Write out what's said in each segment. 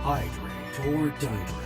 Hydrate or dihydrate.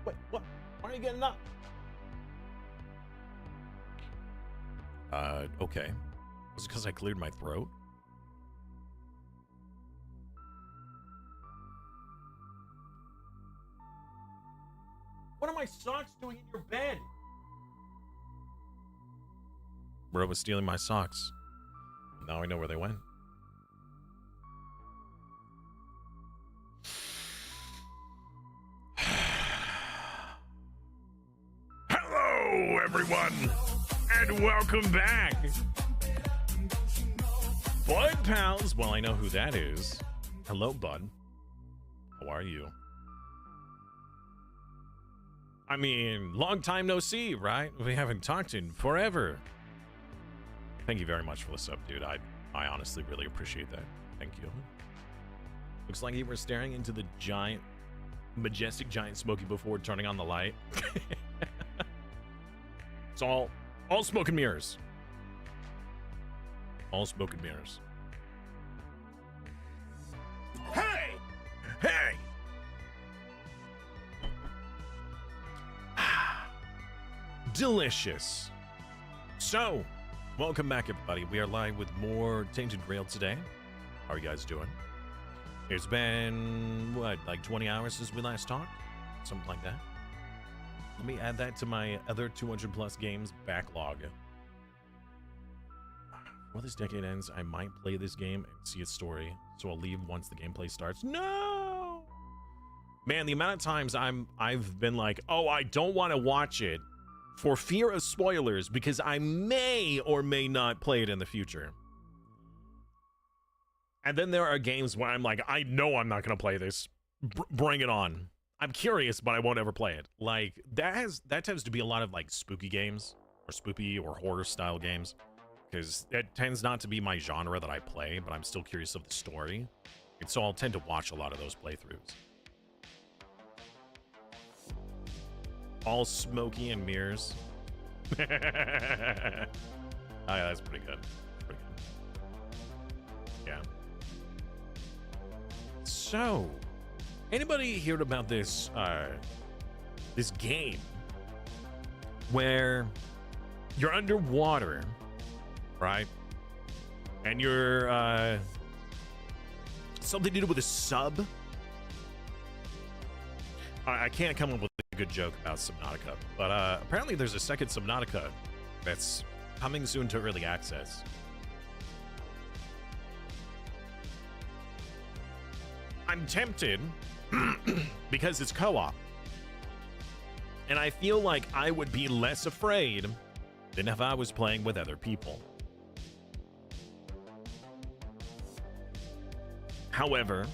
Wait, what? Why are you getting up? Okay. Was it because I cleared my throat? What are my socks doing in your bed? Bro was stealing my socks. Now I know where they went. Hello, everyone, and welcome back. Bud Pals. Well, I know who that is. Hello, Bud. How are you? I mean, long time no see, right? We haven't talked in forever. Thank you very much for the sub, dude. I honestly really appreciate that. Thank you. Looks like you were staring into the giant, majestic giant Smokey before turning on the light. It's all smoke and mirrors. All smoke and mirrors. Hey! Hey! Delicious. So, welcome back, everybody. We are live with more Tainted Grail today. How are you guys doing? It's been, what, like 20 hours since we last talked? Something like that. Let me add that to my other 200 plus games backlog. Before this decade ends, I might play this game and see its story, so I'll leave once the gameplay starts. No! Man, the amount of times I've been like, oh, I don't want to watch it for fear of spoilers because I may or may not play it in the future. And then there are games where I'm like, I know I'm not going to play this. Bring it on. I'm curious, but I won't ever play it. Like, that tends to be a lot of like spooky games or spoopy or horror style games, because it tends not to be my genre that I play, but I'm still curious of the story. And so I'll tend to watch a lot of those playthroughs. All smoky and mirrors. Oh, yeah, that's pretty good. Pretty good. Yeah. So, anybody heard about this this game where you're underwater, right? And you're something to do with a sub? I can't come up with a good joke about Subnautica, but apparently there's a second Subnautica that's coming soon to early access. I'm tempted because it's co-op, and I feel like I would be less afraid than if I was playing with other people. However,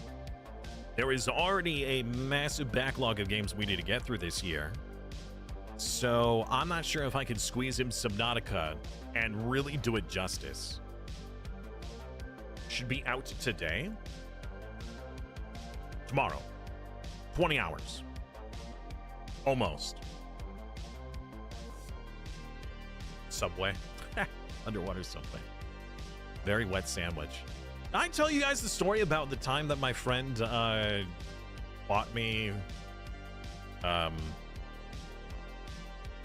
there is already a massive backlog of games we need to get through this year, So I'm not sure if I can squeeze him Subnautica and really do it justice. Should be out today. Tomorrow. 20 hours. Almost. Subway. Underwater Subway. Very wet sandwich. Did I tell you guys the story about the time that my friend bought me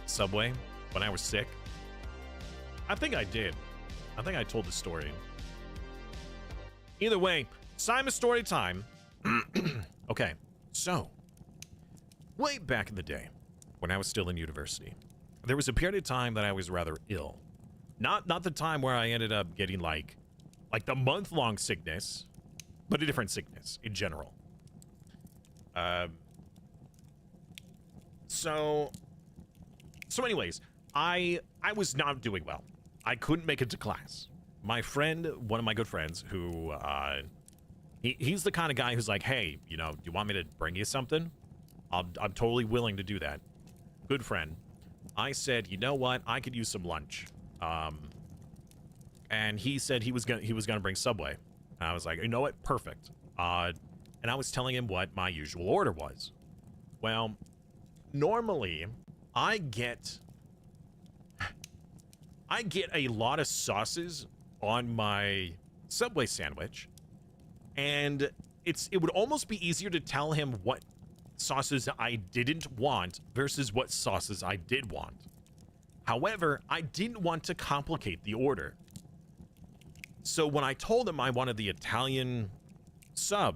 Subway when I was sick? I think I did. I think I told the story. Either way, Simon story time. Okay, so way back in the day when I was still in university, there was a period of time that I was rather ill. Not the time where I ended up getting like the month-long sickness, but a different sickness in general. So anyways, I was not doing well. I couldn't make it to class. My friend, one of my good friends, who he's the kind of guy who's like, hey, you know, do you want me to bring you something? I'm totally willing to do that. Good friend. I said, you know what? I could use some lunch. And he said he was gonna bring Subway. And I was like, you know what? Perfect. And I was telling him what my usual order was. Well, normally I get a lot of sauces on my Subway sandwich, and it would almost be easier to tell him what sauces I didn't want versus what sauces I did want. However, I didn't want to complicate the order. So when I told him I wanted the Italian sub,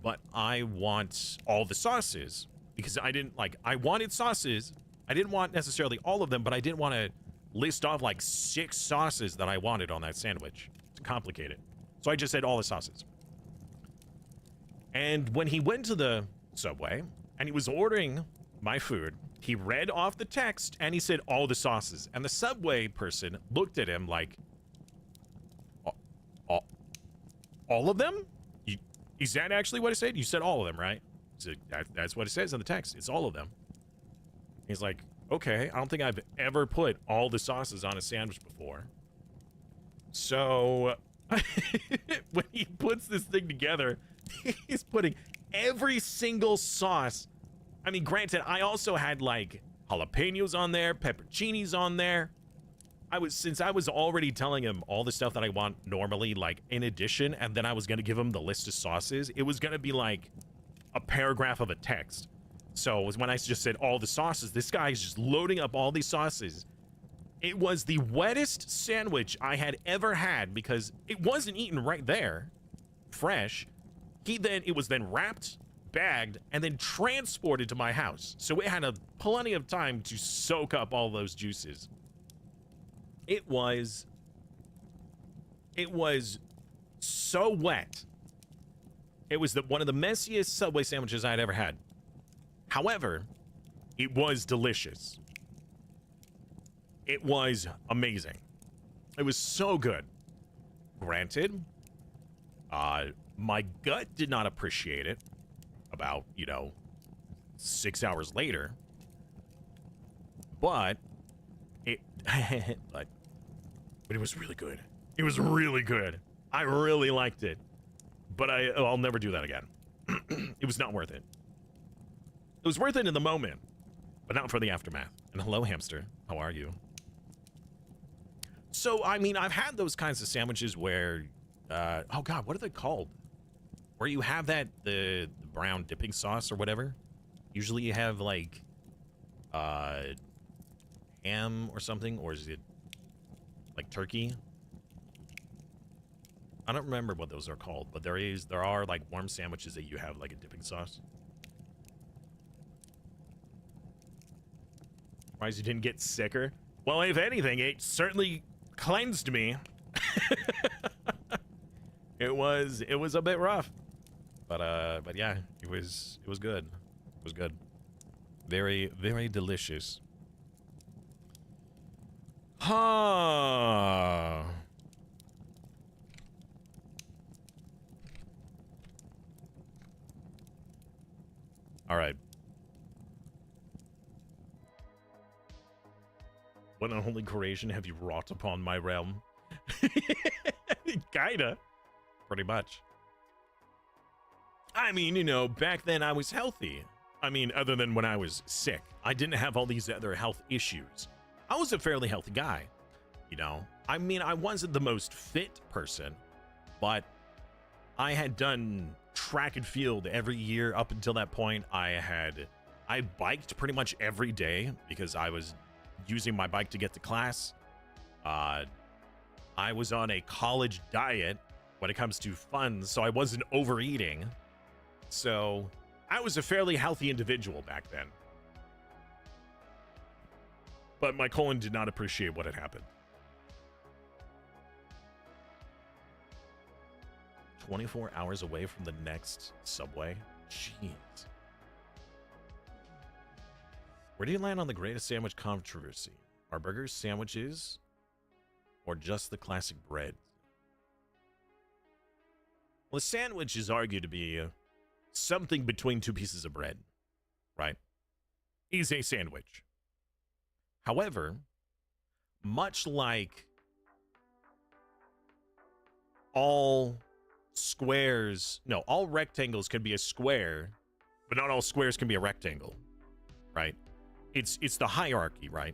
but I want all the sauces, because I wanted sauces. I didn't want necessarily all of them, but I didn't want to list off like 6 sauces that I wanted on that sandwich to complicate it. So I just said all the sauces. And when he went to the Subway and he was ordering my food, he read off the text and he said all the sauces. And the Subway person looked at him like, all of them? Is that actually what it said? You said all of them, right? So that's what it says in the text. It's all of them. He's like, okay, I don't think I've ever put all the sauces on a sandwich before. So when he puts this thing together, he's putting every single sauce. I mean, granted, I also had like jalapenos on there, pepperoncinis on there. Since I was already telling him all the stuff that I want normally, like in addition, and then I was going to give him the list of sauces, it was going to be like a paragraph of a text. So it was when I just said all the sauces, this guy is just loading up all these sauces. It was the wettest sandwich I had ever had because it wasn't eaten right there, fresh. It was then wrapped, bagged, and then transported to my house. So it had plenty of time to soak up all those juices. It was so wet. It was one of the messiest Subway sandwiches I had ever had. However, it was delicious. It was amazing. It was so good. Granted, my gut did not appreciate it about, 6 hours later. But but it was really good. It was really good. I really liked it. But I'll never do that again. It was not worth it. It was worth it in the moment, but not for the aftermath. And hello, hamster. How are you? So, I mean, I've had those kinds of sandwiches where, oh God, what are they called? Where you have the brown dipping sauce or whatever. Usually you have like, ham or something, or is it like turkey? I don't remember what those are called, but there are like warm sandwiches that you have like a dipping sauce. Surprised you didn't get sicker? Well, if anything, it certainly cleansed me. It was a bit rough, but yeah, it was good. It was good. Very, very delicious. Huh. All right. What unholy creation have you wrought upon my realm? Kinda. Pretty much. I mean, you know, back then I was healthy. I mean, other than when I was sick. I didn't have all these other health issues. I was a fairly healthy guy, you know. I mean, I wasn't the most fit person, but I had done track and field every year up until that point. I biked pretty much every day because I was using my bike to get to class. I was on a college diet when it comes to funds, so I wasn't overeating. So I was a fairly healthy individual back then. But my colon did not appreciate what had happened. 24 hours away from the next subway? Jeez. Where do you land on the greatest sandwich controversy? Are burgers sandwiches or just the classic bread? Well, a sandwich is argued to be something between two pieces of bread, right? Is a sandwich. However, much like all rectangles can be a square, but not all squares can be a rectangle, right? It's the hierarchy, right?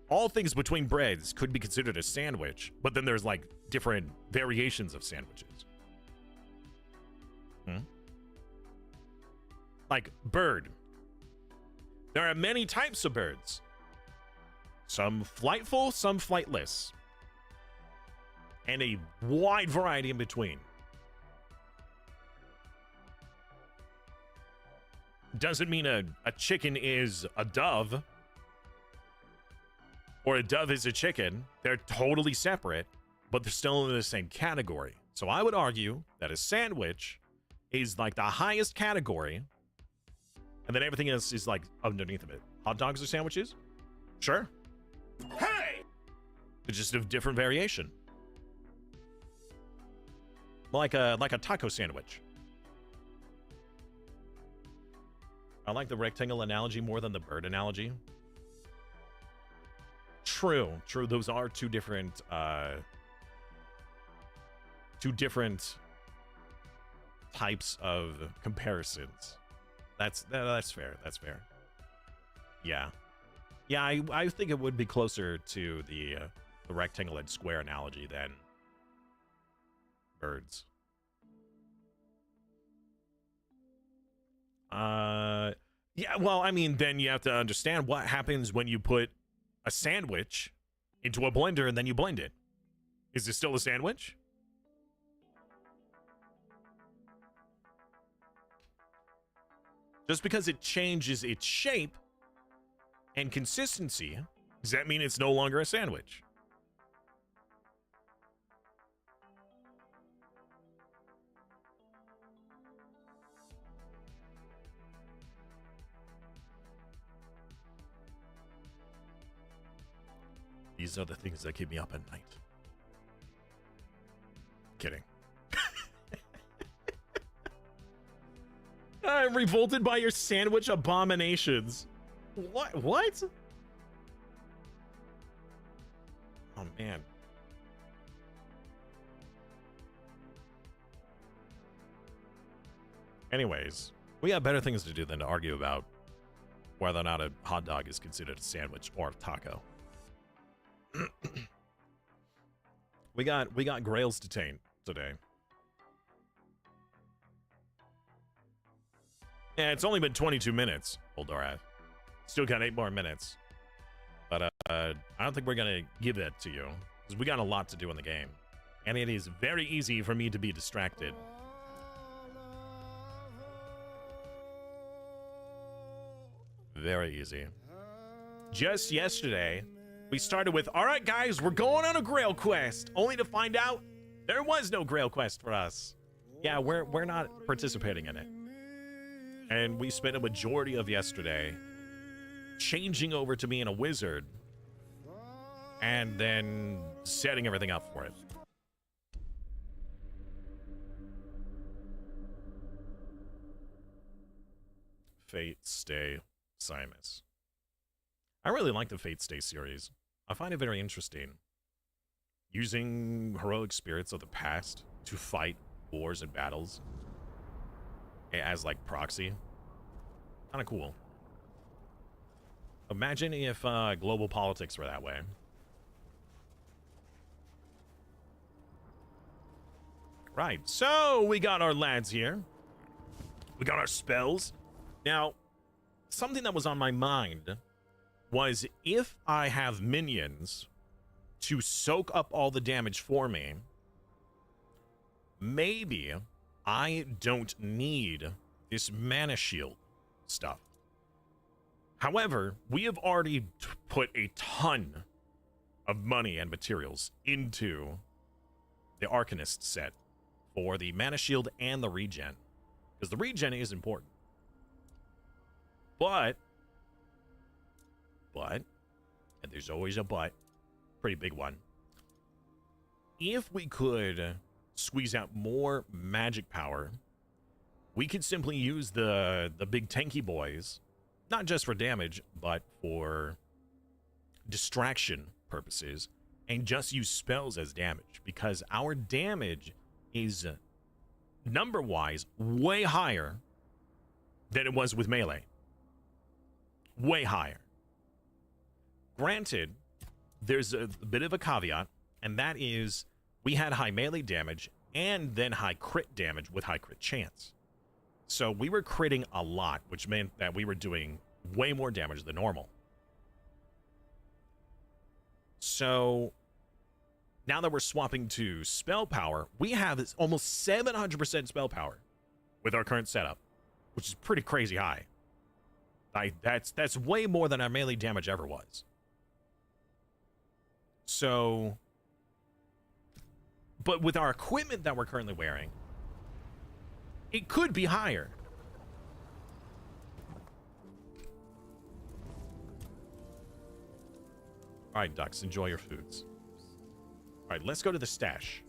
All things between breads could be considered a sandwich, but then there's like different variations of sandwiches. Like bird. There are many types of birds. Some flightful, some flightless. And a wide variety in between. Doesn't mean a chicken is a dove. Or a dove is a chicken. They're totally separate, but they're still in the same category. So I would argue that a sandwich is like the highest category, and then everything else is like underneath of it. Hot dogs are sandwiches? Sure. Hey! It's just a different variation. Like a taco sandwich. I like the rectangle analogy more than the bird analogy. True. Those are two different types of comparisons. That's fair. That's fair. Yeah. I think it would be closer to the rectangle and square analogy than birds. Yeah. Well, I mean, then you have to understand what happens when you put a sandwich into a blender and then you blend it. Is it still a sandwich? Just because it changes its shape and consistency, does that mean it's no longer a sandwich? These are the things that keep me up at night. Kidding. I'm revolted by your sandwich abominations. What? Oh, man. Anyways, we got better things to do than to argue about whether or not a hot dog is considered a sandwich or a taco. We got Grails detained today. Yeah, it's only been 22 minutes, Oldorath. Still got 8 more minutes. But I don't think we're gonna give that to you, because we got a lot to do in the game. And it is very easy for me to be distracted. Very easy. Just yesterday, we started with, all right, guys, we're going on a Grail quest, only to find out there was no Grail quest for us. Yeah, we're not participating in it. And we spent a majority of yesterday changing over to being a wizard and then setting everything up for it. Fate, stay, Simus. I really like the Fate Stay series. I find it very interesting. Using heroic spirits of the past to fight wars and battles as like proxy. Kind of cool. Imagine if global politics were that way. Right, so we got our lads here. We got our spells. Now, something that was on my mind was if I have minions to soak up all the damage for me, maybe I don't need this mana shield stuff. However, we have already put a ton of money and materials into the Arcanist set for the mana shield and the regen, because the regen is important. But, and there's always a but, pretty big one. If we could squeeze out more magic power, we could simply use the big tanky boys, not just for damage, but for distraction purposes, and just use spells as damage, because our damage is number-wise way higher than it was with melee. Way higher. Granted, there's a bit of a caveat, and that is we had high melee damage and then high crit damage with high crit chance. So we were critting a lot, which meant that we were doing way more damage than normal. So now that we're swapping to spell power, we have almost 700% spell power with our current setup, which is pretty crazy high. That's way more than our melee damage ever was. So, but with our equipment that we're currently wearing, it could be higher. All right, ducks, enjoy your foods. All right, let's go to the stash.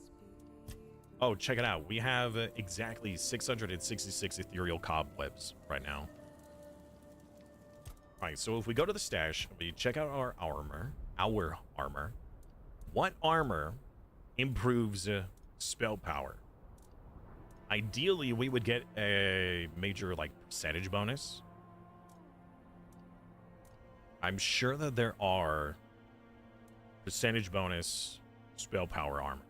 Oh, check it out. We have exactly 666 ethereal cobwebs right now. All right, so if we go to the stash, we check out our armor. What armor improves spell power? Ideally, we would get a major, like, percentage bonus. I'm sure that there are percentage bonus spell power armor.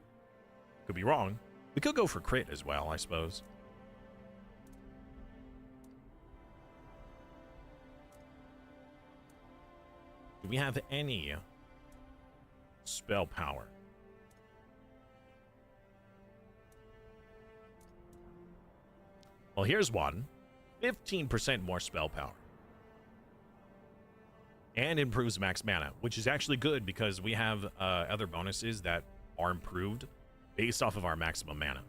Could be wrong. We could go for crit as well, I suppose. Do we have any spell power? Well, here's one. 15% more spell power. And improves max mana, which is actually good because we have other bonuses that are improved based off of our maximum mana.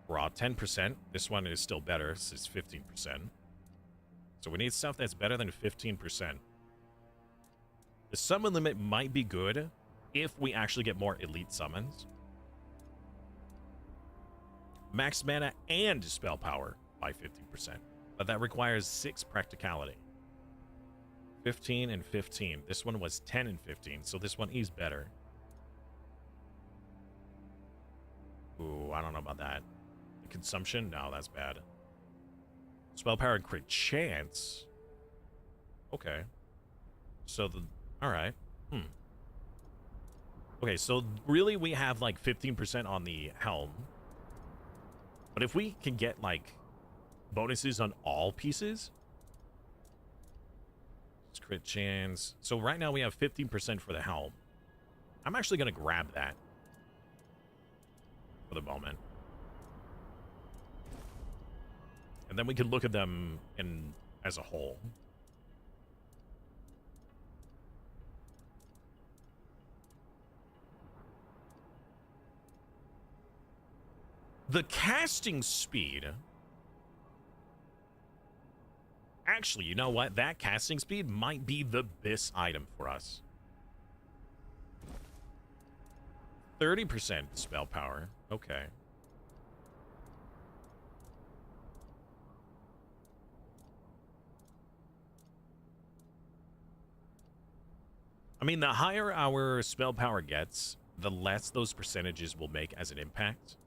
Raw 10%. This one is still better. This is 15%. So we need stuff that's better than 15%. The summon limit might be good if we actually get more elite summons. Max mana and spell power by 50%. But that requires 6 practicality. 15 and 15. This one was 10 and 15, so this one is better. Ooh, I don't know about that. Consumption? No, that's bad. Spell power and crit chance. Okay. So alright. Okay, so really we have like 15% on the helm. But if we can get like bonuses on all pieces. It's crit chance. So right now we have 15% for the helm. I'm actually gonna grab that for the moment. And then we can look at them as a whole. The casting speed. Actually, you know what? That casting speed might be the best item for us. 30% spell power. Okay. I mean, the higher our spell power gets, the less those percentages will make as an impact.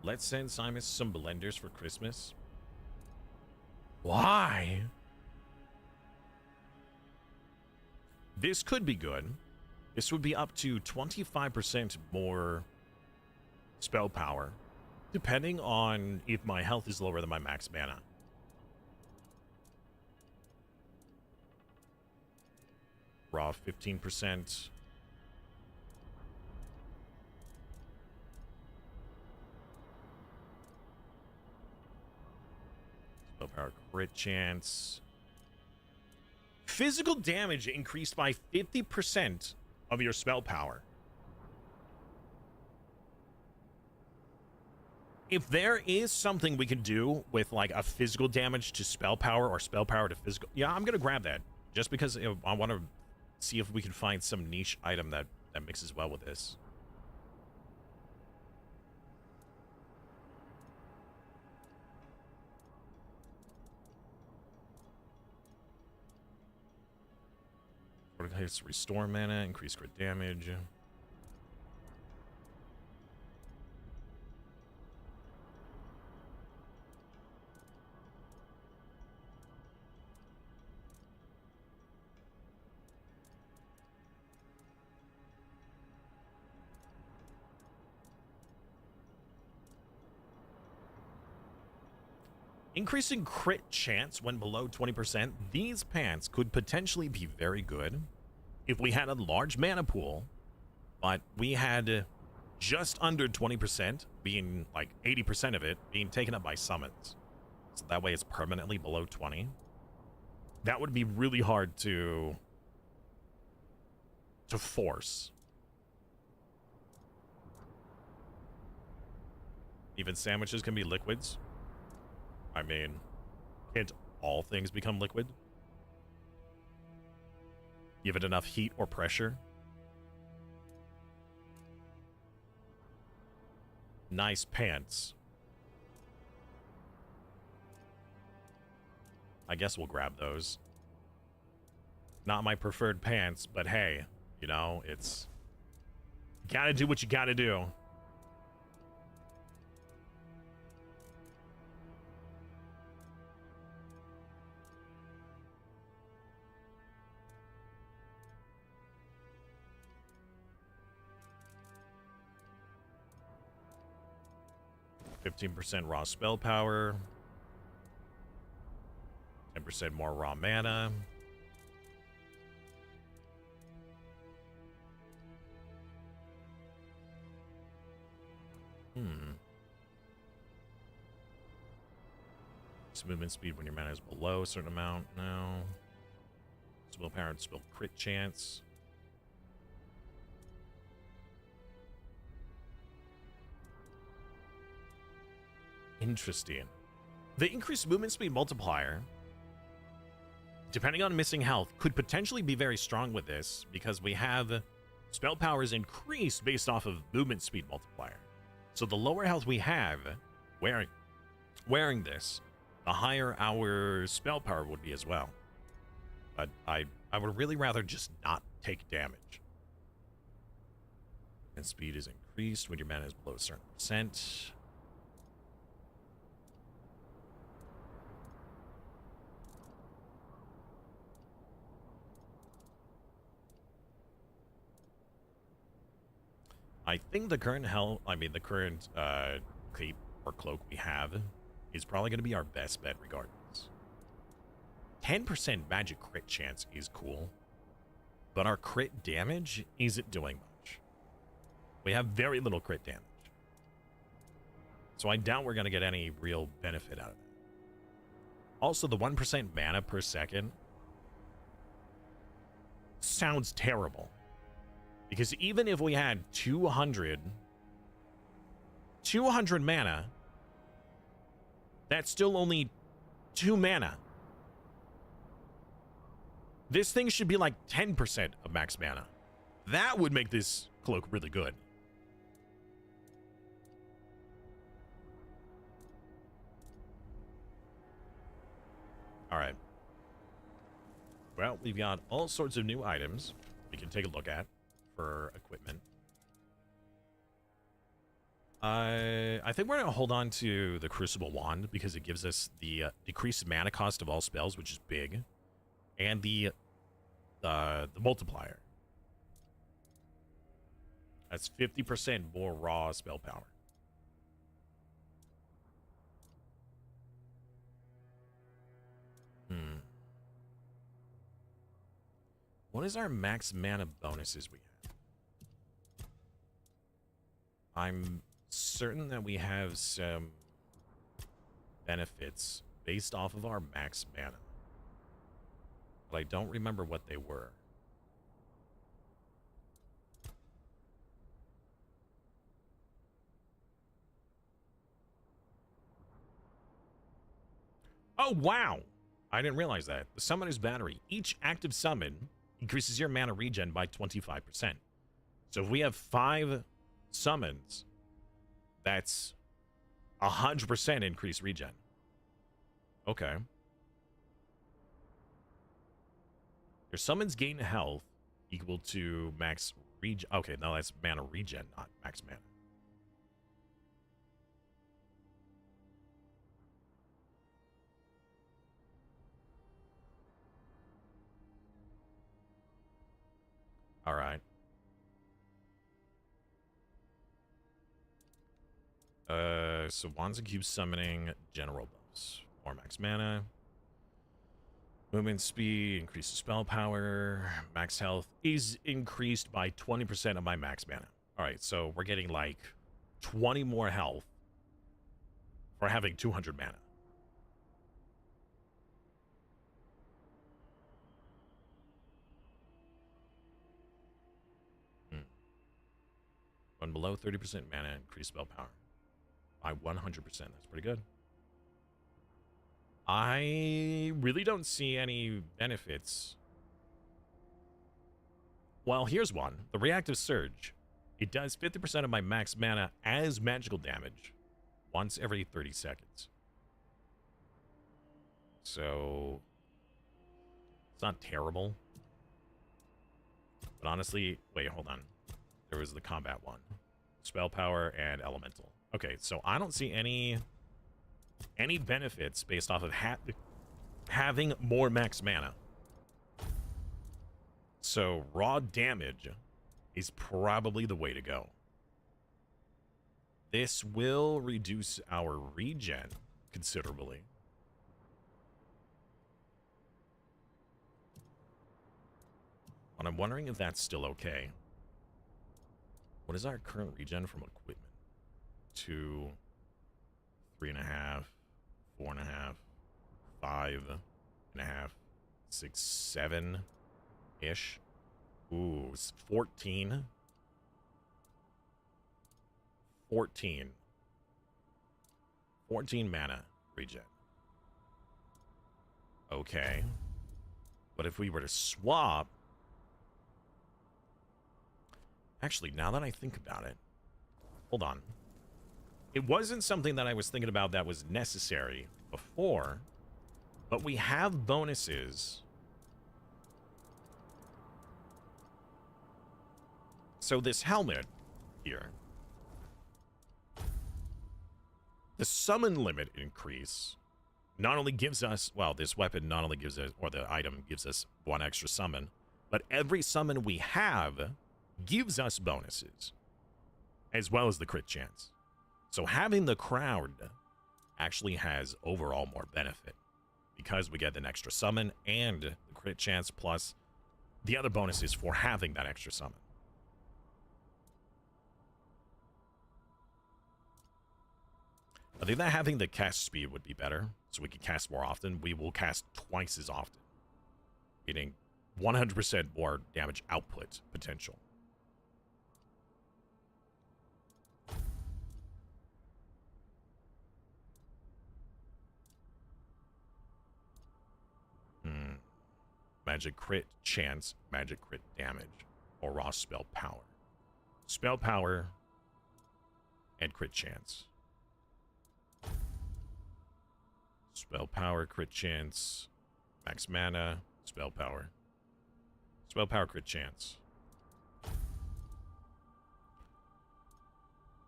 Let's send Simus some blenders for Christmas. Why? This could be good. This would be up to 25% more spell power, depending on if my health is lower than my max mana. Raw 15%. Spell power crit chance. Physical damage increased by 50% of your spell power. If there is something we can do with like a physical damage to spell power or spell power to physical, yeah, I'm gonna grab that just because I want to see if we can find some niche item that mixes well with this. Hits restore mana, increase crit damage. Increasing crit chance when below 20%. These pants could potentially be very good if we had a large mana pool, but we had just under 20%, being like 80% of it being taken up by summons. So that way it's permanently below 20. That would be really hard to force. Even sandwiches can be liquids. I mean, can't all things become liquid? Give it enough heat or pressure. Nice pants. I guess we'll grab those. Not my preferred pants, but hey, you know, it's... Gotta do what you gotta do. %, raw spell power, 10% more raw mana. Movement speed when your mana is below a certain amount. No. Spell power and spell crit chance. Interesting. The increased movement speed multiplier, depending on missing health, could potentially be very strong with this because we have spell powers increased based off of movement speed multiplier. So the lower health we have wearing this, the higher our spell power would be as well. But I would really rather just not take damage. And speed is increased when your mana is below a certain percent. I think the current cape or cloak we have is probably going to be our best bet regardless. 10% magic crit chance is cool, but our crit damage isn't doing much. We have very little crit damage. So I doubt we're going to get any real benefit out of it. Also, the 1% mana per second sounds terrible. Because even if we had 200 mana, that's still only 2 mana. This thing should be like 10% of max mana. That would make this cloak really good. All right. Well, we've got all sorts of new items we can take a look at for equipment. I think we're going to hold on to the Crucible Wand because it gives us the decreased mana cost of all spells, which is big, and the multiplier. That's 50% more raw spell power. What is our max mana bonuses we have? I'm certain that we have some benefits based off of our max mana, but I don't remember what they were. Oh, wow! I didn't realize that. The Summoner's Battery. Each active summon increases your mana regen by 25%. So if we have 5 summons, that's 100% increased regen. Okay. Your summons gain health equal to max regen. Okay, no, that's mana regen, not max mana. All right. So wands and cubes summoning, general buffs. More max mana. Movement speed, increases spell power. Max health is increased by 20% of my max mana. All right, so we're getting like 20 more health for having 200 mana. When below 30% mana, increase spell power by 100%. That's pretty good. I really don't see any benefits. Well, here's one. The Reactive Surge. It does 50% of my max mana as magical damage once every 30 seconds. So, it's not terrible. But honestly, wait, hold on. There was the combat one. Spell power and elemental. Okay, so I don't see any benefits based off of having more max mana. So raw damage is probably the way to go. This will reduce our regen considerably. But I'm wondering if that's still okay. What is our current regen from equipment? 2, 3.5, 4.5, 5.5, 6, 7-ish. Ooh, it's 14. 14 mana regen. Okay. But if we were to swap... Actually, now that I think about it... Hold on. It wasn't something that I was thinking about that was necessary before, but we have bonuses. So this helmet here, the summon limit increase not only gives us, well, this weapon not only gives us, or the item gives us 1 extra summon, but every summon we have gives us bonuses, as well as the crit chance. So having the crowd actually has overall more benefit because we get an extra summon and the crit chance plus the other bonuses for having that extra summon. I think that having the cast speed would be better, so we can cast more often. We will cast twice as often, getting 100% more damage output potential. Magic crit chance, magic crit damage, or raw spell power. Spell power and crit chance. Spell power, crit chance, max mana, Spell power. Spell power crit chance.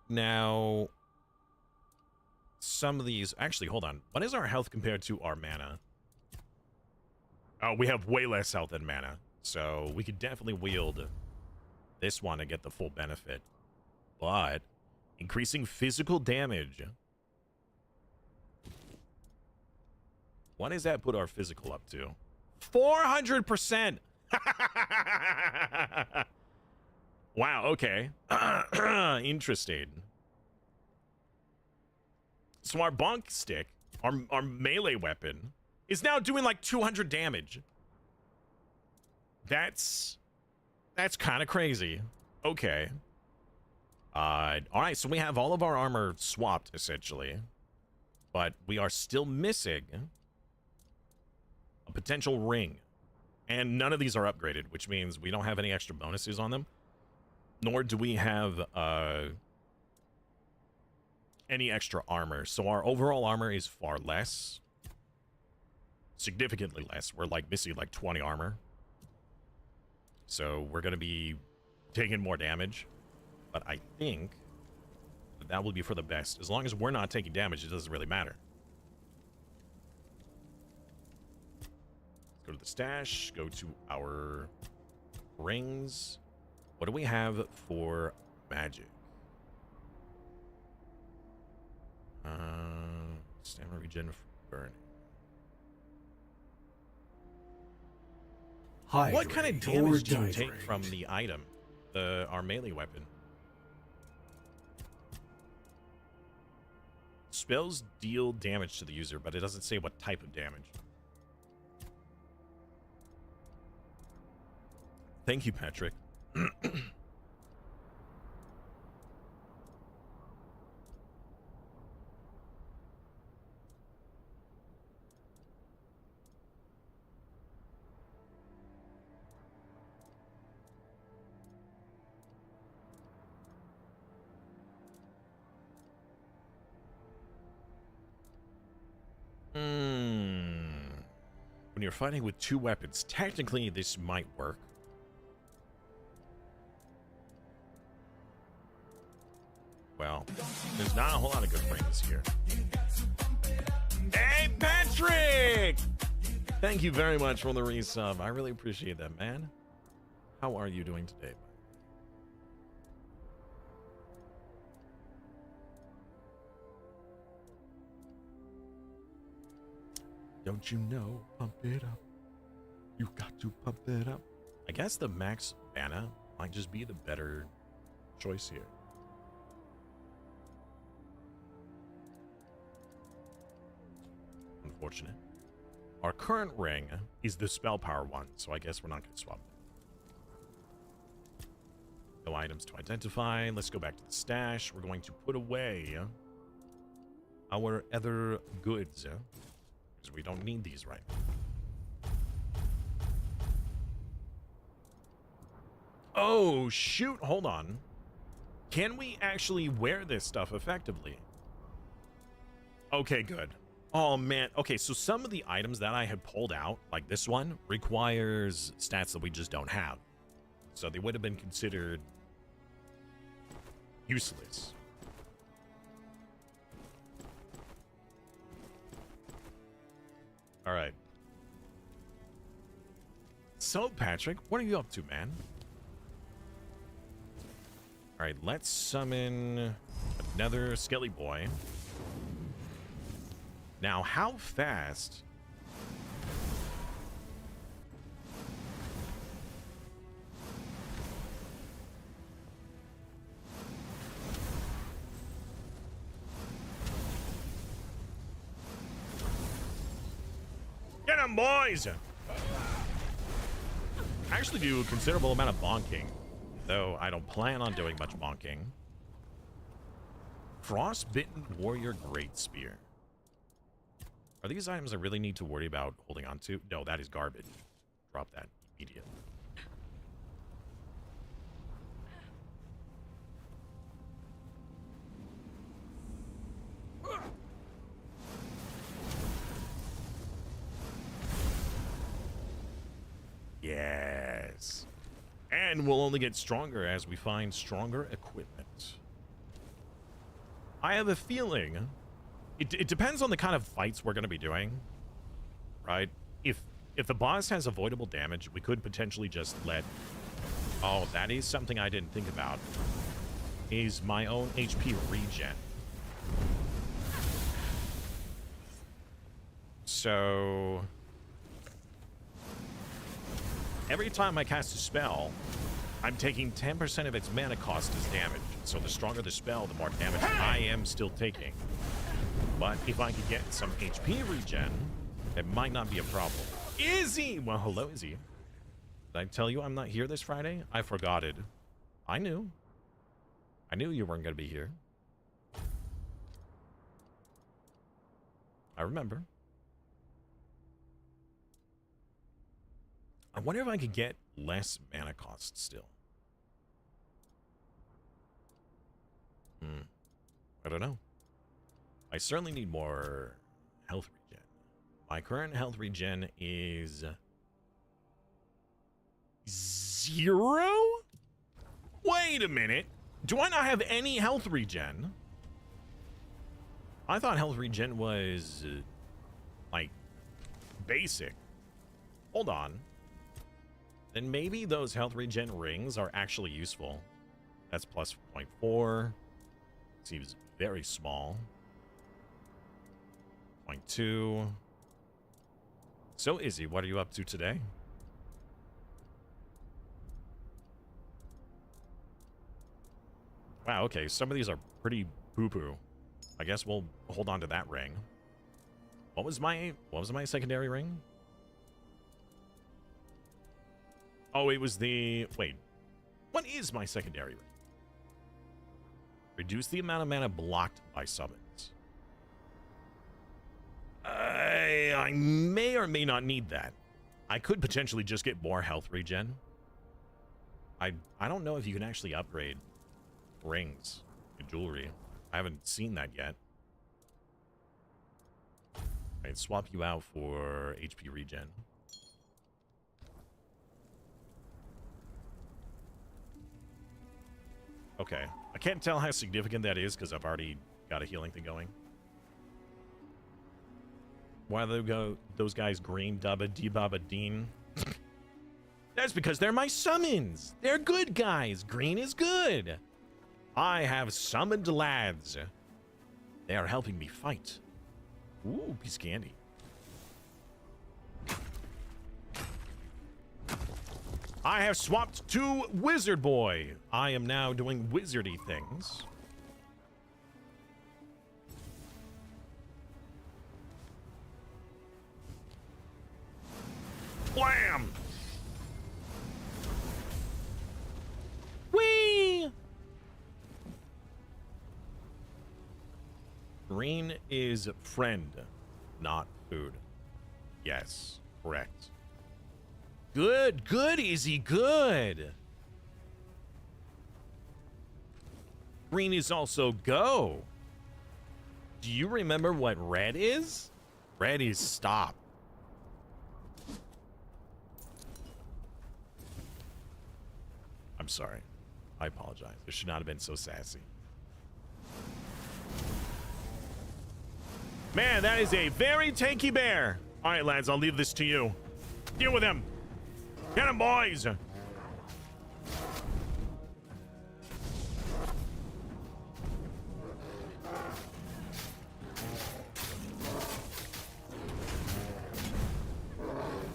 Now, some of these... Actually, hold on. What is our health compared to our mana? Oh, we have way less health than mana. So we could definitely wield this one and get the full benefit. But increasing physical damage. What does that put our physical up to? 400%! Wow, okay. Interesting. So our bonk stick, our melee weapon, is now doing like 200 damage. That's kind of crazy. Okay. All right, so we have all of our armor swapped, essentially. But we are still missing a potential ring. And none of these are upgraded, which means we don't have any extra bonuses on them. Nor do we have any extra armor. So our overall armor is far less. Significantly less. We're like missing like 20 armor. So we're going to be taking more damage. But I think that will be for the best. As long as we're not taking damage, it doesn't really matter. Let's go to the stash. Go to our rings. What do we have for magic? Stamina regen for burning. What kind of damage do you take from the item? Our melee weapon. Spells deal damage to the user, but it doesn't say what type of damage. Thank you, Patrick. When you're fighting with two weapons, technically this might work. Well, there's not a whole lot of good rings here. Hey, Patrick! Thank you very much for the resub. I really appreciate that, man. How are you doing today? Don't you know? Pump it up. You got to pump it up. I guess the max mana might just be the better choice here. Unfortunate. Our current ring is the spell power one, so I guess we're not going to swap that. No items to identify. Let's go back to the stash. We're going to put away our other goods. Because we don't need these right now. Oh, shoot. Hold on. Can we actually wear this stuff effectively? Okay, good. Oh, man. Okay, so some of the items that I had pulled out, like this one, requires stats that we just don't have. So they would have been considered useless. All right. So, Patrick, what are you up to, man? All right, let's summon another Skelly Boy. Now, how fast... Get 'em, boys! I actually do a considerable amount of bonking, though I don't plan on doing much bonking. Frostbitten Warrior Great Spear. Are these items I really need to worry about holding on to? No, that is garbage. Drop that immediately. stats. And we'll only get stronger as we find stronger equipment. I have a feeling it depends on the kind of fights we're going to be doing, right? If the boss has avoidable damage, we could potentially just let... Oh, that is something I didn't think about. Is my own HP regen. So... every time I cast a spell, I'm taking 10% of its mana cost as damage. So the stronger the spell, the more damage I am still taking. But if I could get some HP regen, it might not be a problem. Izzy! Well, hello, Izzy. Did I tell you I'm not here this Friday? I forgot it. I knew. I knew you weren't going to be here. I remember. I wonder if I could get less mana cost still. I don't know. I certainly need more health regen. My current health regen is 0? Wait a minute. Do I not have any health regen? I thought health regen was like basic. Hold on. Then maybe those health regen rings are actually useful. That's plus 0.4. Seems very small. 0.2. So, Izzy, what are you up to today? Wow, okay. Some of these are pretty poo-poo. I guess we'll hold on to that ring. What was my secondary ring? Oh, it was the... Wait. What is my secondary ring? Reduce the amount of mana blocked by summons. I may or may not need that. I could potentially just get more health regen. I don't know if you can actually upgrade rings and jewelry. I haven't seen that yet. I'd swap you out for HP regen. Okay. I can't tell how significant that is because I've already got a healing thing going. Why do they go those guys green dubba debaba dean? That's because they're my summons. They're good guys. Green is good. I have summoned lads. They are helping me fight. Ooh, piece of candy. I have swapped to Wizard Boy. I am now doing wizardy things. Blam! Whee! Green is friend, not food. Yes, correct. Good, good, Izzy, good. Green is also go. Do you remember what red is? Red is stop. I'm sorry. I apologize. It should not have been so sassy. Man, that is a very tanky bear. All right, lads, I'll leave this to you. Deal with him. Get him, boys.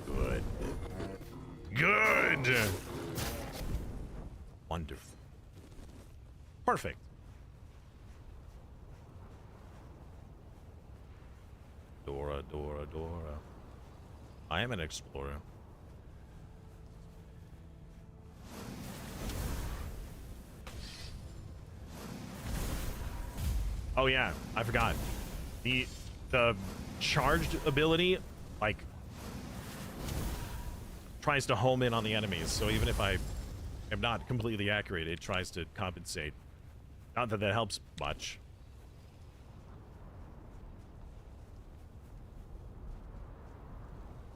Good. Good. Wonderful. Perfect. Dora, Dora, Dora. I am an explorer. Oh yeah, I forgot. The charged ability, like, tries to home in on the enemies. So even if I am not completely accurate, it tries to compensate. Not that that helps much.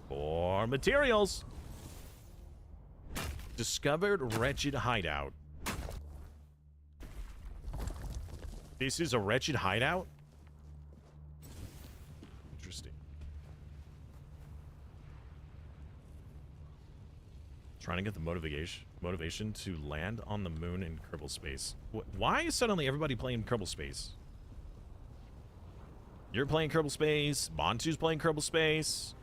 For materials. Discovered wretched hideout. This is a wretched hideout? Interesting. Trying to get the motivation to land on the moon in Kerbal Space. Why is suddenly everybody playing Kerbal Space? You're playing Kerbal Space. Montu's playing Kerbal Space.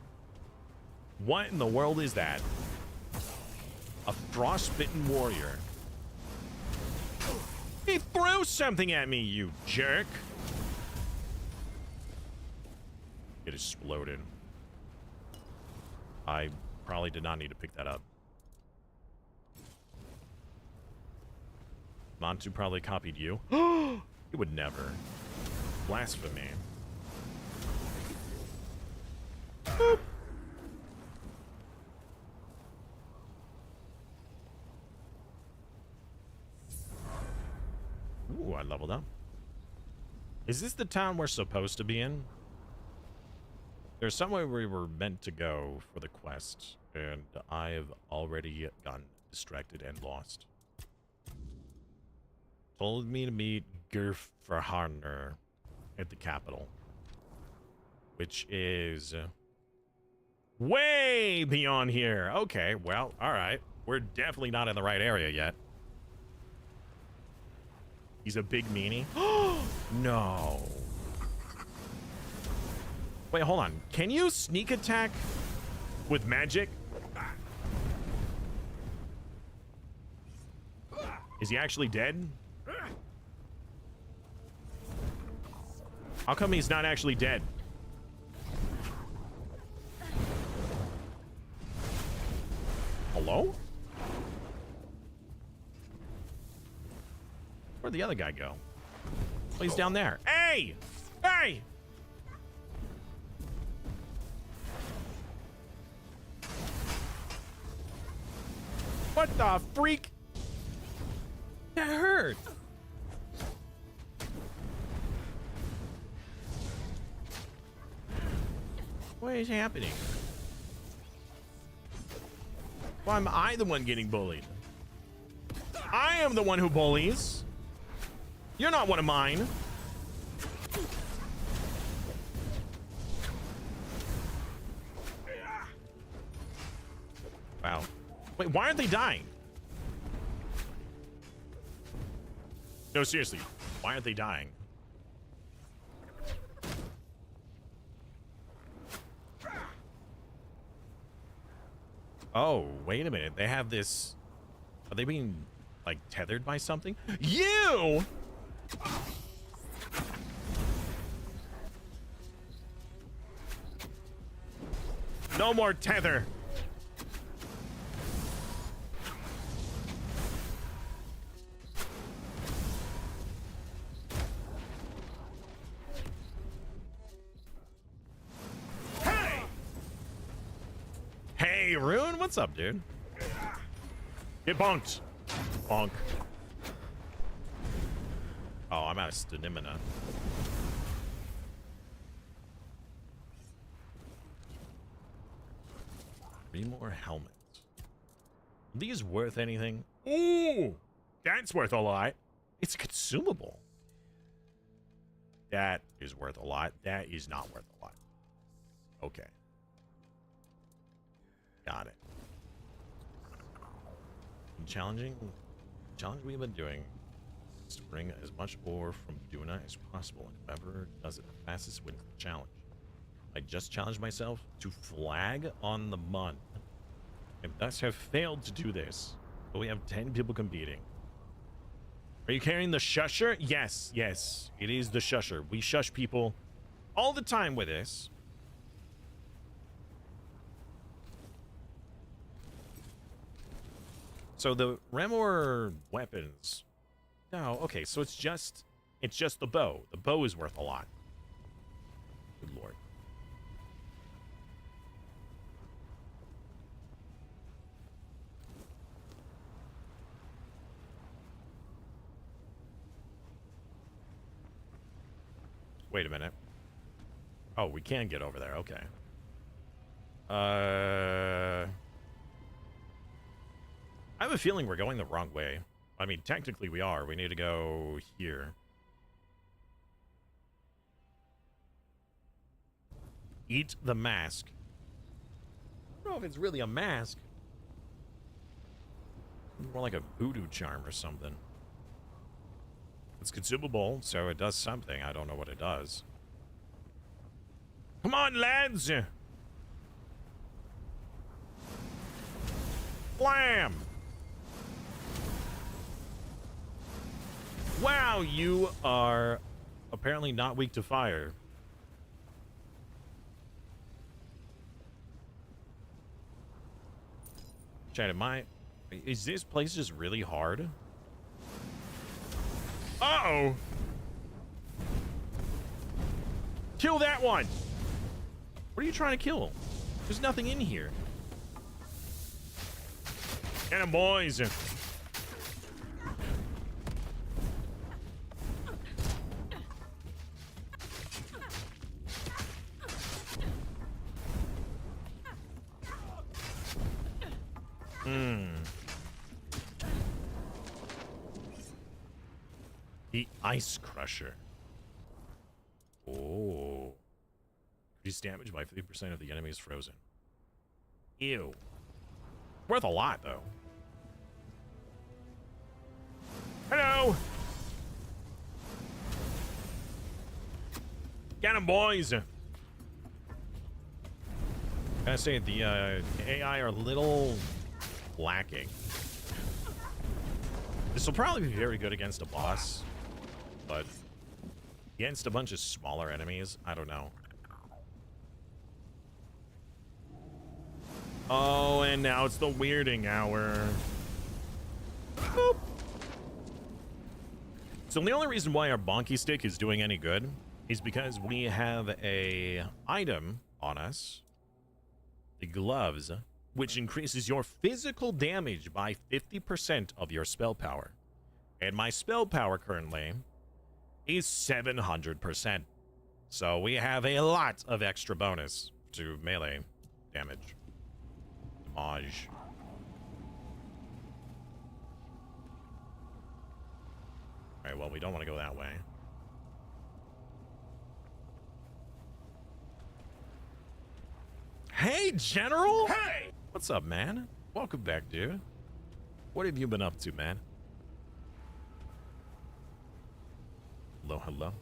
What in the world is that? A frostbitten warrior. He threw something at me, you jerk. It exploded. I probably did not need to pick that up. Montu probably copied you. He would never. Blasphemy. Boop. Ooh, I leveled up. Is this the town we're supposed to be in? There's somewhere we were meant to go for the quest, and I have already gotten distracted and lost. Told me to meet Gerfarharner at the capital, which is way beyond here. Okay, well, all right. We're definitely not in the right area yet. He's a big meanie. No. Wait, hold on. Can you sneak attack with magic? Is he actually dead? How come he's not actually dead? Hello? Where'd the other guy go? Oh, he's down there. Hey! Hey! What the freak? That hurt. What is happening? Why am I the one getting bullied? I am the one who bullies. You're not one of mine. Wow. Wait, why aren't they dying? No, seriously. Why aren't they dying? Oh, wait a minute. They have this... Are they being, like, tethered by something? You! No more tether. Hey! Hey, Rune, what's up, dude? Get bonked. Bonk. Oh, I'm out of stamina. 3 more helmets. Are these worth anything? Ooh, that's worth a lot. It's consumable. That is worth a lot. That is not worth a lot. Okay. Got it. And challenge we've been doing is to bring as much ore from Duna as possible, and whoever does it the fastest wins the challenge. I just challenged myself to flag on the Mun, and thus have failed to do this. But we have 10 people competing. Are you carrying the shusher? Yes, yes, it is the shusher. We shush people all the time with this. So the Remor weapons. No, okay, so it's just the bow. The bow is worth a lot. Good lord. Wait a minute. Oh, we can get over there. Okay. I have a feeling we're going the wrong way. I mean, technically we are. We need to go here. Eat the mask. I don't know if it's really a mask. More like a voodoo charm or something. It's consumable, so it does something. I don't know what it does. Come on, lads! Blam! Wow, you are apparently not weak to fire. Chat, is this place just really hard? Uh-oh! Kill that one! What are you trying to kill? There's nothing in here. Get 'em, boys! The Ice Crusher. Oh. Reduce damage by 50% of the enemy is frozen. Ew. Worth a lot, though. Hello! Get 'em, boys! Gotta say, the AI are a little lacking. This will probably be very good against a boss, but against a bunch of smaller enemies, I don't know. Oh, and now it's the weirding hour. Boop. So the only reason why our bonky stick is doing any good is because we have a item on us, the gloves, which increases your physical damage by 50% of your spell power. And my spell power currently is 700%. So we have a lot of extra bonus to melee damage. Damage. Alright, well, we don't want to go that way. Hey, General! Hey! What's up, man? Welcome back, dude. What have you been up to, man? Hello, hello.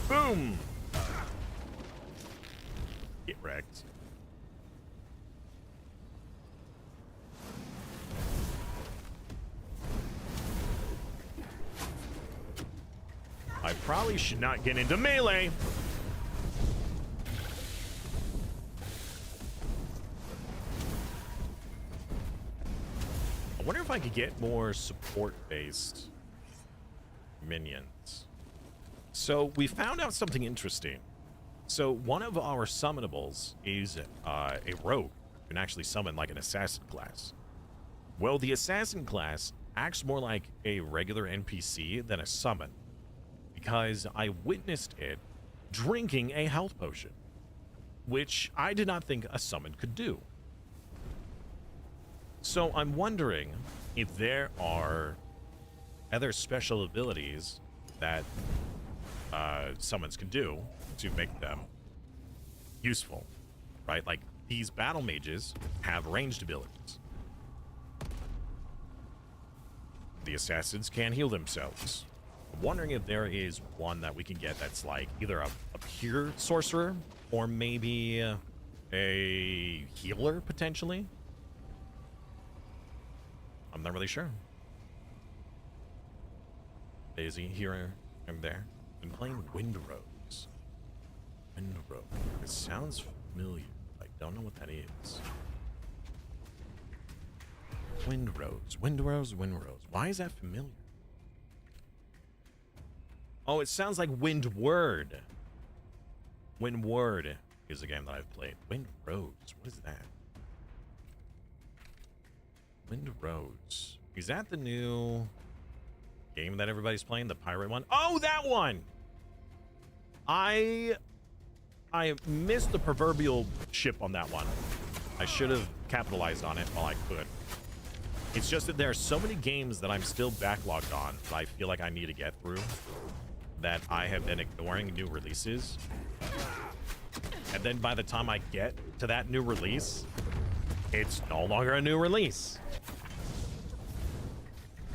Boom! Get wrecked. I probably should not get into melee. I wonder if I could get more support-based minions. So we found out something interesting. So one of our summonables is a rogue. You can actually summon like an assassin class. Well, the assassin class acts more like a regular NPC than a summon, because I witnessed it drinking a health potion, which I did not think a summon could do. So I'm wondering if there are other special abilities that summons can do to make them useful, right? Like these battle mages have ranged abilities. The assassins can heal themselves. I'm wondering if there is one that we can get that's like either a pure sorcerer or maybe a healer potentially. I'm not really sure. Daisy, here and there. Been playing Wind Rose. Wind Rose. It sounds familiar. I don't know what that is. Wind Rose. Wind Rose. Wind Rose. Why is that familiar? Oh, it sounds like Windward. Windward is a game that I've played. Wind Rose. What is that? Wind Rose. Is that the new game that everybody's playing? The pirate one? Oh, that one! I I missed the proverbial ship on that one. I should have capitalized on it while I could. It's just that there are so many games that I'm still backlogged on that I feel like I need to get through that I have been ignoring new releases. And then by the time I get to that new release, it's no longer a new release.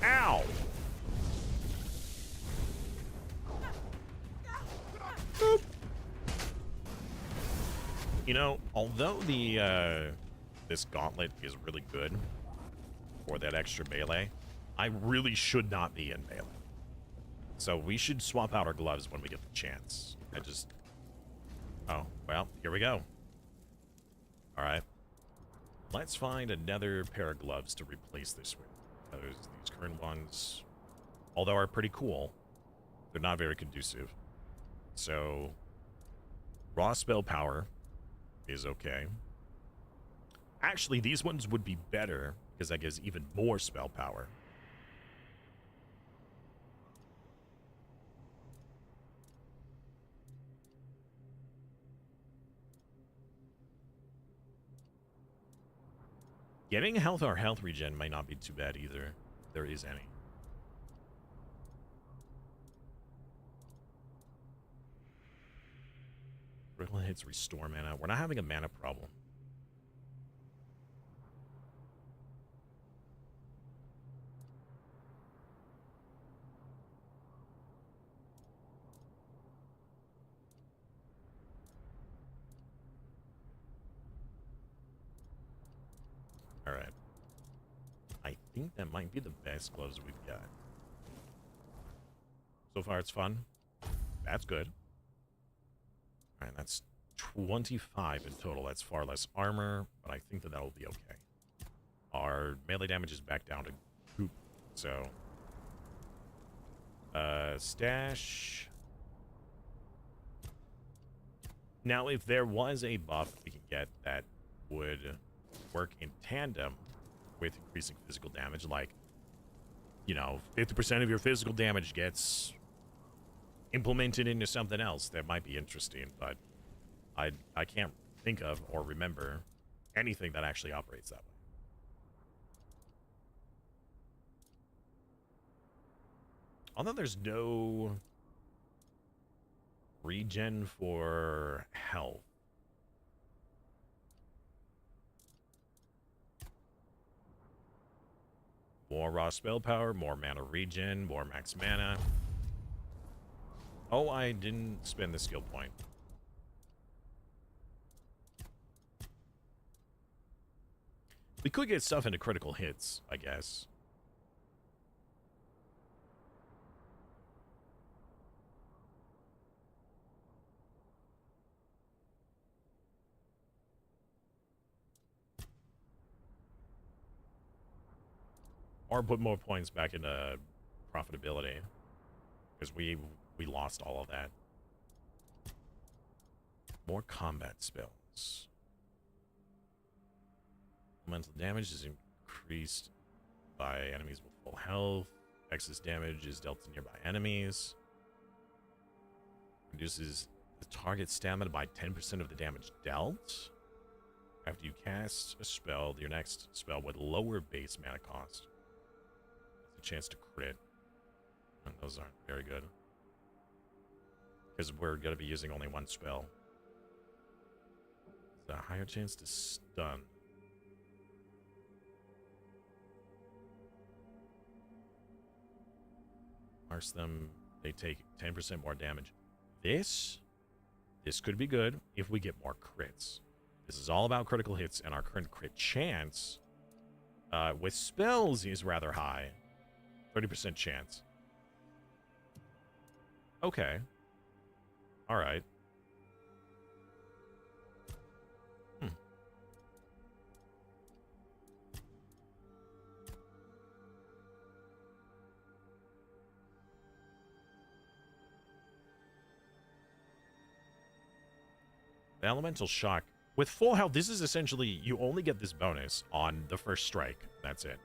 Ow! Boop. You know, although the this gauntlet is really good for that extra melee, I really should not be in melee. So we should swap out our gloves when we get the chance. Oh, well, here we go. All right. Let's find another pair of gloves to replace this with. These current ones, although are pretty cool, they're not very conducive. So, raw spell power is okay. Actually, these ones would be better because that gives even more spell power. Getting health or health regen might not be too bad either, if there is any. Critical hits restore mana. We're not having a mana problem. All right. I think that might be the best gloves we've got. So far, it's fun. That's good. All right, that's 25 in total. That's far less armor, but I think that that'll be okay. Our melee damage is back down to poop, so... stash... Now, if there was a buff we can get that would work in tandem with increasing physical damage, like, you know, 50% of your physical damage gets implemented into something else, that might be interesting, but I can't think of or remember anything that actually operates that way. Although there's no regen for health. More raw spell power, more mana regen, more max mana. Oh, I didn't spend the skill point. We could get stuff into critical hits, I guess. Or put more points back into profitability. Because we lost all of that. More combat spells. Elemental damage is increased by enemies with full health. Excess damage is dealt to nearby enemies. Reduces the target stamina by 10% of the damage dealt. After you cast a spell, your next spell with lower base mana cost. It's a chance to crit. And those aren't very good. Because we're going to be using only one spell. It's a higher chance to stun. Marks them, they take 10% more damage. This could be good if we get more crits. This is all about critical hits, and our current crit chance with spells is rather high. 30% chance. Okay. All right. The elemental shock. With full health, this is essentially, you only get this bonus on the first strike. That's it.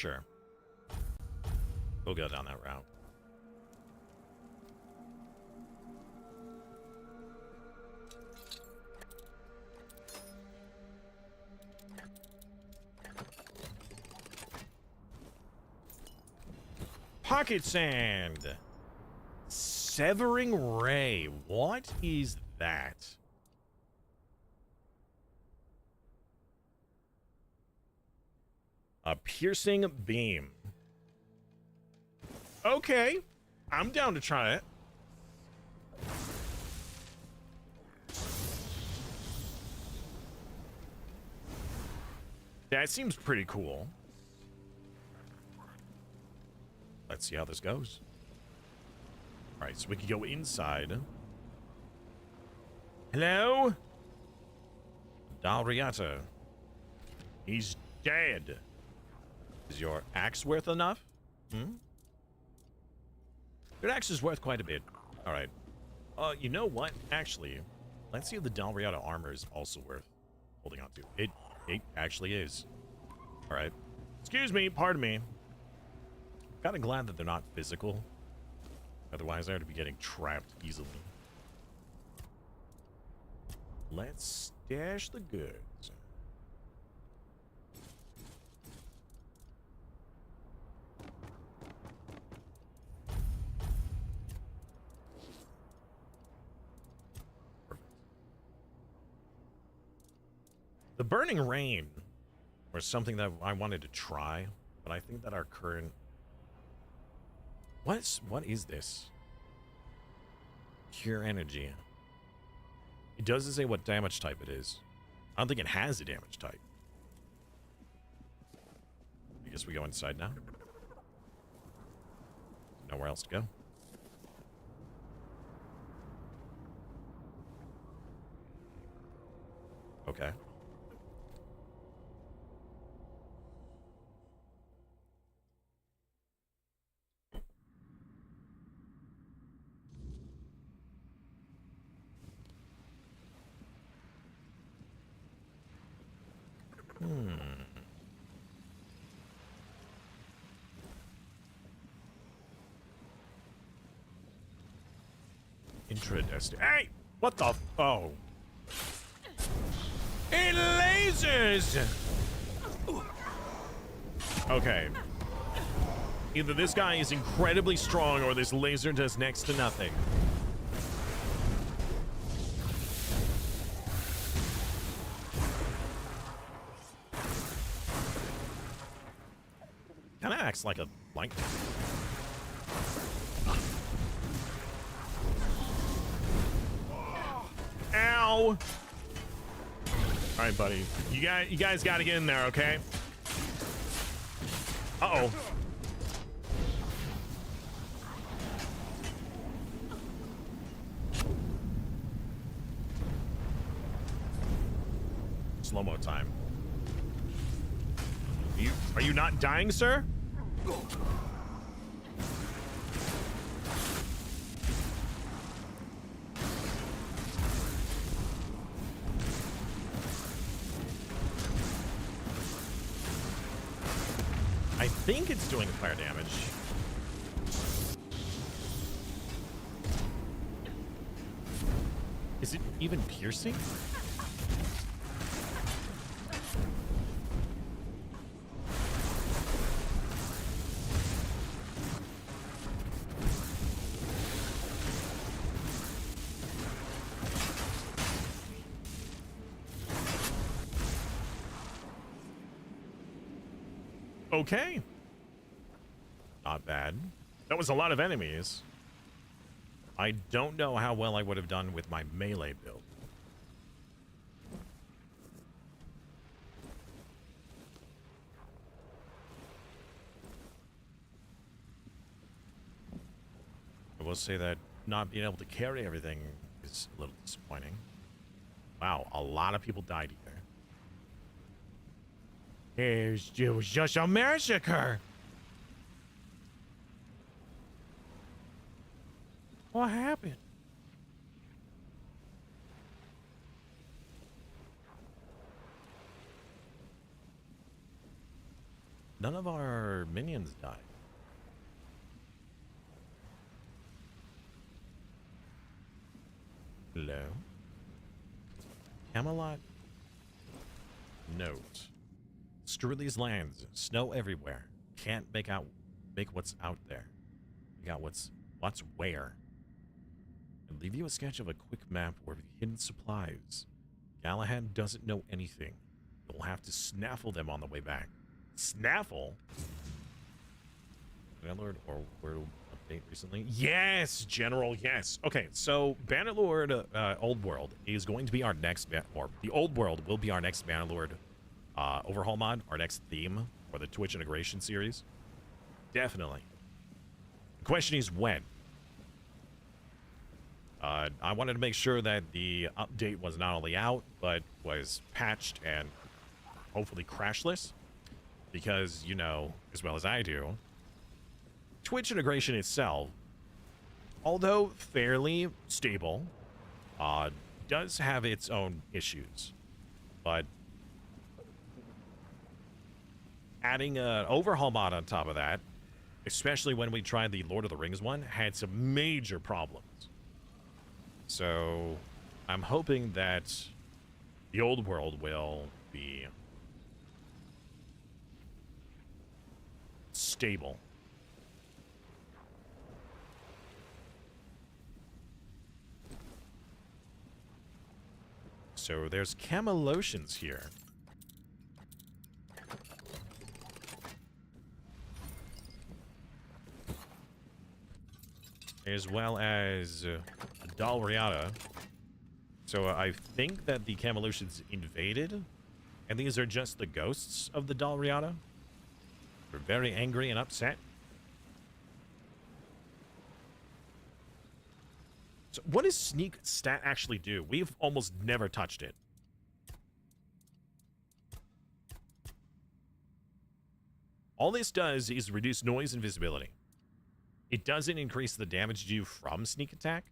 Sure. We'll go down that route. Pocket sand. Severing ray. What is that? A piercing beam. Okay. I'm down to try it. That seems pretty cool. Let's see how this goes. All right, so we can go inside. Hello? Dalriata. He's dead. Is your axe worth enough? Hmm? Your axe is worth quite a bit. All right. You know what? Actually, let's see if the Dalriata armor is also worth holding on to. It actually is. All right. Excuse me. Pardon me. Kind of glad that they're not physical. Otherwise, I would be getting trapped easily. Let's stash the goods. Perfect. The Burning Rain was something that I wanted to try, but I think that our current... What is this? Cure energy. It doesn't say what damage type it is. I don't think it has a damage type. I guess we go inside now. Nowhere else to go. Okay. Interesting. Hey! What the... Oh. It lasers! Okay. Either this guy is incredibly strong or this laser does next to nothing. Kind of acts like a lightning. Ow! All right, buddy. You guys got to get in there, okay? Uh-oh. Slow-mo time. Are you not dying, sir? I think it's doing fire damage. Is it even piercing? Okay. Not bad. That was a lot of enemies. I don't know how well I would have done with my melee build. I will say that not being able to carry everything is a little disappointing. Wow, a lot of people died here. It was just a massacre. What happened? None of our minions died. Hello? Camelot? Note. Screw these lands. Snow everywhere. Can't make what's out there. Make out what's where. And leave you a sketch of a quick map where the hidden supplies. Galahad doesn't know anything. You'll have to snaffle them on the way back. Snaffle? Bannerlord or Wordle update recently? Yes, General, yes. Okay, so Bannerlord Old World is going to be our next, or the Old World will be our next Bannerlord overhaul mod, our next theme for the Twitch integration series. Definitely. The question is when. I wanted to make sure that the update was not only out, but was patched and hopefully crashless. Because, you know, as well as I do, Twitch integration itself, although fairly stable, does have its own issues. But adding an overhaul mod on top of that, especially when we tried the Lord of the Rings one, had some major problems. So I'm hoping that the Old World will be stable. So there's Camelotions here. As well as Dalriata. So I think that the Camelotions invaded, and these are just the ghosts of the Dalriata. They're very angry and upset. So what does sneak stat actually do? We've almost never touched it. All this does is reduce noise and visibility. It doesn't increase the damage due from sneak attack.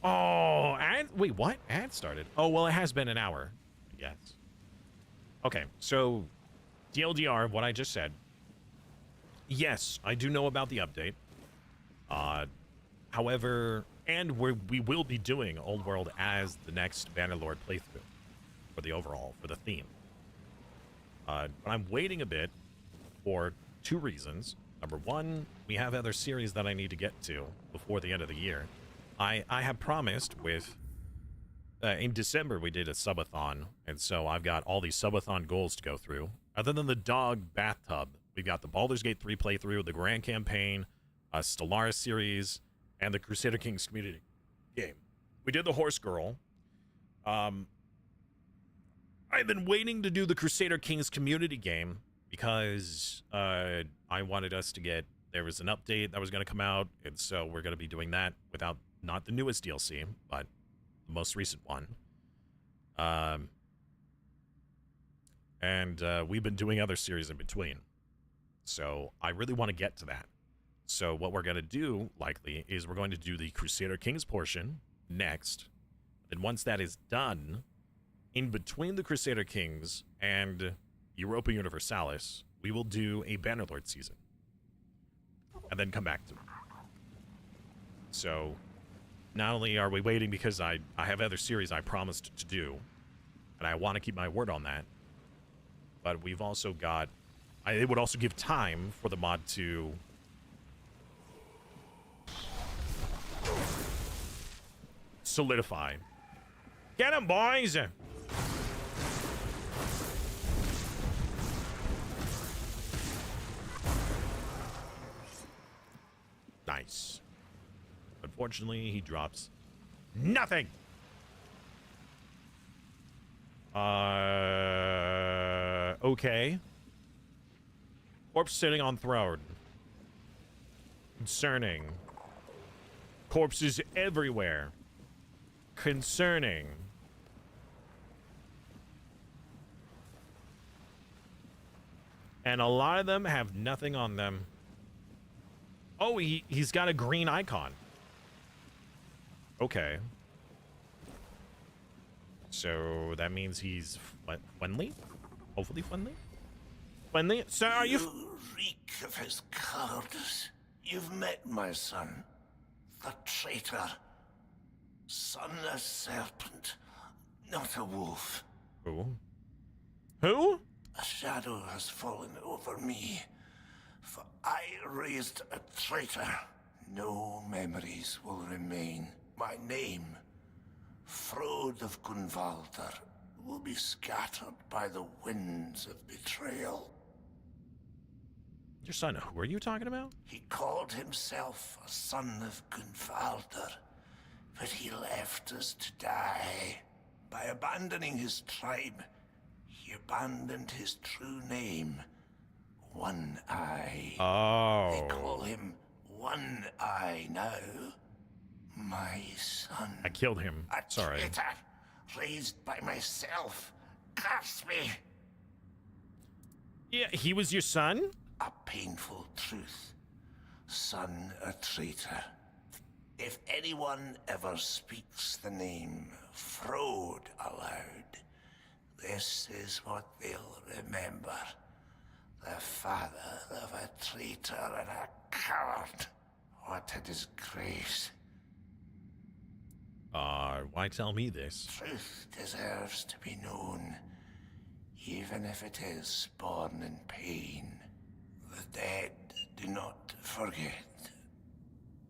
Oh, ad? Wait, what? Ad started. Oh, well, it has been an hour. Yes. Okay, so TLDR, what I just said. Yes, I do know about the update. However, and we will be doing Old World as the next Bannerlord playthrough for the overall, for the theme. But I'm waiting a bit for two reasons. Number one, we have other series that I need to get to before the end of the year. I have promised with... in December, we did a subathon, and so I've got all these subathon goals to go through. Other than the dog bathtub, we've got the Baldur's Gate 3 playthrough, the Grand Campaign, Stellaris series, and the Crusader Kings community game. We did the Horse Girl. I've been waiting to do the Crusader Kings community game because I wanted us to get... There was an update that was going to come out, and so we're going to be doing that without... Not the newest DLC, but the most recent one. And we've been doing other series in between. So I really want to get to that. So what we're going to do, likely, is we're going to do the Crusader Kings portion next. And once that is done, in between the Crusader Kings and Europa Universalis, we will do a Bannerlord season. And then come back to it. So... Not only are we waiting because I have other series I promised to do, and I want to keep my word on that, but we've also got... it would also give time for the mod to... solidify. Get 'em, boys! Nice. Unfortunately, he drops nothing. Okay. Corpse sitting on throne. Concerning. Corpses everywhere. Concerning. And a lot of them have nothing on them. Oh, he's got a green icon. Okay. So that means he's friendly? Hopefully friendly? Friendly? Sir, are you... You reek of his cowardice. You've met my son, the traitor. Son a serpent, not a wolf. Who? Who? A shadow has fallen over me, for I raised a traitor. No memories will remain. My name, Frode of Gunvalder, will be scattered by the winds of betrayal. Your son, who are you talking about? He called himself a son of Gunvalder, but he left us to die. By abandoning his tribe, he abandoned his true name, One Eye. Oh. They call him One Eye now. My son. I killed him. A Sorry. traitor, raised by myself. Curse me. Yeah, he was your son? A painful truth. Son a traitor. If anyone ever speaks the name Frode aloud, this is what they'll remember. The father of a traitor and a coward. What a disgrace. Why tell me this? Truth deserves to be known, even if it is born in pain. The dead do not forget.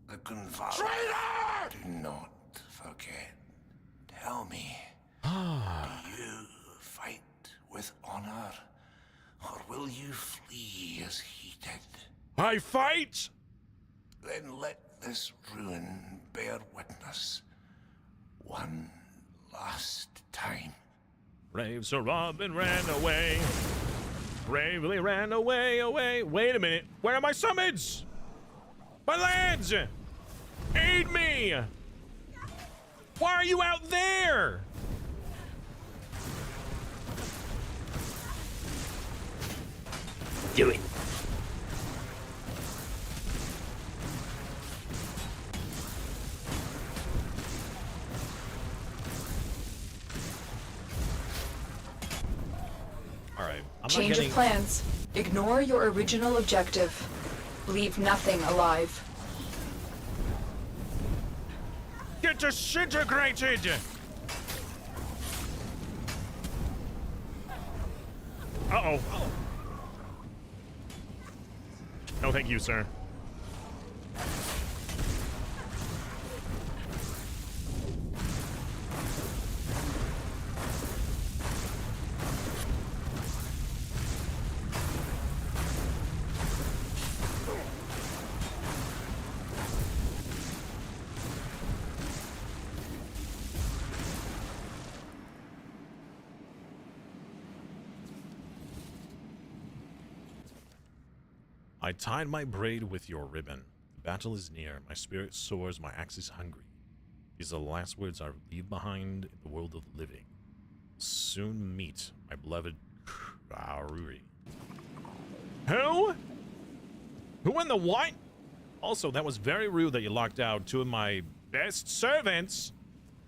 The Gunvalder do not forget. Tell me, do you fight with honor, or will you flee as he did? I fight! Then let this ruin bear witness one last time. Brave Sir Robin ran away. Bravely ran away, away. Wait a minute. Where are my summons? My lads! Aid me! Why are you out there? Do it. All right. I'm Change not getting... of plans. Ignore your original objective. Leave nothing alive. Get disintegrated! Uh-oh. No, thank you, sir. I tied my braid with your ribbon. The battle is near. My spirit soars. My axe is hungry. These are the last words I leave behind in the world of the living. Soon meet my beloved Kraruri. Who? Who in the what? Also, that was very rude that you locked out two of my best servants.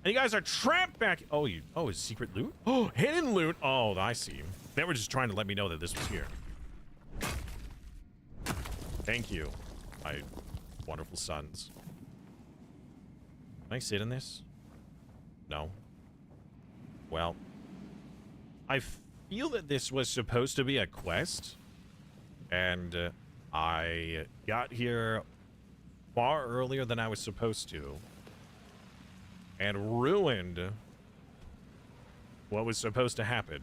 And you guys are trapped back. Oh, it's secret loot? Oh, hidden loot. Oh, I see. They were just trying to let me know that this was here. Thank you, my wonderful sons. Can I sit in this? No. Well, I feel that this was supposed to be a quest, and I got here far earlier than I was supposed to, and ruined what was supposed to happen.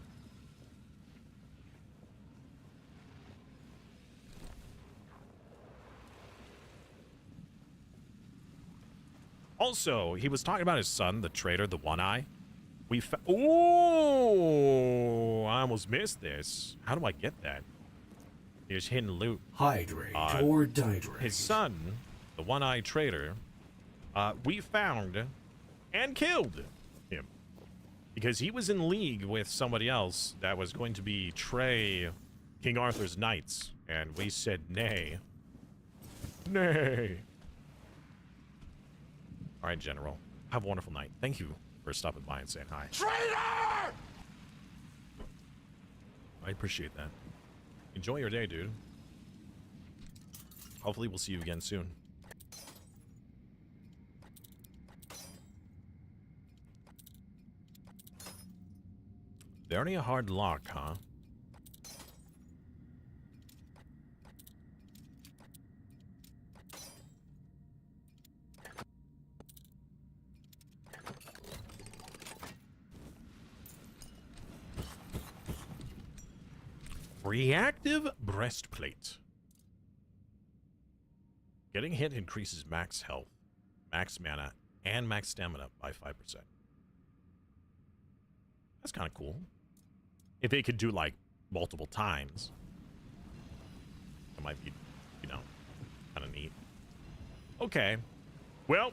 Also, he was talking about his son, the traitor, the One Eye. Ooh, I almost missed this. How do I get that? Here's hidden loot. Hydrate or dihydrate. His son, the One Eye traitor, we found and killed him because he was in league with somebody else that was going to betray King Arthur's knights, and we said nay. Nay. All right, General. Have a wonderful night. Thank you for stopping by and saying hi. Traitor! I appreciate that. Enjoy your day, dude. Hopefully we'll see you again soon. Very a hard lock, huh? Reactive breastplate. Getting hit increases max health, max mana, and max stamina by 5%. That's kind of cool. If they could do, like, multiple times, it might be, you know, kind of neat. Okay. Well,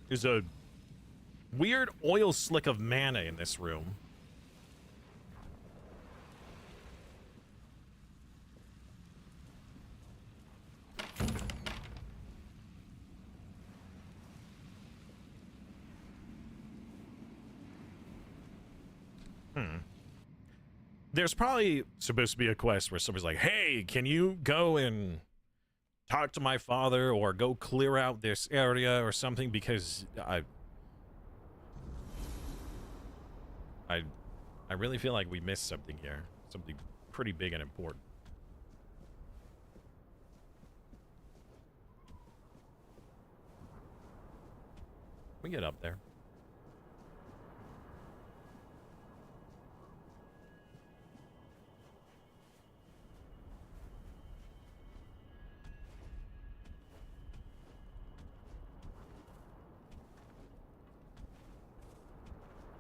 there's a weird oil slick of mana in this room. There's probably supposed to be a quest where somebody's like, hey, can you go and talk to my father or go clear out this area or something, because I really feel like we missed something here. Something pretty big and important. We get up there.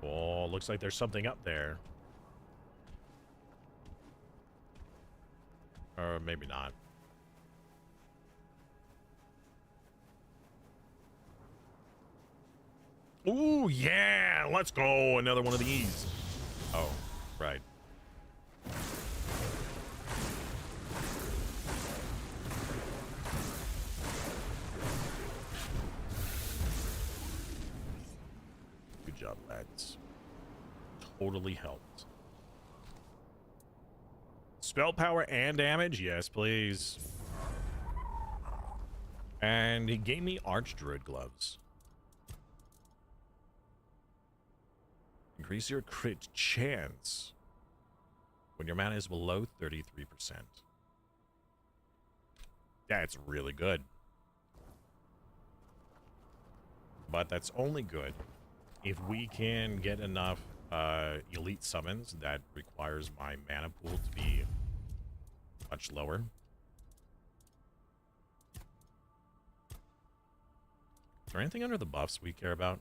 Oh, looks like there's something up there. Or maybe not. Ooh, yeah! Let's go! Another one of these. Oh, right. Good job, lads. Totally helped. Spell power and damage? Yes, please. And he gave me Archdruid gloves. Increase your crit chance when your mana is below 33%. That's really good. But that's only good if we can get enough elite summons that requires my mana pool to be much lower. Is there anything under the buffs we care about?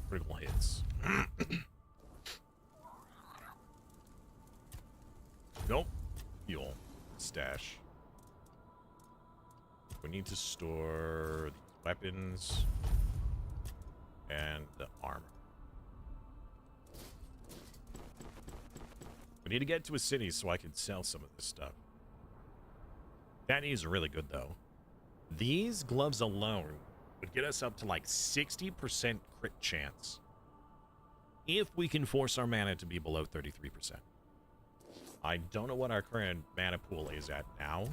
Critical hits. Nope. Fuel. Stash. We need to store the weapons and the armor. We need to get to a city so I can sell some of this stuff. That is really good, though. These gloves alone would get us up to like 60% crit chance if we can force our mana to be below 33%. I don't know what our current mana pool is at now.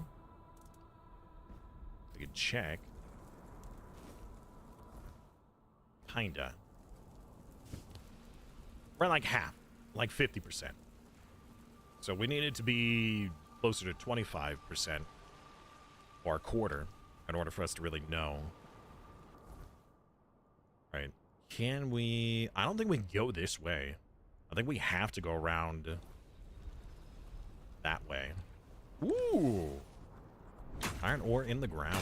We can check. Kinda. We're at like half, like 50%. So we need it to be closer to 25% or a quarter in order for us to really know. Right. Can we... I don't think we can go this way. I think we have to go around that way. Ooh! Iron ore in the ground.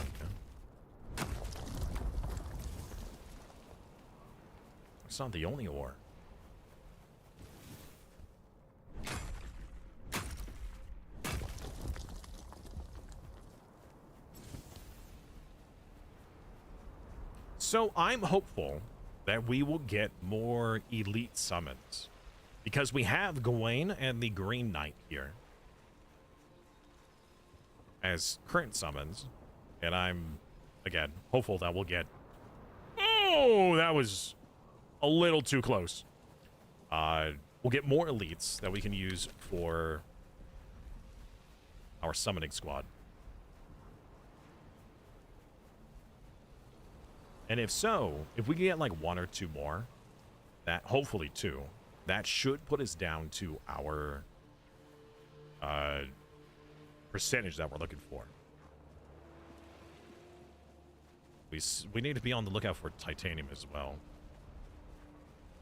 It's not the only ore. So I'm hopeful that we will get more elite summons because we have Gawain and the Green Knight here as current summons, and I'm again hopeful that we'll get. Oh, that was a little too close. We'll get more elites that we can use for our summoning squad. And if so, if we get like 1 or 2 more, that hopefully 2, that should put us down to our percentage that we're looking for. We need to be on the lookout for titanium as well,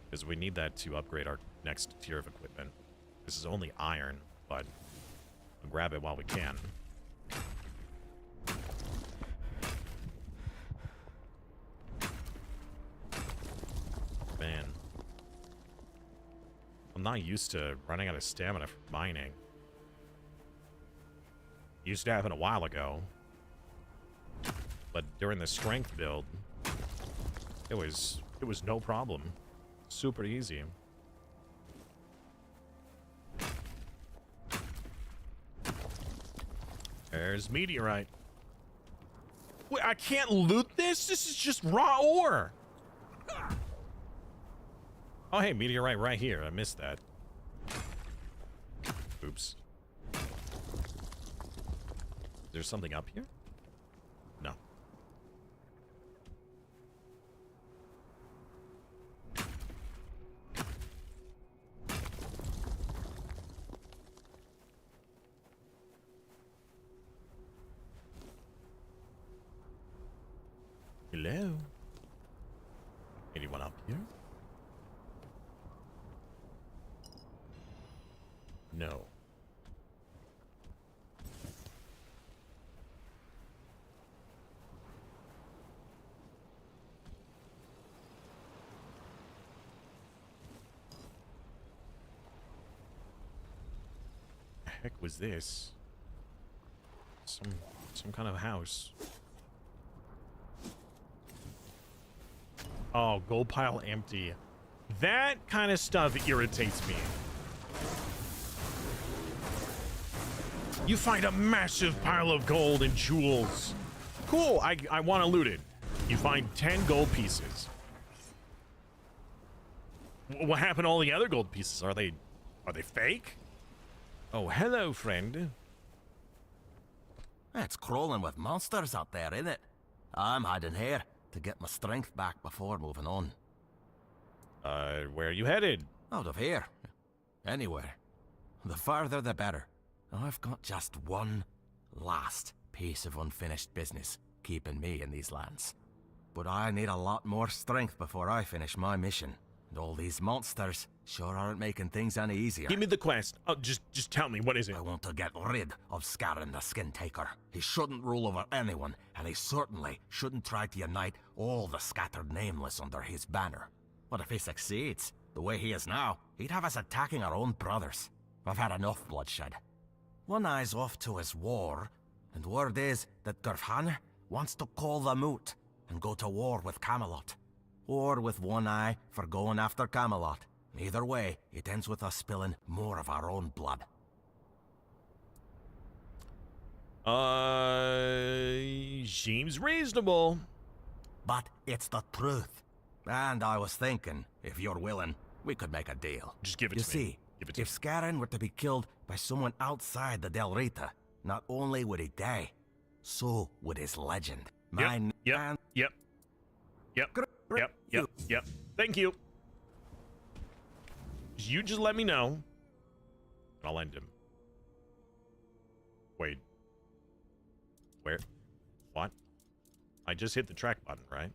because we need that to upgrade our next tier of equipment. This is only iron, but we'll grab it while we can. Man, I'm not used to running out of stamina for mining. Used to happen a while ago, but during the strength build, it was no problem. Super easy. There's meteorite. Wait, I can't loot this? This is just raw ore. Oh, hey, meteorite right here. I missed that. Oops. There's something up here? No. Hello? Anyone up here? No. The heck was this? Some kind of house. Oh, gold pile empty. That kind of stuff irritates me. You find a massive pile of gold and jewels. Cool, I want to loot it. You find 10 gold pieces. What happened to all the other gold pieces? Are they fake? Oh, hello, friend. It's crawling with monsters out there, isn't it? I'm hiding here to get my strength back before moving on. Where are you headed? Out of here. Anywhere. The farther the better. I've got just one last piece of unfinished business keeping me in these lands. But I need a lot more strength before I finish my mission. And all these monsters sure aren't making things any easier. Give me the quest. Oh, just tell me, what is it? I want to get rid of Scarron the Skin Taker. He shouldn't rule over anyone, and he certainly shouldn't try to unite all the scattered nameless under his banner. But if he succeeds, the way he is now, he'd have us attacking our own brothers. I've had enough bloodshed. One Eye's off to his war, and word is that Gurfhanr wants to call the moot and go to war with Camelot. Or with One Eye for going after Camelot. Either way, it ends with us spilling more of our own blood. Seems reasonable. But it's the truth. And I was thinking, if you're willing, we could make a deal. Just give it you to me. See, Give it to if Scarron were to be killed by someone outside the Del Rita, not only would he die, so would his legend. Mine Yep. Thank you. You just let me know, and I'll end him. Wait. Where? What? I just hit the track button, right?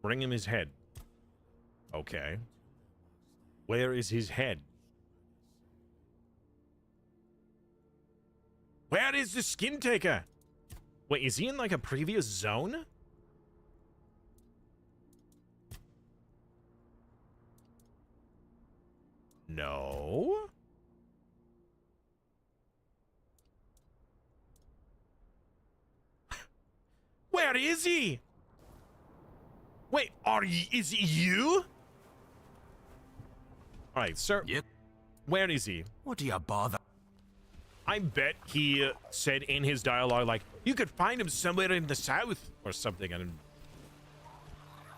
Bring him his head. Okay. Where is his head? Where is the Skin Taker? Wait, is he in like a previous zone? No. Where Where is he? Wait, is it you? All right, sir. Yep. Where is he? What do you bother? I bet he said in his dialogue, like, you could find him somewhere in the south or something. And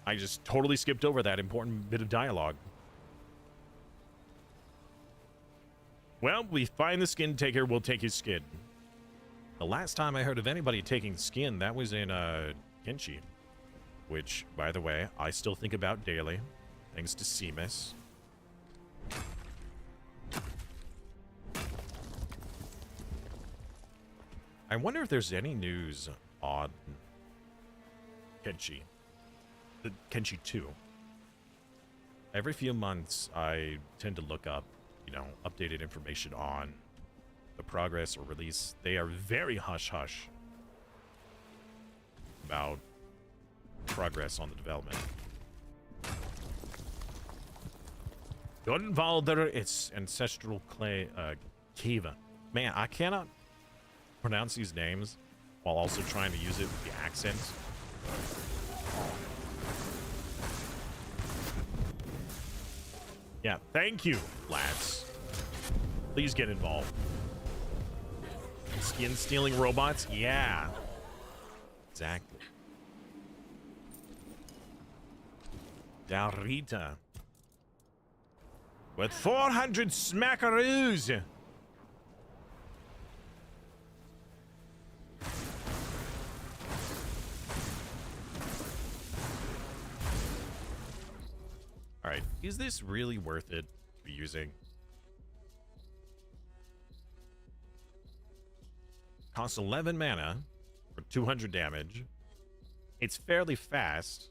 I just totally skipped over that important bit of dialogue. Well, we find the skin taker, we'll take his skin. The last time I heard of anybody taking skin, that was in Kenshi. Which, by the way, I still think about daily, thanks to Seamus. I wonder if there's any news on Kenshi. The Kenshi 2. Every few months, I tend to look up, you know, updated information on the progress or release. They are very hush-hush about progress on the development. Gunvalder, its ancestral clay, Kiva. Man, I cannot pronounce these names while also trying to use it with the accents. Yeah, thank you, lads. Please get involved. Skin stealing robots? Yeah. Exactly. Darita. With 400 smackaroos. Alright, is this really worth it to be using? Costs 11 mana for 200 damage. It's fairly fast.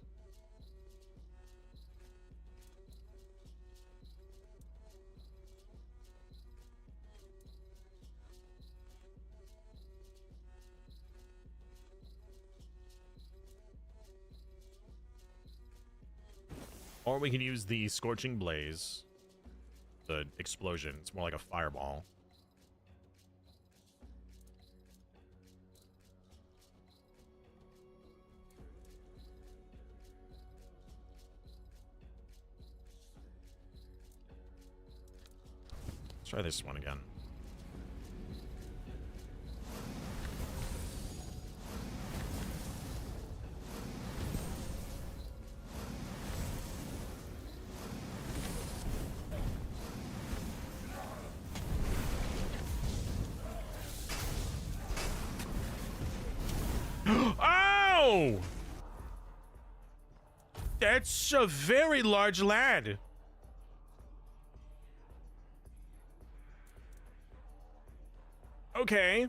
Or we can use the Scorching Blaze. The explosion. It's more like a fireball. Let's try this one again. Oh! That's a very large lad. Okay.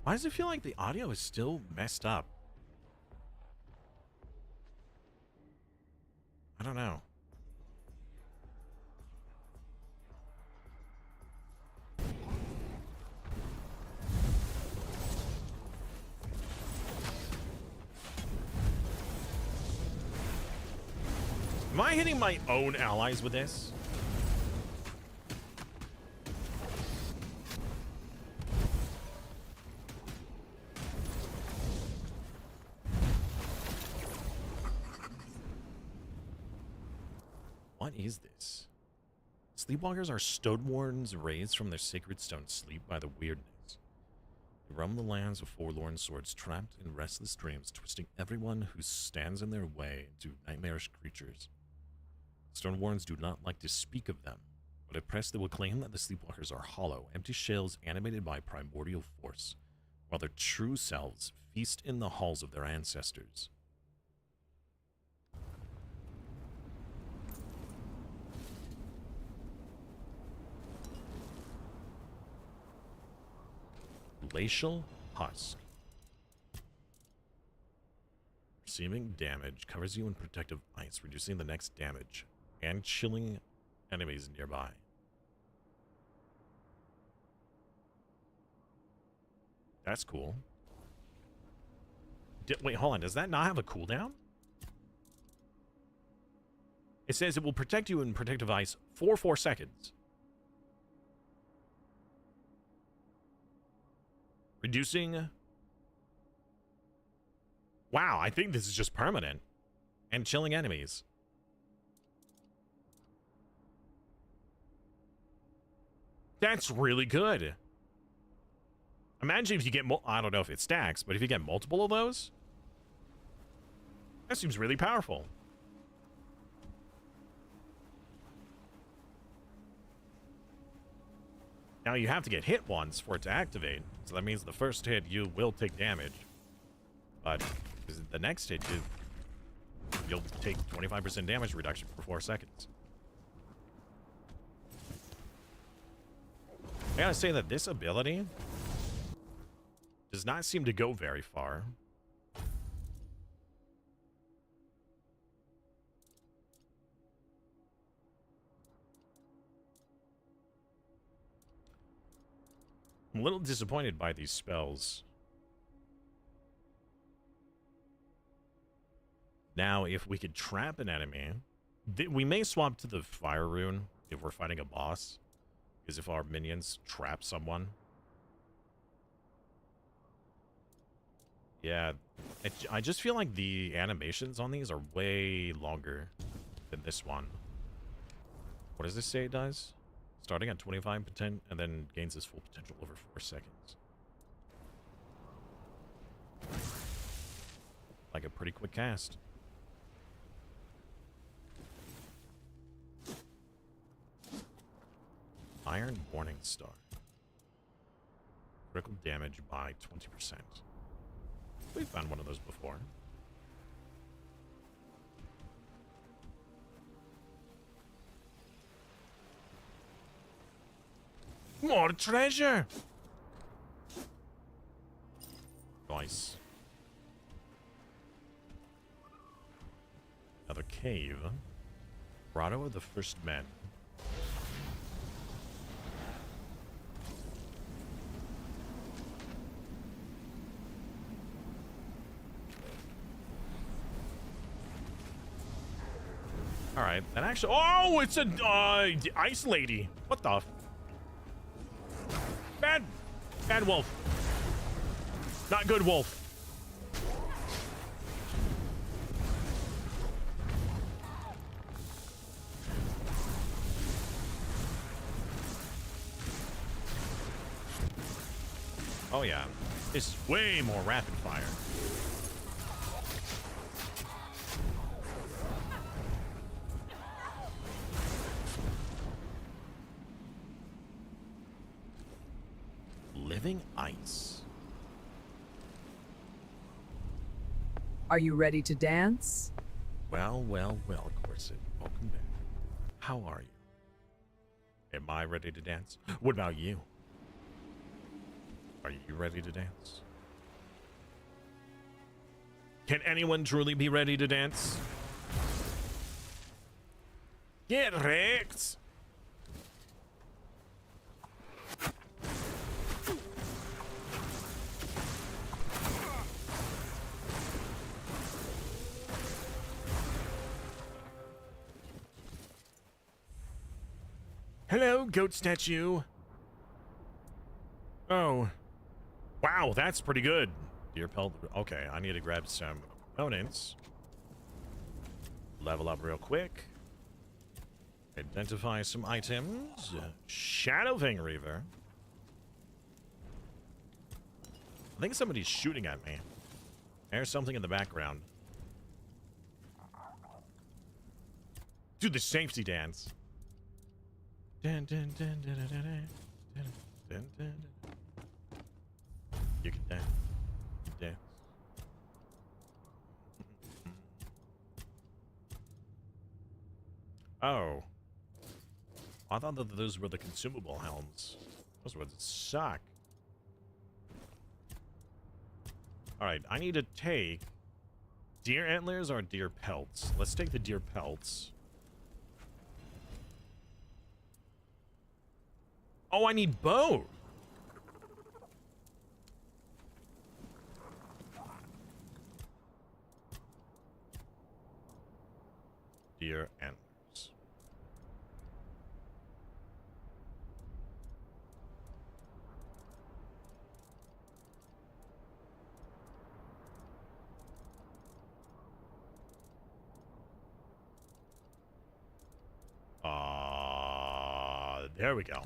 Why does it feel like the audio is still messed up? I don't know. Am I hitting my own allies with this? What is this? Sleepwalkers are stonewarns raised from their sacred stone, sleep by the weirdness. They roam the lands of forlorn swords, trapped in restless dreams, twisting everyone who stands in their way into nightmarish creatures. Stonewarns do not like to speak of them, but if pressed, they will claim that the sleepwalkers are hollow, empty shells animated by primordial force, while their true selves feast in the halls of their ancestors. Glacial Husk. Receiving damage covers you in protective ice, reducing the next damage and chilling enemies nearby. That's cool. Wait, hold on. Does that not have a cooldown? It says it will protect you in protective ice for 4 seconds. Reducing... Wow, I think this is just permanent. And chilling enemies. That's really good. Imagine if you get... I don't know if it stacks, but if you get multiple of those... That seems really powerful. Now you have to get hit once for it to activate. So that means the first hit you will take damage. But the next hit you'll take 25% damage reduction for 4 seconds. I gotta say that this ability does not seem to go very far. I'm a little disappointed by these spells. Now, if we could trap an enemy, we may swap to the fire rune if we're fighting a boss. Because if our minions trap someone. Yeah, I just feel like the animations on these are way longer than this one. What does this say it does? Starting at 25% and then gains its full potential over 4 seconds. Like a pretty quick cast. Iron Morning Star. Critical damage by 20%. We've found one of those before. More treasure! Nice. Another cave. Grotto of the First Men. Alright, that actually... Oh, it's a ice lady. What the... Bad wolf. Not good wolf. Oh yeah, this is way more rapid fire. Living ice. Are you ready to dance? Well, Corset. Welcome back. How are you? Am I ready to dance? What about you? Are you ready to dance? Can anyone truly be ready to dance? Get wrecked! Hello, goat statue. Oh. Wow, that's pretty good. Deer pelt. Okay, I need to grab some components. Level up real quick. Identify some items. Shadowfang Reaver. I think somebody's shooting at me. There's something in the background. Do the safety dance. Dun, dun, dun, dun, dun, dun, dun, dun, dun, dun. You can dance. You can dance. Oh. I thought that those were the consumable helms. Those would suck. Alright, I need to take Deer antlers or deer pelts? Let's take the deer pelts. Oh, I need both. Deer antlers. There we go.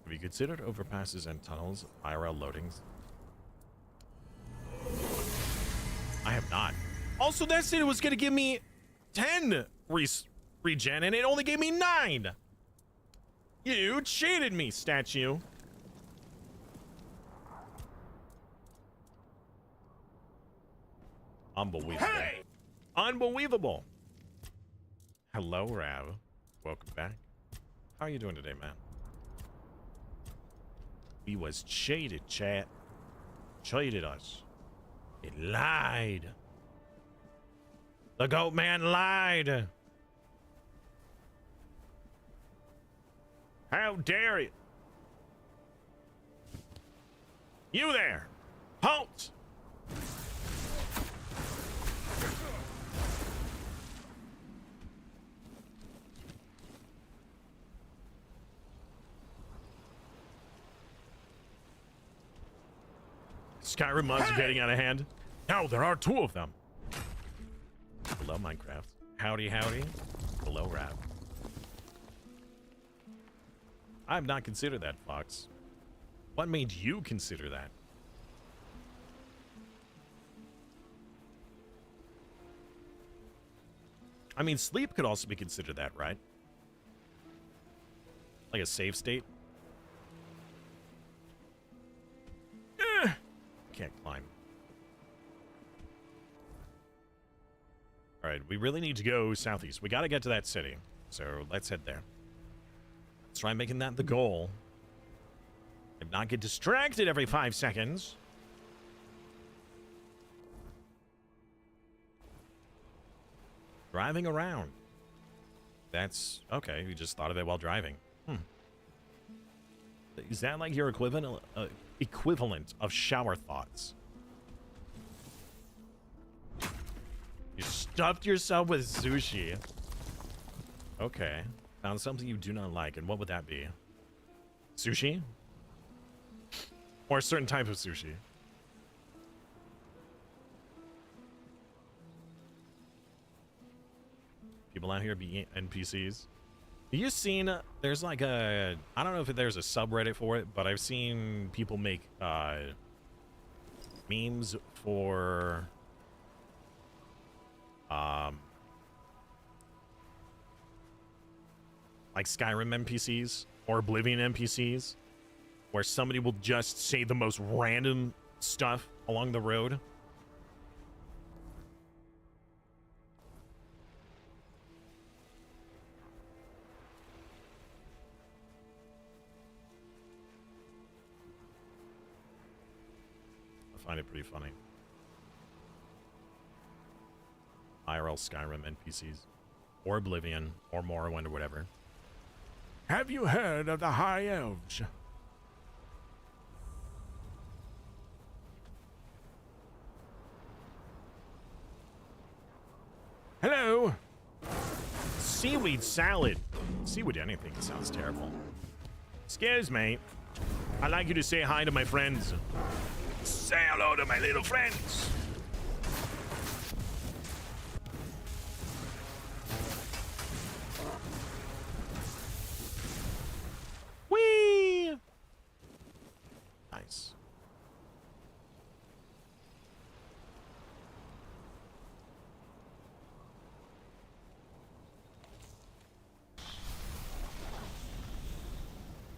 Have you considered overpasses and tunnels, IRL loadings? I have not. Also, that said it was going to give me 10 regen, and it only gave me 9. You cheated me, statue. Unbelievable. Hey! Unbelievable. Hello, Rav. Welcome back. How are you doing today, man? He was cheated, chat. Cheated us. He lied. The goat man lied. How dare you? You there. Halt. Skyrim mods are getting out of hand. No, there are 2 of them. Hello, Minecraft. Howdy, howdy. Hello, Rap. I have not considered that, Fox. What made you consider that? I mean, sleep could also be considered that, right? Like a save state? Can't climb. All right, we really need to go southeast. We got to get to that city. So let's head there. Let's try making that the goal. And not get distracted every 5 seconds. Driving around. That's okay. You just thought of it while driving. Is that like your equivalent of shower thoughts? You stuffed yourself with sushi. Okay. Found something you do not like, and what would that be? Sushi? Or a certain type of sushi? People out here be NPCs. Have you seen, there's like a, I don't know if there's a subreddit for it, but I've seen people make memes for like Skyrim NPCs or Oblivion NPCs, where somebody will just say the most random stuff along the road. I find it pretty funny. IRL Skyrim NPCs. Or Oblivion, or Morrowind, or whatever. Have you heard of the High Elves? Hello? Seaweed salad. Seaweed anything sounds terrible. Excuse me. I'd like you to say hi to my friends. Say hello to my little friends. Whee! Nice.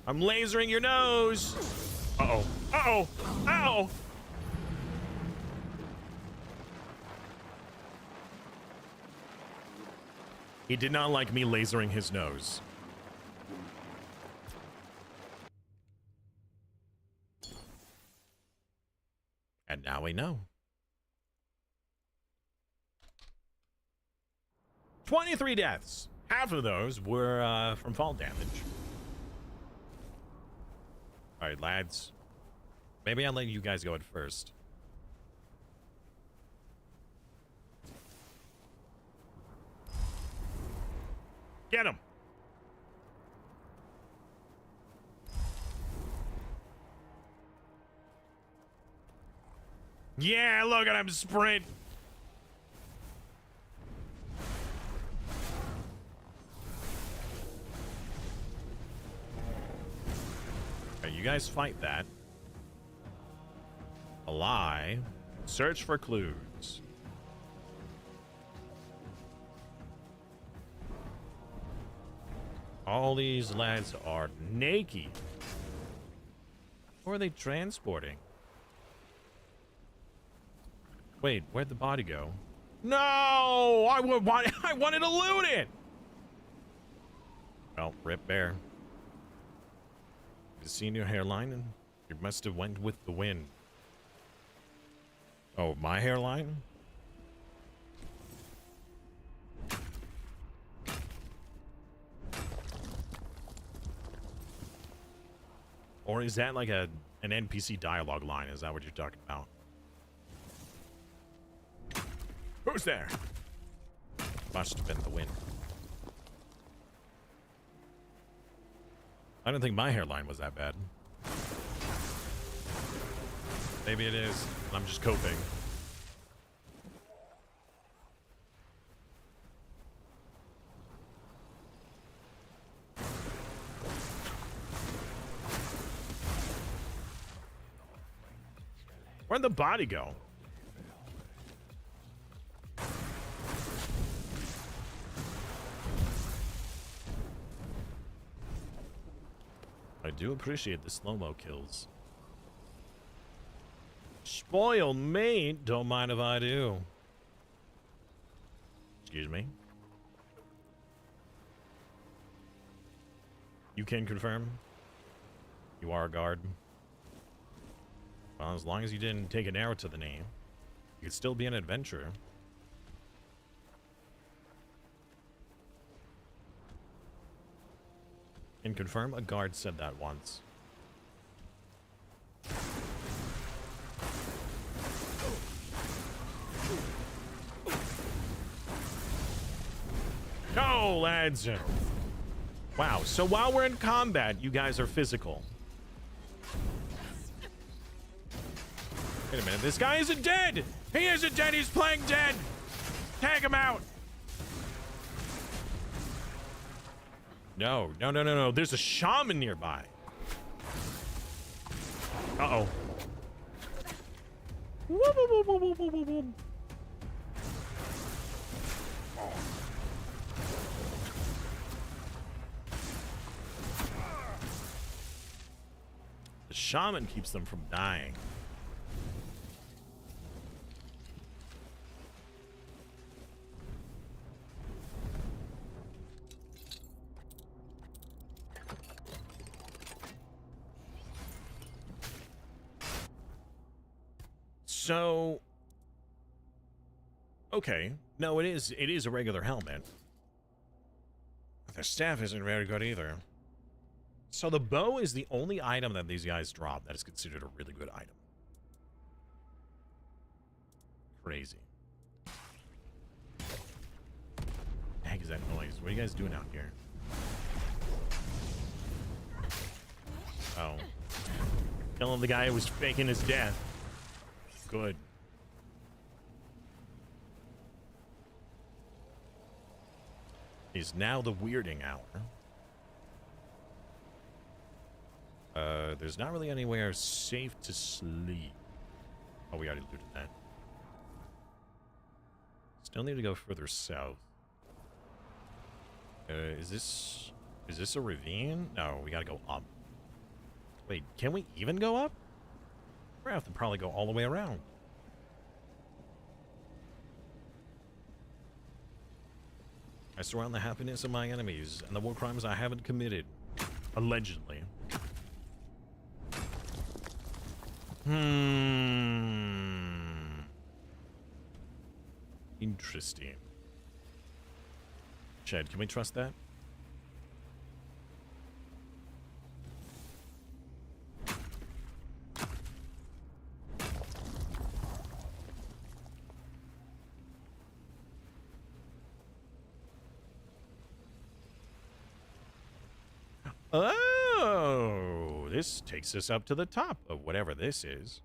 I'm lasering your nose. Uh-oh. Uh-oh. Uh-oh. He did not like me lasering his nose. And now we know. 23 deaths. Half of those were from fall damage. Alright, lads. Maybe I'll let you guys go at first. Get him! Yeah, look at him sprint! Alright, you guys fight that. A lie. Search for clues. All these lads are naked. Who are they transporting? Wait, where'd the body go? No! I wanted to loot it! Well, rip bear. You seen your hairline? And you must have went with the wind. Oh, my hairline? Or is that like an NPC dialogue line? Is that what you're talking about? Who's there? Must have been the wind. I don't think my hairline was that bad. Maybe it is. I'm just coping. Where'd the body go? I do appreciate the slow-mo kills. Spoiled meat? Don't mind if I do. Excuse me. You can confirm? You are a guard? Well, as long as you didn't take an arrow to the knee, you could still be an adventurer. Can confirm, a guard said that once. Go, lads! Wow, so while we're in combat, you guys are physical. Wait a minute, this guy isn't dead! He isn't dead, he's playing dead! Tag him out! No, no, no, no, no. There's a shaman nearby. Uh-oh. The shaman keeps them from dying. So, okay. No, it is a regular helmet. The staff isn't very good either. So the bow is the only item that these guys drop that is considered a really good item. Crazy. The heck is that noise? What are you guys doing out here? Oh. Killing the guy who was faking his death. Good. Is now the weirding hour. There's not really anywhere safe to sleep. Oh, we already looted that. Still need to go further south. Is this a ravine? No, we gotta go up. Wait, can we even go up? We're gonna have to probably go all the way around. I surround the happiness of my enemies and the war crimes I haven't committed. Allegedly. Interesting. Shed, can we trust that? Oh, this takes us up to the top of whatever this is.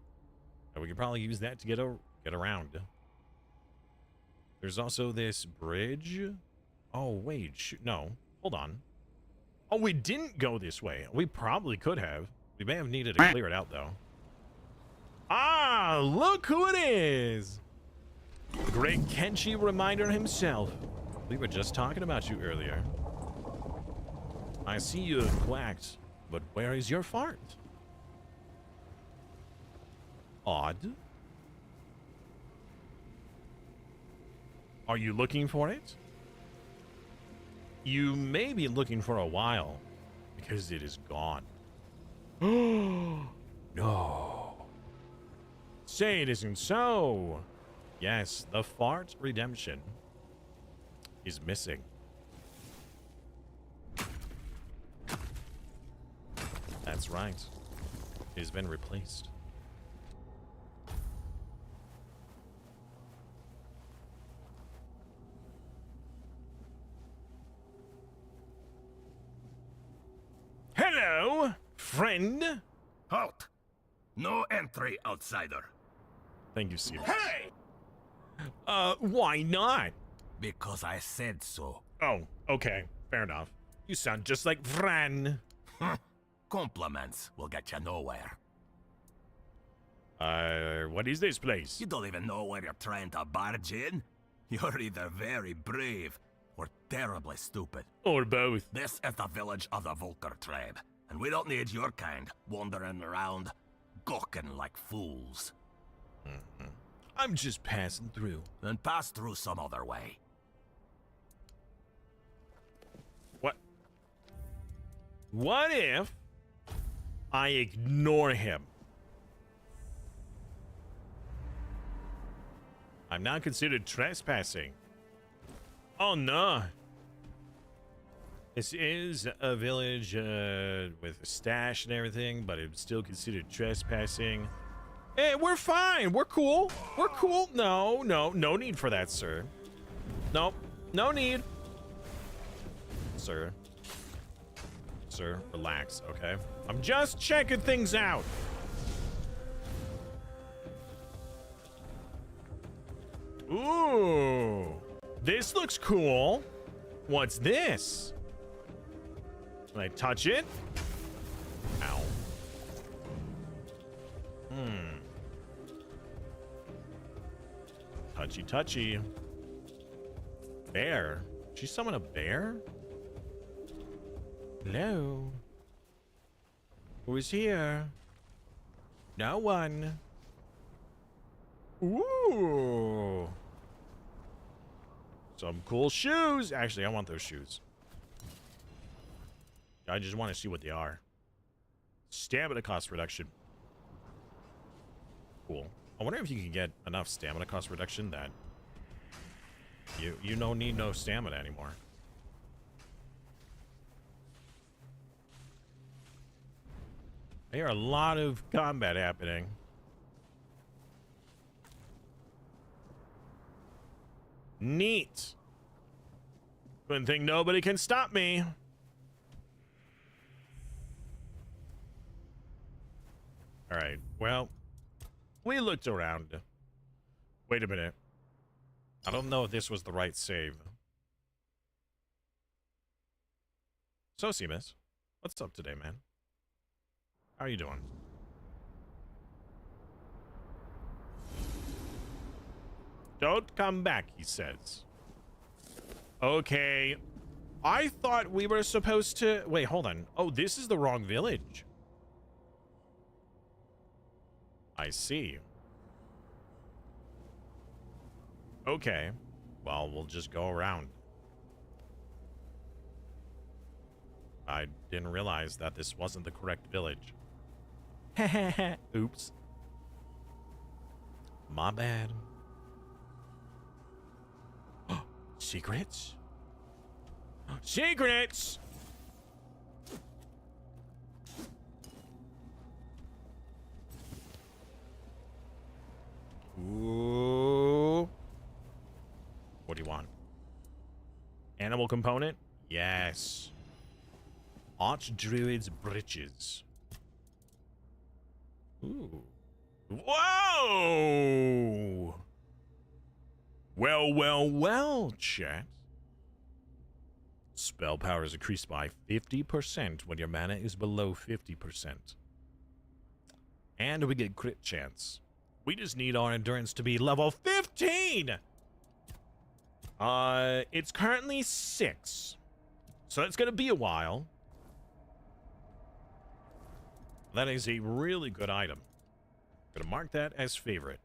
And we could probably use that to get around. There's also this bridge. Oh, wait. No. Hold on. Oh, we didn't go this way. We probably could have. We may have needed to clear it out, though. Ah, look who it is. The great Kenshi reminder himself. We were just talking about you earlier. I see you have quacked, but where is your fart? Odd. Are you looking for it? You may be looking for a while, because it is gone. No. Say it isn't so. Yes, the fart redemption is missing. That's right. It has been replaced. Hello, friend. Halt! No entry, outsider. Thank you, Steve. Hey! Why not? Because I said so. Oh, okay. Fair enough. You sound just like Fran. Compliments will get you nowhere. What is this place? You don't even know where you're trying to barge in. You're either very brave or terribly stupid. Or both. This is the village of the Volker tribe, and we don't need your kind wandering around, gawking like fools. I'm just passing through. Then pass through some other way. What if I ignore him? I'm not considered trespassing. Oh no. This is a village with a stash and everything, but it's still considered trespassing. Hey, we're fine. We're cool. We're cool. No need for that, sir. Nope. No need. Sir, relax, okay? I'm just checking things out. Ooh, this looks cool. What's this? Can I touch it? Ow. Touchy. Bear. She summoned a bear? Hello? Who is here? No one. Ooh. Some cool shoes. Actually, I want those shoes. I just want to see what they are. Stamina cost reduction. Cool. I wonder if you can get enough stamina cost reduction that you don't need no stamina anymore. I hear a lot of combat happening. Neat. Couldn't think nobody can stop me. All right, well, we looked around. Wait a minute. I don't know if this was the right save. So, Seamus, what's up today, man? How are you doing? Don't come back, he says. Okay. I thought we were supposed to... Wait, hold on. Oh, this is the wrong village. I see. Okay. Well, we'll just go around. I didn't realize that this wasn't the correct village. Oops. My bad. Secrets? Secrets! Ooh. What do you want? Animal component? Yes. Archdruid's breeches. Ooh. Whoa! Well, chat. Spell power is increased by 50% when your mana is below 50%. And we get crit chance. We just need our endurance to be level 15! It's currently 6. So it's gonna be a while. That is a really good item. Gonna mark that as favorite.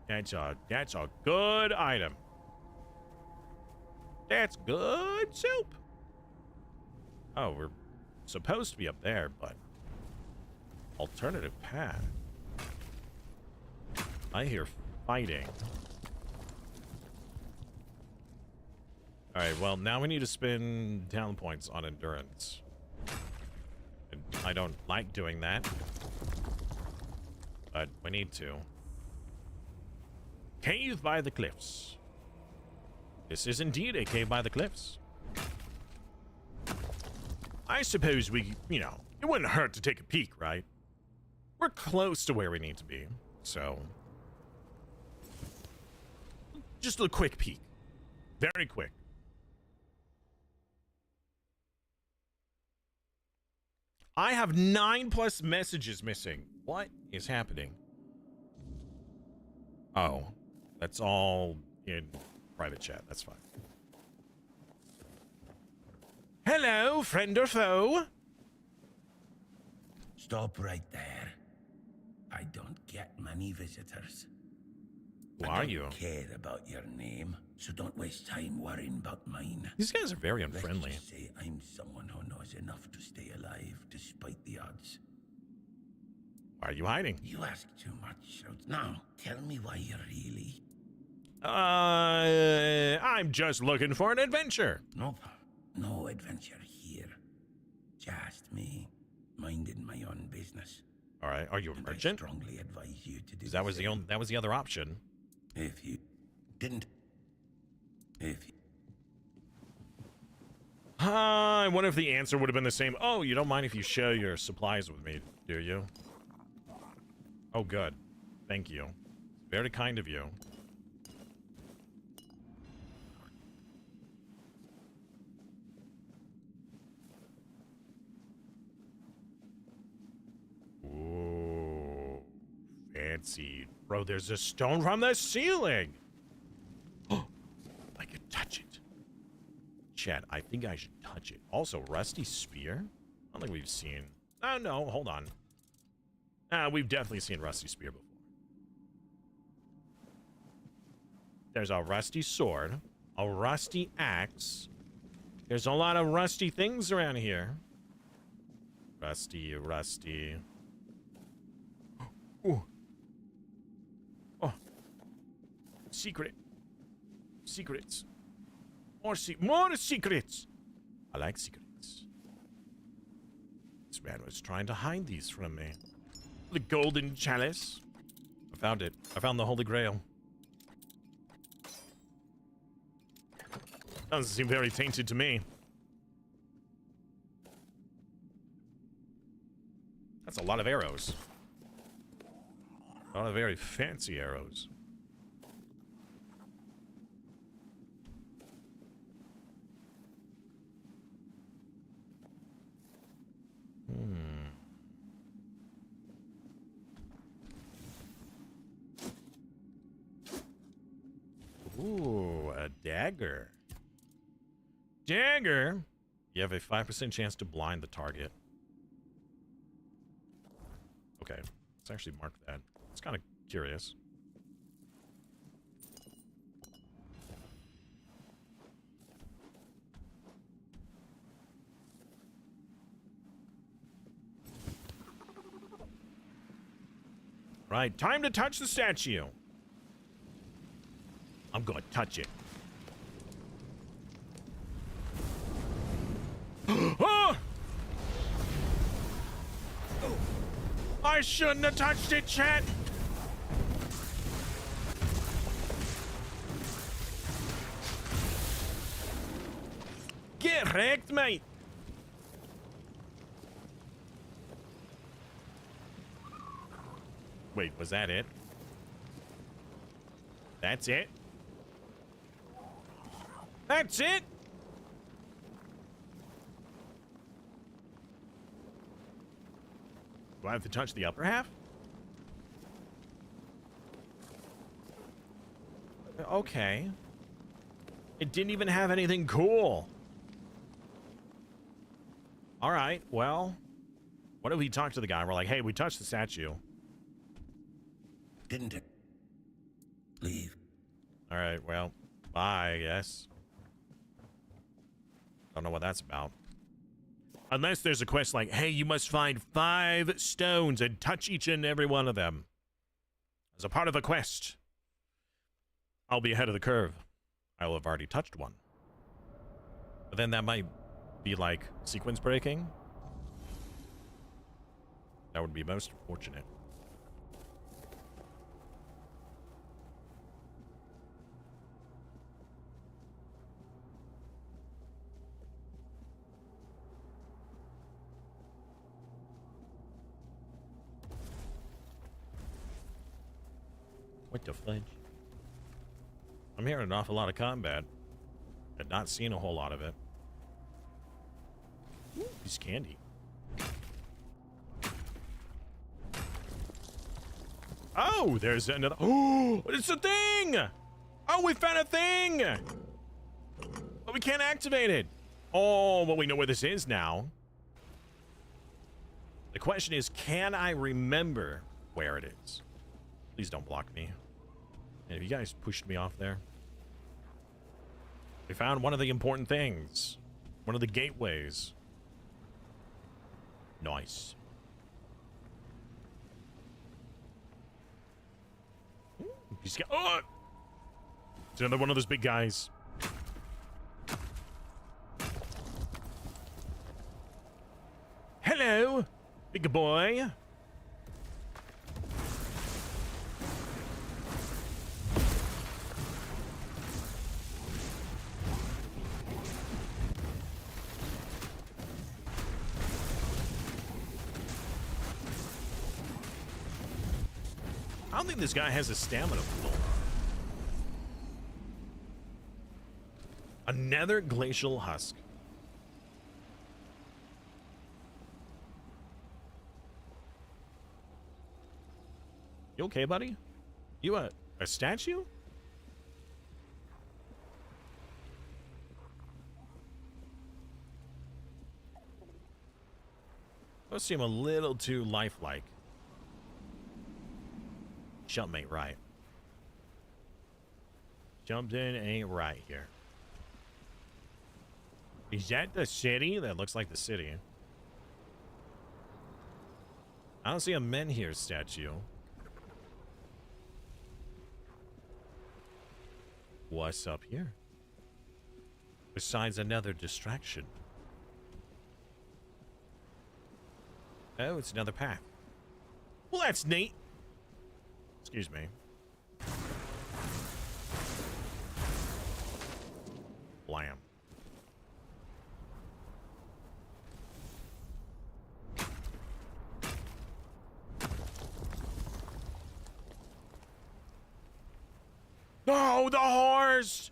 That's a good item. That's good soup. Oh, we're supposed to be up there, but alternative path. I hear fighting. All right, well, now we need to spend talent points on endurance. And I don't like doing that, but we need to. Cave by the cliffs. This is indeed a cave by the cliffs. I suppose we, it wouldn't hurt to take a peek, right? We're close to where we need to be, so just a quick peek. Very quick. I have 9+ messages missing. What is happening? Oh, that's all in private chat. That's fine. Hello, friend or foe? Stop right there. I don't get many visitors. Who are you? I don't care about your name, so don't waste time worrying about mine. These guys are very unfriendly. Let's just say I'm someone who knows enough to stay alive despite the odds. Why are you hiding? You ask too much. Now, tell me why you're really... I'm just looking for an adventure. Nope. No adventure here. Just me, minding my own business. All right, are you a And merchant? I strongly advise you to do That was the only. That was the other option. If you didn't... I wonder if the answer would have been the same. Oh, you don't mind if you share your supplies with me, do you? Oh, good. Thank you. Very kind of you. Ooh, fancy. Bro, there's a stone from the ceiling. Oh, I could touch it. Chat, I think I should touch it. Also, rusty spear? I don't think we've seen... Oh, no, hold on. We've definitely seen rusty spear before. There's a rusty sword, a rusty axe. There's a lot of rusty things around here. Rusty. Ooh. Oh. Secrets. More secrets. I like secrets. This man was trying to hide these from me. The golden chalice. I found it. I found the Holy Grail. Doesn't seem very tainted to me. That's a lot of arrows. A lot of very fancy arrows. Ooh, a dagger. Dagger! You have a 5% chance to blind the target. Okay, let's actually mark that. It's kind of curious. Right, time to touch the statue. I'm I'm gonna touch it. Oh! I shouldn't have touched it, chat. Get wrecked, mate. Wait, was that it? That's it? That's it? Do I have to touch the upper half? Okay. It didn't even have anything cool. All right, well, what if we talk to the guy? We're like, hey, we touched the statue. Didn't it? Leave. All right, well, bye, I guess. Don't know what that's about. Unless there's a quest like, hey, you must find 5 stones and touch each and every one of them. As a part of a quest. I'll be ahead of the curve. I will have already touched one. But then that might be like sequence breaking. That would be most unfortunate. What the fudge? I'm hearing an awful lot of combat. I've not seen a whole lot of it. Ooh, piece of candy. Oh, there's another. Oh, it's a thing! Oh, we found a thing! But we can't activate it. Oh, well, we know where this is now. The question is, can I remember where it is? Please don't block me. And if you guys pushed me off there. We found one of the important things. One of the gateways. Nice. He's got, oh! It's another one of those big guys. Hello, big boy. I don't think this guy has a stamina pool. Another glacial husk. You okay, buddy? You a statue? Those seem a little too lifelike. Something ain't right. Something ain't right here. Is that the city? That looks like the city. I don't see a menhir statue. What's up here? Besides another distraction. Oh, it's another path. Well, that's neat. Excuse me. Blam. No, the horse!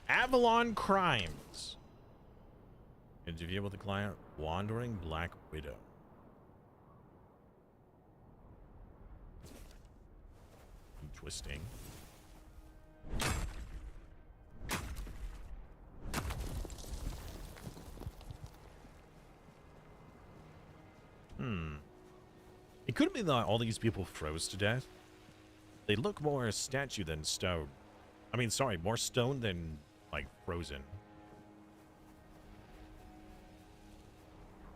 Avalon Crimes. Interview with the client, Wandering Black Widow. Twisting. It could be that all these people froze to death. They look more a statue than stone. I mean, sorry, more stone than, like, frozen.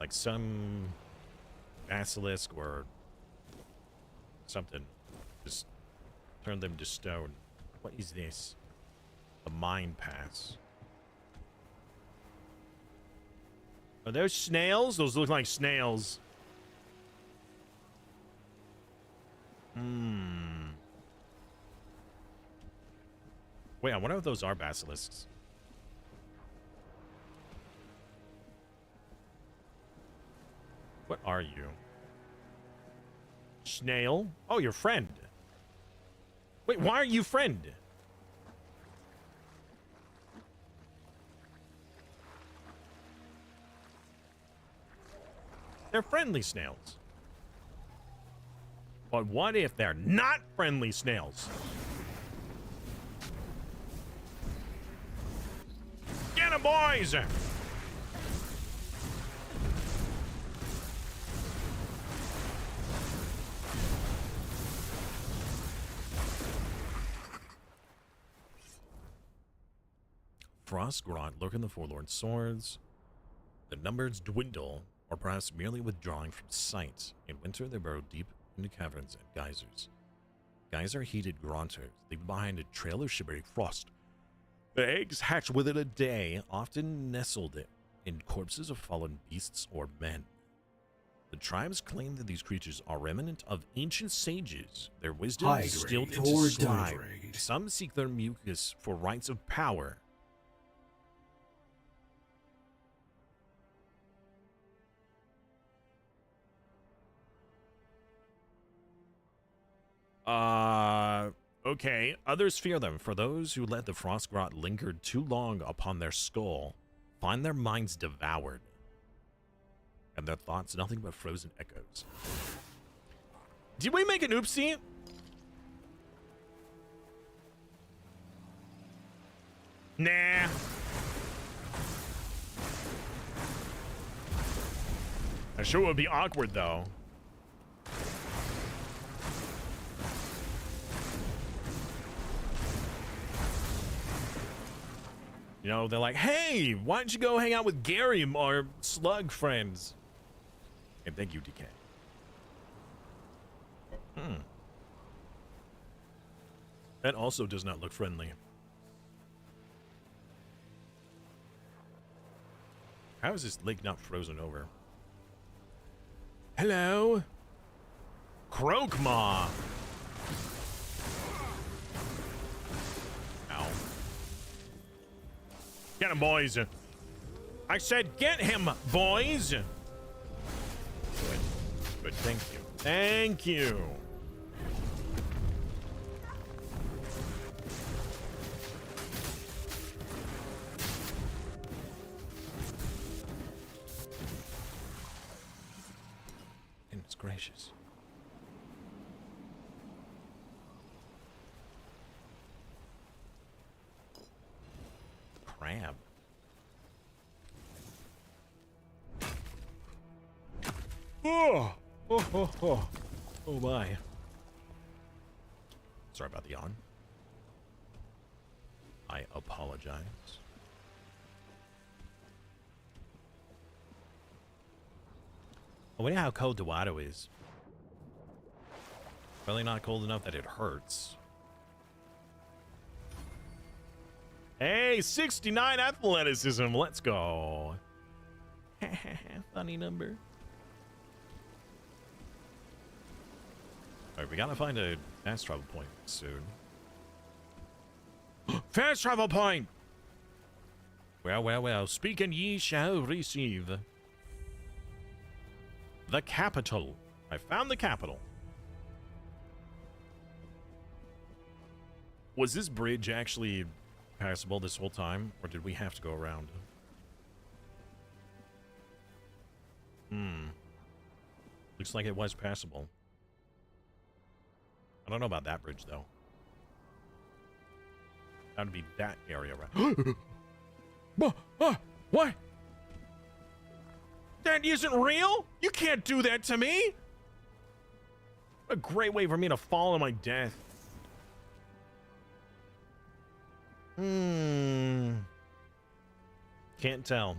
Like some basilisk or something just Turn them to stone. What is this? The mine pass. Are those snails? Those look like snails. Wait, I wonder if those are basilisks. What are you? Snail? Oh, your friend. Wait, why are you friend? They're friendly snails. But what if they're not friendly snails? Get 'em, boys! Frostgrot lurk in the forlorn swords. The numbers dwindle, or perhaps merely withdrawing from sight. In winter, they burrow deep into caverns and geysers. Geyser-heated gronters leave behind a trail of shimmering frost. The eggs hatch within a day, often nestled in corpses of fallen beasts or men. The tribes claim that these creatures are remnant of ancient sages, their wisdom High distilled grade into or slime. digrade. Some seek their mucus for rights of power. Okay. Others fear them, for those who let the Frostgrot linger too long upon their skull find their minds devoured, and their thoughts nothing but frozen echoes. Did we make an oopsie? Nah. I'm sure it would be awkward, though. You know, they're like, hey, why don't you go hang out with Gary, our slug friends? And thank you, DK. That also does not look friendly. How is this lake not frozen over? Hello? Croakmaw. Ow. Get him, boys. I said get him, boys. Good. Good, thank you. Thank you. Goodness gracious. Crab. Oh my. Sorry about the yawn. I apologize. I wonder how cold the water is. Really not cold enough that it hurts. Hey, 69 athleticism. Let's go. Funny number. All right, we gotta find a fast travel point soon. Fast travel point! Well, well, well. Speak and ye shall receive. The capital. I found the capital. Was this bridge actually passable this whole time, or did we have to go around? Looks like it was passable. I don't know about that bridge, though. That would be that area, right? What? That isn't real? You can't do that to me! What a great way for me to fall to my death. Can't tell.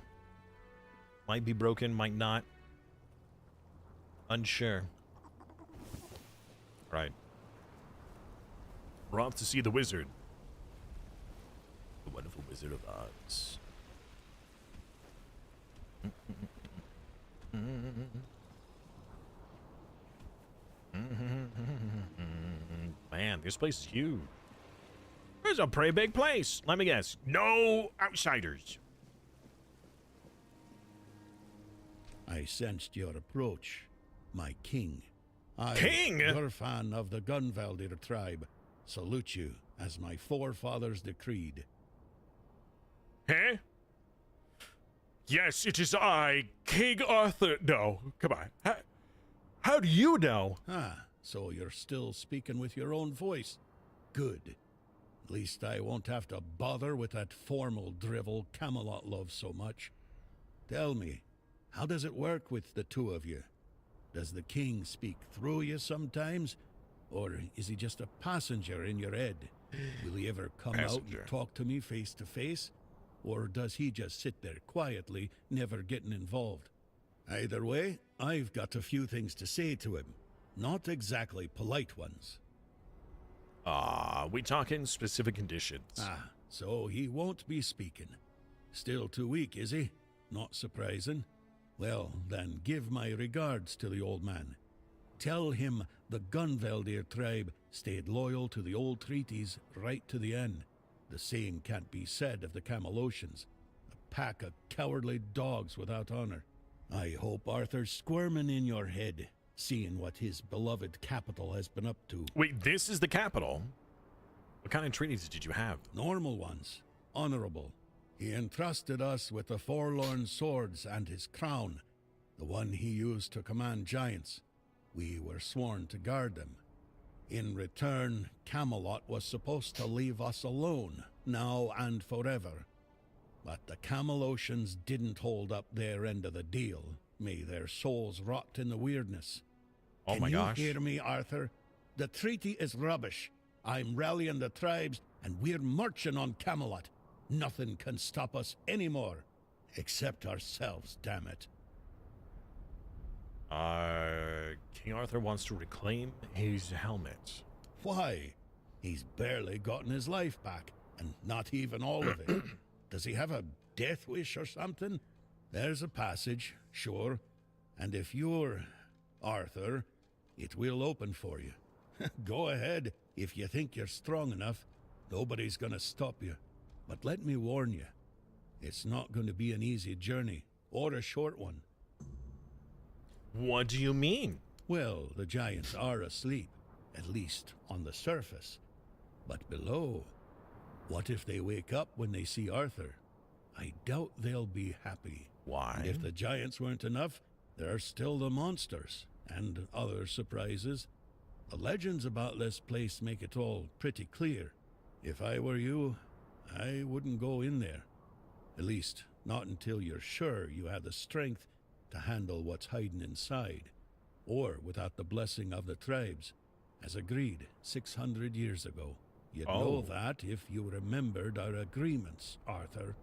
Might be broken, might not. Unsure. Right. We're off to see the wizard. The wonderful Wizard of Oz. Man, this place is huge. It's a pretty big place. Let me guess. No outsiders. I sensed your approach, my king. King? Your fan of the Gunvaldir tribe, salute you as my forefathers decreed. Huh? Yes, it is I, King Arthur. No, come on. How do you know? Ah, so you're still speaking with your own voice. Good. At least I won't have to bother with that formal drivel Camelot loves so much. Tell me, how does it work with the two of you? Does the king speak through you sometimes? Or is he just a passenger in your head? Will he ever come out and talk to me face to face? Or does he just sit there quietly, never getting involved? Either way, I've got a few things to say to him. Not exactly polite ones. We talking specific conditions. Ah, so he won't be speaking. Still too weak, is he? Not surprising. Well, then give my regards to the old man. Tell him the Gunvaldir tribe stayed loyal to the old treaties right to the end. The same can't be said of the Camelocians. A pack of cowardly dogs without honor. I hope Arthur's squirming in your head, seeing what his beloved capital has been up to. Wait, this is the capital? What kind of treaties did you have? Normal ones. Honorable. He entrusted us with the forlorn swords and his crown, the one he used to command giants. We were sworn to guard them. In return, Camelot was supposed to leave us alone, now and forever. But the Camelocians didn't hold up their end of the deal. May their souls rot in the weirdness. Oh my gosh. Can you hear me, Arthur? The treaty is rubbish. I'm rallying the tribes, and we're marching on Camelot. Nothing can stop us anymore. Except ourselves, damn it. King Arthur wants to reclaim his helmet. Why? He's barely gotten his life back, and not even all of it. Does he have a death wish or something? There's a passage, sure. And if you're Arthur, it will open for you. Go ahead, if you think you're strong enough. Nobody's gonna stop you. But let me warn you, it's not going to be an easy journey, or a short one. What do you mean? Well, the giants are asleep, at least on the surface. But below, what if they wake up when they see Arthur? I doubt they'll be happy. Why? And if the giants weren't enough, there are still the monsters, and other surprises. The legends about this place make it all pretty clear. If I were you, I wouldn't go in there. At least, not until you're sure you have the strength to handle what's hiding inside, or without the blessing of the tribes, as agreed 600 years ago. You'd know that if you remembered our agreements, Arthur.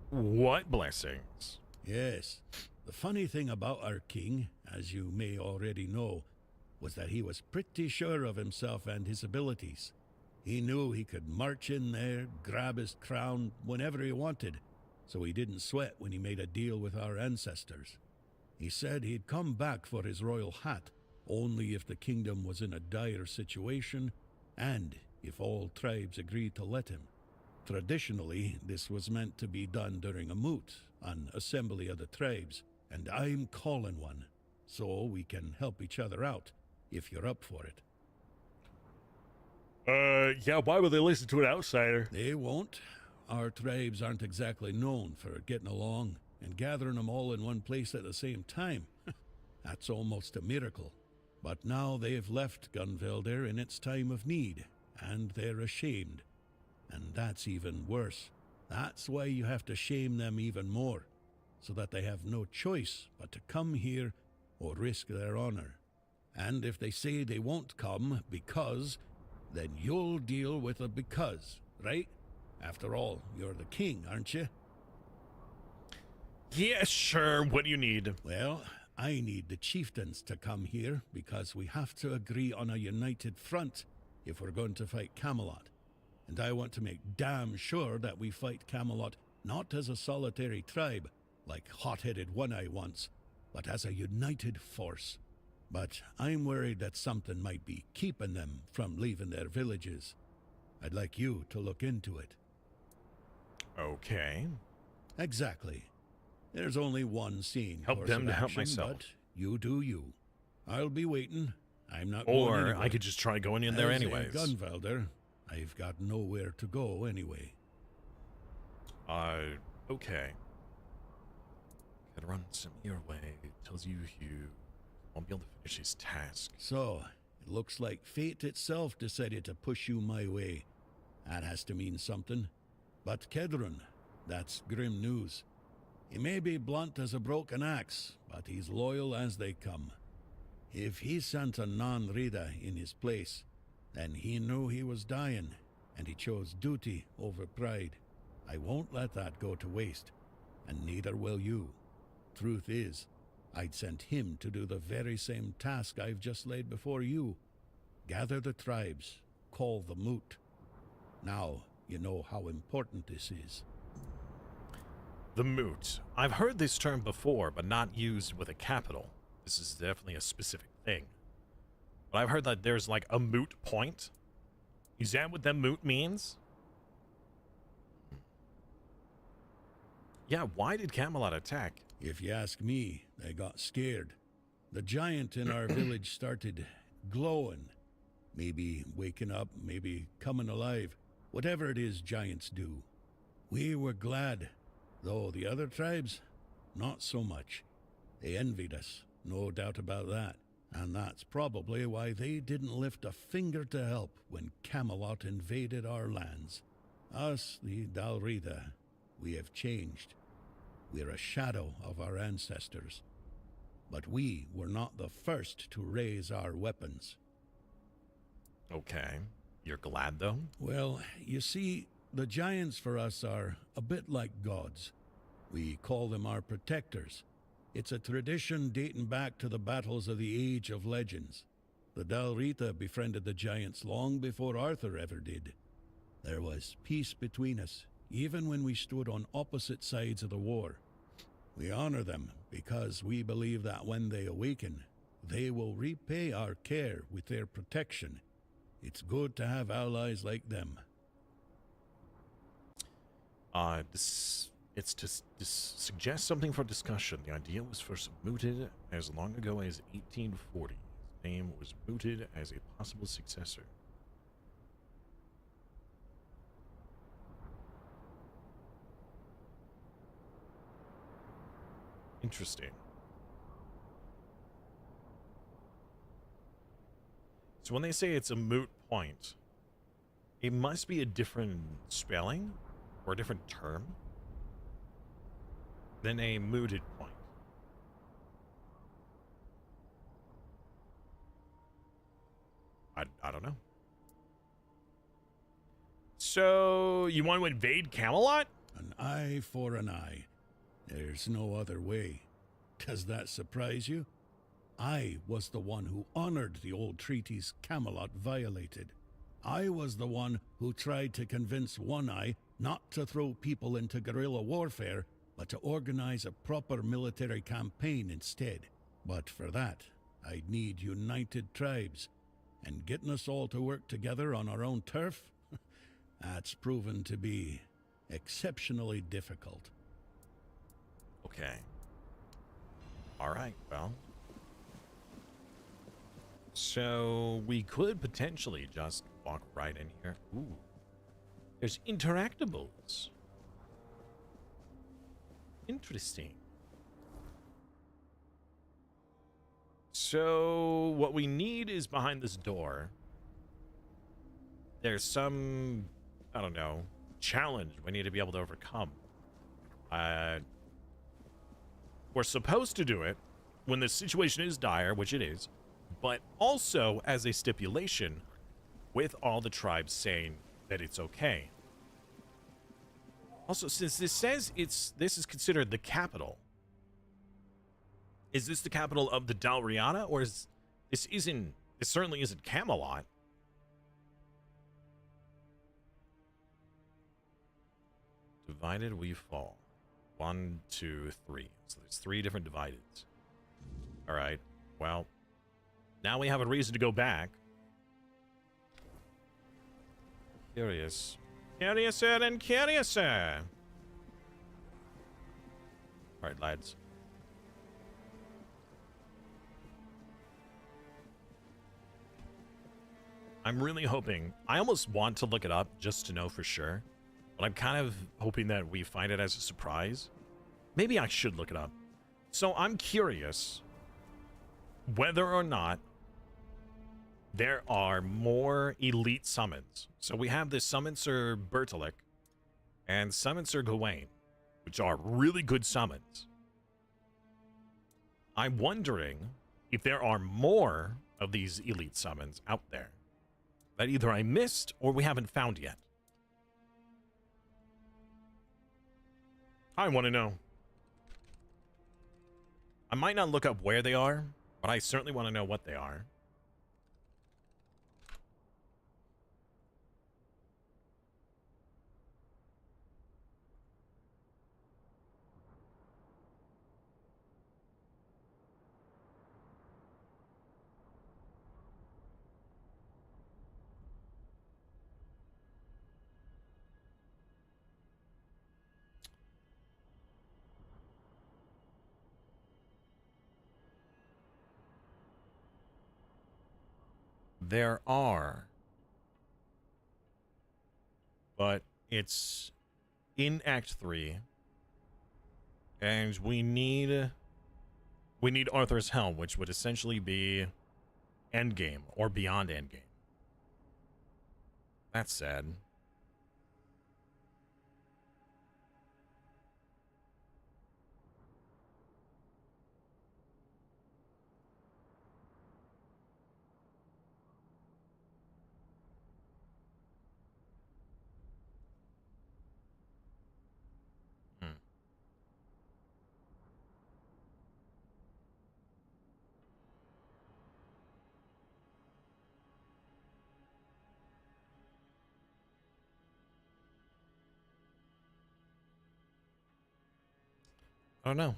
What blessings? Yes. The funny thing about our king, as you may already know, was that he was pretty sure of himself and his abilities. He knew he could march in there, grab his crown whenever he wanted, so he didn't sweat when he made a deal with our ancestors. He said he'd come back for his royal hat, only if the kingdom was in a dire situation, and if all tribes agreed to let him. Traditionally, this was meant to be done during a moot, an assembly of the tribes, and I'm calling one, so we can help each other out, if you're up for it. Yeah, why would they listen to an outsider? They won't. Our tribes aren't exactly known for getting along, and gathering them all in one place at the same time. That's almost a miracle. But now they've left Gunvaldir in its time of need, and they're ashamed. And that's even worse. That's why you have to shame them even more, so that they have no choice but to come here or risk their honor. And if they say they won't come because, then you'll deal with a because, right? After all, you're the king, aren't you? Yeah, sure. What do you need? Well, I need the chieftains to come here because we have to agree on a united front if we're going to fight Camelot. And I want to make damn sure that we fight Camelot not as a solitary tribe, like hot-headed One-Eye once, but as a united force. But I'm worried that something might be keeping them from leaving their villages. I'd like you to look into it. Okay. Exactly. There's only one scene. Help course them of to help action, myself. But you do you. I'll be waiting. I'm not going Or anywhere. I could just try going in there As a anyways. Gunvalder, I've got nowhere to go anyway. Okay. Gotta run some your way. It tells you won't be able to finish his task. So, it looks like fate itself decided to push you my way. That has to mean something. But Kedron, that's grim news. He may be blunt as a broken axe, but he's loyal as they come. If he sent a non-Rida in his place, then he knew he was dying, and he chose duty over pride. I won't let that go to waste, and neither will you. Truth is, I'd sent him to do the very same task I've just laid before you. Gather the tribes, call the moot. Now you know how important this is. The moot. I've heard this term before, but not used with a capital. This is definitely a specific thing. But I've heard that there's like a moot point. Is that what that moot means? Yeah, why did Camelot attack? If you ask me, they got scared. The giant in our village started glowing. Maybe waking up, maybe coming alive. Whatever it is giants do. We were glad, though the other tribes, not so much. They envied us, no doubt about that. And that's probably why they didn't lift a finger to help when Camelot invaded our lands. Us, the Dalrida, we have changed. We're a shadow of our ancestors. But we were not the first to raise our weapons. Okay. You're glad, though? Well, you see, the giants for us are a bit like gods. We call them our protectors. It's a tradition dating back to the battles of the Age of Legends. The Dalrita befriended the giants long before Arthur ever did. There was peace between us, even when we stood on opposite sides of the war. We honor them because we believe that when they awaken, they will repay our care with their protection. It's good to have allies like them. It's to suggest something for discussion. The idea was first mooted as long ago as 1840. His name was mooted as a possible successor. Interesting. So when they say it's a moot point, it must be a different spelling or a different term than a mooted point. I don't know. So you want to invade Camelot? An eye for an eye. There's no other way. Does that surprise you? I was the one who honored the old treaties Camelot violated. I was the one who tried to convince One Eye not to throw people into guerrilla warfare, but to organize a proper military campaign instead. But for that, I'd need united tribes. And getting us all to work together on our own turf? That's proven to be exceptionally difficult. Okay. All right, well. So we could potentially just walk right in here. Ooh. There's interactables. Interesting. So what we need is behind this door. There's some, I don't know, challenge we need to be able to overcome. We're supposed to do it when the situation is dire, which it is, but also as a stipulation with all the tribes saying that it's okay. Also, since this says this is considered the capital, is this the capital of the Dalriada, or is this certainly isn't Camelot? Divided we fall. 1, 2, 3. So there's 3 different divideds. Alright. Well, now we have a reason to go back. Curiouser and curiouser. Alright, lads. I'm really hoping. I almost want to look it up just to know for sure. But I'm kind of hoping that we find it as a surprise. Maybe I should look it up. So I'm curious whether or not there are more elite summons. So we have the Summon Sir Bertalik and Summon Sir Gawain, which are really good summons. I'm wondering if there are more of these elite summons out there that either I missed or we haven't found yet. I want to know. I might not look up where they are, but I certainly want to know what they are. There are, but it's in Act 3, and we need Arthur's Helm, which would essentially be Endgame or beyond Endgame. That's sad. I don't know.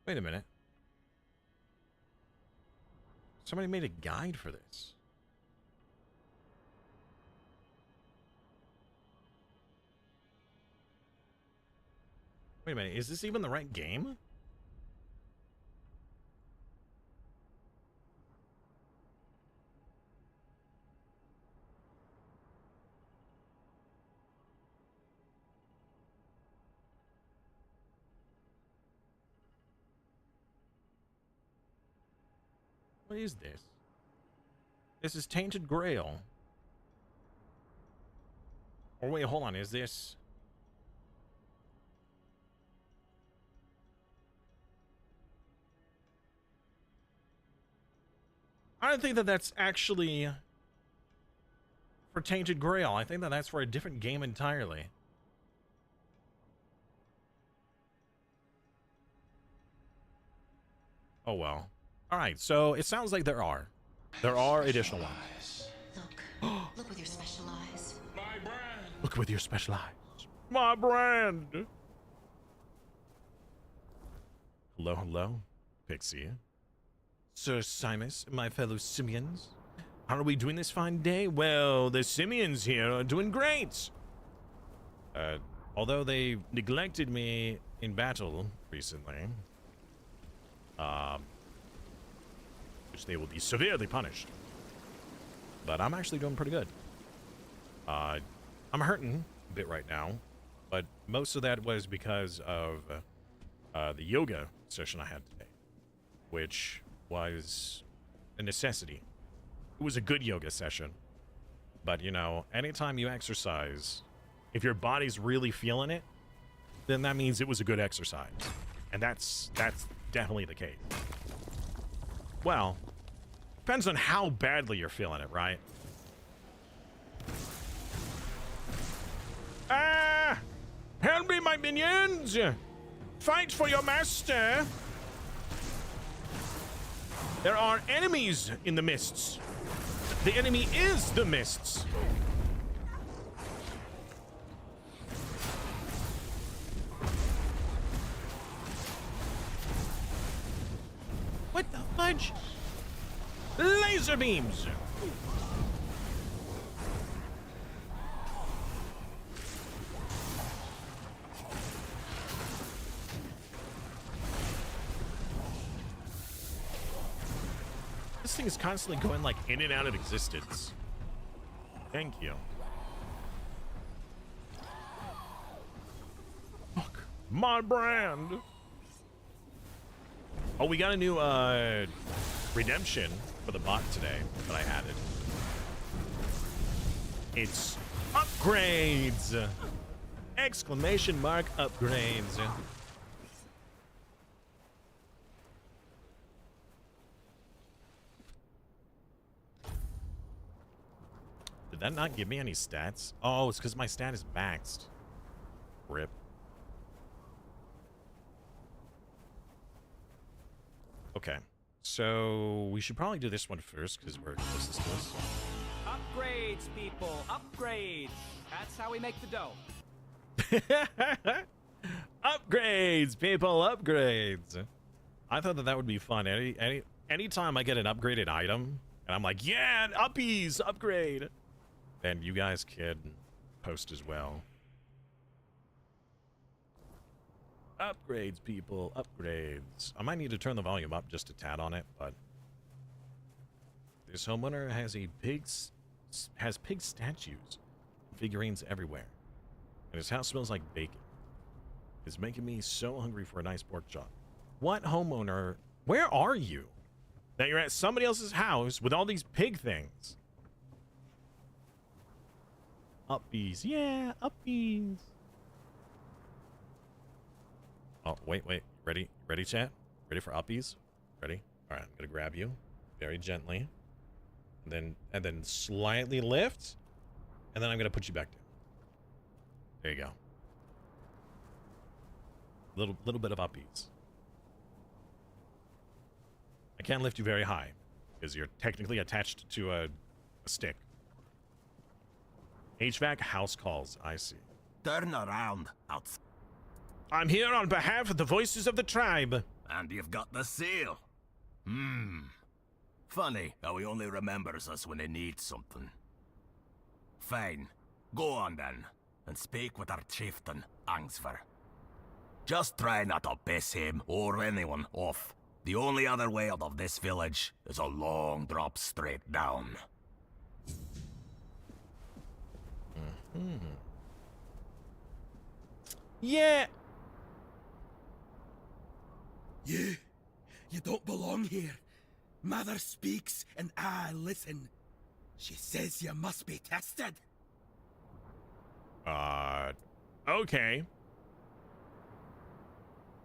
Wait a minute. Somebody made a guide for this. Wait a minute. Is this even the right game? What is this? This is Tainted Grail. Or wait, hold on, is this... I don't think that that's actually for Tainted Grail. I think that that's for a different game entirely. Oh well. Alright, so it sounds like there are additional ones. Look. Look with your special eyes. My brand. Look with your special eyes. My brand. Hello, hello, Pixie. Sir Simus, my fellow simians. How are we doing this fine day? Well, the simians here are doing great. Although they neglected me in battle recently, which they will be severely punished. But I'm actually doing pretty good. I'm hurting a bit right now, but most of that was because of the yoga session I had today, which was a necessity. It was a good yoga session, but you know, anytime you exercise, if your body's really feeling it, then that means it was a good exercise, and that's definitely the case. Well, depends on how badly you're feeling it, right? Ah! Help me, my minions! Fight for your master! There are enemies in the mists. The enemy is the mists. What the fudge? Laser beams! This thing is constantly going like in and out of existence. Thank you. Fuck my brand. Oh, we got a new redemption for the bot today that I added. It's upgrades! Exclamation mark upgrades. Did that not give me any stats? Oh, it's because my stat is maxed. Rip. Okay, so we should probably do this one first because we're closest to us. Upgrades, people, upgrades. That's how we make the dough. Upgrades, people, upgrades. I thought that would be fun. Anytime I get an upgraded item, and I'm like, yeah, uppies, upgrade. Then you guys can post as well. Upgrades, people, upgrades. I might need to turn the volume up just a tad on it, but this homeowner has pig statues, figurines everywhere, and his house smells like bacon. It's making me so hungry for a nice pork chop. What homeowner? Where are you? That you're at somebody else's house with all these pig things. Uppies, yeah, uppies. Oh, wait. Ready, chat? Ready for uppies? Ready? All right, I'm gonna grab you very gently, and then slightly lift, and then I'm gonna put you back down. There you go. Little bit of uppies. I can't lift you very high because you're technically attached to a stick. HVAC house calls. I see. Turn around, outside. I'm here on behalf of the voices of the tribe. And you've got the seal. Funny how he only remembers us when he needs something. Fine. Go on then, and speak with our chieftain, Angsver. Just try not to piss him or anyone off. The only other way out of this village is a long drop straight down. Yeah. You don't belong here. Mother speaks and I listen. She says you must be tested. Okay.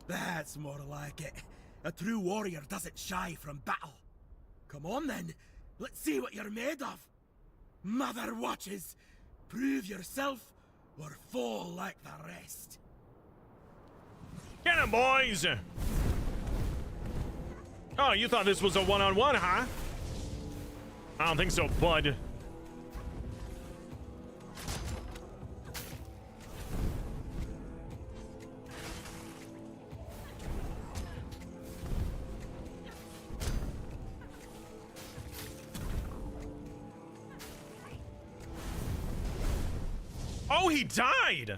That's more like it. A true warrior doesn't shy from battle. Come on then, let's see what you're made of. Mother watches. Prove yourself or fall like the rest. Get him, boys! Oh, you thought this was a one-on-one, huh? I don't think so, bud. Oh, he died!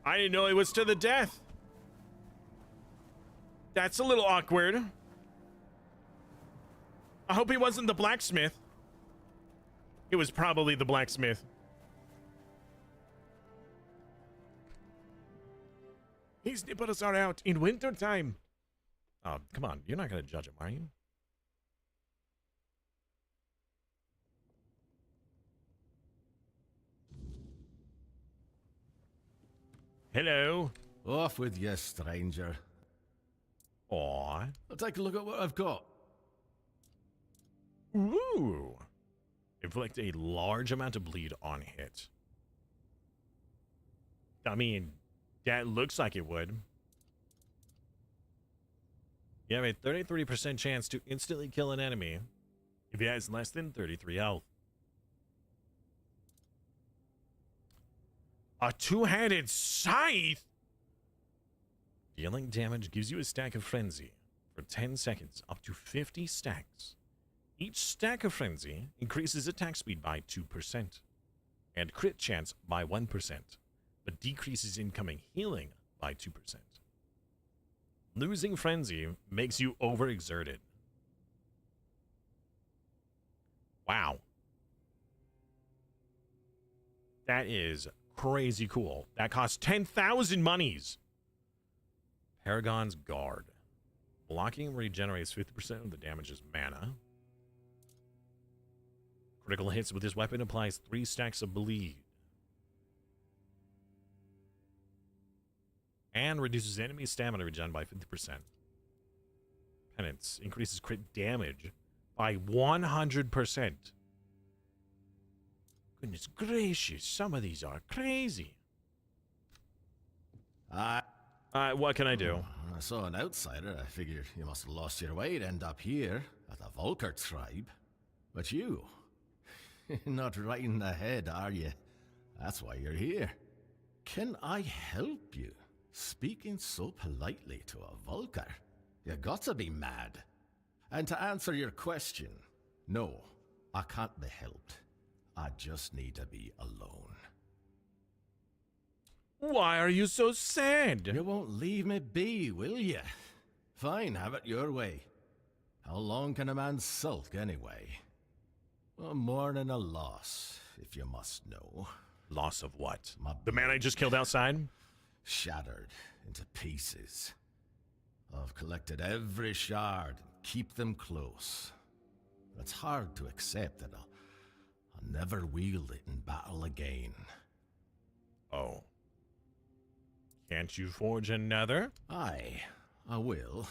I didn't know it was to the death. That's a little awkward. I hope he wasn't the blacksmith. It was probably the blacksmith. His nipples are out in winter time. Oh, come on. You're not going to judge him, are you? Hello. Off with you, stranger. Aw. I'll take a look at what I've got. Ooh. Inflict a large amount of bleed on hit. I mean, that looks like it would. You have a 33% chance to instantly kill an enemy if he has less than 33 health. A two-handed scythe? Dealing damage gives you a stack of frenzy for 10 seconds, up to 50 stacks. Each stack of frenzy increases attack speed by 2% and crit chance by 1%, but decreases incoming healing by 2%. Losing frenzy makes you overexerted. Wow. That is crazy cool. That costs 10,000 monies. Paragon's Guard. Blocking regenerates 50% of the damage's mana. Critical hits with this weapon applies 3 stacks of bleed. And reduces enemy stamina regen by 50%. Penance increases crit damage by 100%. Goodness gracious, some of these are crazy. What can I do? I saw an outsider. I figured you must have lost your way to end up here at the Volker tribe. But you, not riding ahead, are you? That's why you're here. Can I help you? Speaking so politely to a Volker? You got to be mad. And to answer your question, no, I can't be helped. I just need to be alone. Why are you so sad? You won't leave me be, will you? Fine, have it your way. How long can a man sulk anyway? A mourning a loss, if you must know. Loss of what? The man I just killed outside? Shattered into pieces. I've collected every shard and keep them close. It's hard to accept that I'll never wield it in battle again. Oh. Can't you forge another? Aye, I will.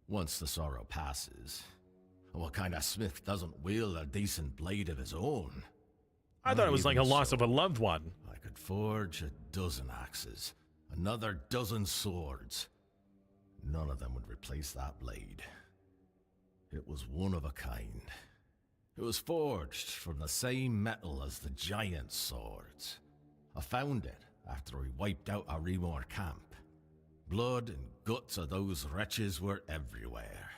Once the sorrow passes. What kind of smith doesn't wield a decent blade of his own? I thought it was like a loss of a loved one. I could forge a dozen axes, another dozen swords. None of them would replace that blade. It was one of a kind. It was forged from the same metal as the giant swords. I found it after we wiped out our Remor camp. Blood and guts of those wretches were everywhere.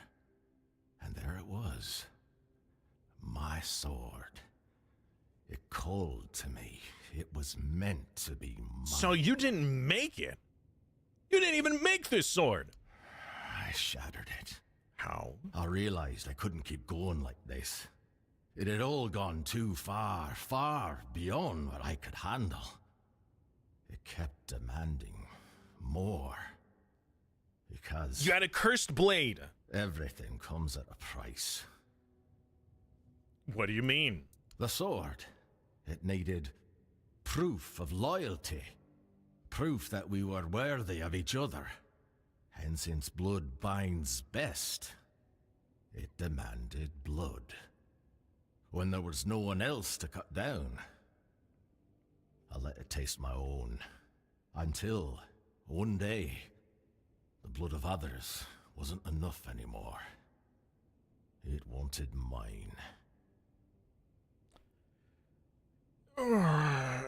And there it was. My sword. It called to me. It was meant to be mine. So you didn't make it? You didn't even make this sword? I shattered it. How? I realized I couldn't keep going like this. It had all gone too far, far beyond what I could handle. It kept demanding more. Because... You had a cursed blade. Everything comes at a price. What do you mean? The sword. It needed proof of loyalty. Proof that we were worthy of each other. And since blood binds best, it demanded blood. When there was no one else to cut down, I let it taste my own. Until, one day, the blood of others wasn't enough anymore. It wanted mine. Oh,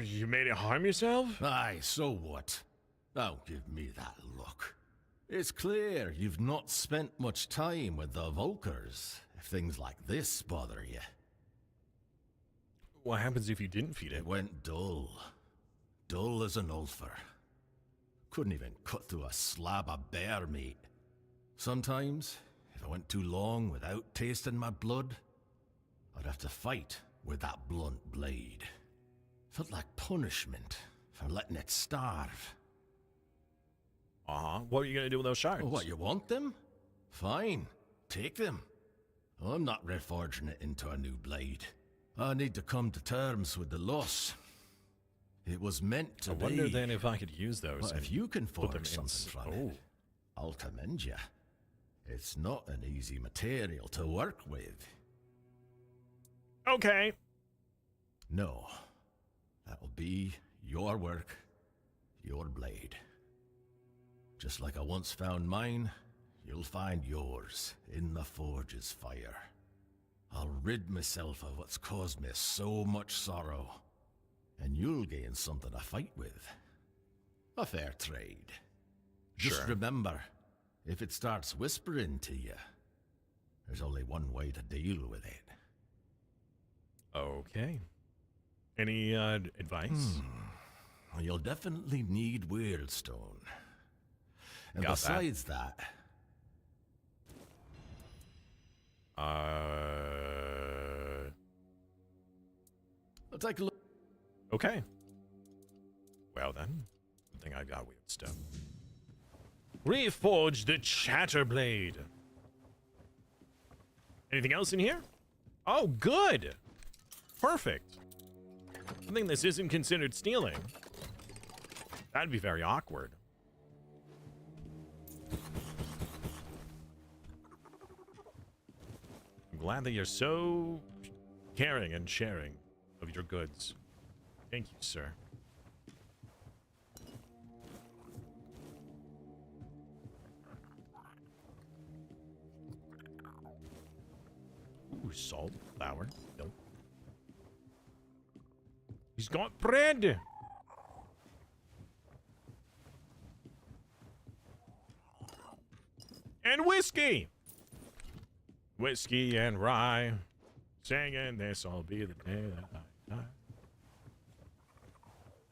you made it harm yourself? Aye, so what? Don't give me that look. It's clear you've not spent much time with the Volkers, if things like this bother you. What happens if you didn't feed it? It went dull. Dull as an ulcer. Couldn't even cut through a slab of bear meat. Sometimes, if I went too long without tasting my blood, I'd have to fight with that blunt blade. Felt like punishment for letting it starve. What are you gonna do with those shards? Oh, what, you want them? Fine, take them. I'm not reforging it into a new blade. I need to come to terms with the loss. It was meant to be. I wonder then if I could use those. Well, if you can put them forge something from it, I'll commend you. It's not an easy material to work with. Okay. No. That'll be your work, your blade. Just like I once found mine, you'll find yours in the forge's fire. I'll rid myself of what's caused me so much sorrow, and you'll gain something to fight with. A fair trade. Just Sure. remember, if it starts whispering to you, there's only one way to deal with it. Okay. Any advice? Well, you'll definitely need Weirdstone. And Got that. besides that, I'll take a look. Okay. Well then, I think I got weird stuff. Reforge the Chatterblade. Anything else in here? Oh, good. Perfect. I think this isn't considered stealing. That'd be very awkward. I'm glad that you're so caring and sharing of your goods. Thank you, sir. Ooh, salt, flour. Nope. He's got bread. And whiskey. Whiskey and rye. Singing this'll be the day that I die.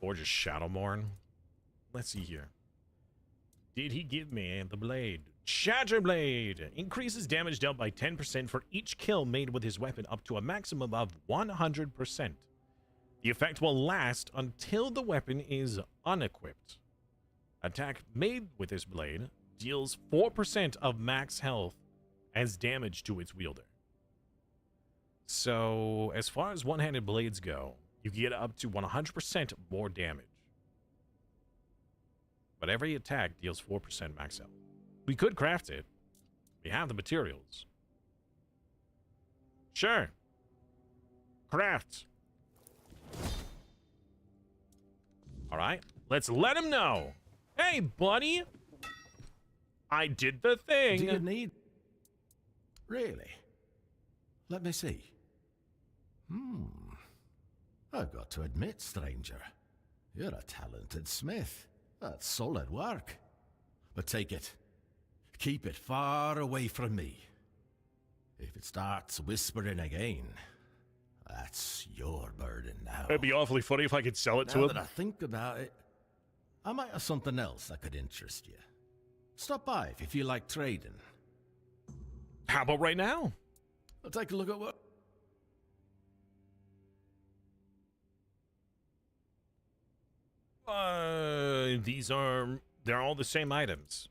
Or just Shadowmourne. Let's see here. Did he give me the blade? Shatterblade increases damage dealt by 10% for each kill made with his weapon up to a maximum of 100%. The effect will last until the weapon is unequipped. Attack made with this blade deals 4% of max health as damage to its wielder. So, as far as one-handed blades go, you can get up to 100% more damage. But every attack deals 4% max health. We could craft it. We have the materials. Sure. Craft. Alright, let's let him know. Hey, buddy! I did the thing! Do you need... Really? Let me see. I've got to admit, stranger, you're a talented smith. That's solid work. But take it. Keep it far away from me. If it starts whispering again, that's your burden now. It'd be awfully funny if I could sell it to Now him. that I think about it, I might have something else that could interest you. Stop by if you feel like trading. How about right now? I'll take a look at what... They're all the same items.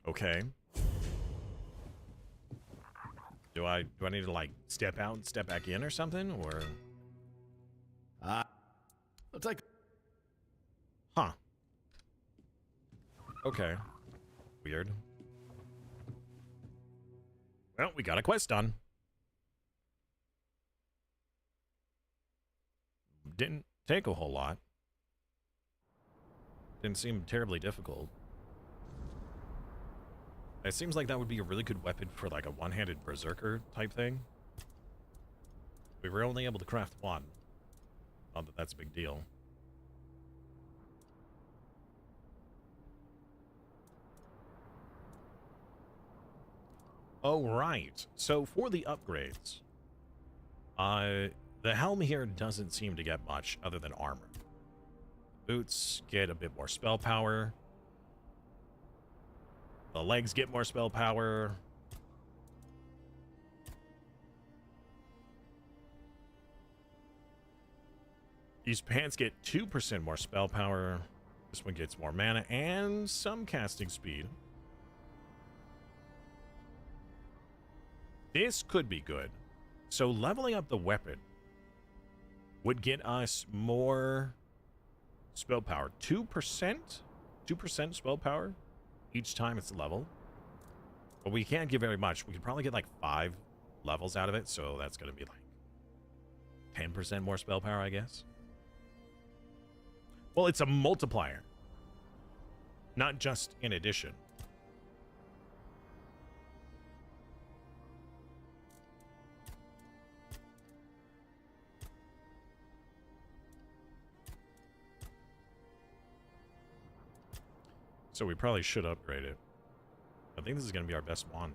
Okay. Do I need to like step out and step back in or something, or? I'll take... Huh. Okay. Weird. Well, we got a quest done. Didn't take a whole lot. Didn't seem terribly difficult. It seems like that would be a really good weapon for like a one-handed berserker type thing. We were only able to craft one. Not that that's a big deal. Oh, right. So for the upgrades, the helm here doesn't seem to get much other than armor. Boots get a bit more spell power. The legs get more spell power. These pants get 2% more spell power. This one gets more mana and some casting speed. This could be good. So leveling up the weapon would get us more Spell power. 2%? 2% spell power each time it's level. But we can't get very much. We could probably get like 5 levels out of it, so that's going to be like 10% more spell power, I guess. Well, it's a multiplier, not just in addition. So we probably should upgrade it. I think this is going to be our best wand.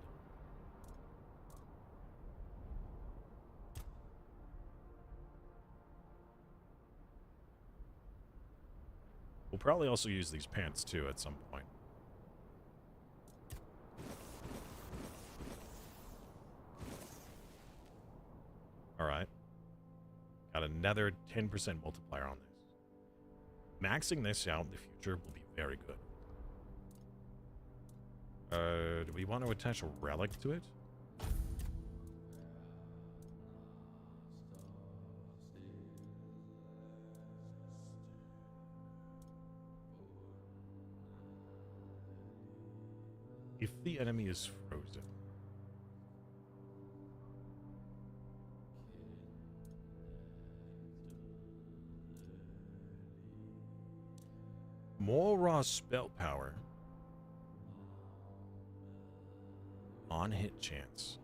We'll probably also use these pants too at some point. Alright. Got another 10% multiplier on this. Maxing this out in the future will be very good. Do we want to attach a relic to it? If the enemy is frozen. More raw spell power. On hit chance.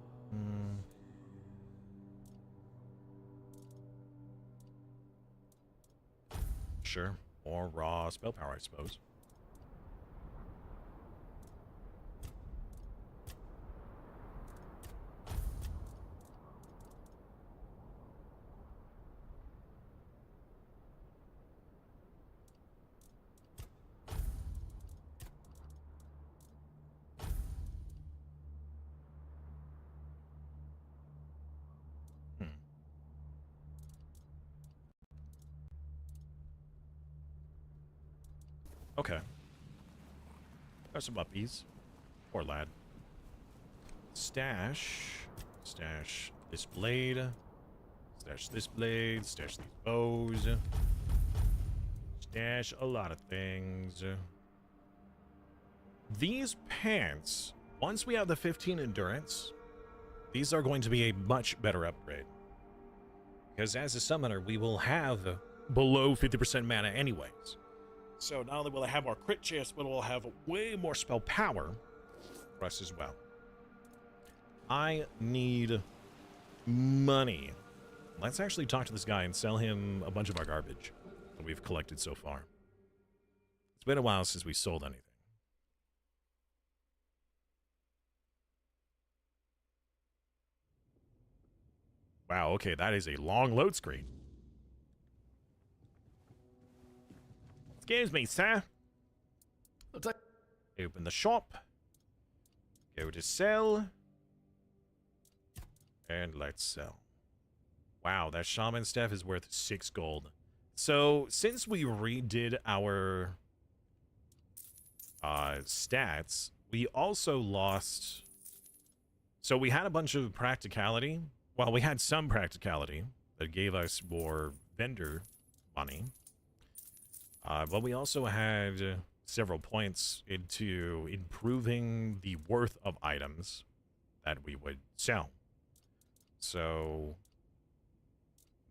Sure. More raw spell power, I suppose. Okay. Got some uppies. Poor lad. Stash. Stash this blade. Stash this blade. Stash these bows. Stash a lot of things. These pants, once we have the 15 endurance, these are going to be a much better upgrade. Because as a summoner, we will have below 50% mana anyways. So not only will I have more crit chance, but we'll have way more spell power for us as well. I need money. Let's actually talk to this guy and sell him a bunch of our garbage that we've collected so far. It's been a while since we sold anything. Wow, okay, that is a long load screen. Excuse me, sir. Open the shop. Go to sell. And let's sell. Wow, that shaman staff is worth 6 gold. So, since we redid our stats, we also lost... So we had a bunch of practicality. Well, we had some practicality that gave us more vendor money. But we also had several points into improving the worth of items that we would sell. So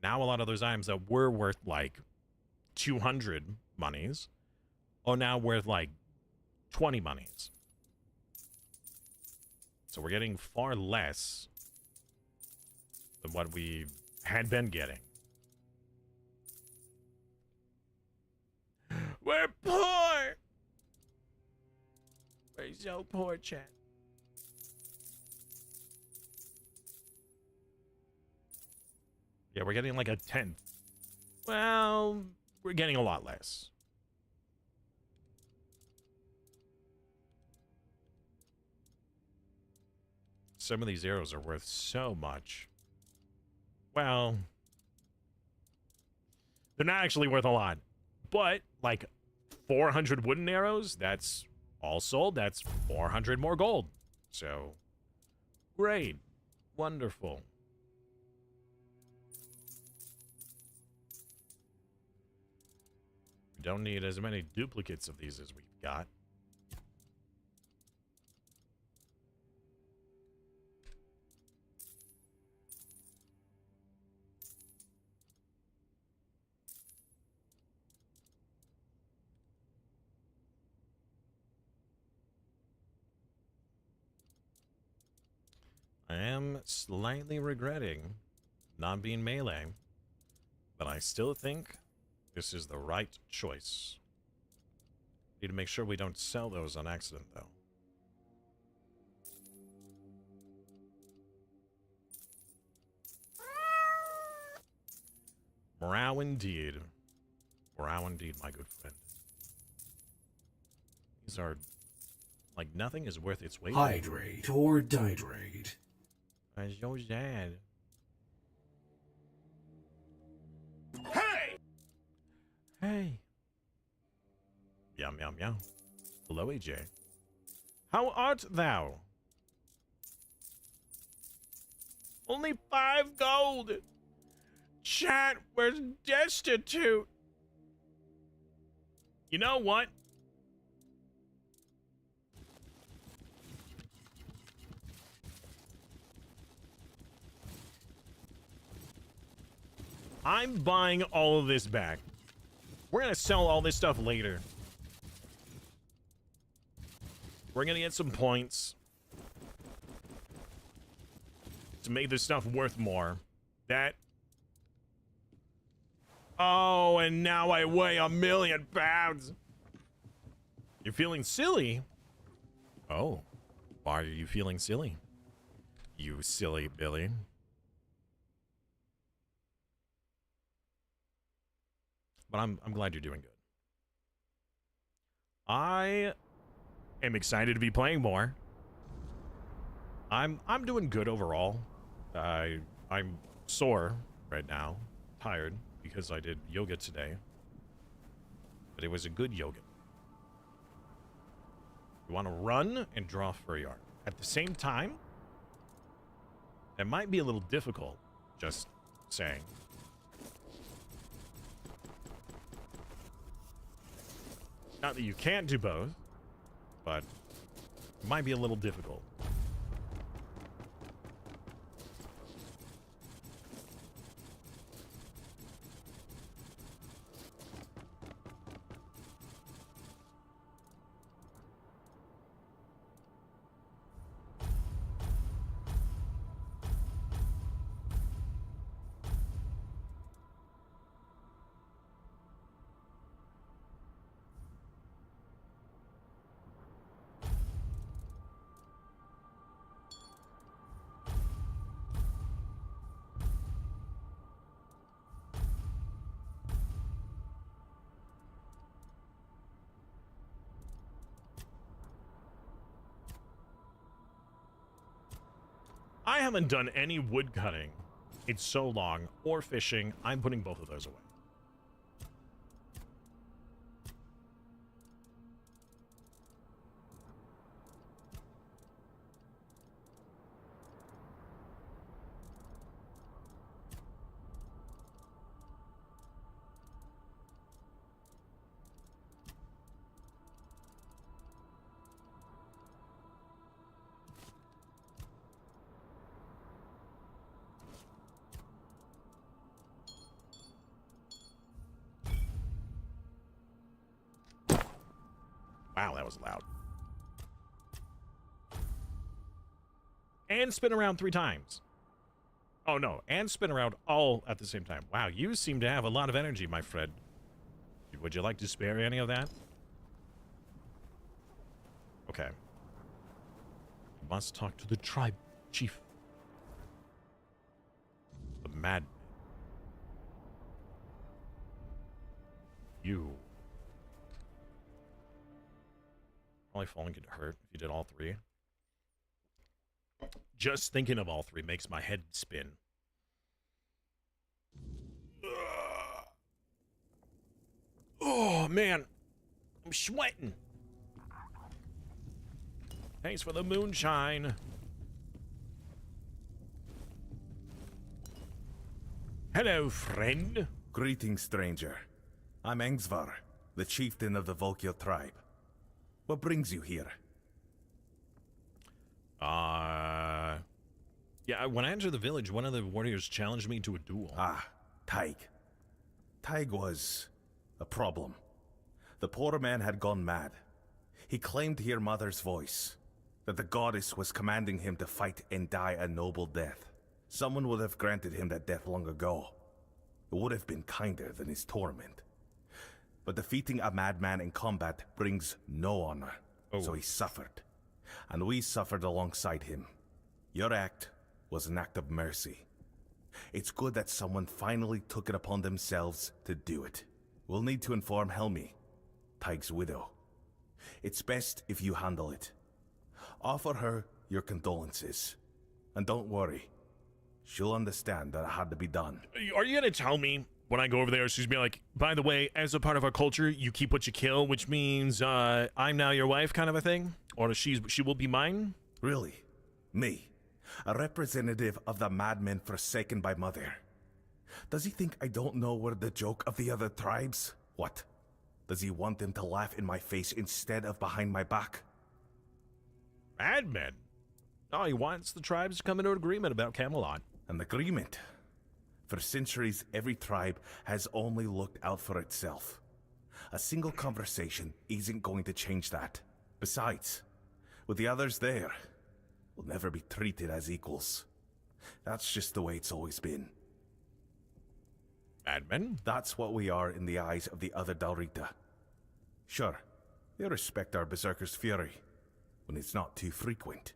now a lot of those items that were worth like 200 monies are now worth like 20 monies. So we're getting far less than what we had been getting. We're poor! We're so poor, chat. Yeah, we're getting like a 10th. Well, we're getting a lot less. Some of these arrows are worth so much. Well, they're not actually worth a lot. But, like, 400 wooden arrows, that's all sold. That's 400 more gold. So, great. Wonderful. We don't need as many duplicates of these as we've got. I am slightly regretting not being melee, but I still think this is the right choice. Need to make sure we don't sell those on accident, though. Morale indeed. Morale indeed, my good friend. These are... like, nothing is worth its weight. Hydrate or dihydrate. That's so sad. Hey! Hey. Meow, meow, meow. Hello, AJ. How art thou? Only 5 gold. Chat, we're destitute. You know what? I'm buying all of this back. We're gonna sell all this stuff later. We're gonna get some points to make this stuff worth more. That... oh, and now I weigh 1,000,000 pounds. You're feeling silly? Oh, why are you feeling silly? You silly Billy. But I'm glad you're doing good. I am excited to be playing more. I'm doing good overall. I'm sore right now, tired because I did yoga today. But it was a good yoga. You want to run and draw furry art. At the same time, it might be a little difficult, just saying. Not that you can't do both, but it might be a little difficult. I haven't done any wood cutting in so long, or fishing. I'm putting both of those away. Wow, that was loud. And spin around 3 times. Oh, no. And spin around all at the same time. Wow, you seem to have a lot of energy, my friend. Would you like to spare any of that? Okay. Must talk to the tribe chief. The madman. You. Probably falling could hurt if you did all 3. Just thinking of all 3 makes my head spin. Oh, man. I'm sweating. Thanks for the moonshine. Hello, friend. Greetings, stranger. I'm Engsvar, the chieftain of the Volkio tribe. What brings you here? Yeah, when I entered the village, one of the warriors challenged me to a duel. Ah, Taig. Taig was a problem. The poor man had gone mad. He claimed to hear Mother's voice, that the goddess was commanding him to fight and die a noble death. Someone would have granted him that death long ago. It would have been kinder than his torment. But defeating a madman in combat brings no honor, so he suffered. And we suffered alongside him. Your act was an act of mercy. It's good that someone finally took it upon themselves to do it. We'll need to inform Helmi, Taig's widow. It's best if you handle it. Offer her your condolences. And don't worry, she'll understand that it had to be done. Are you gonna tell me when I go over there, she's be like, by the way, as a part of our culture, you keep what you kill, which means I'm now your wife kind of a thing? Or she will be mine? Really? Me? A representative of the madmen forsaken by Mother? Does he think I don't know we're the joke of the other tribes? What? Does he want them to laugh in my face instead of behind my back? Madmen? No, he wants the tribes to come into an agreement about Camelot. An agreement? For centuries, every tribe has only looked out for itself. A single conversation isn't going to change that. Besides, with the others there, we'll never be treated as equals. That's just the way it's always been. Madmen? That's what we are in the eyes of the other Dalrita. Sure, they respect our berserker's fury, when it's not too frequent,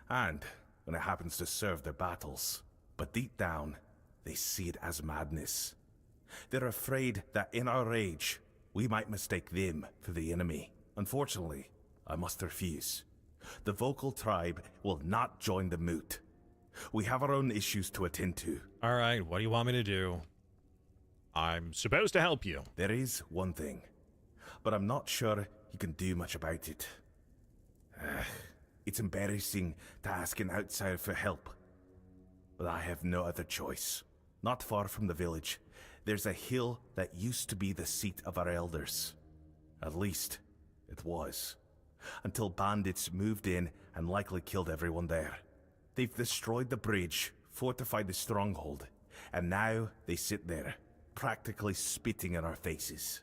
and when it happens to serve their battles. But deep down, they see it as madness. They're afraid that in our rage, we might mistake them for the enemy. Unfortunately, I must refuse. The vocal tribe will not join the moot. We have our own issues to attend to. All right, what do you want me to do? I'm supposed to help you. There is one thing, but I'm not sure you can do much about it. It's embarrassing to ask an outsider for help, but I have no other choice. Not far from the village, there's a hill that used to be the seat of our elders. At least, it was. Until bandits moved in and likely killed everyone there. They've destroyed the bridge, fortified the stronghold, and now they sit there, practically spitting in our faces.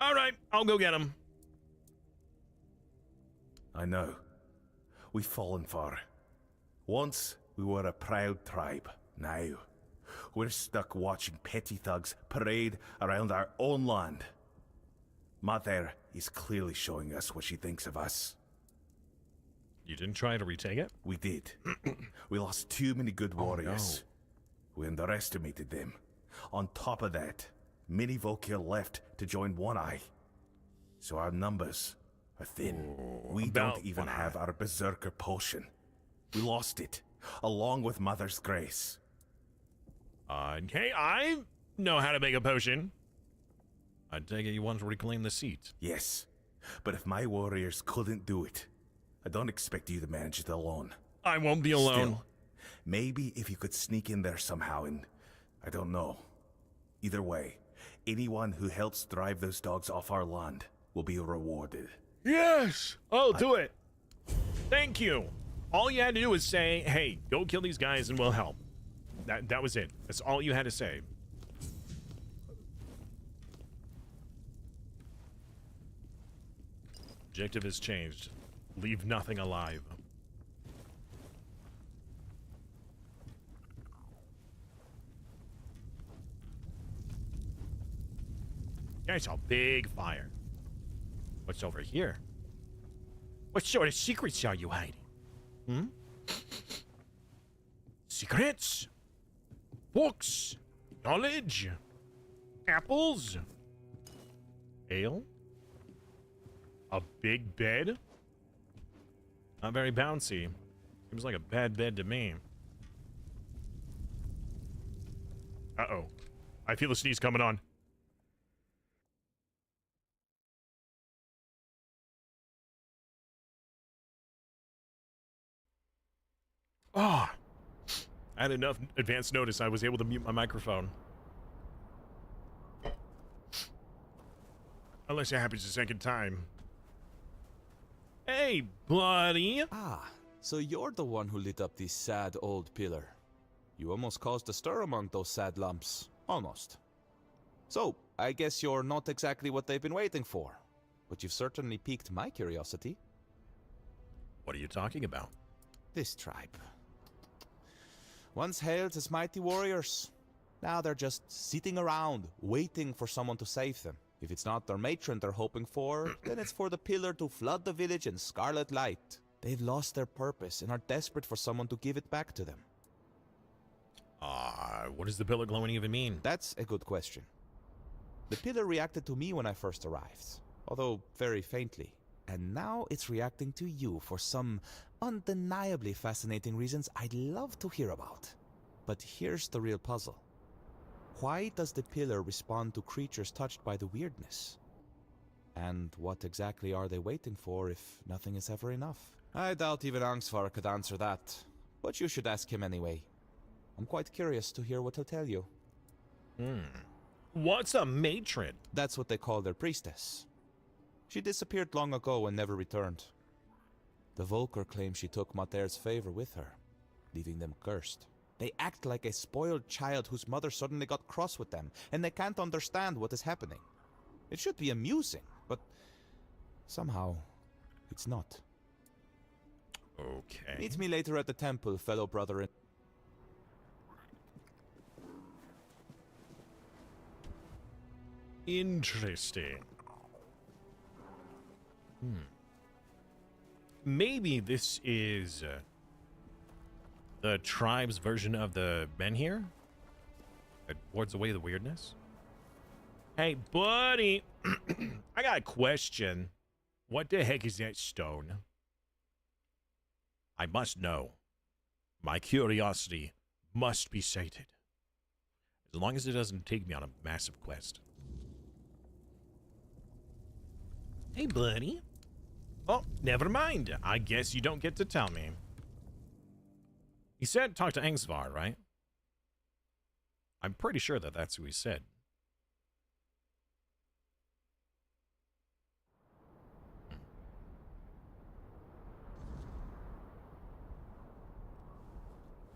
All right, I'll go get him. I know. We've fallen far. Once, we were a proud tribe. Now, we're stuck watching petty thugs parade around our own land. Mother is clearly showing us what she thinks of us. You didn't try to retake it? We did. We lost too many good warriors. We underestimated them. On top of that, many Volkir left to join One Eye. So our numbers are thin. We don't even have our berserker potion. We lost it, along with Mother's grace. Okay, I know how to make a potion. I take it you want to reclaim the seat. Yes, but if my warriors couldn't do it, I don't expect you to manage it alone. I won't be alone. Still, maybe if you could sneak in there somehow and... I don't know. Either way, anyone who helps drive those dogs off our land will be rewarded. Yes! I'll do it. Thank you. All you had to do was say, hey, go kill these guys and we'll help. That was it. That's all you had to say. Objective has changed. Leave nothing alive. I saw a big fire. What's over here? What sort of secrets are you hiding? Hmm? Secrets? Books? Knowledge? Apples? Ale? A big bed? Not very bouncy. Seems like a bad bed to me. Uh-oh. I feel a sneeze coming on. Oh, I had enough advance notice. I was able to mute my microphone. Unless it happens a second time. Hey, buddy. Ah, so you're the one who lit up this sad old pillar. You almost caused a stir among those sad lumps. Almost. So, I guess you're not exactly what they've been waiting for. But you've certainly piqued my curiosity. What are you talking about? This tribe. Once hailed as mighty warriors. Now they're just sitting around, waiting for someone to save them. If it's not their matron they're hoping for, then it's for the pillar to flood the village in scarlet light. They've lost their purpose and are desperate for someone to give it back to them. What does the pillar glowing even mean? That's a good question. The pillar reacted to me when I first arrived, although very faintly. And now it's reacting to you for some undeniably fascinating reasons I'd love to hear about. But here's the real puzzle. Why does the pillar respond to creatures touched by the weirdness? And what exactly are they waiting for if nothing is ever enough? I doubt even Angsvar could answer that, but you should ask him anyway. I'm quite curious to hear what he'll tell you. What's a matron? That's what they call their priestess. She disappeared long ago and never returned. The Volker claim she took Mater's favor with her, leaving them cursed. They act like a spoiled child whose mother suddenly got cross with them, and they can't understand what is happening. It should be amusing, but somehow it's not. Okay. Meet me later at the temple, fellow brother. Interesting. Maybe this is the tribe's version of the menhir that wards away the weirdness. Hey, buddy, I got a question. What the heck is that stone? I must know. My curiosity must be sated. As long as it doesn't take me on a massive quest. Hey, buddy. Oh, never mind. I guess you don't get to tell me. He said talk to Angsvar, right? I'm pretty sure that that's who he said.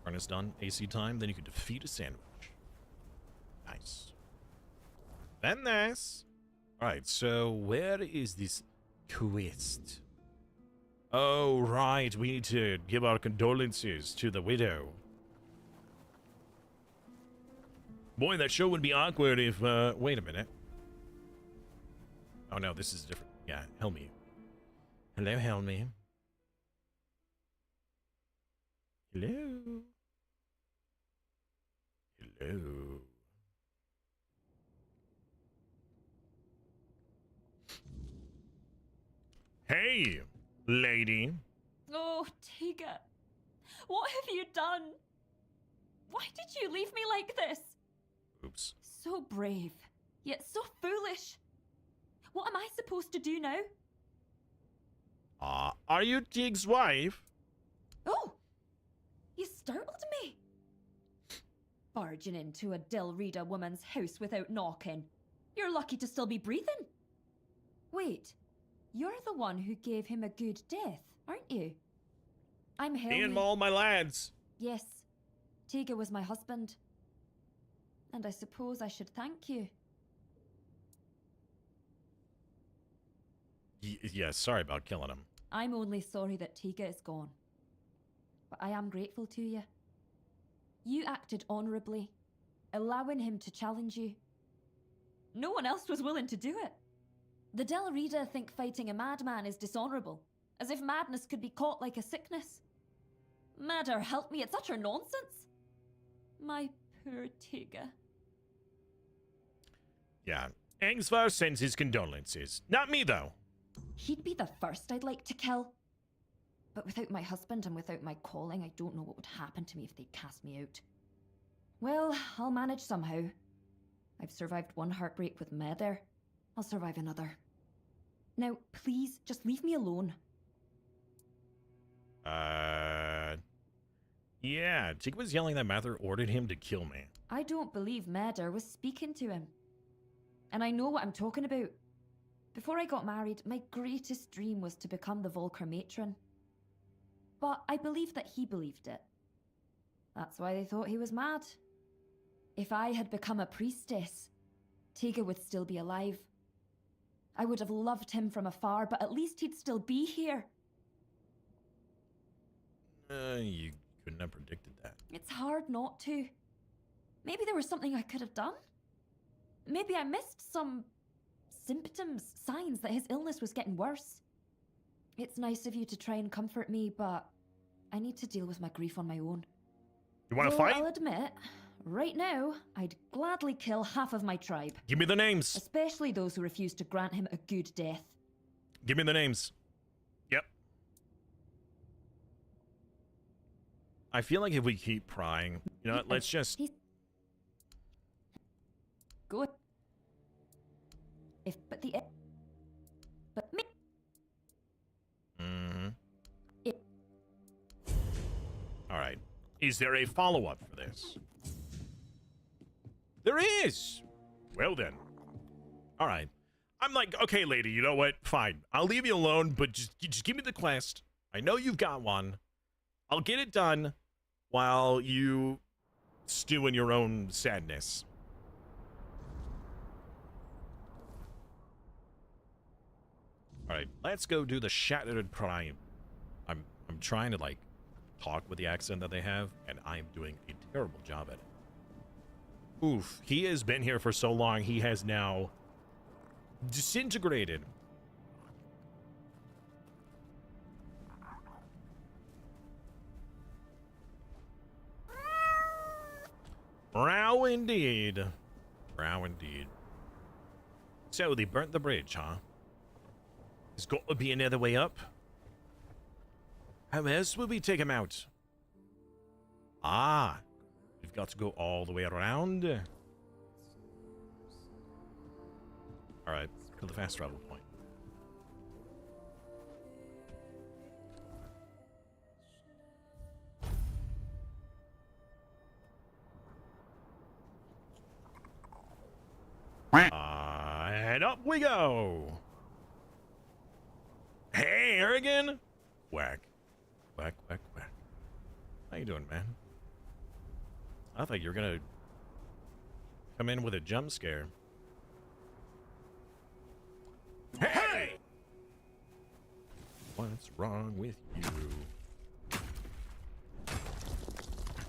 Furnace done. AC time. Then you can defeat a sandwich. Nice. Then this. Alright, so where is this quest? Oh, right. We need to give our condolences to the widow. Boy, that show would be awkward if, wait a minute. Oh, no, this is different. Yeah, Helmy. Hello, Helmy. Hello. Hello. Hey, lady. Oh, Tiga. What have you done? Why did you leave me like this? Oops. So brave, yet so foolish. What am I supposed to do now? Are you Tig's wife? Oh, you startled me. Barging into a Delrida woman's house without knocking. You're lucky to still be breathing. Wait, you're the one who gave him a good death, aren't you? I'm Helmy. And all my lads. Yes, Tiga was my husband. And I suppose I should thank you. Yeah, sorry about killing him. I'm only sorry that Tiga is gone. But I am grateful to you. You acted honorably, allowing him to challenge you. No one else was willing to do it. The Delrida think fighting a madman is dishonorable, as if madness could be caught like a sickness. Matter help me, it's utter nonsense. My poor Tiga. Yeah, Angsvar sends his condolences. Not me, though. He'd be the first I'd like to kill. But without my husband and without my calling, I don't know what would happen to me if they cast me out. Well, I'll manage somehow. I've survived one heartbreak with Meder. I'll survive another. Now, please, just leave me alone. Yeah, Tig was yelling that Mather ordered him to kill me. I don't believe Meder was speaking to him. And I know what I'm talking about. Before I got married, my greatest dream was to become the Volker matron. But I believe that he believed it. That's why they thought he was mad. If I had become a priestess, Tega would still be alive. I would have loved him from afar, but at least he'd still be here. You couldn't have predicted that. It's hard not to. Maybe there was something I could have done. Maybe I missed some symptoms, signs that his illness was getting worse. It's nice of you to try and comfort me, but I need to deal with my grief on my own. You want to Though fight? I'll admit, right now, I'd gladly kill half of my tribe. Give me the names. Especially those who refuse to grant him a good death. Give me the names. Yep. I feel like if we keep prying, you know what, let's just... Good. But me. Mm-hmm. All right. Is there a follow-up for this? There is. Well then. All right. I'm like, okay, lady, you know what? Fine. I'll leave you alone, but just give me the quest. I know you've got one. I'll get it done while you stew in your own sadness. All right, let's go do the Shattered Prime. I'm trying to like talk with the accent that they have, and I'm doing a terrible job at it. Oof, he has been here for so long, he has now disintegrated. Row indeed. Row indeed. So they burnt the bridge, huh? There's got to be another way up. How else will we take him out? Ah, we've got to go all the way around. All right, to the fast travel point. And up we go. Hey, Aragon. Whack. Whack, whack, whack. How you doing, man? I thought you were gonna come in with a jump scare. Hey! What's wrong with you?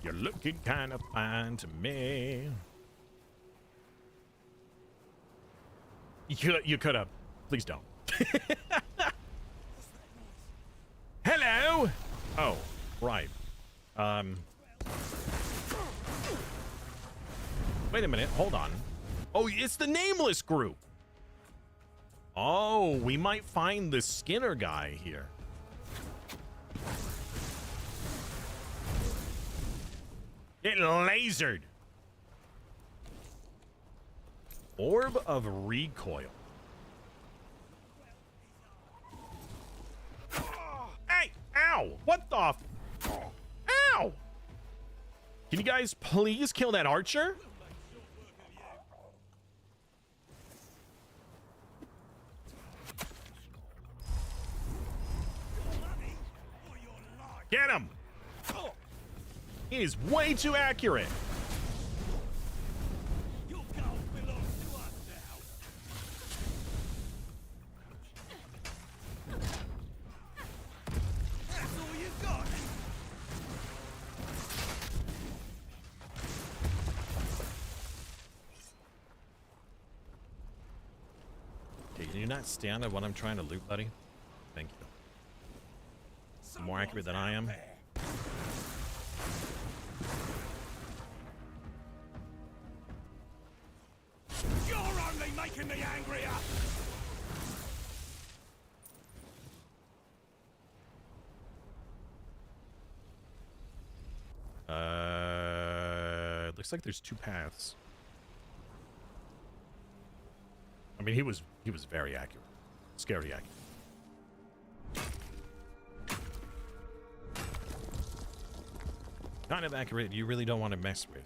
You're looking kind of fine to me. You could have. Please don't. Hello! Oh, right. Wait a minute, hold on. Oh, it's the Nameless group. Oh, we might find the Skinner guy here. Getting lasered. Orb of Recoil. Hey! Ow! What the f... Ow! Can you guys please kill that archer? Get him! He is way too accurate. Can you not stand at what I'm trying to loot, buddy? Thank you. You're more accurate than I am. You're only making me angrier! Looks like there's two paths. I mean, he was very accurate. Scary accurate. Kind of accurate you really don't want to mess with.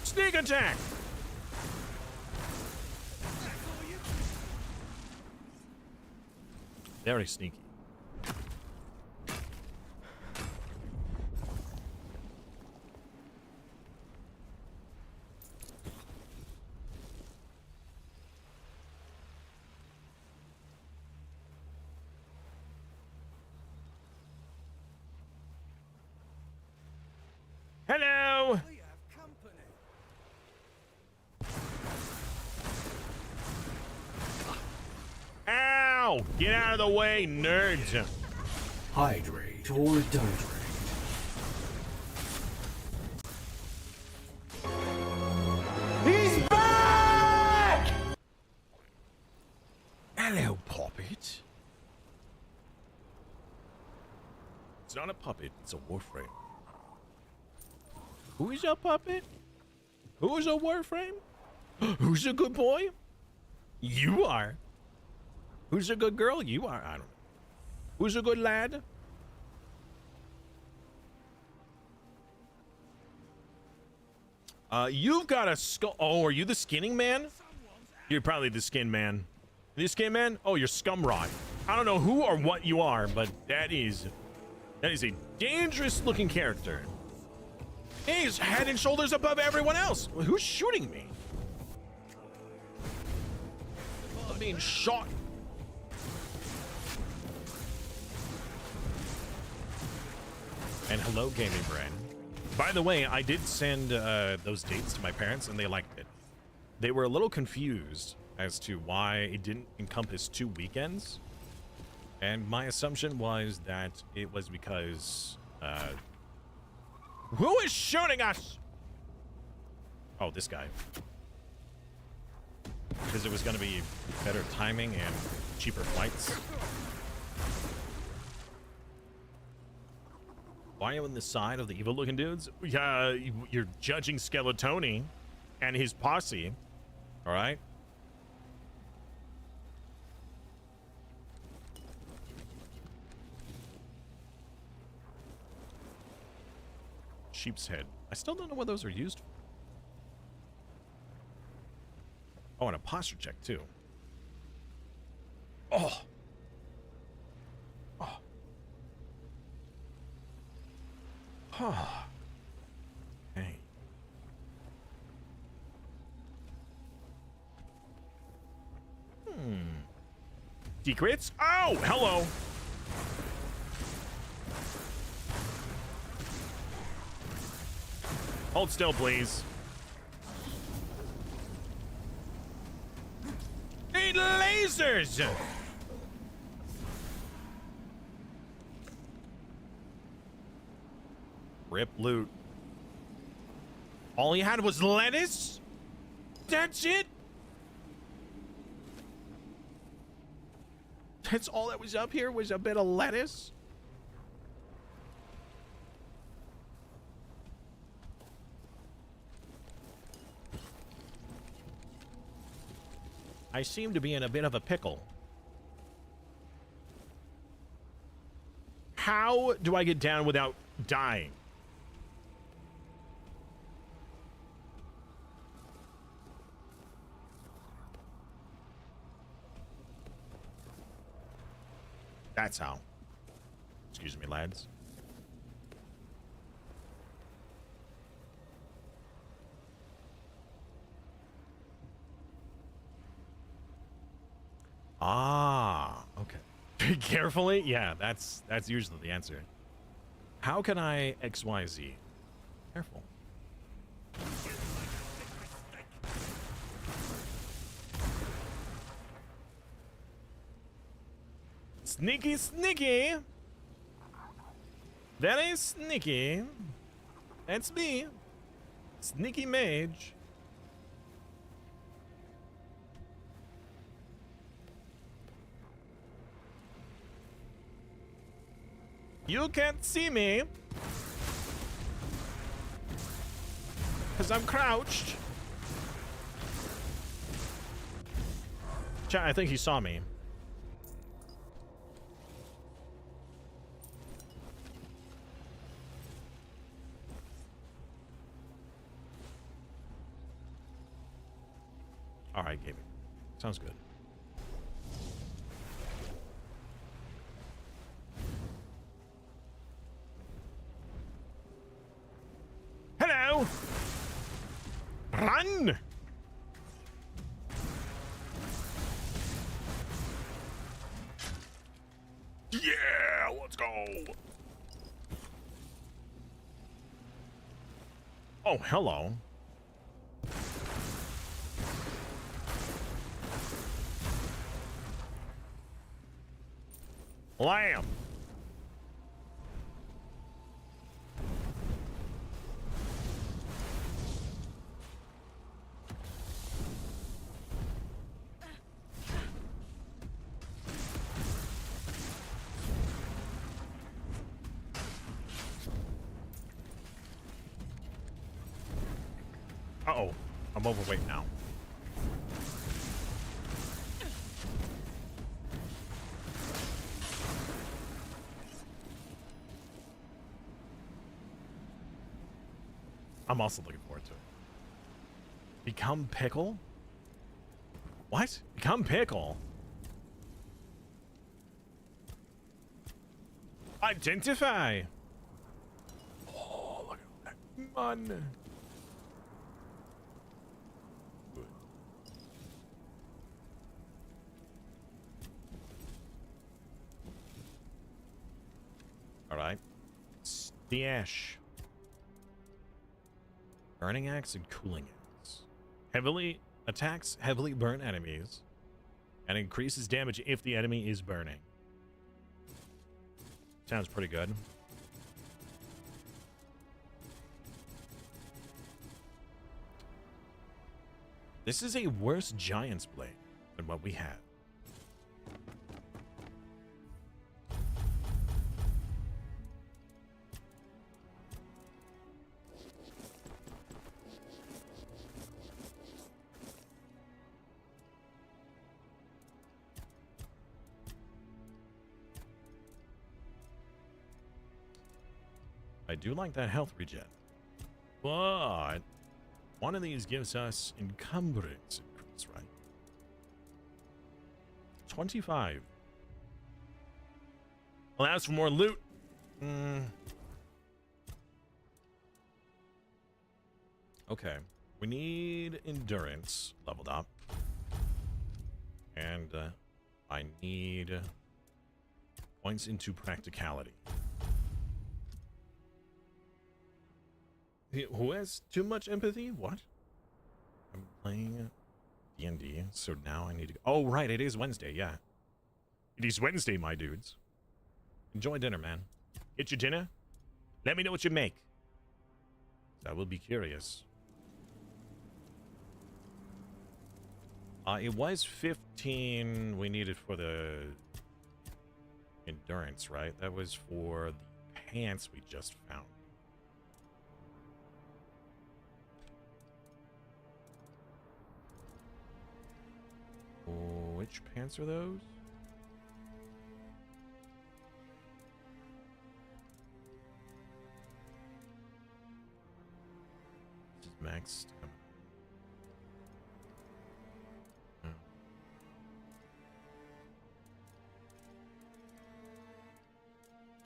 Sneak attack! Very sneaky. Hello! Ow! Get out of the way, nerds! Hydrate or dihydrate. He's back! Hello, puppet. It's not a puppet, it's a warframe. Who is a puppet? Who is a warframe? Who's a good boy? You are. Who's a good girl? You are. I don't know. Who's a good lad? You've got a skull. Oh, are you the skinning man? You're probably the skin man. You skin man? Oh, you're Scumrod. I don't know who or what you are, but that is a dangerous looking character. He's head and shoulders above everyone else. Who's shooting me? I'm being shot. And hello, Gaming Brain. By the way, I did send those dates to my parents, and they liked it. They were a little confused as to why it didn't encompass 2 weekends. And my assumption was that it was because... who is shooting us? Oh, this guy. Because it was going to be better timing and cheaper flights. Why are you on the side of the evil-looking dudes? Yeah, you're judging Skeletoni and his posse. All right? Sheep's head. I still don't know what those are used for. Oh, and a posture check, too. Oh. Oh. Oh. Hey. Decrits? Oh, hello. Hold still, please. Need lasers! Rip loot. All he had was lettuce? That's it? That's all that was up here was a bit of lettuce? I seem to be in a bit of a pickle. How do I get down without dying? That's how. Excuse me, lads. Ah, okay. Carefully? Yeah, that's usually the answer. How can I XYZ? Careful. Sneaky, sneaky. Very sneaky. That's me. Sneaky mage. You can't see me. Because I'm crouched. Chat, I think he saw me. All right, gaming. Sounds good. Hello! Run! Yeah, let's go. Oh, hello. Lamb. Uh-oh. I'm overweight now. I'm also looking forward to it. Become pickle? What? Become pickle? Identify! Oh, look at that man. Good. Alright. Stash. Burning axe and cooling axe. Heavily attacks heavily burn enemies and increases damage if the enemy is burning. Sounds pretty good. This is a worse Giant's Blade than what we had. I do like that health regen, but one of these gives us encumbrance increase, right? 25. Allows for more loot. Okay, we need endurance leveled up, and I need points into practicality. Who has too much empathy? What? I'm playing D&D, so now I need to go. Oh, right, it is Wednesday, yeah. It is Wednesday, my dudes. Enjoy dinner, man. Get your dinner. Let me know what you make. I will be curious. It was 15 we needed for the endurance, right? That was for the pants we just found. Which pants are those? This is max.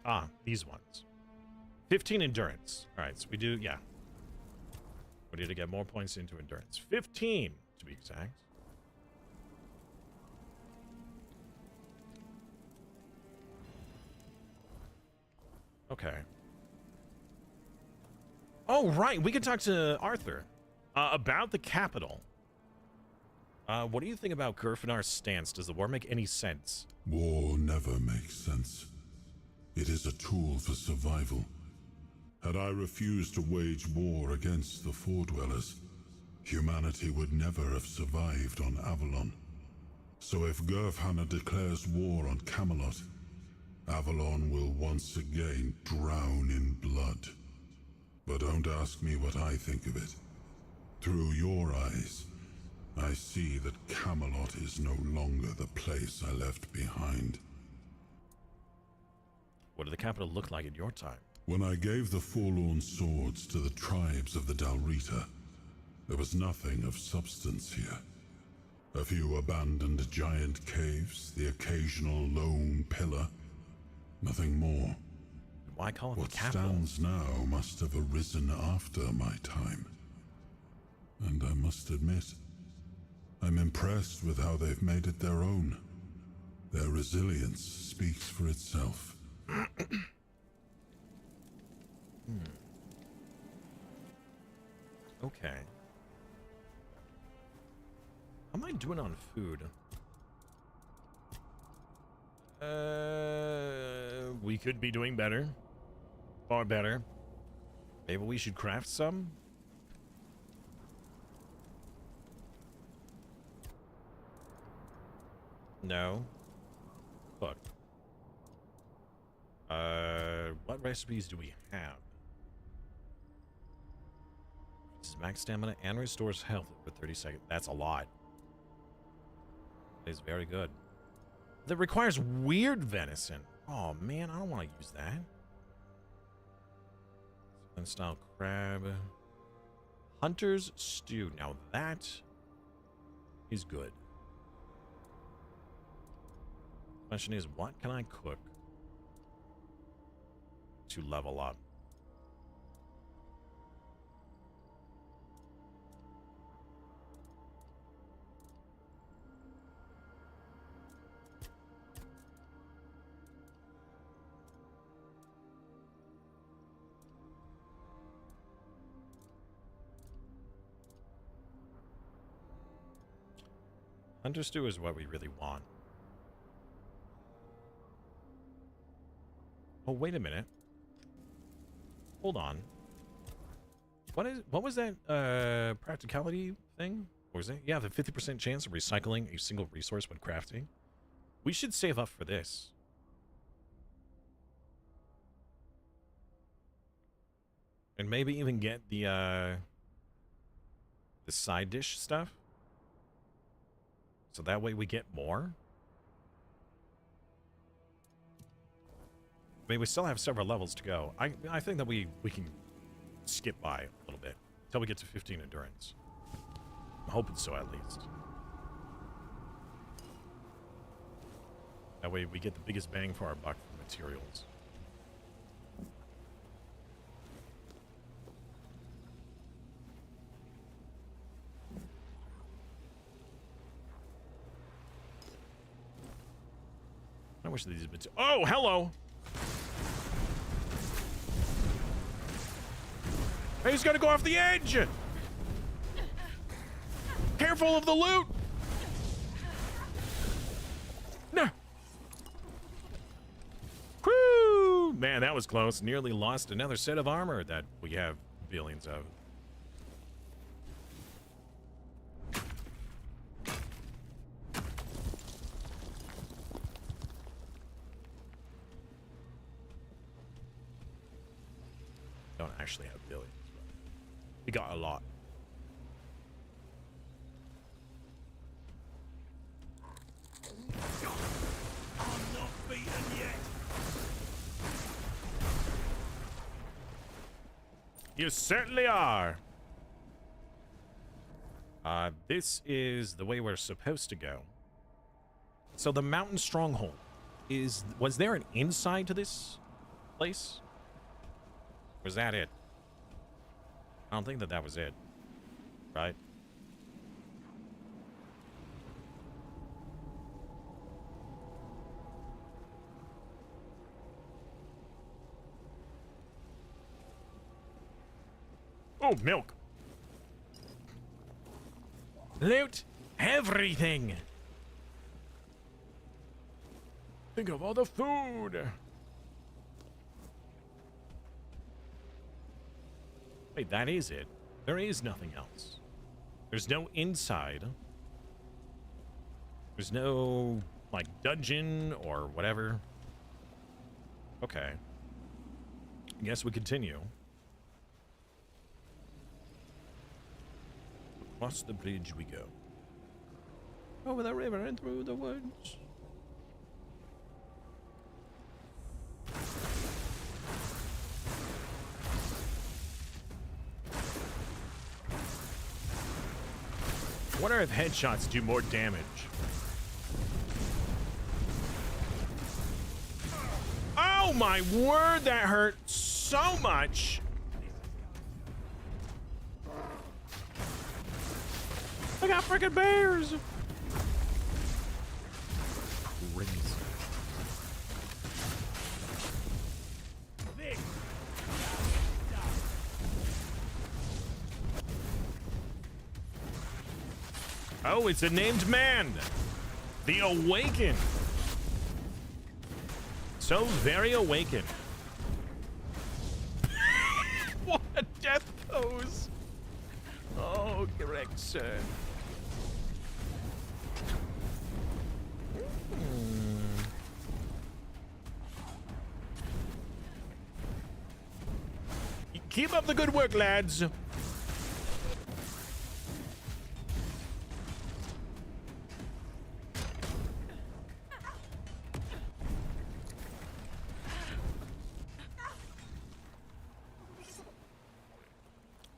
Ah, these ones. 15 endurance. All right, so we do, yeah. We need to get more points into endurance. 15, to be exact. Okay. Oh, right. We could talk to Arthur about the capital. What do you think about Gurfinar's stance? Does the war make any sense? War never makes sense. It is a tool for survival. Had I refused to wage war against the Foredwellers, humanity would never have survived on Avalon. So if Gurfhanna declares war on Camelot, Avalon will once again drown in blood. But don't ask me what I think of it. Through your eyes, I see that Camelot is no longer the place I left behind. What did the capital look like in your time? When I gave the forlorn swords to the tribes of the Dalrita, there was nothing of substance here. A few abandoned giant caves, the occasional lone pillar. Nothing more. Why call it What the capital? stands now must have arisen after my time. And I must admit, I'm impressed with how they've made it their own. Their resilience speaks for itself. Okay. How am I doing on food? We could be doing better. Far better. Maybe we should craft some? No. Look. What recipes do we have? This is max stamina and restores health for 30 seconds. That's a lot. That is very good. That requires weird venison. Oh man, I don't want to use that. Southern style crab. Hunter's stew. Now that is good. Question is, what can I cook to level up? Hunter stew is what we really want. Oh, wait a minute. Hold on. What was that practicality thing? What was it? Yeah, the 50% chance of recycling a single resource when crafting. We should save up for this. And maybe even get the side dish stuff. So that way we get more. I mean, we still have several levels to go. I think that we can skip by a little bit until we get to 15 endurance. I'm hoping so, at least. That way we get the biggest bang for our buck for materials. I wish these bits. Oh, hello! Hey, he's gonna go off the edge! Careful of the loot! No! Whoo! Man, that was close. Nearly lost another set of armor that we have billions of. Don't actually have billions, but we got a lot. I'm not beaten yet. You certainly are. This is the way we're supposed to go. So the mountain stronghold was there an inside to this place? Was that it? I don't think that was it. Right? Oh, milk. Loot everything. Think of all the food. Wait, that is it. There is nothing else. There's no inside. There's no, like, dungeon or whatever. Okay. I guess we continue. Across the bridge we go. Over the river and through the woods. I wonder if headshots do more damage. Oh my word, that hurt so much. I got freaking bears. Oh, it's a named man. The Awakened. So very awakened. What a death pose. Oh, correct, sir. Keep up the good work, lads.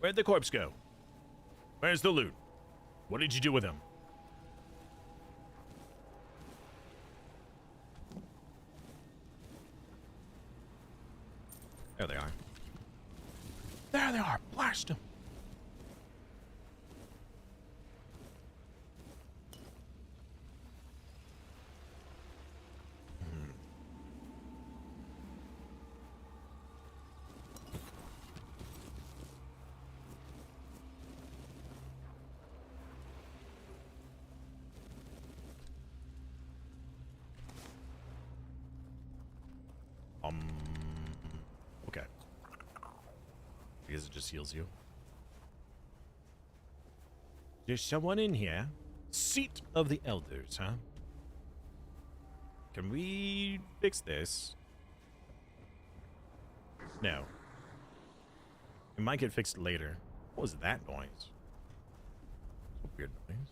Where'd the corpse go? Where's the loot? What did you do with him? There they are. There they are. Blast them. Okay. Because it just heals you. There's someone in here. Seat of the Elders, huh? Can we fix this? No. It might get fixed later. What was that noise? A weird noise.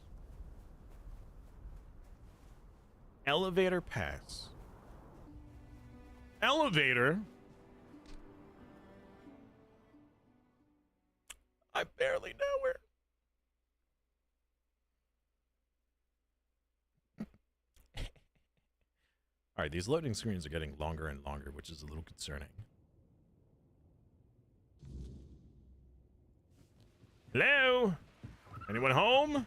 Elevator pass. Elevator? I barely know her. All right, these loading screens are getting longer and longer, which is a little concerning. Hello? Anyone home?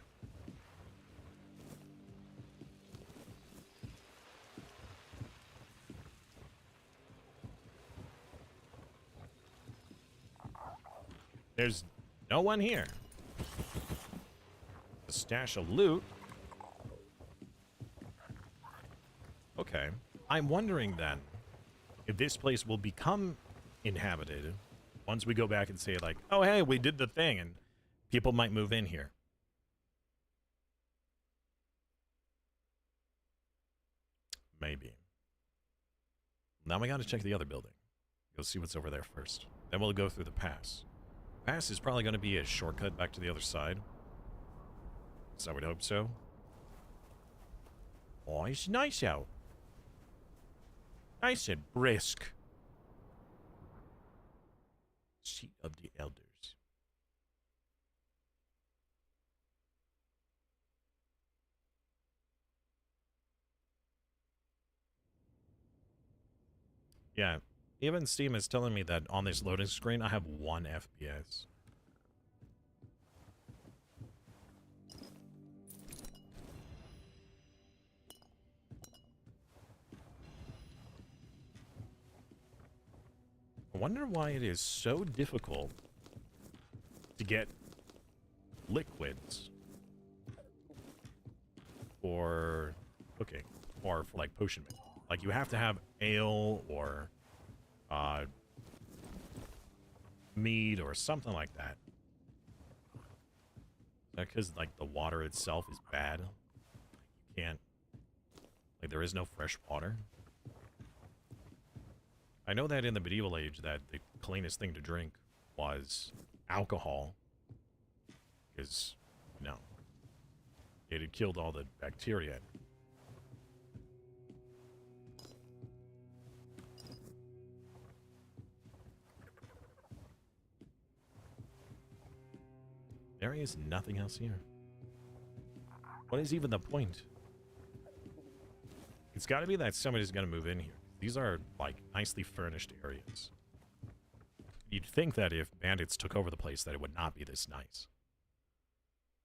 There's no one here. A stash of loot. Okay. I'm wondering then if this place will become inhabited once we go back and say like, oh, hey, we did the thing, and people might move in here. Maybe. Now we got to check the other building. Go see what's over there first. Then we'll go through the pass. Pass is probably going to be a shortcut back to the other side. So I would hope so. Oh, it's nice out. Nice and brisk. Seat of the Elders. Yeah. Even Steam is telling me that on this loading screen, I have 1 FPS. I wonder why it is so difficult to get liquids for cooking or for like potion making. Like you have to have ale or mead or something like that. Because like the water itself is bad. You can't, like there is no fresh water. I know that in the medieval age that the cleanest thing to drink was alcohol. Because, you know, it had killed all the bacteria. There is nothing else here. What is even the point? It's got to be that somebody's going to move in here. These are, like, nicely furnished areas. You'd think that if bandits took over the place that it would not be this nice.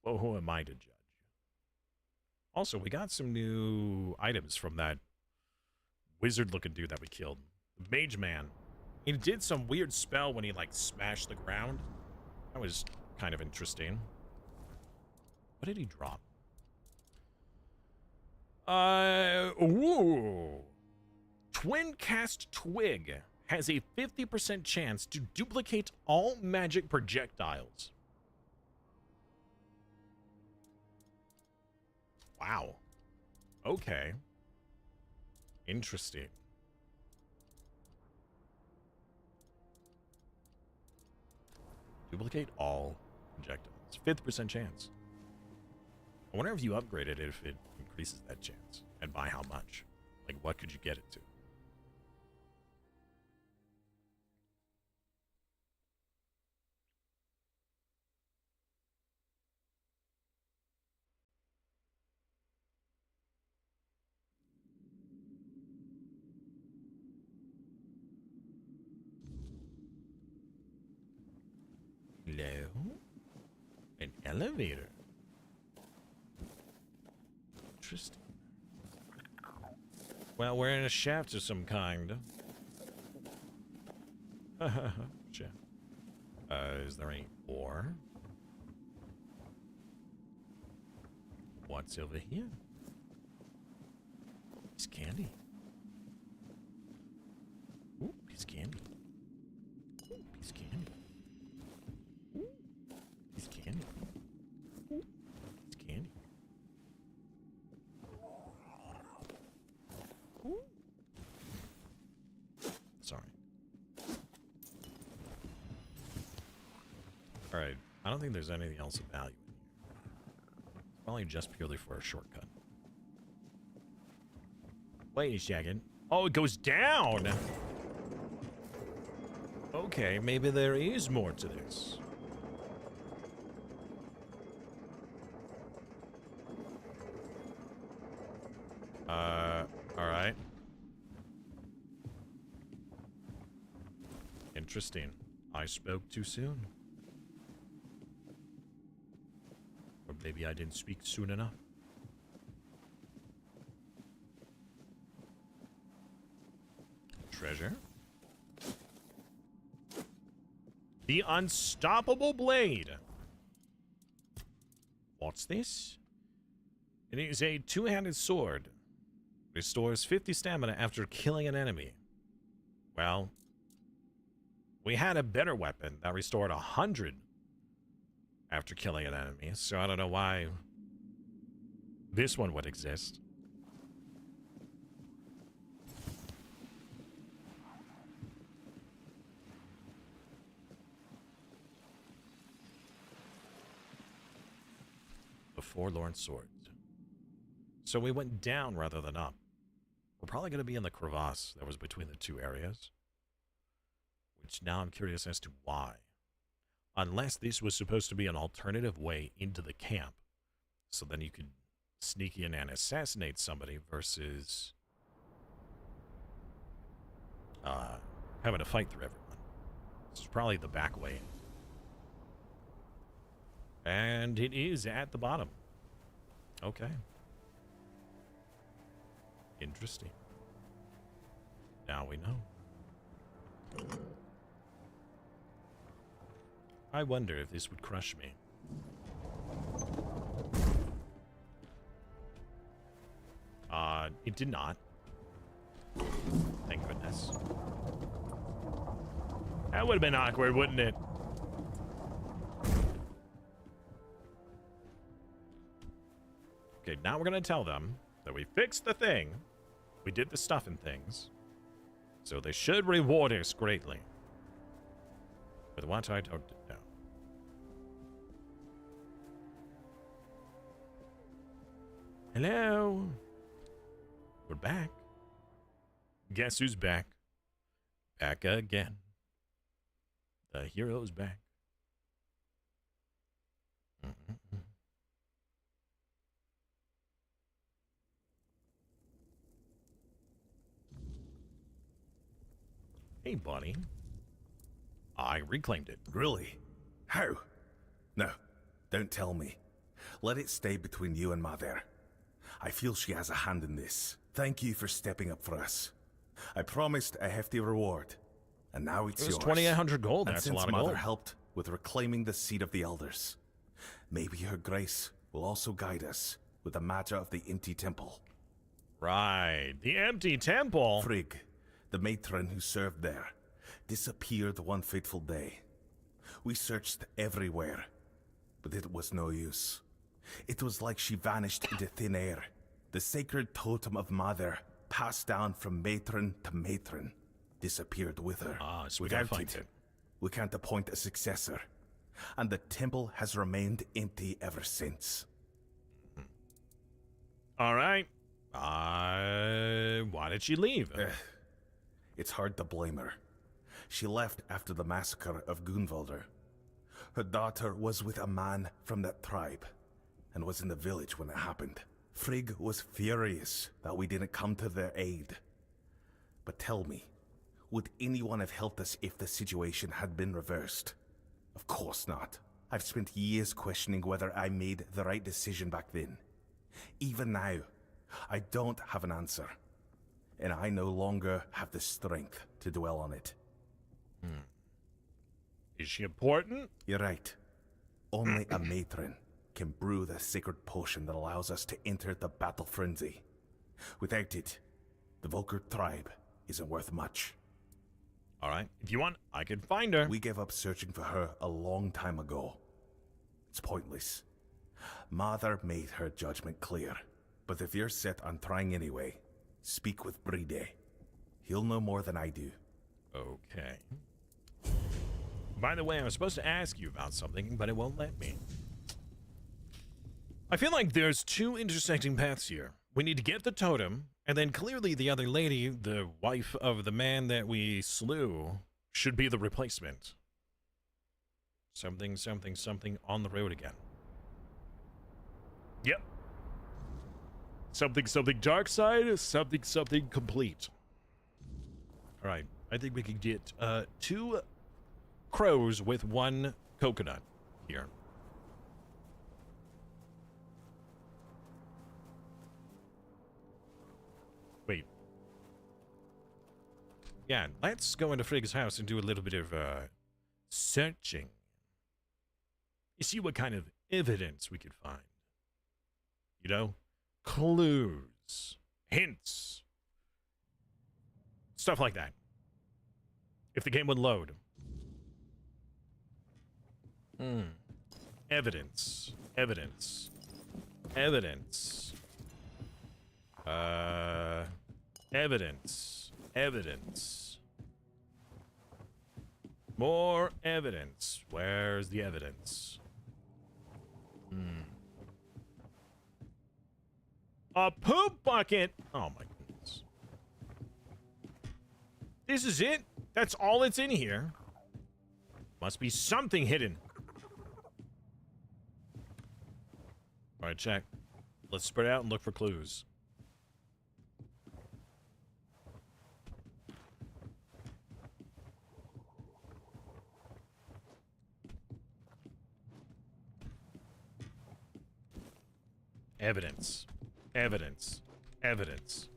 Well, who am I to judge? Also, we got some new items from that wizard-looking dude that we killed. The Mage Man. He did some weird spell when he, like, smashed the ground. That was kind of interesting. What did he drop? Ooh. Twin Cast Twig has a 50% chance to duplicate all magic projectiles. Wow. Okay. Interesting. Duplicate all projectiles. 50% chance. I wonder if you upgrade it, if it increases that chance. And by how much? Like, what could you get it to? Hello? An elevator. Interesting. Well, we're in a shaft of some kind. Shaft. Is there any ore? What's over here? It's candy. Ooh, piece of candy. Ooh, piece of candy. Ooh, piece of candy. Ooh, piece of candy. Ooh. Sorry. Alright, I don't think there's anything else of value in here. Probably just purely for a shortcut. Wait a second. Oh, it goes down! Okay, maybe there is more to this. Alright. Interesting. I spoke too soon. Or maybe I didn't speak soon enough. Treasure. The Unstoppable Blade. What's this? It is a two-handed sword. Restores 50 stamina after killing an enemy. Well, we had a better weapon that restored 100 after killing an enemy, so I don't know why this one would exist. The Forlorn Sword. So we went down rather than up. We're probably going to be in the crevasse that was between the two areas. Which now I'm curious as to why. Unless this was supposed to be an alternative way into the camp. So then you could sneak in and assassinate somebody versus having to fight through everyone. This is probably the back way. And it is at the bottom. Okay. Interesting. Now we know. I wonder if this would crush me. It did not. Thank goodness. That would have been awkward, wouldn't it? Okay, now we're gonna tell them that we fixed the thing. We did the stuff and things. So they should reward us greatly. But what I don't know. Hello? We're back. Guess who's back? Back again. The hero's back. Hey, buddy. I reclaimed it. Really? How? No, don't tell me. Let it stay between you and Mother. I feel she has a hand in this. Thank you for stepping up for us. I promised a hefty reward, and now it's It was yours. 2,800 gold. And That's a since lot of Mother gold. helped with reclaiming the seat of the elders, maybe her grace will also guide us with the matter of the empty temple. Right, the empty temple. Frigg, the matron who served there, disappeared one fateful day. We searched everywhere, but it was no use. It was like she vanished into thin air. The sacred totem of Mother, passed down from matron to matron, disappeared with her. Ah, so we gotta find it. We can't appoint a successor, and the temple has remained empty ever since. All right. Why did she leave? It's hard to blame her. She left after the massacre of Gunvalder. Her daughter was with a man from that tribe, and was in the village when it happened. Frigg was furious that we didn't come to their aid. But tell me, would anyone have helped us if the situation had been reversed? Of course not. I've spent years questioning whether I made the right decision back then. Even now, I don't have an answer. And I no longer have the strength to dwell on it. Is she important? You're right. Only a matron can brew the sacred potion that allows us to enter the battle frenzy. Without it, the Volker tribe isn't worth much. All right. If you want, I can find her. We gave up searching for her a long time ago. It's pointless. Mother made her judgment clear. But if you're set on trying anyway, speak with Bride. He'll know more than I do. Okay. By the way, I was supposed to ask you about something, but it won't let me. I feel like there's two intersecting paths here. We need to get the totem, and then clearly the other lady, the wife of the man that we slew, should be the replacement. Something, something, something on the road again. Yep. Something, something dark side, something, something complete. All right. I think we could get 2 crows with 1 coconut here. Wait. Yeah, let's go into Frigg's house and do a little bit of searching. You see what kind of evidence we could find. You know? Clues. Hints. Stuff like that. If the game would load. Evidence. Evidence. Evidence. Evidence. Evidence. More evidence. Where's the evidence? A poop bucket. Oh my goodness. This is it? That's all that's in here. Must be something hidden. All right, check. Let's spread out and look for clues. Evidence. Evidence. Evidence.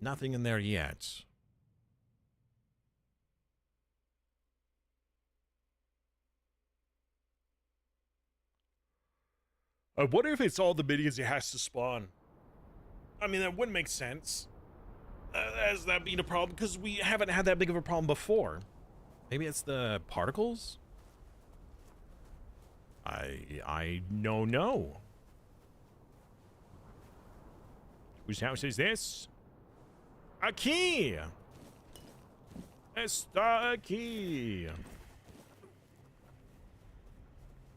Nothing in there yet. I wonder if it's all the minions it has to spawn. I mean, that wouldn't make sense. Has that been a problem? Because we haven't had that big of a problem before. Maybe it's the particles? I don't know. Whose house is this? A key! Está aquí!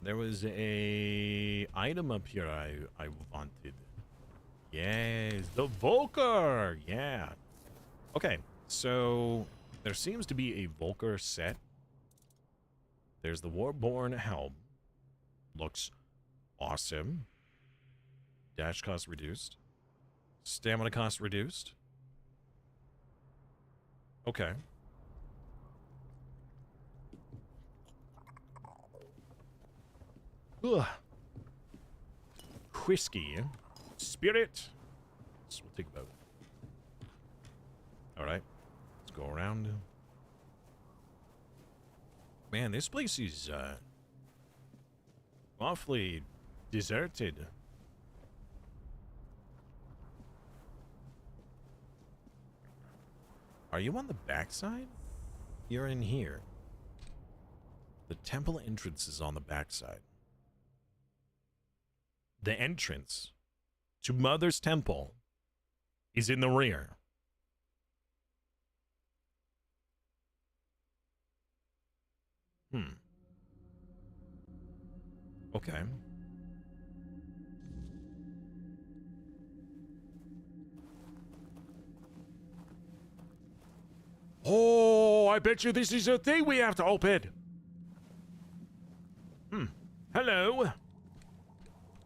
There was a item up here I wanted. Yes, the Volker! Yeah. Okay, so there seems to be a Volker set. There's the Warborn helm. Looks Awesome. Dash cost reduced. Stamina cost reduced. Okay. Ugh. Whiskey. Spirit. So we'll take both. Alright. Let's go around. Man, this place is awfully deserted. Are you on the backside? You're in here. The temple entrance is on the backside. The entrance to Mother's Temple is in the rear. Okay. Oh, I bet you this is a thing we have to open. Hello.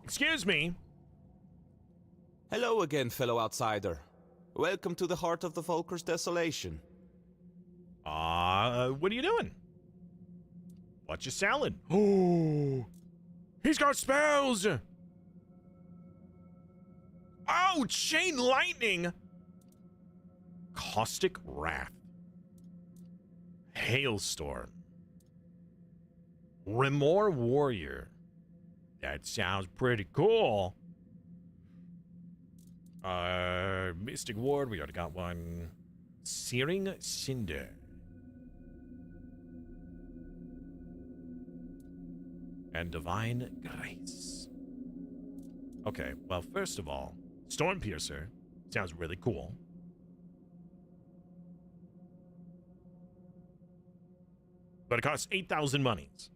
Excuse me. Hello again, fellow outsider. Welcome to the heart of the Volker's desolation. What are you doing? What you selling? Oh, he's got spells. Oh, chain lightning. Caustic wrath. Hailstorm. Remor warrior. That sounds pretty cool. Mystic ward. We already got one. Searing cinder. And divine grace. Okay, well, first of all, Storm Piercer sounds really cool. But it costs 8,000 monies.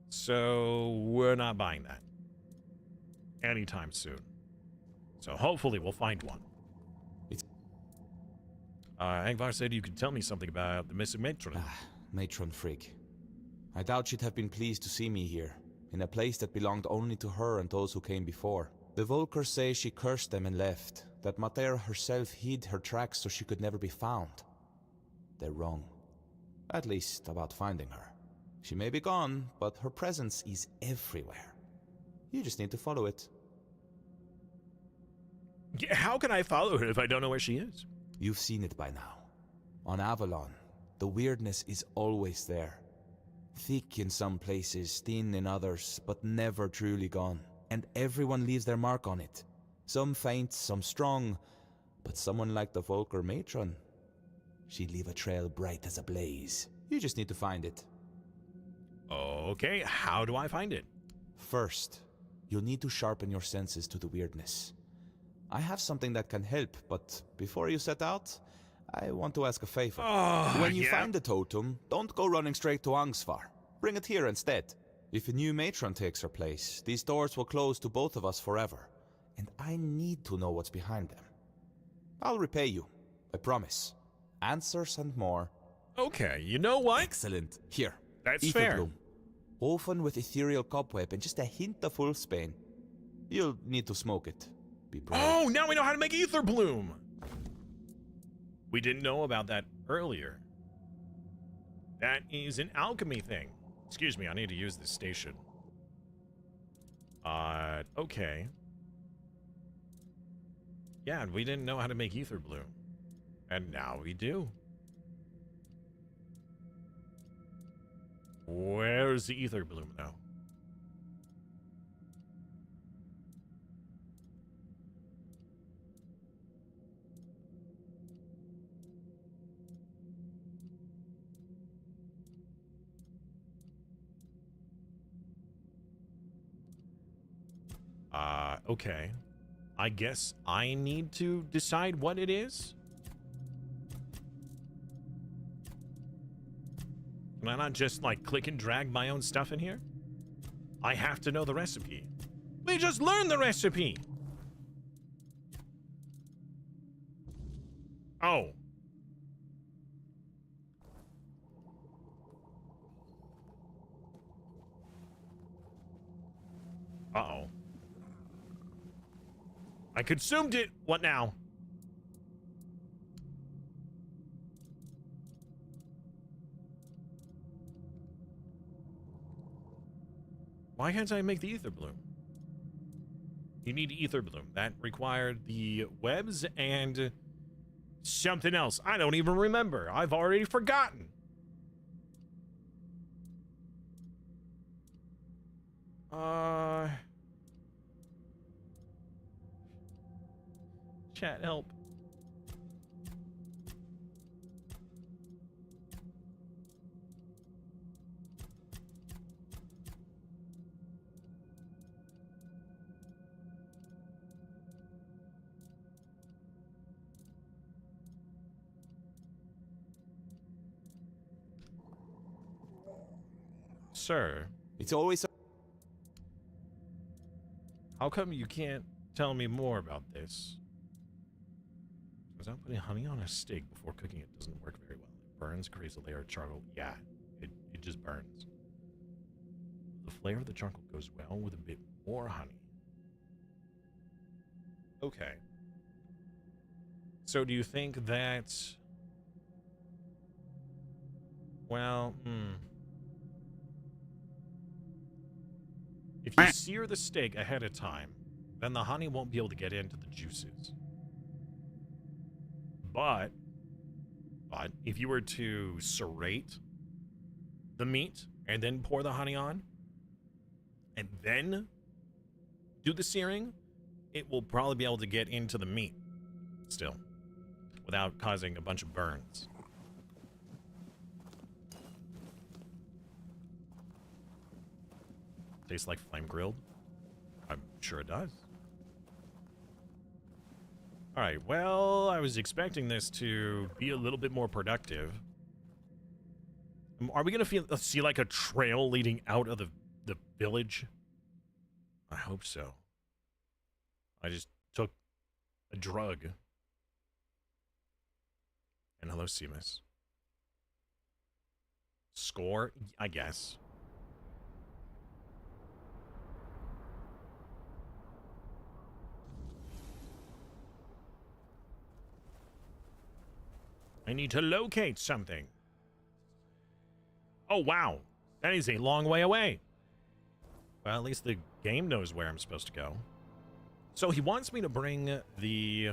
So we're not buying that anytime soon. So hopefully we'll find one. Angvar said you could tell me something about the missing matron. Matron freak. I doubt she'd have been pleased to see me here, in a place that belonged only to her and those who came before. The Volkers say she cursed them and left, that Mater herself hid her tracks so she could never be found. They're wrong. At least about finding her. She may be gone, but her presence is everywhere. You just need to follow it. Yeah, how can I follow her if I don't know where she is? You've seen it by now. On Avalon, the weirdness is always there. Thick in some places, thin in others, but never truly gone. And everyone leaves their mark on it. Some faint, some strong, but someone like the Volker matron, she'd leave a trail bright as a blaze. You just need to find it. Okay, how do I find it? First, you'll need to sharpen your senses to the weirdness. I have something that can help, but before you set out, I want to ask a favor. When you find the totem, don't go running straight to Angsvar. Bring it here instead. If a new matron takes her place, these doors will close to both of us forever. And I need to know what's behind them. I'll repay you. I promise. Answers and more. Okay, you know what? Excellent. Here. That's Ether fair. Bloom. Often with ethereal cobweb and just a hint of wolfsbane. You'll need to smoke it. Be brave. Oh, now we know how to make ether bloom. We didn't know about that earlier. That is an alchemy thing. Excuse me, I need to use this station. Okay. Yeah, we didn't know how to make ether bloom. And now we do. Where's the ether bloom now? Okay. I guess I need to decide what it is? Can I not just, like, click and drag my own stuff in here? I have to know the recipe. We just learned the recipe! Oh. Uh-oh. I consumed it. What now? Why can't I make the ether bloom? You need ether bloom. That required the webs and something else. I don't even remember. I've already forgotten. Chat, help. Sir. It's always... How come you can't tell me more about this? Without putting honey on a steak before cooking it doesn't work very well. It burns, creates a layer of charcoal. Yeah, it just burns. The flavor of the charcoal goes well with a bit more honey. Okay. So do you think that... Well, if you sear the steak ahead of time, then the honey won't be able to get into the juices. But if you were to serrate the meat and then pour the honey on and then do the searing, it will probably be able to get into the meat still without causing a bunch of burns. Tastes like flame grilled? I'm sure it does. All right, well, I was expecting this to be a little bit more productive. Are we going to see like a trail leading out of the village? I hope so. I just took a drug. And hello, Seamus. Score? I guess. I need to locate something. Oh, wow. That is a long way away. Well, at least the game knows where I'm supposed to go. So he wants me to bring the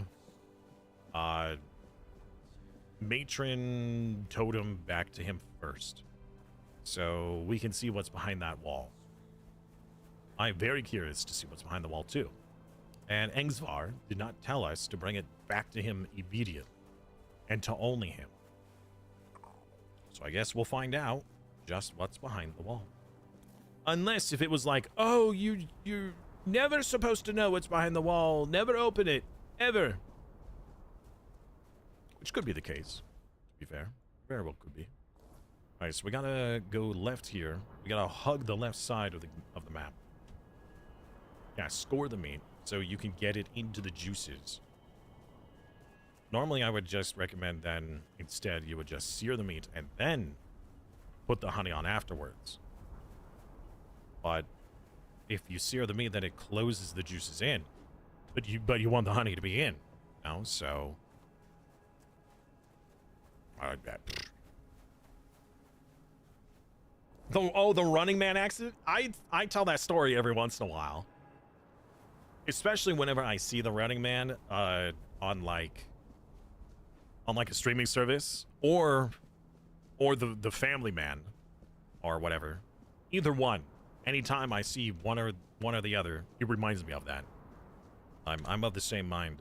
matron totem back to him first, so we can see what's behind that wall. I'm very curious to see what's behind the wall, too. And Engsvar did not tell us to bring it back to him immediately. And to only him. So I guess we'll find out just what's behind the wall. Unless if it was like, oh, you're never supposed to know what's behind the wall. Never open it. Ever. Which could be the case, to be fair. Very well could be. Alright, so we gotta go left here. We gotta hug the left side of the map. Yeah, score the meat so you can get it into the juices. Normally, I would just recommend then, instead, you would just sear the meat and then put the honey on afterwards. But if you sear the meat, then it closes the juices in. But you want the honey to be in, you know? So, I like that. The Running Man accident? I tell that story every once in a while. Especially whenever I see the Running Man on like a streaming service or the Family Man or whatever. Either one. Anytime I see one or the other, it reminds me of that. I'm of the same mind.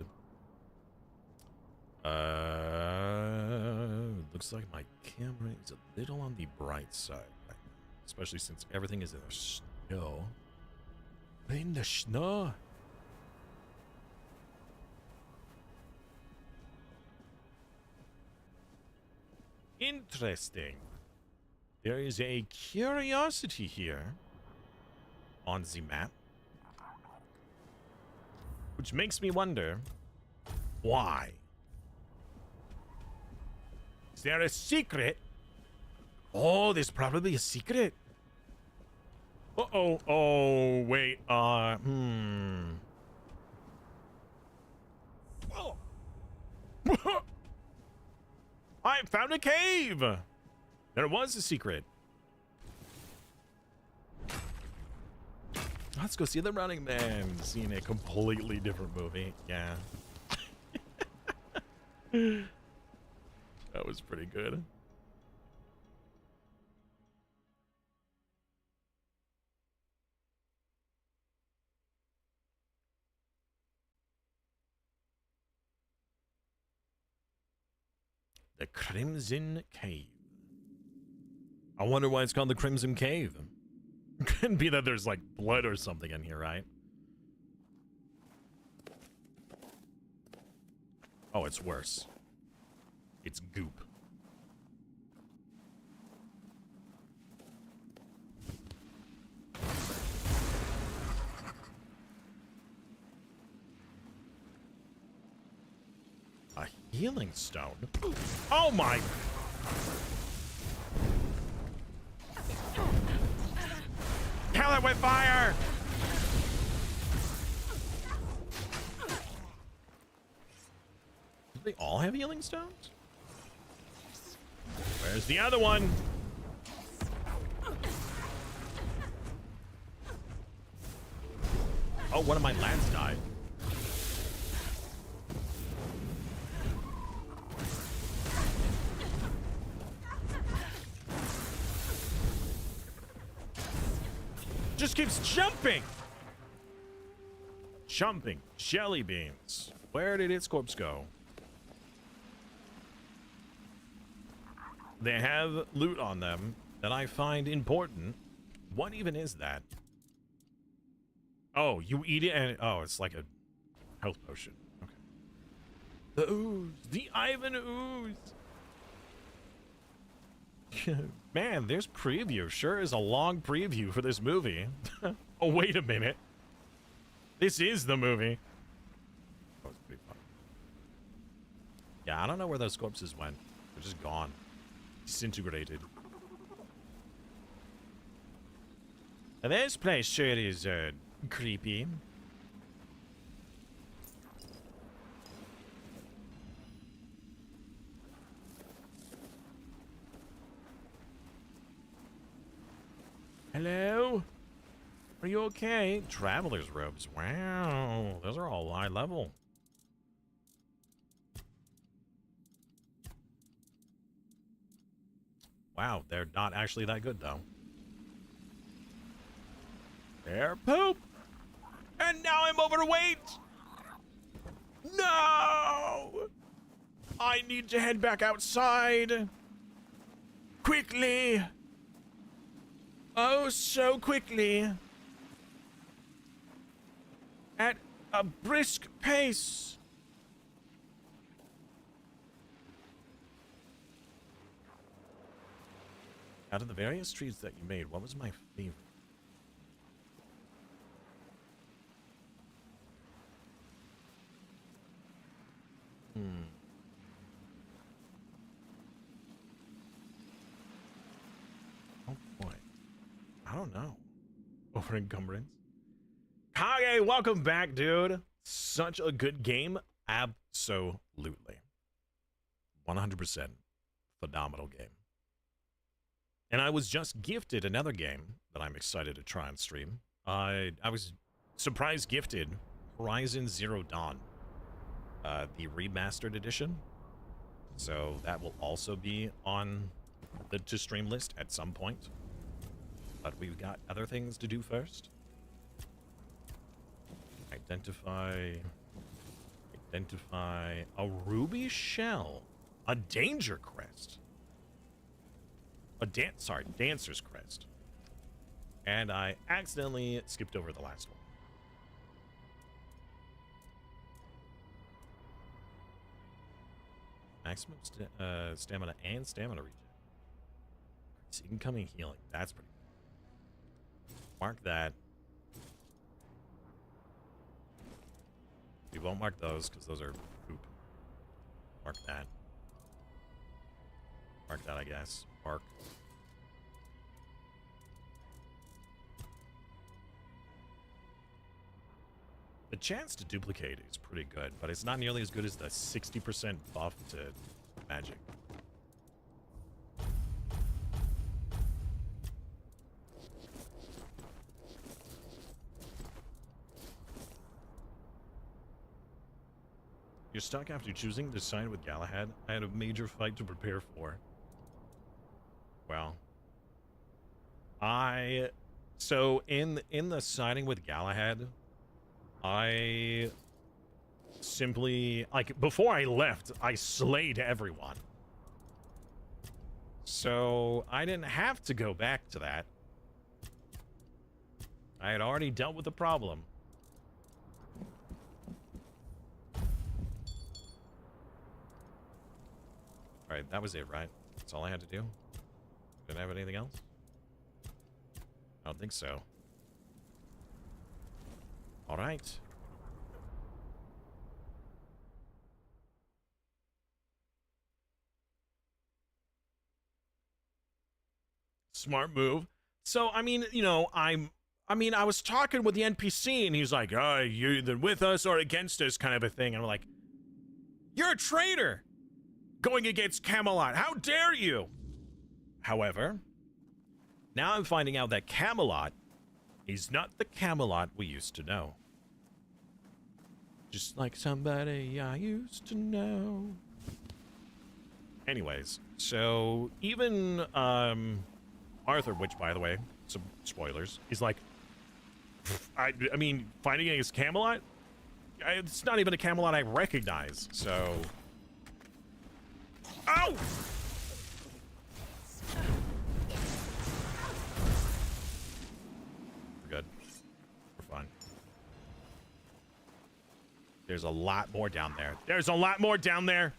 Looks like my camera is a little on the bright side right now, especially since everything is in the snow. In the snow. Interesting. There is a curiosity here on the map, which makes me wonder why. Is there a secret? Oh, there's probably a secret. Uh-oh. Oh, wait. Oh. I found a cave! There was a secret. Let's go see The Running Man. Seeing a completely different movie. Yeah. That was pretty good. The Crimson Cave. I wonder why it's called the Crimson Cave. Couldn't be that there's like blood or something in here, right? Oh, it's worse. It's goop. A healing stone? Oh my... Kill it with fire! Do they all have healing stones? Where's the other one? Oh, one of my lads died. Just keeps jumping. Jumping. Jelly beans. Where did its corpse go? They have loot on them that I find important. What even is that? Oh, you eat it and... Oh, it's like a health potion. Okay. The ooze. The Ivan ooze. Man, this preview sure is a long preview for this movie. Oh, wait a minute. This is the movie. That was pretty fun. Yeah, I don't know where those corpses went. They're just gone. Disintegrated. And this place sure is creepy. Hello? Are you okay? Traveler's robes. Wow. Those are all high level. Wow, they're not actually that good, though. They're poop! And now I'm overweight! No! I need to head back outside. Quickly! Oh, so quickly. At a brisk pace. Out of the various treats that you made, what was my favorite? Oh boy. I don't know. Over encumbrance. Kage, welcome back, dude. Such a good game. Absolutely. 100%. Phenomenal game. And I was just gifted another game that I'm excited to try and stream. I was surprise gifted Horizon Zero Dawn. The remastered edition. So that will also be on the to stream list at some point. But we've got other things to do first. Identify a ruby shell, a danger crest, dancer's crest, and I accidentally skipped over the last one. Maximum stamina and stamina regen. Incoming healing. That's pretty good. Mark that. We won't mark those because those are poop. Mark that. Mark that, I guess. Mark. The chance to duplicate is pretty good, but it's not nearly as good as the 60% buff to magic. You're stuck after choosing to side with Galahad. I had a major fight to prepare for. Well, so in the siding with Galahad, I simply, like, before I left, I slayed everyone. So I didn't have to go back to that. I had already dealt with the problem. Alright, that was it, right? That's all I had to do? Didn't have anything else? I don't think so. Alright. Smart move. So, I mean, you know, I was talking with the NPC and he's like, oh, you're either with us or against us, kind of a thing. And I'm like, you're a traitor going against Camelot. How dare you? However, now I'm finding out that Camelot is not the Camelot we used to know. Just like somebody I used to know. Anyways, so even Arthur, which, by the way, some spoilers, he's like, I mean, fighting against Camelot? It's not even a Camelot I recognize, so... Ow! We're good. We're fine. There's a lot more down there. There's a lot more down there!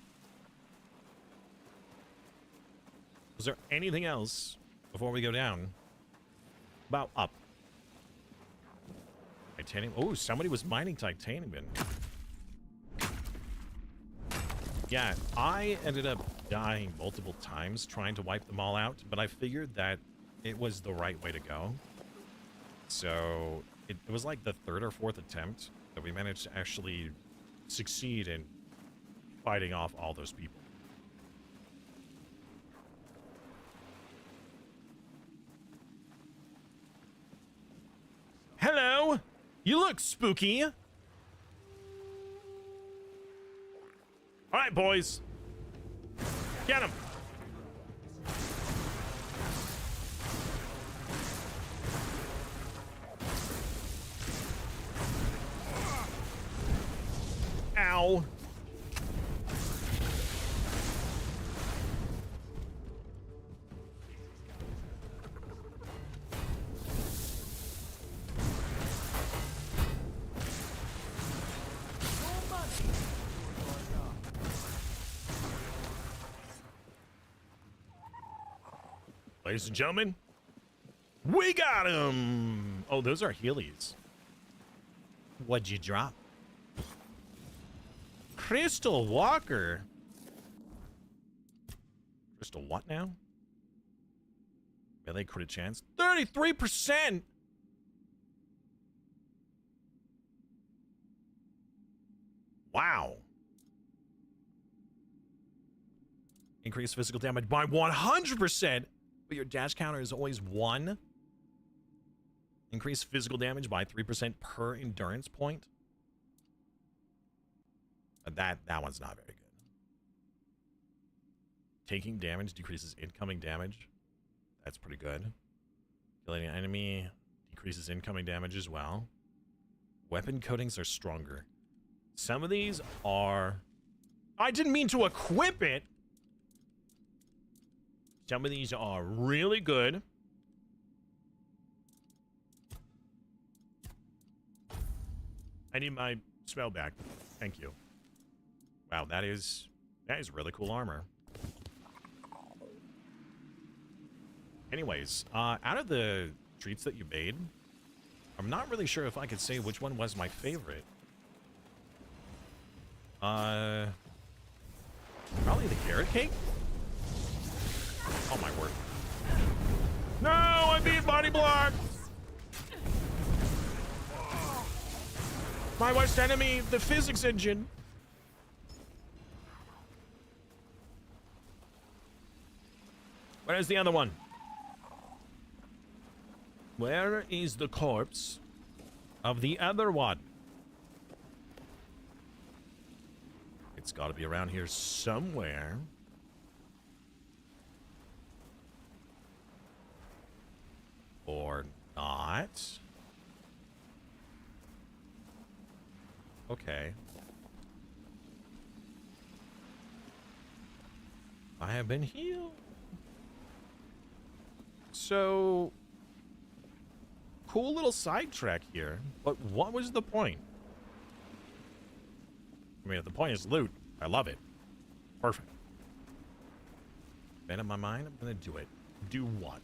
Was there anything else before we go down? About up. Titanium. Oh, somebody was mining titanium. Yeah, I ended up dying multiple times trying to wipe them all out, but I figured that it was the right way to go. So it was like the third or fourth attempt that we managed to actually succeed in fighting off all those people. Hello! You look spooky! Alright, boys. Get him! Ow! Ladies and gentlemen, we got him! Oh, those are Heelys. What'd you drop? Crystal Walker. Crystal what now? Melee crit chance. 33%! Wow. Increase physical damage by 100%! But your dash counter is always 1. Increase physical damage by 3% per endurance point. But that one's not very good. Taking damage decreases incoming damage. That's pretty good. Killing an enemy decreases incoming damage as well. Weapon coatings are stronger. Some of these are... I didn't mean to equip it! Some of these are really good. I need my spell back. Thank you. Wow, that is really cool armor. Anyways, out of the treats that you made, I'm not really sure if I could say which one was my favorite. Probably the carrot cake? Oh my word. No, I'm being body blocked! My worst enemy, the physics engine. Where's the other one? Where is the corpse of the other one? It's got to be around here somewhere. Or not. Okay. I have been healed. So, cool little sidetrack here, but what was the point? I mean, if the point is loot, I love it. Perfect. Been in my mind, I'm gonna do it. Do what?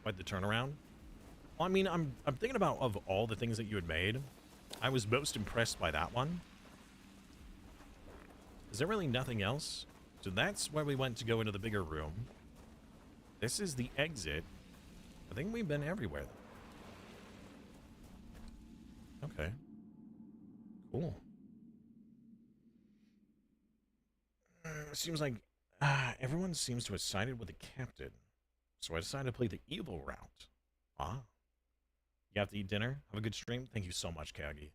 What, the turnaround? Well, I mean, I'm thinking about, of all the things that you had made, I was most impressed by that one. Is there really nothing else? So that's where we went to go into the bigger room. This is the exit. I think we've been everywhere. Okay. Cool. Seems like everyone seems to have sided with the captain. So I decided to play the evil route. Ah. You have to eat dinner? Have a good stream? Thank you so much, Kage.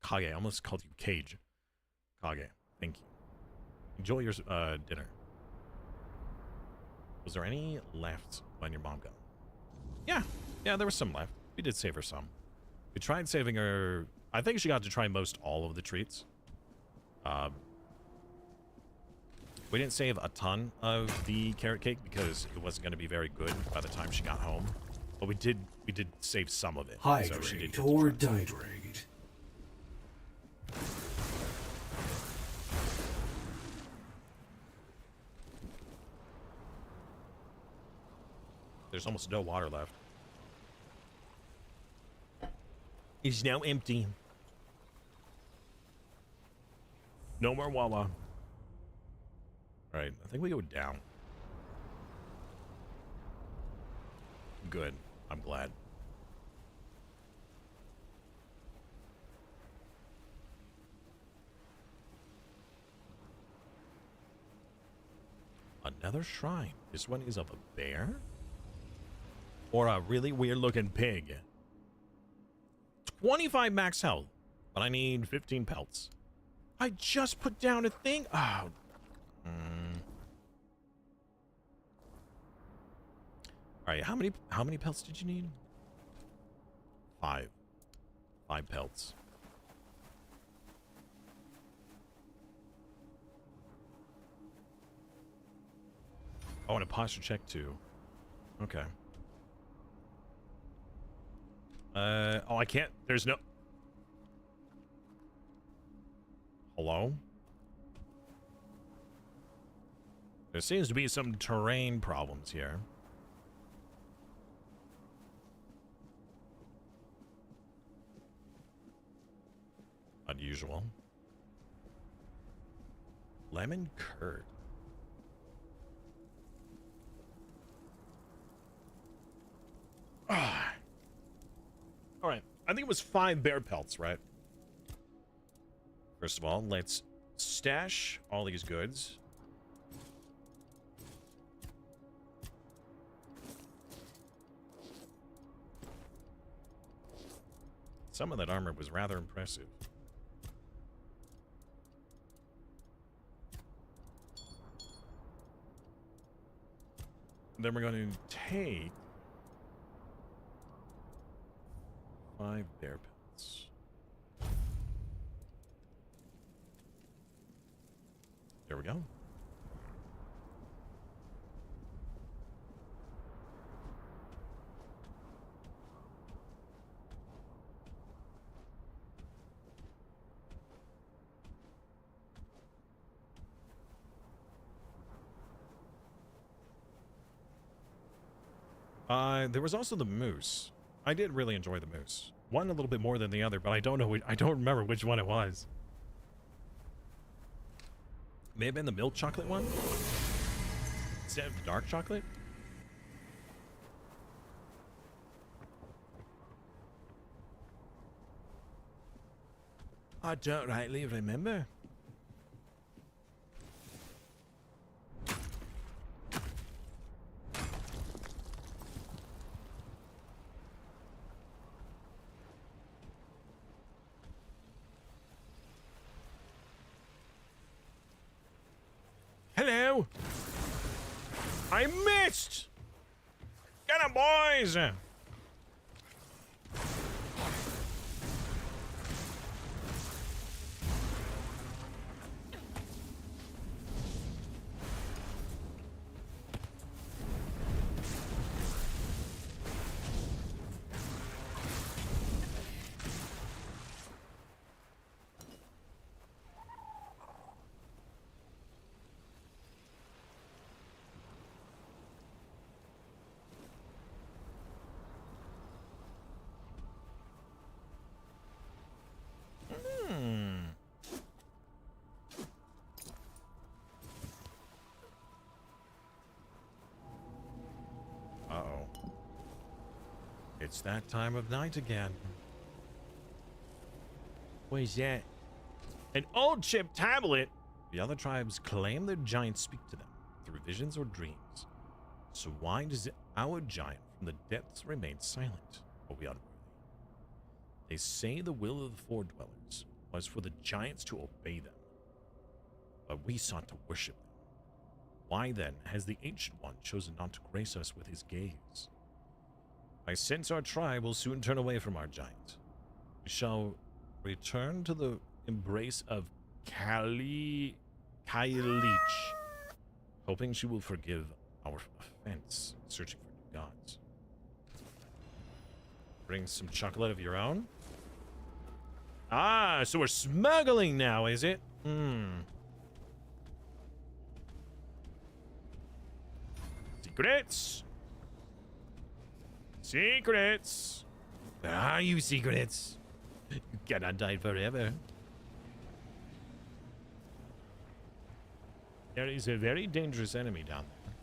Kage, I almost called you Cage. Kage, thank you. Enjoy your dinner. Was there any left when your mom got? Yeah, there was some left. We did save her some. We tried saving her. I think she got to try most all of the treats. We didn't save a ton of the carrot cake because it wasn't going to be very good by the time she got home. But we did save some of it. Hydrate so she did or dihydrate. There's almost no water left. It's now empty. No more Wawa. Alright, I think we go down. Good. I'm glad. Another shrine. This one is of a bear? Or a really weird looking pig. 25 max health, but I need 15 pelts. I just put down a thing. Oh. All right, how many pelts did you need? 5. 5 pelts. Oh, and a posture check too. Okay. Oh, I can't. There's no. Hello? There seems to be some terrain problems here. Unusual. Lemon curd. Ah. All right. I think it was 5 bear pelts, right? First of all, let's stash all these goods. Some of that armor was rather impressive. Then we're going to take 5 bear pelts. There we go. There was also the moose. I did really enjoy the moose. One a little bit more than the other, but I don't know. I don't remember which one it was. May have been the milk chocolate one instead of the dark chocolate. I don't rightly remember. Hello. I missed. Get 'em, boys. Uh-oh. It's that time of night again. What is that? An old chip tablet! The other tribes claim their giants speak to them through visions or dreams. So why does our giant from the depths remain silent? Are we unworthy? They say the will of the Four Dwellers was for the giants to obey them. But we sought to worship them. Why then has the Ancient One chosen not to grace us with his gaze? I sense our tribe will soon turn away from our giant. We shall return to the embrace of Kailich, hoping she will forgive our offense, searching for new gods. Bring some chocolate of your own? Ah, so we're smuggling now, is it? Secrets! Secrets! Where are you, secrets? You cannot die forever. There is a very dangerous enemy down there.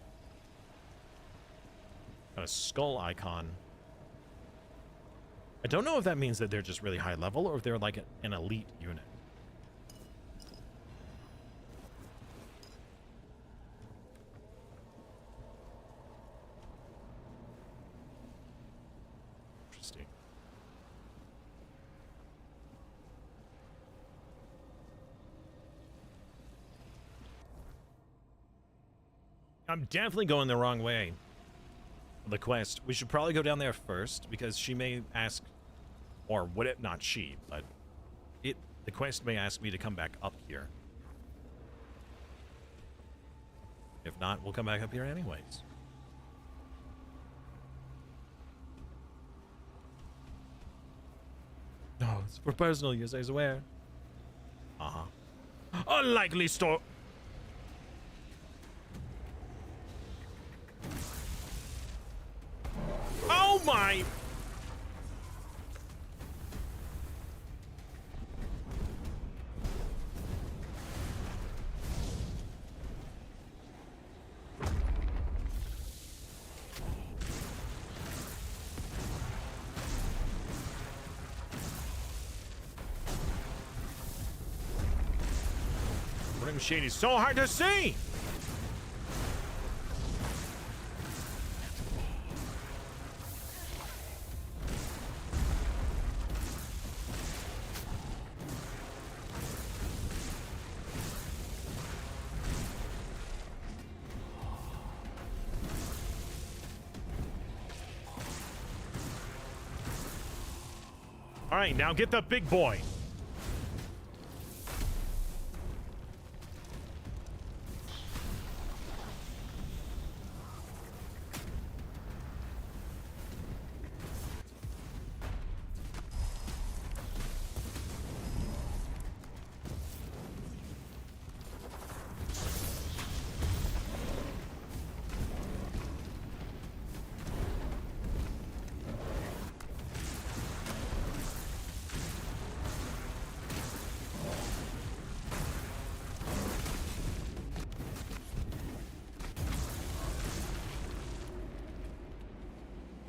Got a skull icon. I don't know if that means that they're just really high level or if they're like an elite unit. Interesting. I'm definitely going the wrong way. The quest. We should probably go down there first because she may ask, or would it not she, but the quest may ask me to come back up here. If not, we'll come back up here anyways. No, it's for personal use, I swear. Unlikely store. Oh my! Rim shade is so hard to see! All right, now get the big boy.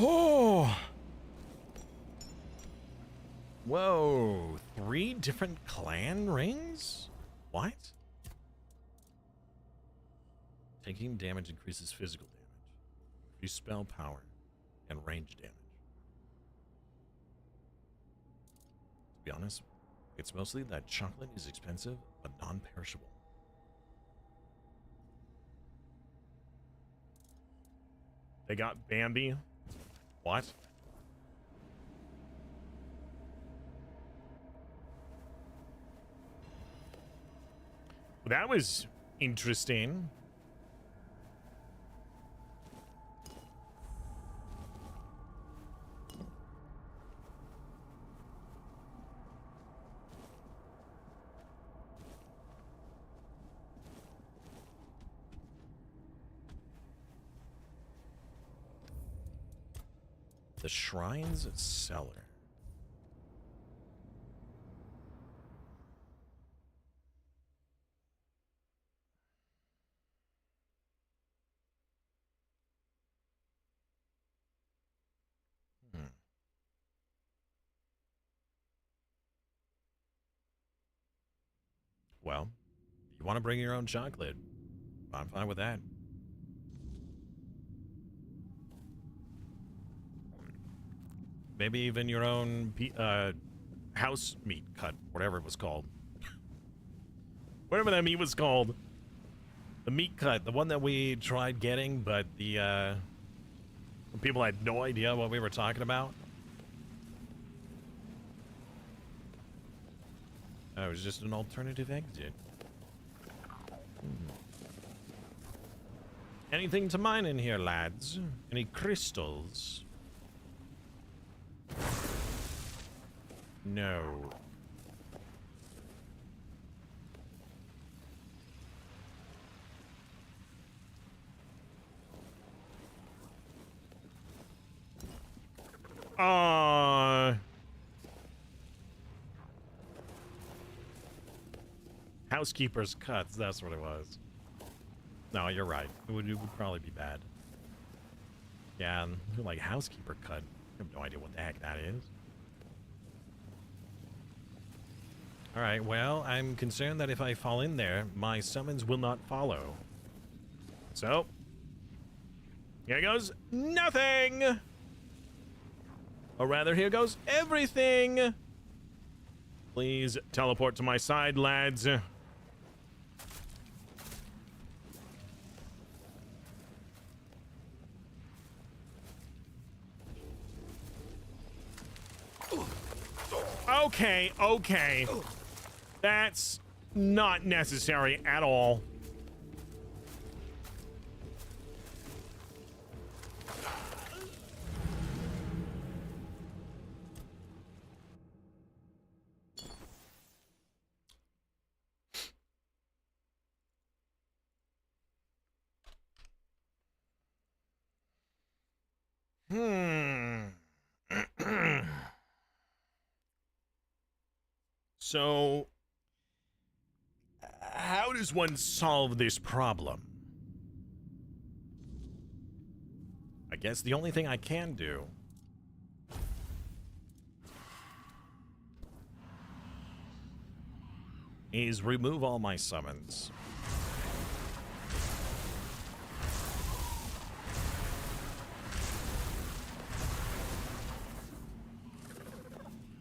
Oh! Whoa, 3 different clan rings? What? Taking damage increases physical damage, increase spell power, and range damage. To be honest, it's mostly that chocolate is expensive but non-perishable. They got Bambi. What? That was interesting. The Shrine's Cellar. Well, you want to bring your own chocolate, I'm fine with that. Maybe even your own house meat cut, whatever it was called. Whatever that meat was called. The meat cut, the one that we tried getting, but the people had no idea what we were talking about. It was just an alternative exit. Anything to mine in here, lads? Any crystals? No. Housekeeper's cuts, that's what it was. No, you're right. It would probably be bad. Yeah, like housekeeper cut. I have no idea what the heck that is. Alright, well, I'm concerned that if I fall in there, my summons will not follow. So, here goes nothing! Or rather, here goes everything! Please teleport to my side, lads. Okay, okay. That's not necessary at all. So, how does one solve this problem? I guess the only thing I can do is remove all my summons.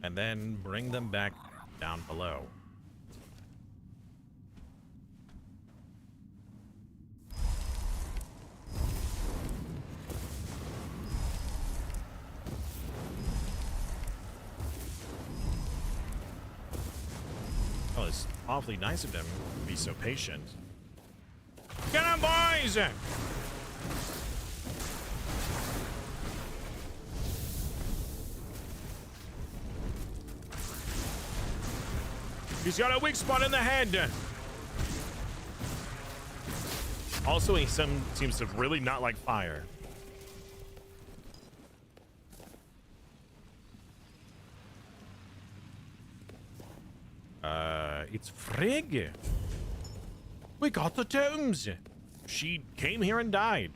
And then bring them back down below. Oh, it's awfully nice of them to be so patient. Get on, boys! He's got a weak spot in the head. Also, he seems to really not like fire. It's Frigg. We got the tombs. She came here and died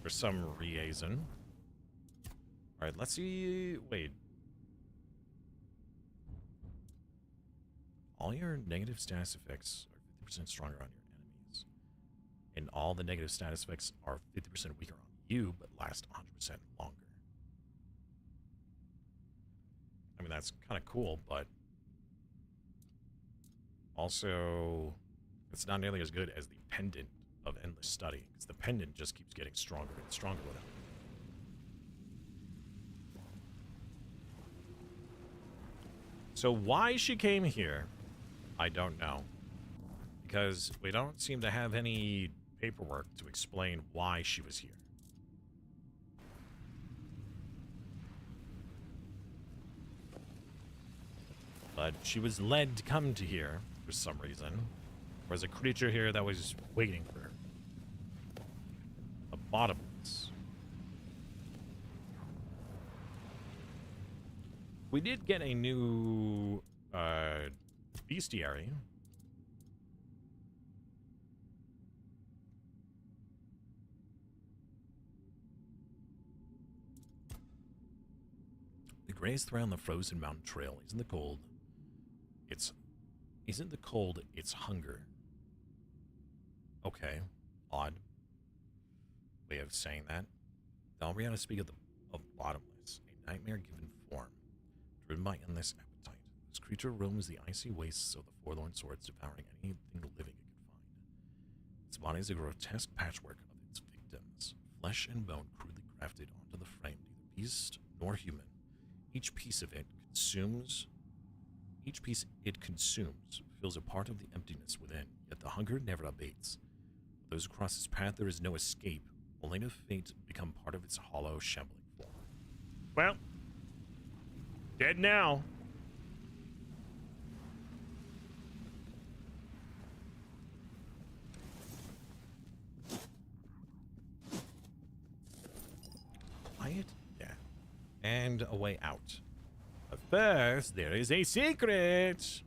for some reason. All right, let's see. Wait. All your negative status effects are 50% stronger on your enemies. And all the negative status effects are 50% weaker on you, but last 100% longer. I mean, that's kind of cool, but also it's not nearly as good as the pendant of endless study, because the pendant just keeps getting stronger and stronger with it. So why she came here, I don't know. Because we don't seem to have any paperwork to explain why she was here. But she was led to come to here for some reason. There was a creature here that was waiting for her. A bottomless. We did get a new bestiary. The graze through on the frozen mountain trail isn't the cold. Isn't the cold, it's hunger. Okay, odd way of saying that. Dalriana speak of bottomless, a nightmare given form, driven by endless appetite. This creature roams the icy wastes of the forlorn swords, devouring anything living it can find. Its body is a grotesque patchwork of its victims, flesh and bone crudely crafted onto the frame, neither beast nor human. Each piece it consumes fills a part of the emptiness within, yet the hunger never abates. For those across its path, there is no escape, only to fate become part of its hollow, shambling form. Well, dead now. Quiet, yeah. And a way out. But first, there is a secret.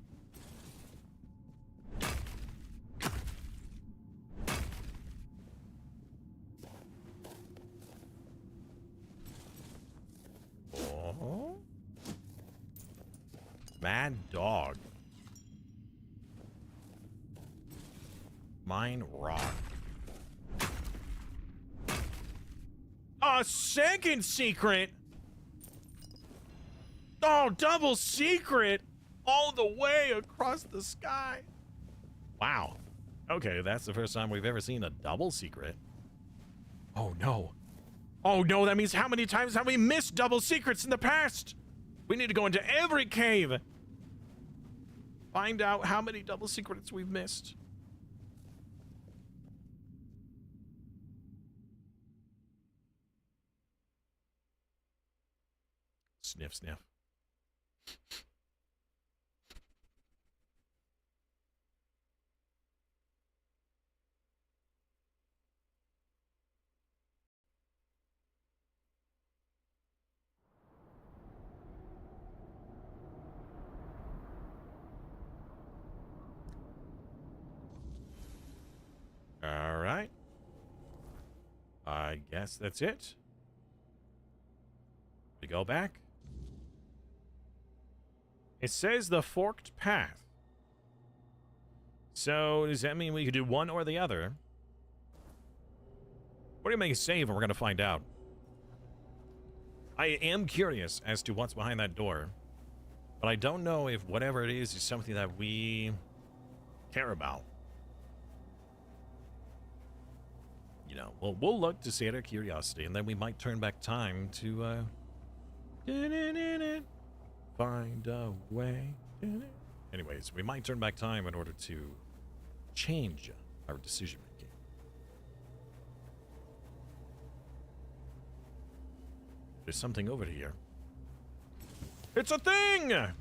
Oh. Mad dog. Mine rock. A second secret. Oh, double secret all the way across the sky. Wow. Okay, that's the first time we've ever seen a double secret. Oh, no. Oh, no, that means how many times have we missed double secrets in the past? We need to go into every cave. Find out how many double secrets we've missed. Sniff, sniff. All right. I guess that's it. We go back. It says the forked path. So does that mean we could do one or the other? What do you make a save and we're going to find out? I am curious as to what's behind that door. But I don't know if whatever it is something that we care about. You know, well, we'll look to sate our curiosity, and then we might turn back time to, find a way. Anyways, we might turn back time in order to change our decision making. There's something over here. It's a thing! Get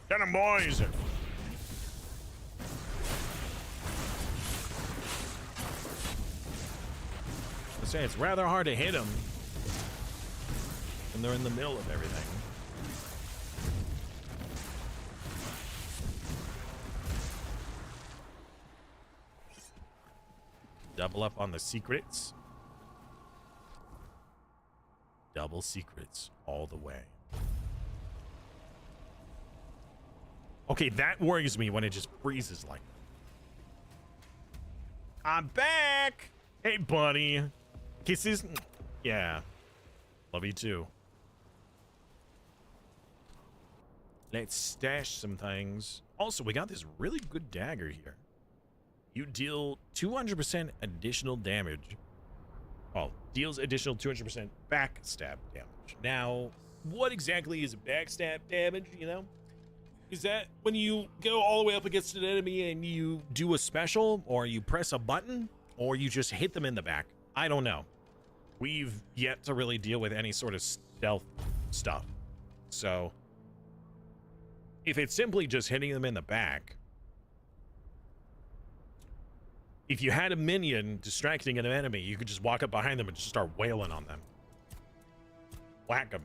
'em, boys! I say it's rather hard to hit them when they're in the middle of everything. Double up on the secrets. Double secrets all the way. Okay, that worries me when it just freezes like that. I'm back! Hey, buddy. Kisses? Yeah. Love you too. Let's stash some things. Also, we got this really good dagger here. You deal 200% additional damage. Well, deals additional 200% backstab damage. Now, what exactly is backstab damage, you know? Is that when you go all the way up against an enemy and you do a special, or you press a button, or you just hit them in the back? I don't know. We've yet to really deal with any sort of stealth stuff. So, if it's simply just hitting them in the back, if you had a minion distracting an enemy, you could just walk up behind them and just start wailing on them. Whack them.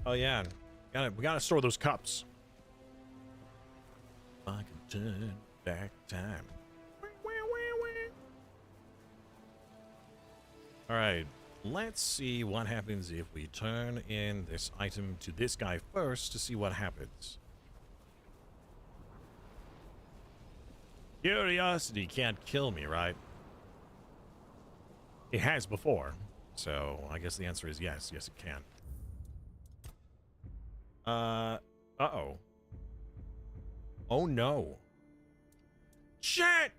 Oh yeah, we gotta store those cups. I can turn back time. All right, let's see what happens if we turn in this item to this guy first to see what happens. Curiosity can't kill me, right? It has before, so I guess the answer is yes. Yes, it can. Uh-oh. Oh, no. Shit!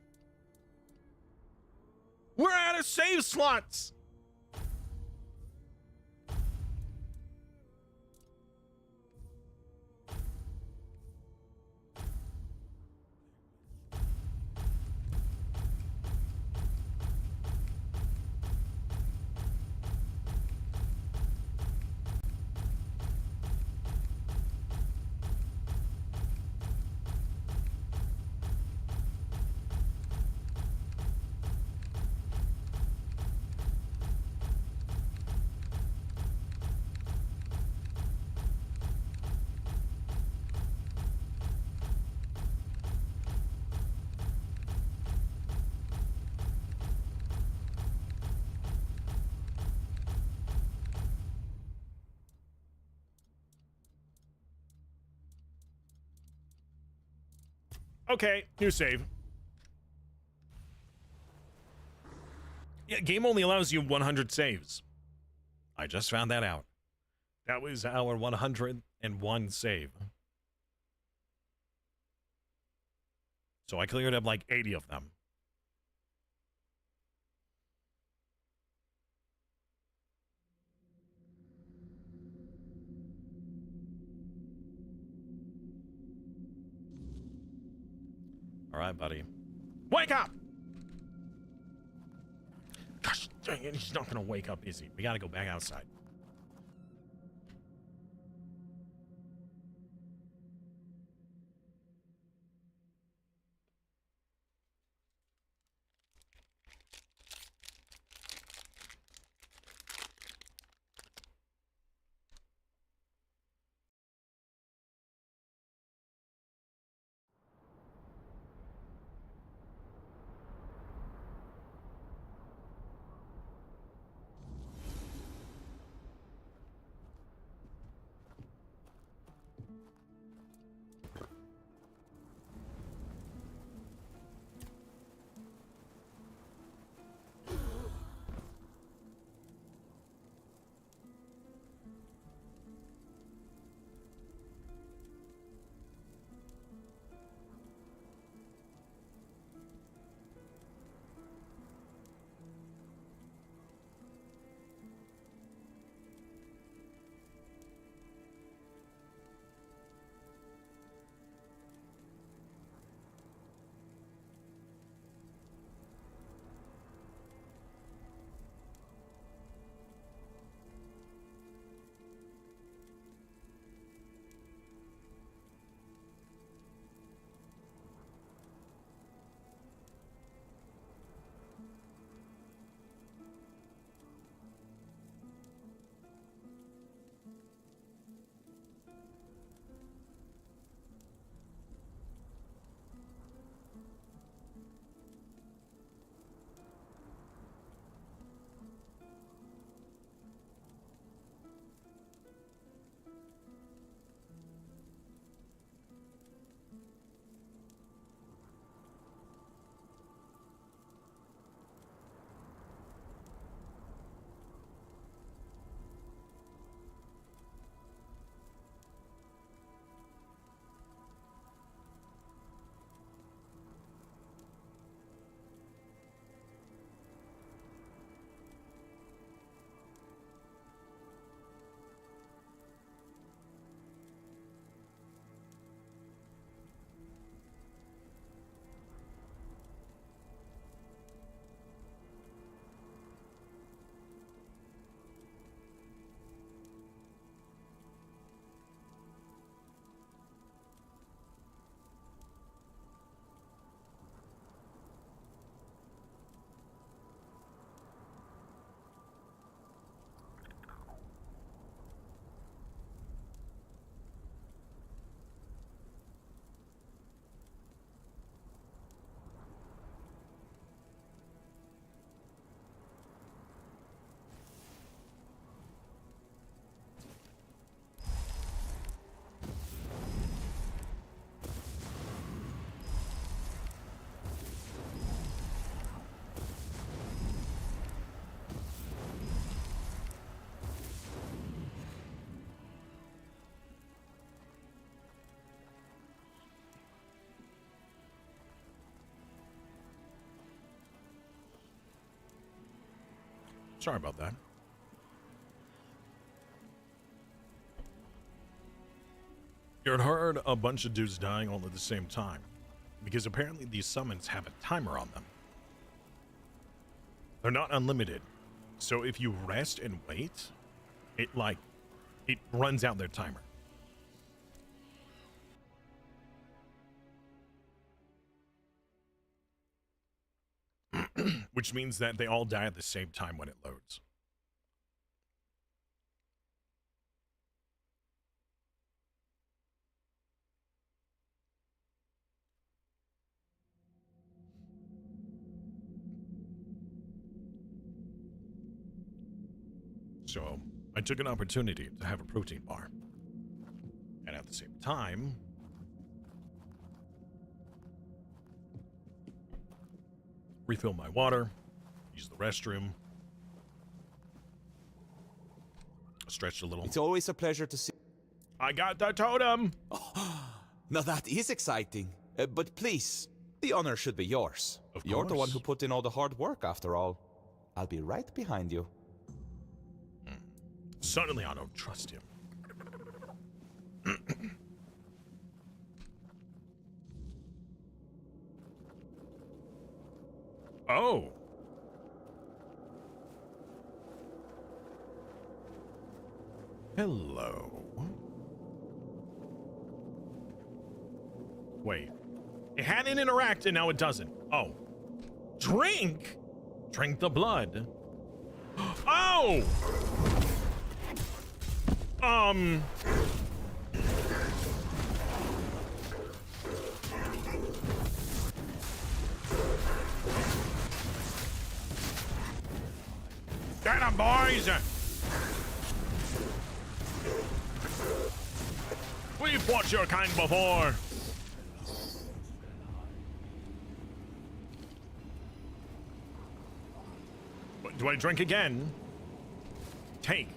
We're out of save slots! Okay, new save. Yeah, game only allows you 100 saves. I just found that out. That was our 101 save. So I cleared up like 80 of them. All right, buddy. Wake up! Gosh dang it, he's not gonna wake up, is he? We gotta go back outside. Sorry about that. You heard a bunch of dudes dying all at the same time, because apparently these summons have a timer on them. They're not unlimited, so if you rest and wait, it runs out their timer. Which means that they all die at the same time when it loads. So I took an opportunity to have a protein bar. And at the same time, refill my water, use the restroom, stretched a little. It's always a pleasure to see. I got the totem! Now that is exciting. But please, the honor should be yours. You're the one who put in all the hard work, after all. I'll be right behind you. Suddenly I don't trust him. Oh. Hello. Wait. It had an interact and now it doesn't. Oh. Drink? Drink the blood. Oh! Get 'em, boys! We've fought your kind before. But do I drink again? Take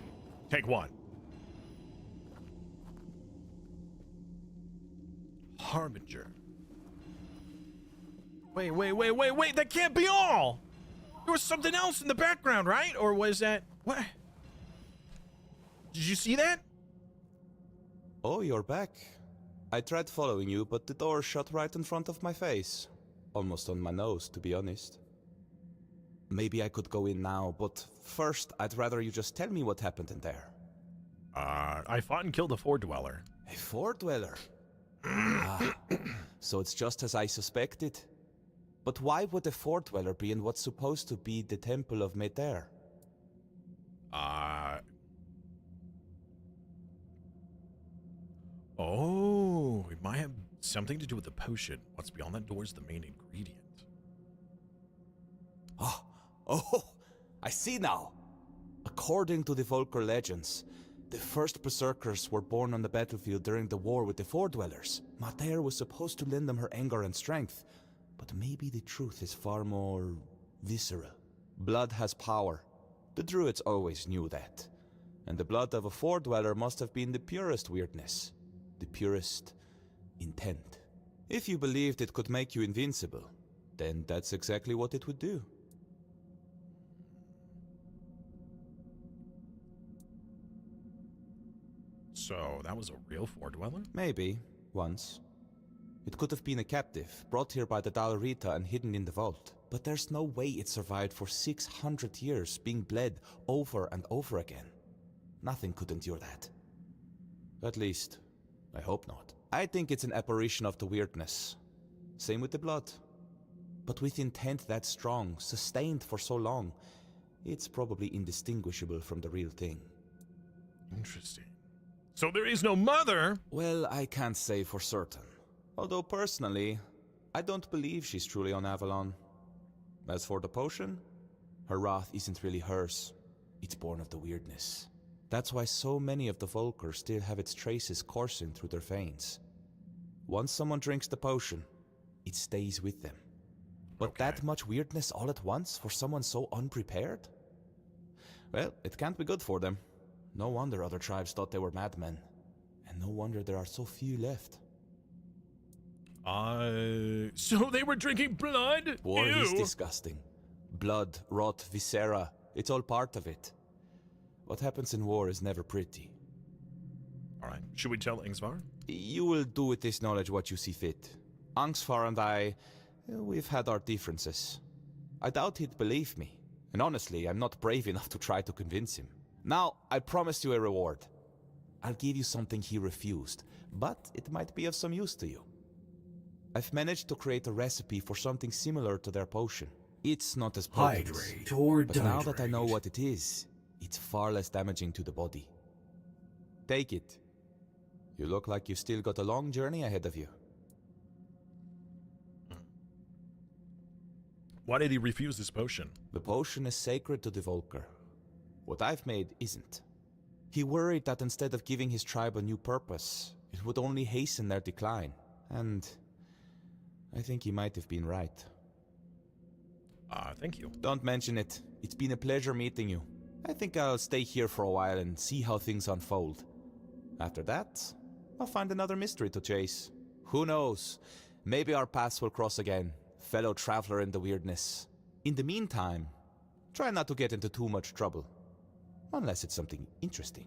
one. Harbinger. Wait, that can't be all! There was something else in the background, right? Or was that... what? Did you see that? Oh, you're back. I tried following you, but the door shut right in front of my face. Almost on my nose, to be honest. Maybe I could go in now, but first, I'd rather you just tell me what happened in there. I fought and killed a Fort Dweller. A Fort Dweller? So it's just as I suspected. But why would a Fort Dweller be in what's supposed to be the Temple of Meter? Oh, it might have something to do with the potion. What's beyond that door is the main ingredient. Oh, I see now. According to the Volker legends, the first berserkers were born on the battlefield during the war with the Fort Dwellers. Mater was supposed to lend them her anger and strength, but maybe the truth is far more visceral. Blood has power. The druids always knew that. And the blood of a Fort Dweller must have been the purest weirdness. The purest intent. If you believed it could make you invincible, then that's exactly what it would do. So, that was a real Fort Dweller? Maybe, once. It could have been a captive, brought here by the Dalarita and hidden in the vault. But there's no way it survived for 600 years, being bled over and over again. Nothing could endure that. At least, I hope not. I think it's an apparition of the weirdness. Same with the blood. But with intent that strong, sustained for so long, it's probably indistinguishable from the real thing. Interesting. So there is no mother? Well, I can't say for certain. Although personally, I don't believe she's truly on Avalon. As for the potion, her wrath isn't really hers. It's born of the weirdness. That's why so many of the Volker still have its traces coursing through their veins. Once someone drinks the potion, it stays with them. But that much weirdness all at once for someone so unprepared? Well, it can't be good for them. No wonder other tribes thought they were madmen. And no wonder there are so few left. So they were drinking blood? War Ew. is disgusting. Blood, rot, viscera. It's all part of it. What happens in war is never pretty. Alright, should we tell Ingvar? You will do with this knowledge what you see fit. Angstvar and I, we've had our differences. I doubt he'd believe me. And honestly, I'm not brave enough to try to convince him. Now, I promised you a reward. I'll give you something he refused, but it might be of some use to you. I've managed to create a recipe for something similar to their potion. It's not as potent, Hydrate or but now that I know dihydrate. what it is, it's far less damaging to the body. Take it. You look like you've still got a long journey ahead of you. Why did he refuse this potion? The potion is sacred to the Volker. What I've made isn't. He worried that instead of giving his tribe a new purpose, it would only hasten their decline. And I think he might have been right. Thank you. Don't mention it. It's been a pleasure meeting you. I think I'll stay here for a while and see how things unfold. After that, I'll find another mystery to chase. Who knows? Maybe our paths will cross again, fellow traveler in the weirdness. In the meantime, try not to get into too much trouble. Unless it's something interesting.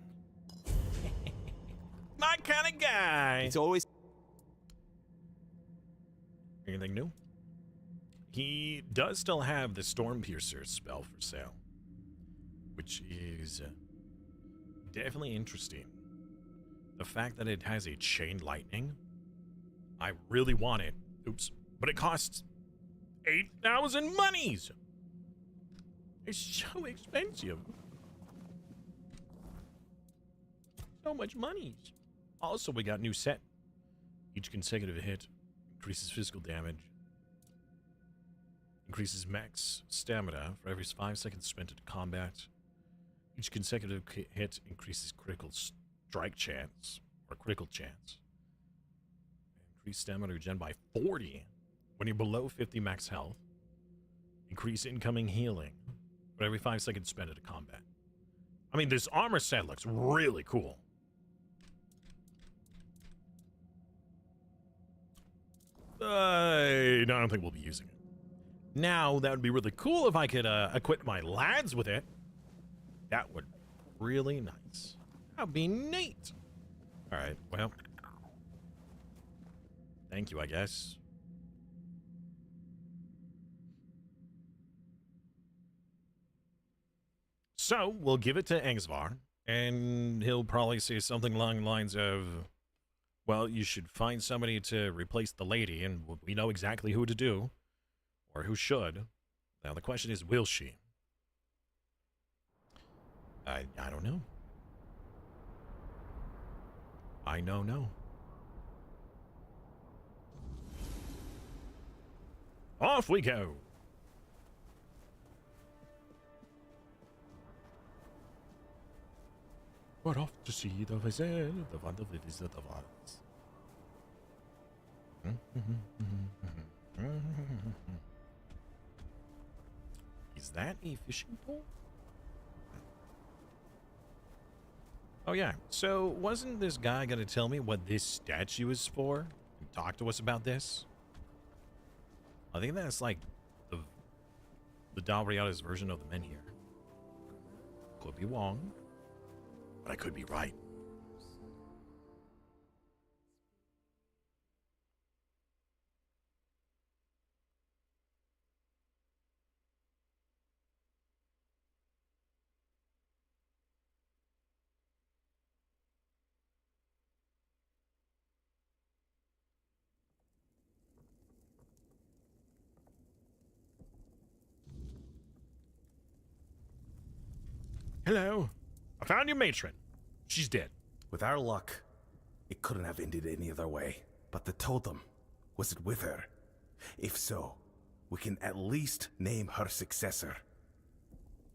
My kind of guy. It's always... Anything new? He does still have the Stormpiercer spell for sale, which is definitely interesting. The fact that it has a chain lightning, I really want it. Oops. But it costs 8,000 monies. It's so expensive. So much money. Also, we got new set. Each consecutive hit increases physical damage. Increases max stamina for every 5 seconds spent in combat. Each consecutive hit increases critical strike chance, or critical chance. Increase stamina regen by 40 when you're below 50 max health. Increase incoming healing for every 5 seconds spent in combat. I mean, this armor set looks really cool. I don't think we'll be using it. Now, that would be really cool if I could equip my lads with it. That would be really nice. That would be neat. All right, well. Thank you, I guess. So, we'll give it to Angstvar, and he'll probably say something along the lines of, well, you should find somebody to replace the lady, and we know exactly who to do, or who should. Now, the question is, will she? I don't know. I know. Off we go. We're off to see the vessel, the wonder visit of ours. Is that a fishing pole? Oh yeah, so wasn't this guy gonna tell me what this statue is for? And talk to us about this? I think that's like the Dalriada's version of the menhir. Could be wrong, but I could be right. Hello. I found your matron. She's dead. With our luck, it couldn't have ended any other way. But the totem, was it with her? If so, we can at least name her successor.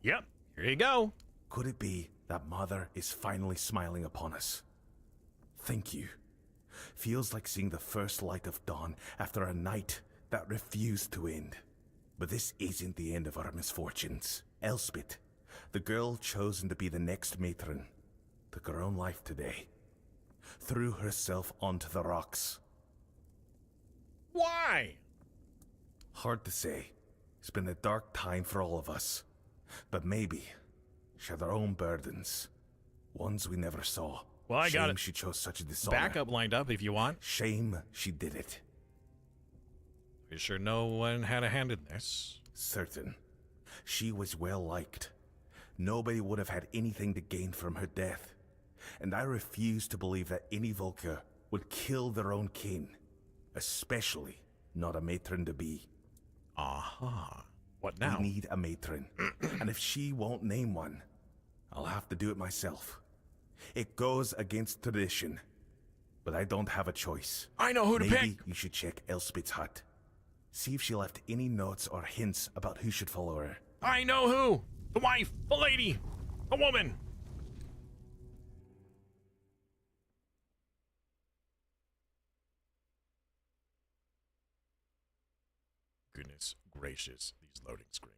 Yep, here you go. Could it be that Mother is finally smiling upon us? Thank you. Feels like seeing the first light of dawn after a night that refused to end. But this isn't the end of our misfortunes. Elspeth, the girl chosen to be the next matron, took her own life today. Threw herself onto the rocks. Why? Hard to say. It's been a dark time for all of us. But maybe she had her own burdens, ones we never saw. Well, I got Shame it. she chose such a dishonor. Backup lined up if you want. Shame she did it. You sure no one had a hand in this? Certain. She was well liked. Nobody would have had anything to gain from her death. And I refuse to believe that any Volker would kill their own kin. Especially not a matron-to-be. Aha. What now? We need a matron. And if she won't name one, I'll have to do it myself. It goes against tradition. But I don't have a choice. I know who to pick! Maybe you should check Elspeth's hut. See if she left any notes or hints about who should follow her. I know who! The wife! The lady! The woman! Goodness gracious, these loading screens.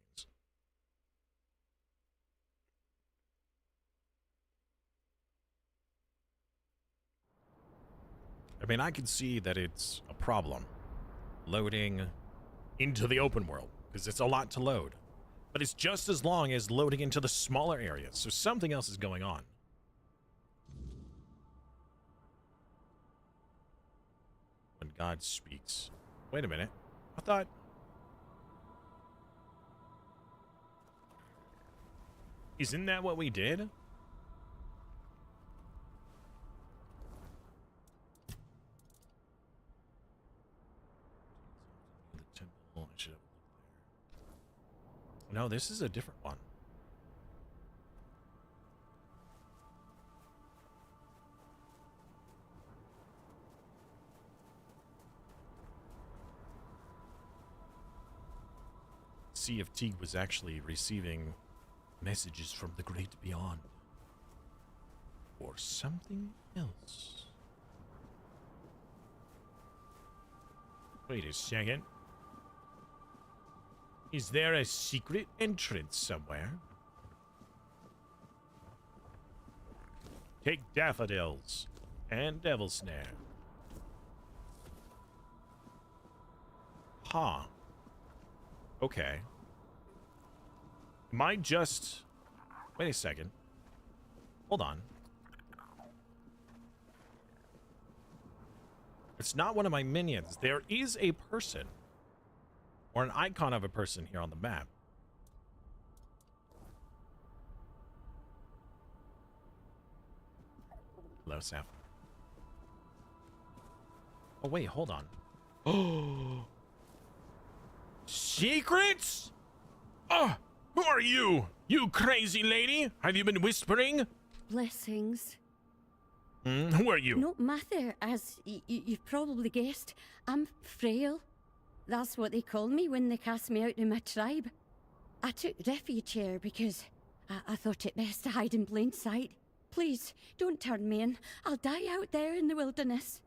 I mean, I can see that it's a problem loading into the open world, because it's a lot to load. But it's just as long as loading into the smaller areas, so something else is going on. When God speaks. Wait a minute. I thought... Isn't that what we did? No, this is a different one. See if Teague was actually receiving messages from the great beyond. Or something else. Wait a second. Is there a secret entrance somewhere? Take daffodils and devil snare. Huh. Okay. Am I just... Wait a second. Hold on. It's not one of my minions. There is a person. Or an icon of a person here on the map. Hello, Sapphire. Oh, wait, hold on. Oh! Secrets? Oh! Who are you? You crazy lady? Have you been whispering? Blessings. Who are you? No matter, as you've probably guessed, I'm frail. That's what they call me when they cast me out of my tribe. I took refuge here because I thought it best to hide in plain sight. Please, don't turn me in. I'll die out there in the wilderness.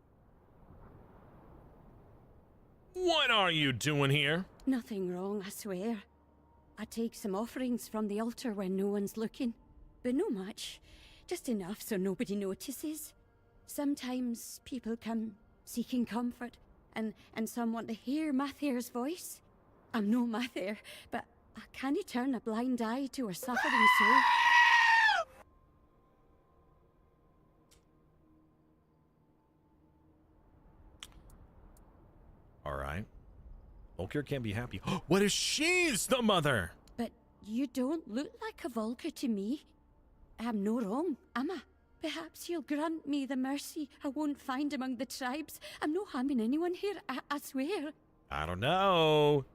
What are you doing here? Nothing wrong, I swear. I take some offerings from the altar when no one's looking. But no much. Just enough so nobody notices. Sometimes people come seeking comfort. And some want to hear Mathair's voice. I'm no Mathair, but I can't turn a blind eye to her suffering soul. All right. Volker can't be happy. What if she's the mother? But you don't look like a Volker to me. I'm no wrong, am I? Perhaps you'll grant me the mercy I won't find among the tribes. I'm no harming anyone here, I swear. I don't know.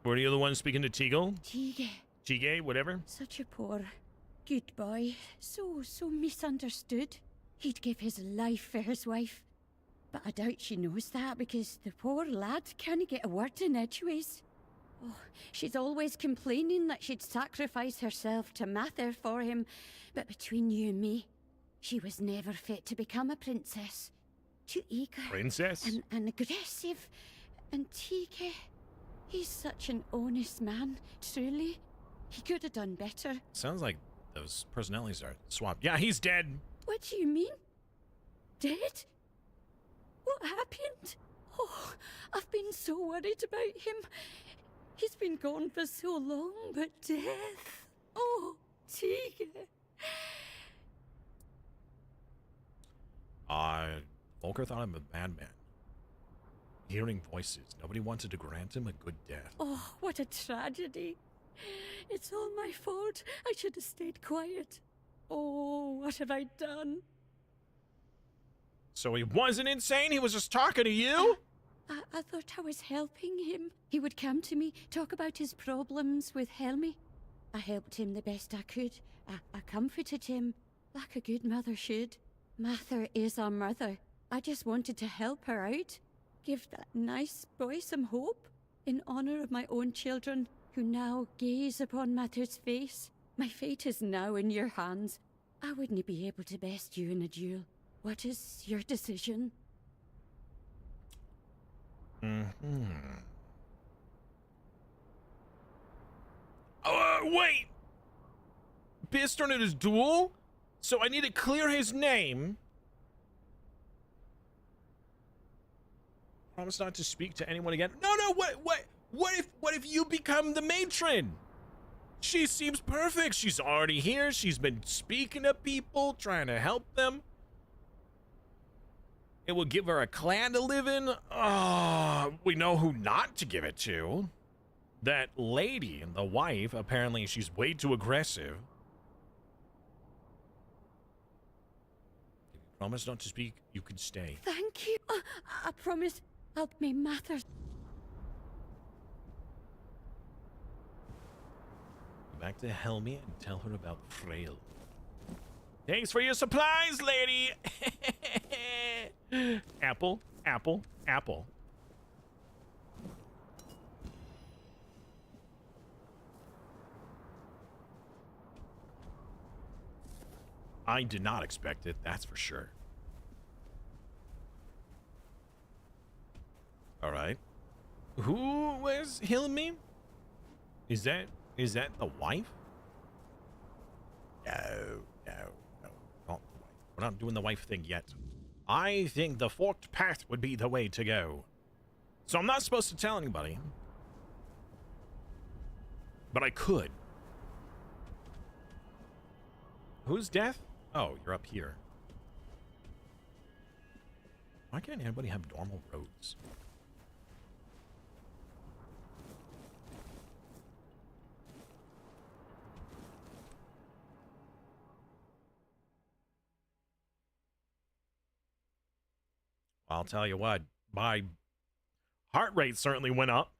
Were you the one speaking to Teagle? Teague. Teague, whatever? Such a poor, good boy. So misunderstood. He'd give his life for his wife. But I doubt she knows that because the poor lad can't get a word in edgeways. Oh, she's always complaining that she'd sacrifice herself to Mather for him. But between you and me, she was never fit to become a princess. Too eager. Princess? And aggressive. And Teague, he's such an honest man, truly. He could have done better. Sounds like those personalities are swapped. Yeah, he's dead. What do you mean? Dead? What happened? Oh, I've been so worried about him. He's been gone for so long, but death. Oh, Tegan. Volker thought him a madman. Hearing voices, nobody wanted to grant him a good death. Oh, what a tragedy. It's all my fault. I should have stayed quiet. Oh, what have I done? So he wasn't insane? He was just talking to you? I thought I was helping him. He would come to me, talk about his problems with Helmi. I helped him the best I could. I comforted him, like a good mother should. Mather is our mother. I just wanted to help her out. Give that nice boy some hope. In honor of my own children, who now gaze upon Mather's face. My fate is now in your hands. I wouldn't be able to best you in a duel. What is your decision? Wait! Bistern at his duel? So I need to clear his name. Promise not to speak to anyone again. No, what if you become the matron? She seems perfect. She's already here. She's been speaking to people, trying to help them. It will give her a clan to live in. We know who not to give it to. That lady, the wife, apparently she's way too aggressive. If you promise not to speak, you can stay. Thank you. I promise I'll be Mather. Go back to Helmi and tell her about Grail. Thanks for your supplies, lady. Apple, apple, apple. I did not expect it, that's for sure. All right. Who was Hilmi? Is that the wife? No. Not the wife. We're not doing the wife thing yet. I think the forked path would be the way to go. So I'm not supposed to tell anybody. But I could. Who's death? Oh, you're up here. Why can't anybody have normal roads? I'll tell you what, my heart rate certainly went up.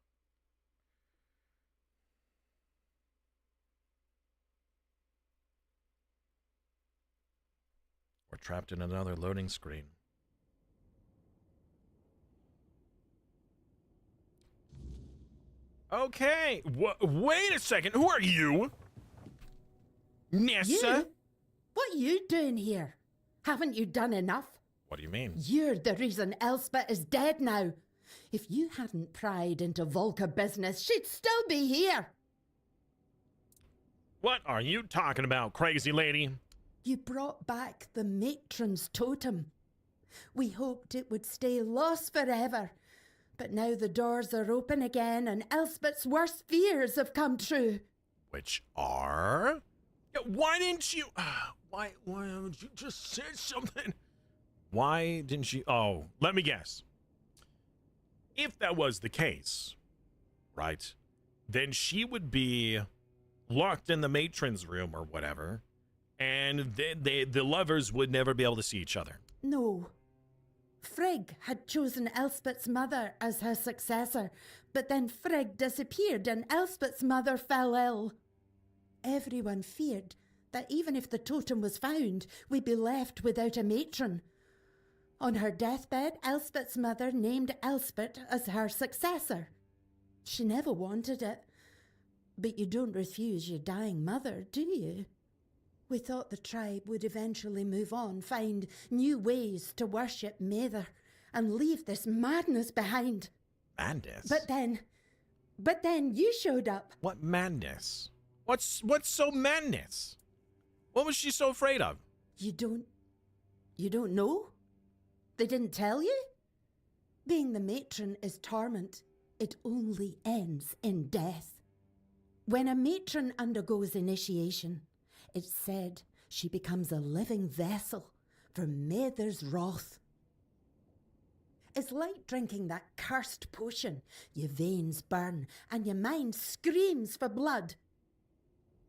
We're trapped in another loading screen. Okay, wait a second. Who are you? Nessa? You? What are you doing here? Haven't you done enough? What do you mean? You're the reason Elspeth is dead now. If you hadn't pried into Volker business, she'd still be here. What are you talking about, crazy lady? You brought back the matron's totem. We hoped it would stay lost forever. But now the doors are open again and Elspeth's worst fears have come true. Which are? Yeah, why didn't you... Why haven't you just said something? Why didn't you... Oh, let me guess. If that was the case, right, then she would be locked in the matron's room or whatever, and the lovers would never be able to see each other. No. Frigg had chosen Elspeth's mother as her successor, but then Frigg disappeared and Elspeth's mother fell ill. Everyone feared that even if the totem was found, we'd be left without a matron. On her deathbed, Elspeth's mother named Elspeth as her successor. She never wanted it. But you don't refuse your dying mother, do you? We thought the tribe would eventually move on, find new ways to worship Mather, and leave this madness behind. Madness? But then you showed up. What madness? What's so madness? What was she so afraid of? You don't know? They didn't tell you? Being the matron is torment. It only ends in death. When a matron undergoes initiation, it's said she becomes a living vessel for Mather's wrath. It's like drinking that cursed potion. Your veins burn and your mind screams for blood.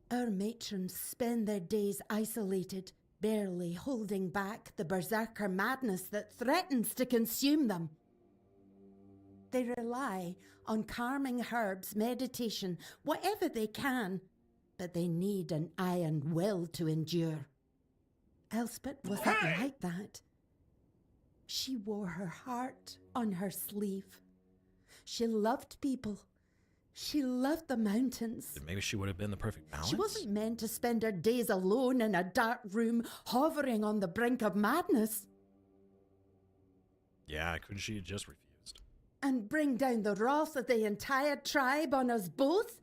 Our matrons spend their days isolated, barely holding back the berserker madness that threatens to consume them. They rely on calming herbs, meditation, whatever they can, but they need an iron will to endure. Elspeth wasn't like that. She wore her heart on her sleeve. She loved people. She loved the mountains. Maybe she would have been the perfect balance. She wasn't meant to spend her days alone in a dark room, hovering on the brink of madness. Yeah, couldn't she have just refused? And bring down the wrath of the entire tribe on us both?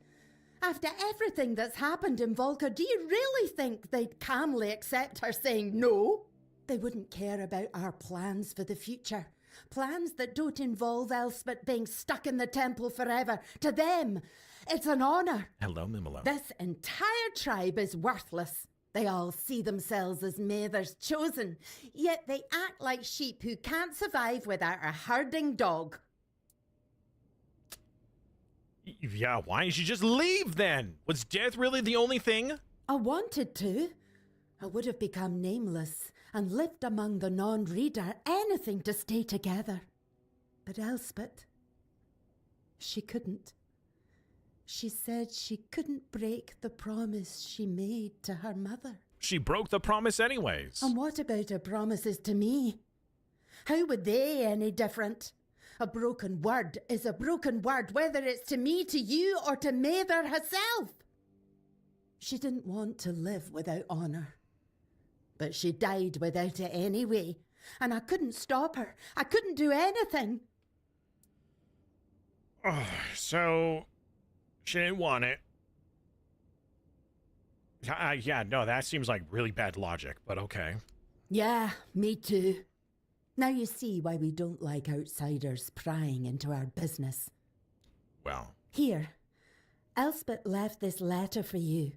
After everything that's happened in Volca, do you really think they'd calmly accept her saying no? They wouldn't care about our plans for the future. Plans that don't involve Elspeth being stuck in the temple forever. To them, it's an honour. Hello, Mimolo. This entire tribe is worthless. They all see themselves as Mather's chosen, yet they act like sheep who can't survive without a herding dog. Yeah, why didn't you just leave then? Was death really the only thing? I wanted to. I would have become nameless and lived among the non-reader, anything to stay together. But Elspeth, she couldn't. She said she couldn't break the promise she made to her mother. She broke the promise anyways. And what about her promises to me? How would they any different? A broken word is a broken word, whether it's to me, to you, or to Mather herself. She didn't want to live without honour. But she died without it anyway, and I couldn't stop her. I couldn't do anything. Oh, so she didn't want it. Yeah, no, that seems like really bad logic, but okay. Yeah, me too. Now you see why we don't like outsiders prying into our business. Well. Here, Elspeth left this letter for you.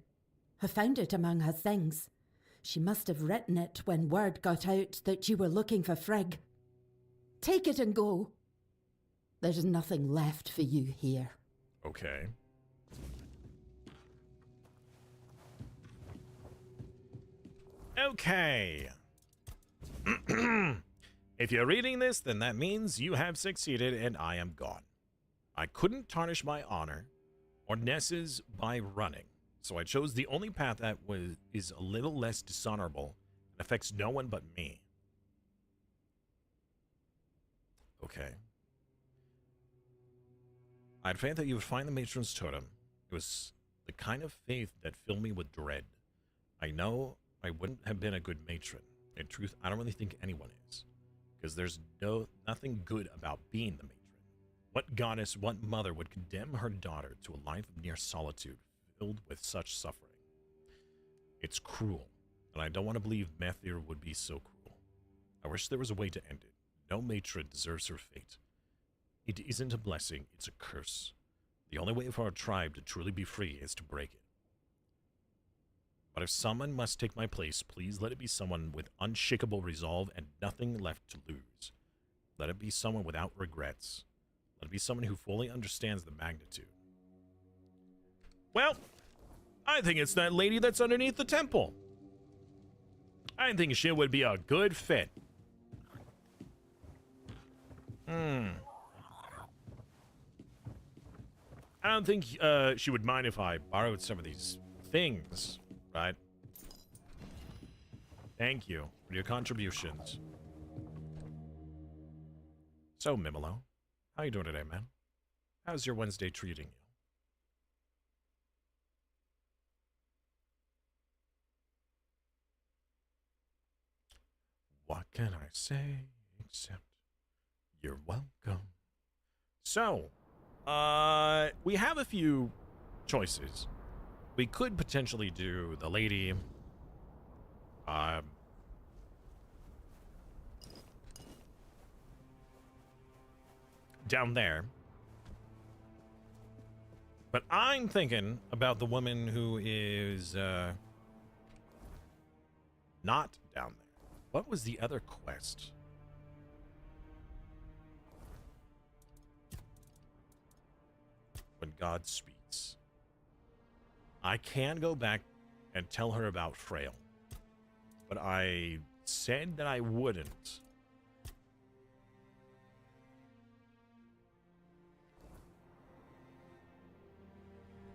I found it among her things. She must have written it when word got out that you were looking for Frigg. Take it and go. There's nothing left for you here. Okay. Okay. If you're reading this, then that means you have succeeded and I am gone. I couldn't tarnish my honor or Ness's by running, so I chose the only path that is a little less dishonorable and affects no one but me. Okay. I had faith that you would find the matron's totem. It was the kind of faith that filled me with dread. I know I wouldn't have been a good matron. In truth, I don't really think anyone is. Because there's nothing good about being the matron. What goddess, what mother would condemn her daughter to a life of near solitude filled with such suffering? It's cruel, and I don't want to believe Mather would be so cruel. I wish there was a way to end it. No matron deserves her fate. It isn't a blessing, it's a curse. The only way for our tribe to truly be free is to break it. But if someone must take my place, please let it be someone with unshakable resolve and nothing left to lose. Let it be someone without regrets. Let it be someone who fully understands the magnitude. Well, I think it's that lady that's underneath the temple. I think she would be a good fit. I don't think she would mind if I borrowed some of these things, right? Thank you for your contributions. So, Mimolo, how you doing today, man? How's your Wednesday treating you? What can I say except you're welcome? So, we have a few choices. We could potentially do the lady, down there. But I'm thinking about the woman who is not down there. What was the other quest? When God speaks. I can go back and tell her about Frail. But I said that I wouldn't.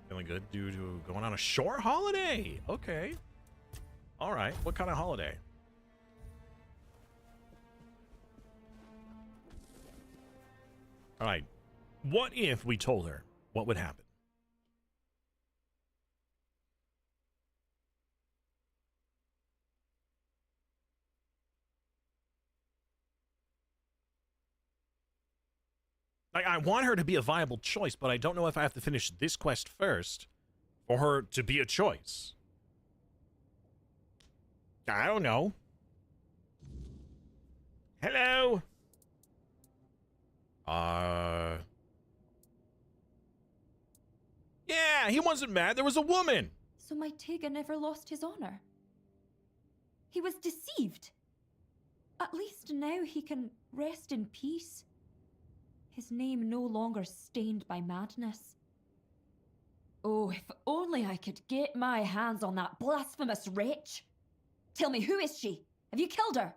Feeling good due to going on a short holiday. Okay. All right. What kind of holiday? All right. What if we told her? What would happen? I want her to be a viable choice, but I don't know if I have to finish this quest first for her to be a choice. I don't know. Hello? Yeah, he wasn't mad. There was a woman. So my Tega never lost his honor. He was deceived. At least now he can rest in peace. His name no longer stained by madness. Oh, if only I could get my hands on that blasphemous wretch. Tell me, who is she? Have you killed her?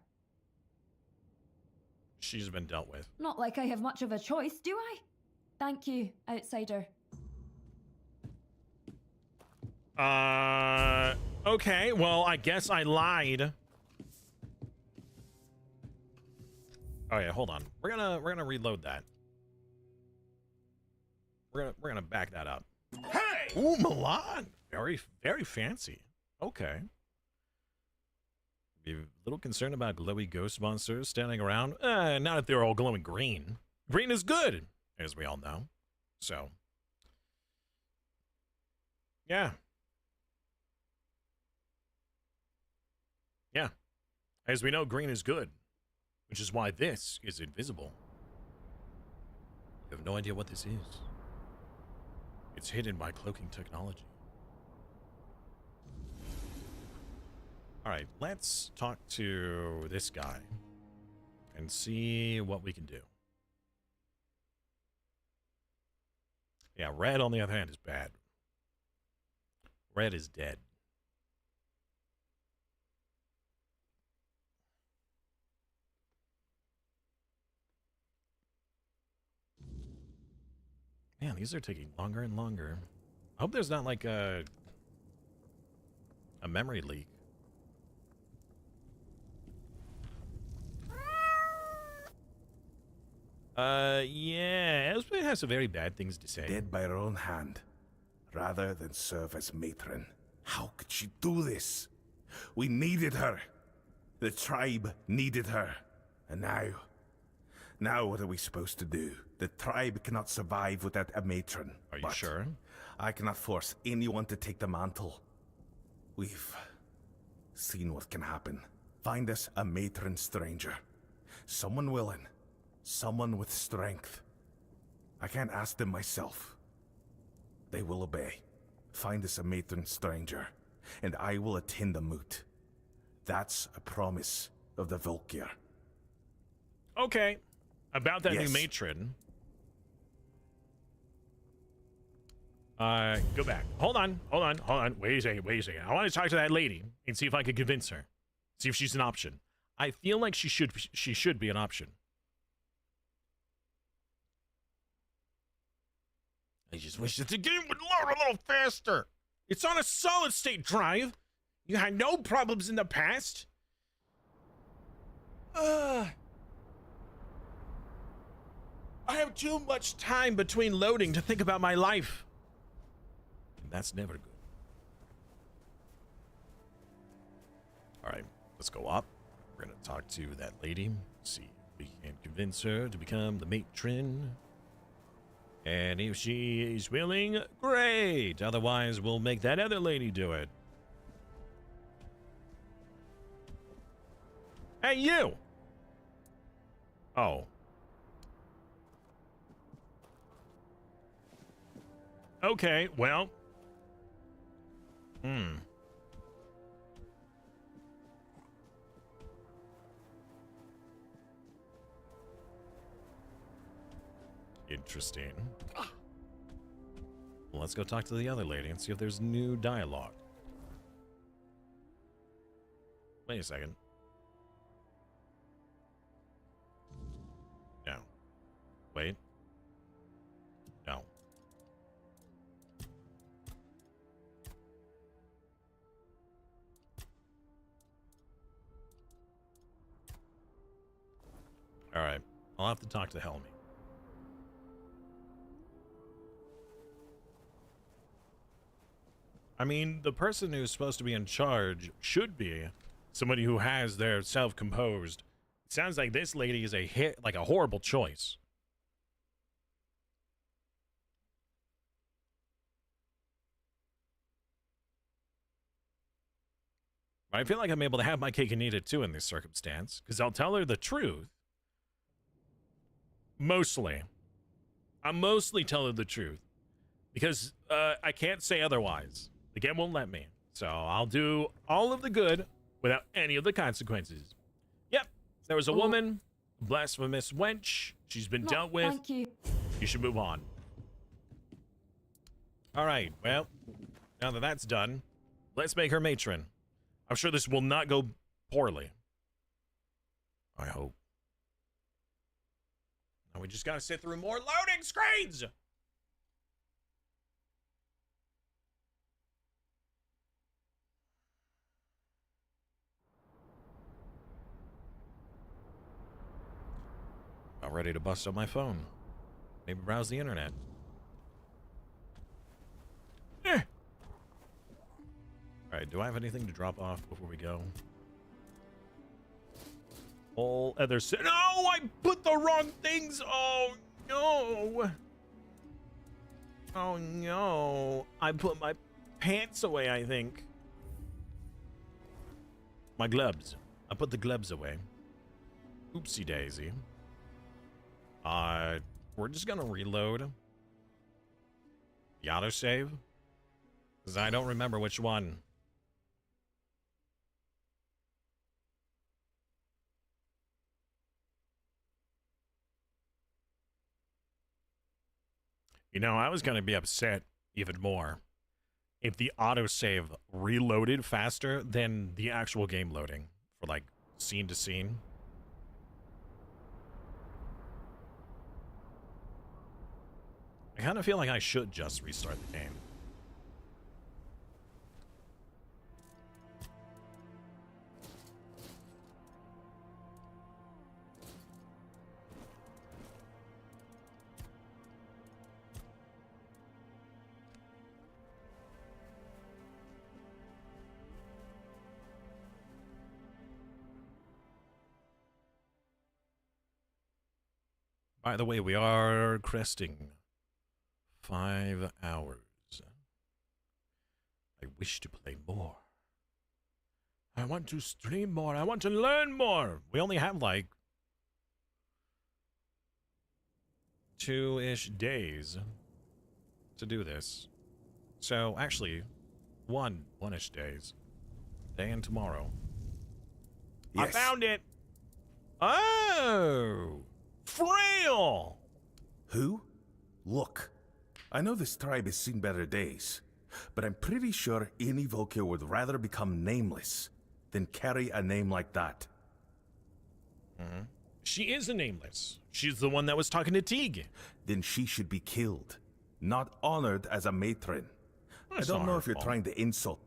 She's been dealt with. Not like I have much of a choice, do I? Thank you, outsider. Okay, well, I guess I lied. Oh yeah, hold on. We're gonna reload that. We're gonna back that up. Hey! Ooh, Milan! Very fancy. Okay. Be a little concerned about glowy ghost monsters standing around. Not if they're all glowing green. Green is good, as we all know. So. Yeah. Yeah. As we know, green is good. Which is why this is invisible. You have no idea what this is. It's hidden by cloaking technology. Alright, let's talk to this guy and see what we can do. Yeah, Red, on the other hand, is bad. Red is dead. Man, these are taking longer and longer. I hope there's not like a memory leak. Yeah, Elspeth has some very bad things to say. Dead by her own hand, rather than serve as matron. How could she do this? We needed her. The tribe needed her. And now what are we supposed to do? The tribe cannot survive without a matron. Are you sure? I cannot force anyone to take the mantle. We've seen what can happen. Find us a matron stranger. Someone willing. Someone with strength. I can't ask them myself. They will obey. Find us a matron stranger, and I will attend the moot. That's a promise of the Volkir. Okay. About that new matron. Go back. Hold on. Wait a second. I want to talk to that lady and see if I can convince her. See if she's an option. I feel like she should be an option. I just wish that the game would load a little faster. It's on a solid state drive. You had no problems in the past. I have too much time between loading to think about my life. And that's never good. All right, let's go up. We're going to talk to that lady. See if we can convince her to become the matron. And if she is willing, great. Otherwise, we'll make that other lady do it. Hey, you! Oh. Okay, well. Interesting. Well, let's go talk to the other lady and see if there's new dialogue. Wait a second. No. Wait. No. All right. I'll have to talk to Helmy. I mean, the person who's supposed to be in charge should be somebody who has their self-composed. It sounds like this lady is a horrible choice. I feel like I'm able to have my cake and eat it too in this circumstance, because I'll tell her the truth. Mostly. I mostly tell her the truth, because I can't say otherwise. The game won't let me. So I'll do all of the good without any of the consequences. Yep. There was a woman, blasphemous wench. She's been dealt with. Thank you. You should move on. All right. Well, now that that's done, let's make her matron. I'm sure this will not go poorly. I hope. Now we just gotta sit through more loading screens! About ready to bust up my phone. Maybe browse the internet. Alright, do I have anything to drop off before we go? All other no, I put the wrong things. Oh no. Oh no. I put my pants away, I think. My gloves. I put the gloves away. Oopsie daisy. We're just gonna reload the autosave, because I don't remember which one. You know, I was going to be upset even more if the autosave reloaded faster than the actual game loading for, like, scene to scene. I kind of feel like I should just restart the game. By the way, we are cresting 5 hours. I wish to play more. I want to stream more. I want to learn more. We only have like 2-ish days to do this. So actually, one-ish days. Today and tomorrow. Yes. I found it. Oh. Frail! Who? Look, I know this tribe has seen better days, but I'm pretty sure any Volkir would rather become nameless than carry a name like that. Mm-hmm. She is a nameless. She's the one that was talking to Teague. Then she should be killed, not honored as a matron. That's I don't not know her if you're fault. trying to insult.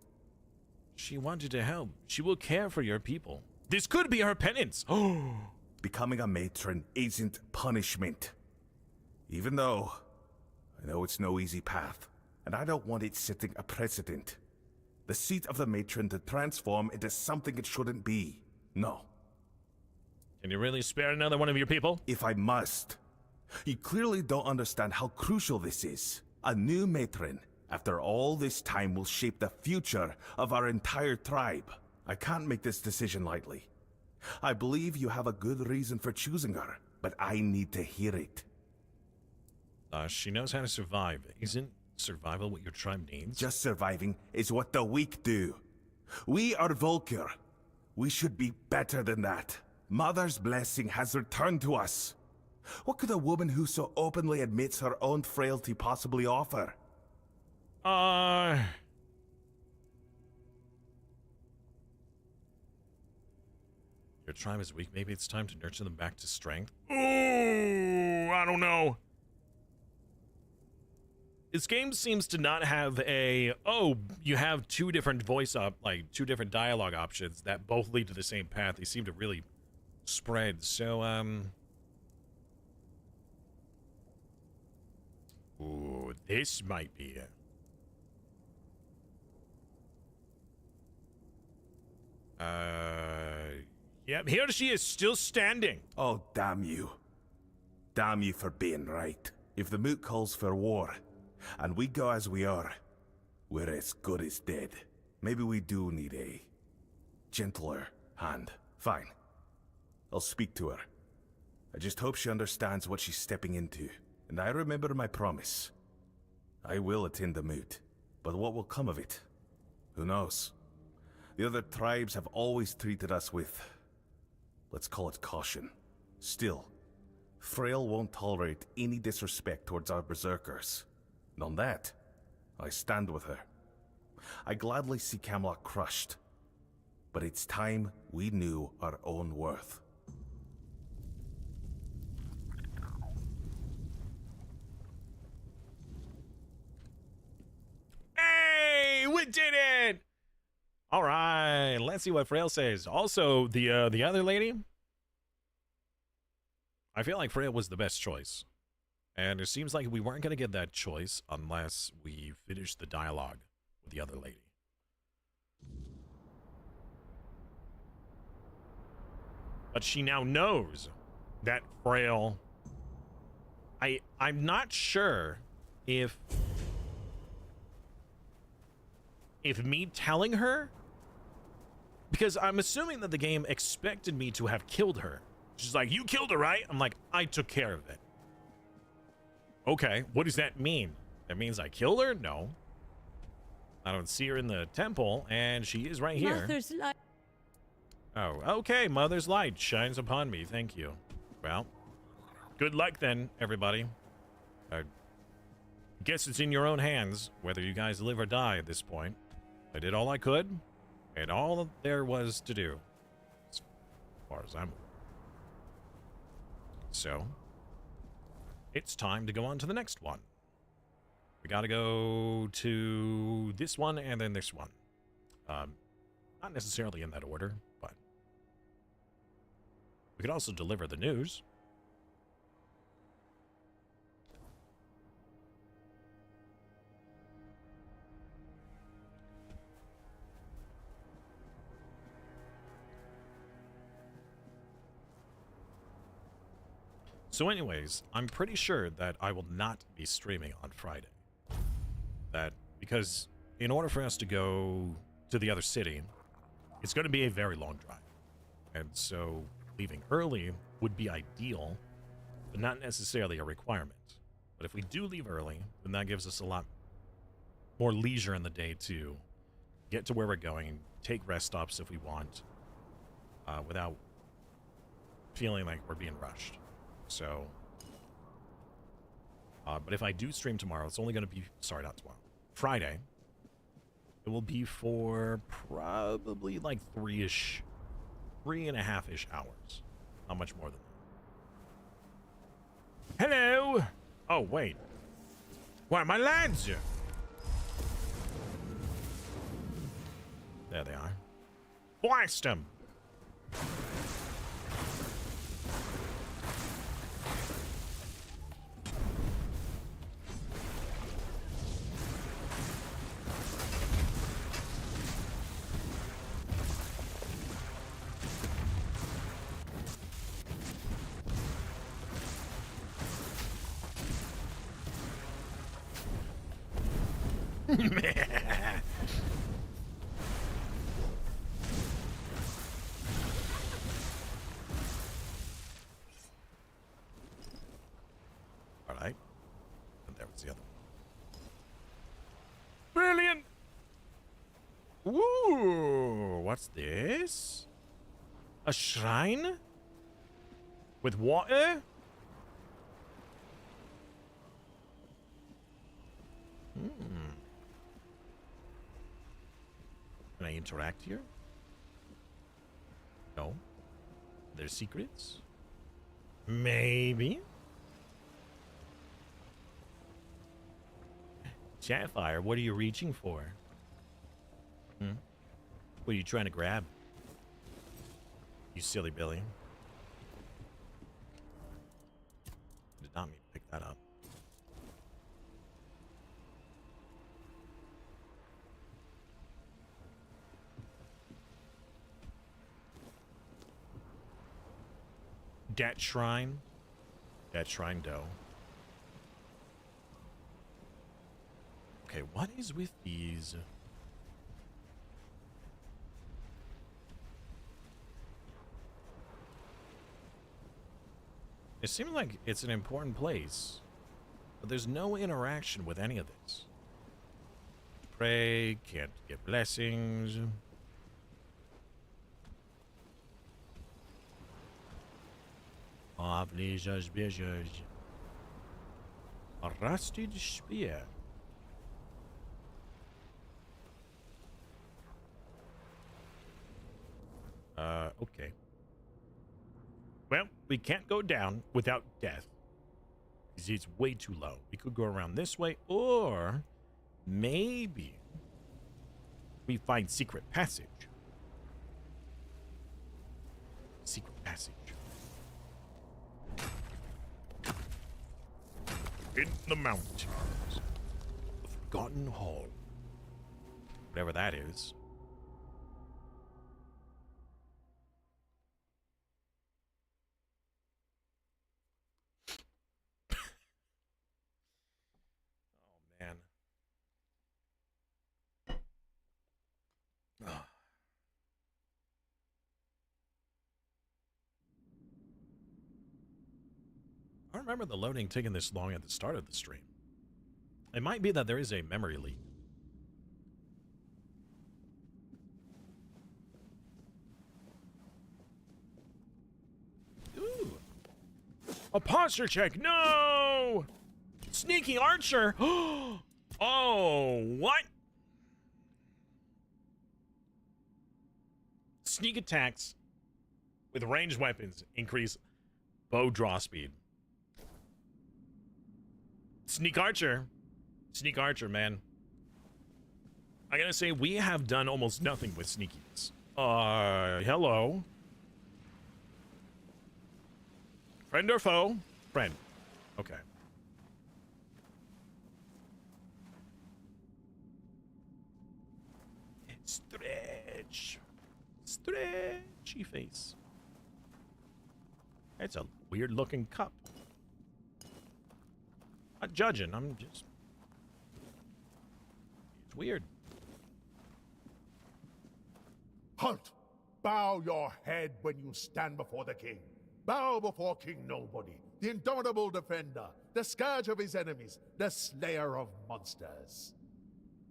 She wanted to help. She will care for your people. This could be her penance. Becoming a matron isn't punishment. Even though I know it's no easy path, and I don't want it setting a precedent. The seat of the matron to transform into something it shouldn't be. No. Can you really spare another one of your people? If I must. You clearly don't understand how crucial this is. A new matron, after all this time, will shape the future of our entire tribe. I can't make this decision lightly. I believe you have a good reason for choosing her, but I need to hear it. She knows how to survive. Isn't survival what your tribe needs? Just surviving is what the weak do. We are Volker. We should be better than that. Mother's blessing has returned to us. What could a woman who so openly admits her own frailty possibly offer? Your tribe is weak. Maybe it's time to nurture them back to strength. Ooh, I don't know. This game seems to not have a, oh, you have two different two different dialogue options that both lead to the same path. They seem to really spread. So, ooh, this might be it. Yep, here she is, still standing. Oh, damn you. Damn you for being right. If the moot calls for war, and we go as we are, we're as good as dead. Maybe we do need a gentler hand. Fine. I'll speak to her. I just hope she understands what she's stepping into. And I remember my promise. I will attend the moot. But what will come of it? Who knows? The other tribes have always treated us with, let's call it caution. Still, Frail won't tolerate any disrespect towards our berserkers. And on that, I stand with her. I gladly see Camelot crushed. But it's time we knew our own worth. Hey, we did it! All right, let's see what Frail says. Also, the other lady, I feel like Frail was the best choice. And it seems like we weren't going to get that choice unless we finish the dialogue with the other lady. But she now knows that Frail... I'm not sure if me telling her... Because I'm assuming that the game expected me to have killed her. She's like, you killed her, right? I'm like, I took care of it. Okay, what does that mean? That means I killed her? No. I don't see her in the temple, and she is right here. Mother's light. Oh, okay, Mother's light shines upon me. Thank you. Well, good luck then, everybody. I guess it's in your own hands, whether you guys live or die at this point. I did all I could, and all there was to do, as far as I'm aware. So, it's time to go on to the next one. We gotta go to this one and then this one. Not necessarily in that order, but we could also deliver the news. So anyways, I'm pretty sure that I will not be streaming on Friday. Because in order for us to go to the other city, it's going to be a very long drive. And so leaving early would be ideal, but not necessarily a requirement. But if we do leave early, then that gives us a lot more leisure in the day to get to where we're going, take rest stops if we want, without feeling like we're being rushed. So, but if I do stream tomorrow, it's only going to be, sorry, not tomorrow, Friday. It will be for probably like 3.5-ish hours. Not much more than that. Hello! Oh, wait. Where are my lads? There they are. Blast them! All right. And there was the other one. Ooh, what's this? A shrine? With water? Can I interact here? No. There's secrets? Maybe. Chatfire, what are you reaching for? What are you trying to grab? You silly Billy. Did not mean to pick that up. Dat shrine. Dat shrine dough. Okay, what is with these? It seems like it's an important place, but there's no interaction with any of this. Pray, can't get blessings. Avlija's bejas. A rusted spear. Okay. Well, we can't go down without death. Because it's way too low. We could go around this way, or maybe we find secret passage. Secret passage. In the mountains. The Forgotten Hall. Whatever that is. Man. I don't remember the loading taking this long at the start of the stream. It might be that there is a memory leak. Ooh. A posture check. No! Sneaky archer. Oh, what? Sneak attacks with ranged weapons increase bow draw speed. Sneak archer. Sneak archer, man. I gotta say, we have done almost nothing with sneakiness. Hello. Friend or foe? Friend. Okay. Stretch. Stretchy face. It's a weird looking cup. Not judging, I'm just... It's weird. Halt! Bow your head when you stand before the king. Bow before King Nobody, the indomitable defender, the scourge of his enemies, the slayer of monsters.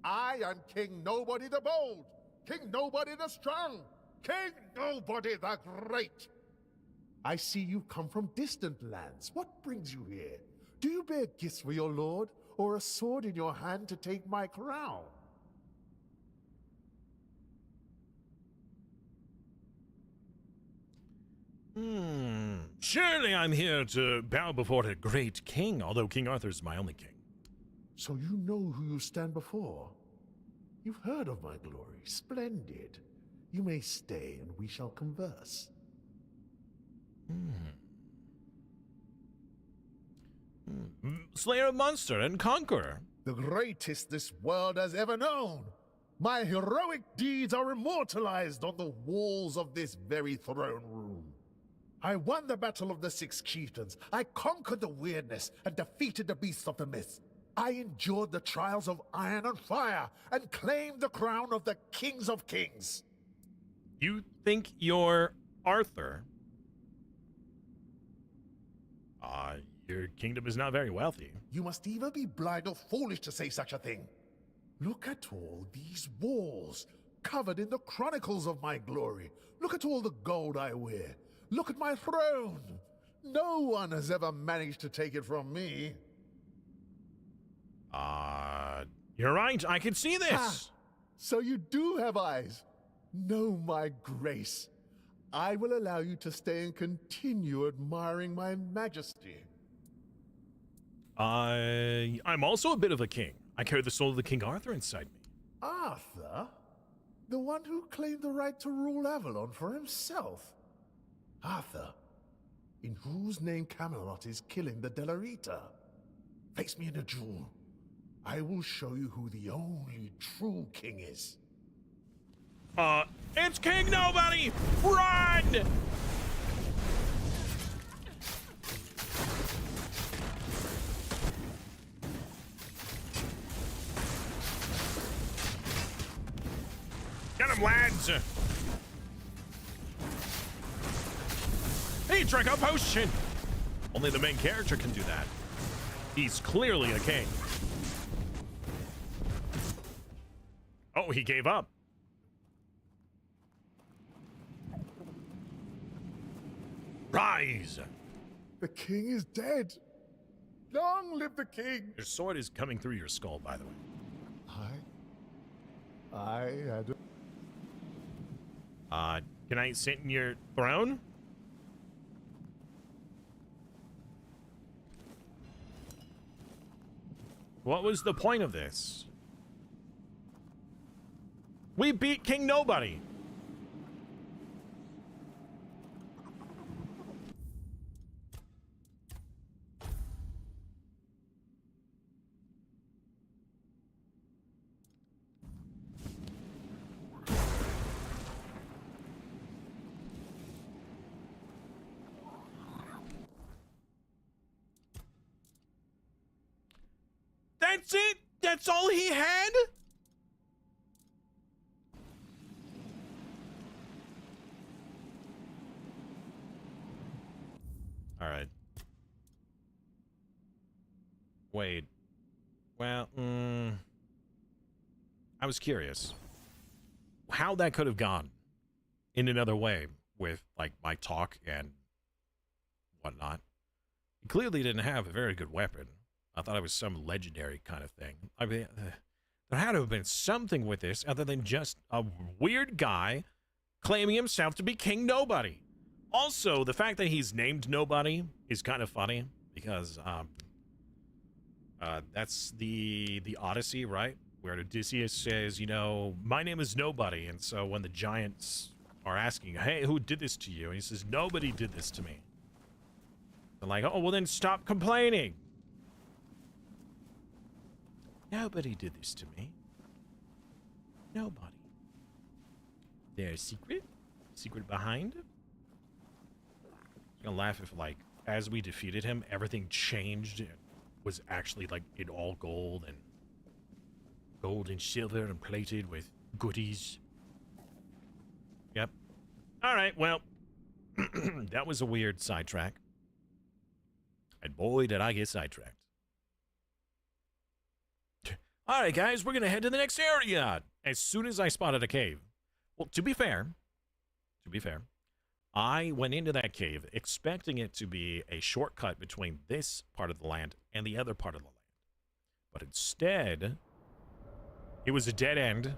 I am King Nobody the Bold, King Nobody the Strong, King Nobody the Great. I see you come from distant lands. What brings you here? Do you bear gifts for your lord, or a sword in your hand to take my crown? Surely I'm here to bow before a great king, although King Arthur's my only king. So you know who you stand before? You've heard of my glory. Splendid. You may stay and we shall converse. Slayer of monster and conqueror. The greatest this world has ever known. My heroic deeds are immortalized on the walls of this very throne room. I won the Battle of the Six Chieftains. I conquered the weirdness and defeated the beasts of the myth. I endured the trials of iron and fire and claimed the crown of the Kings of Kings. You think you're Arthur? Your kingdom is not very wealthy. You must either be blind or foolish to say such a thing. Look at all these walls. covered in the chronicles of my glory. Look at all the gold I wear. Look at my throne. No one has ever managed to take it from me. You're right. I can see this. Ah, so you do have eyes. Know my grace. I will allow you to stay and continue admiring my majesty. I'm also a bit of a king. I carry the soul of the King Arthur inside me. Arthur? The one who claimed the right to rule Avalon for himself? Arthur, in whose name Camelot is killing the Delarita? Face me in a duel. I will show you who the only true king is. It's King Nobody! Run! Get him, lads! He drank a potion! Only the main character can do that. He's clearly a king. Oh, he gave up. Rise! The king is dead. Long live the king! Your sword is coming through your skull, by the way. I had... Can I sit in your throne? What was the point of this? We beat King Nobody. That's it? That's all he had? All right. Wait. Well, I was curious how that could have gone in another way with, like, my talk and whatnot. He clearly didn't have a very good weapon. I thought it was some legendary kind of thing. I mean, there had to have been something with this other than just a weird guy claiming himself to be King Nobody. Also, the fact that he's named Nobody is kind of funny because that's the Odyssey, right? Where Odysseus says, you know, my name is Nobody. And so when the giants are asking, hey, who did this to you? And he says, nobody did this to me. They're like, oh, well, then stop complaining. Nobody did this to me. Nobody. There's secret? Secret behind? I'm gonna laugh if, like, as we defeated him, everything changed and was actually, like, in all gold and silver and plated with goodies. Yep. All right, well, that was a weird sidetrack. And boy, did I get sidetracked. All right, guys, we're going to head to the next area as soon as I spotted a cave. Well, to be fair, I went into that cave expecting it to be a shortcut between this part of the land and the other part of the land. But instead, it was a dead end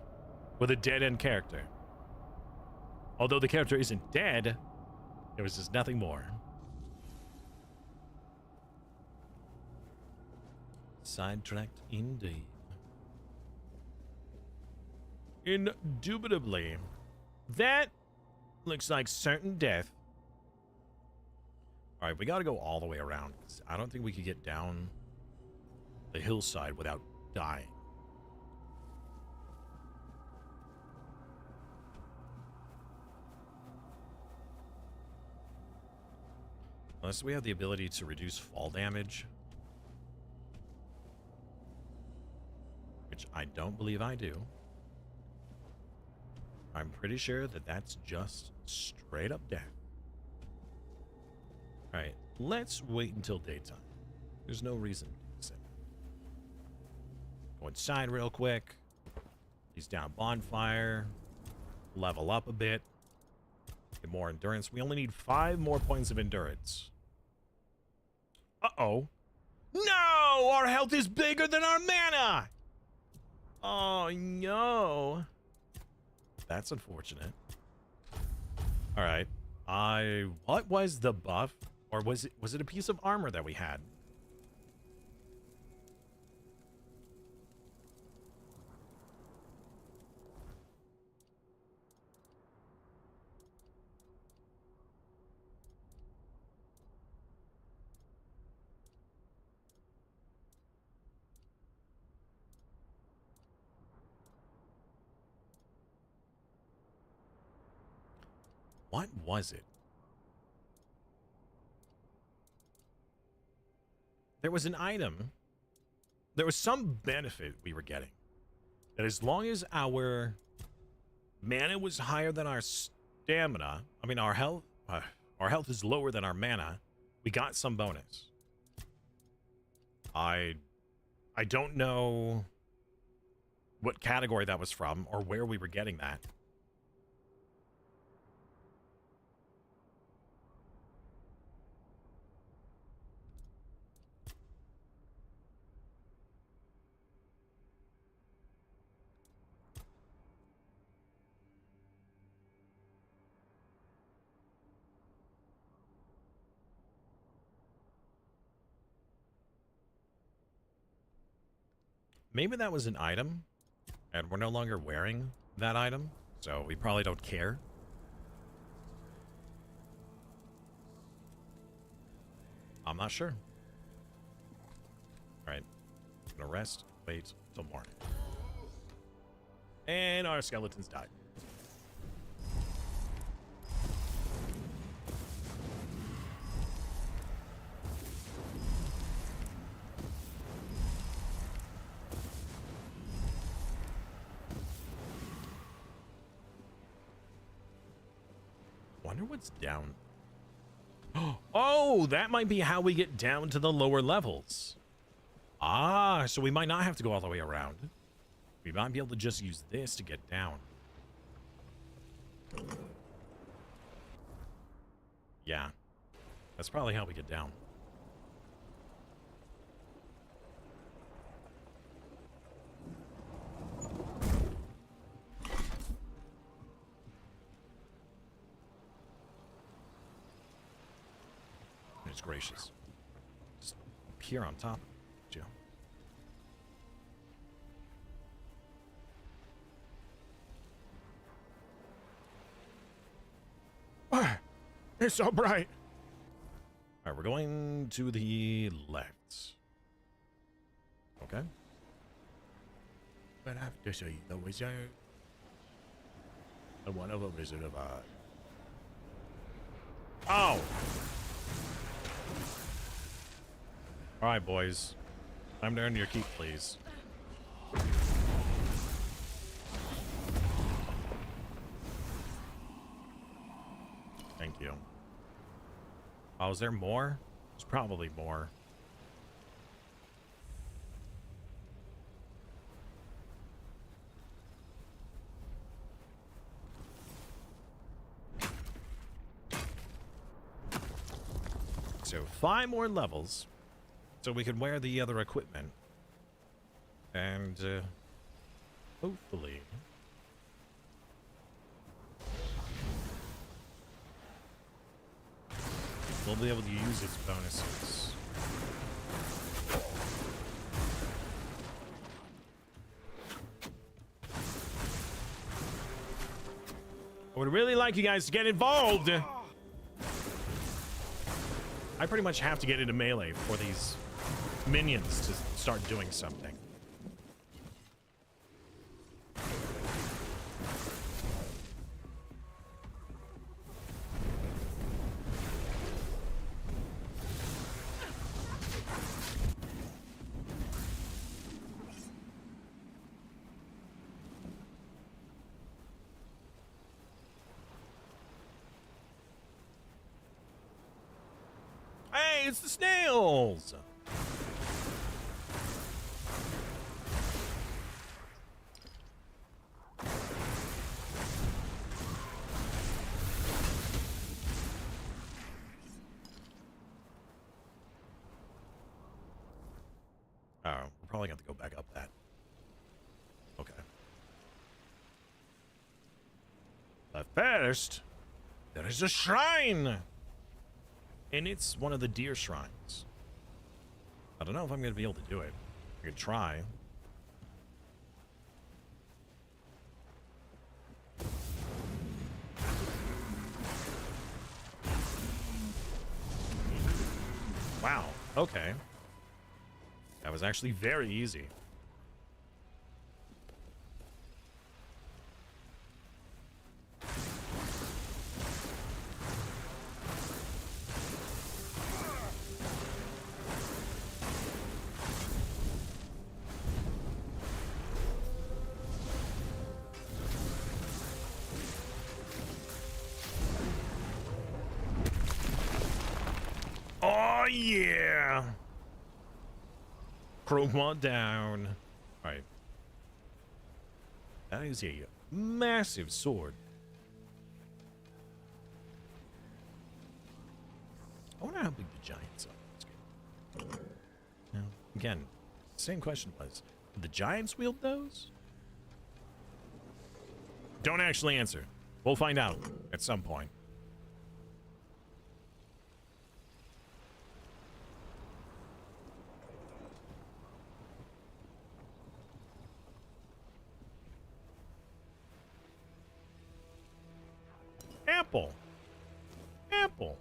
with a dead end character. Although the character isn't dead, there was just nothing more. Sidetracked indeed. Indubitably. That looks like certain death. Alright, we gotta go all the way around. I don't think we could get down the hillside without dying. Unless we have the ability to reduce fall damage. Which I don't believe I do. I'm pretty sure that that's just straight up death. Alright, let's wait until daytime. There's no reason to sit. Go inside real quick. He's down a bonfire. level up a bit. Get more endurance. We only need 5 more points of endurance. Uh-oh. No! Our health is bigger than our mana! Oh, no. That's unfortunate. Alright. What was the buff? Or was it a piece of armor that we had? What was it? There was an item. There was some benefit we were getting. That as long as our mana was higher than our stamina, I mean our health is lower than our mana, we got some bonus. I don't know what category that was from or where we were getting that. Maybe that was an item, and we're no longer wearing that item, so we probably don't care. I'm not sure. Alright. Gonna rest, wait till morning. And our skeletons died. Wonder what's down. Oh, that might be how we get down to the lower levels. Ah, so we might not have to go all the way around. We might be able to just use this to get down. Yeah, that's probably how we get down. Goodness gracious. Just appear on top. Joe. Ah, it's so bright. All right, we're going to the left. Okay. But I have to show you the wizard. And one of them is a divide. Oh! Alright, boys. Time to earn your keep, please. Thank you. Oh, is there more? There's probably more. So 5 more levels, so we can wear the other equipment, and hopefully we'll be able to use its bonuses. I would really like you guys to get involved. I pretty much have to get into melee for these minions to start doing something. Hey, it's the snails! Probably got to go back up that. Okay. But first, there is a shrine! And it's one of the deer shrines. I don't know if I'm going to be able to do it. I could try. Wow, okay. That was actually very easy. Oh, yeah. Chroma down. All right. That is a massive sword. I wonder how big the giants are. Now, again, same question was, did the giants wield those? Don't actually answer. We'll find out at some point. Apple. Apple.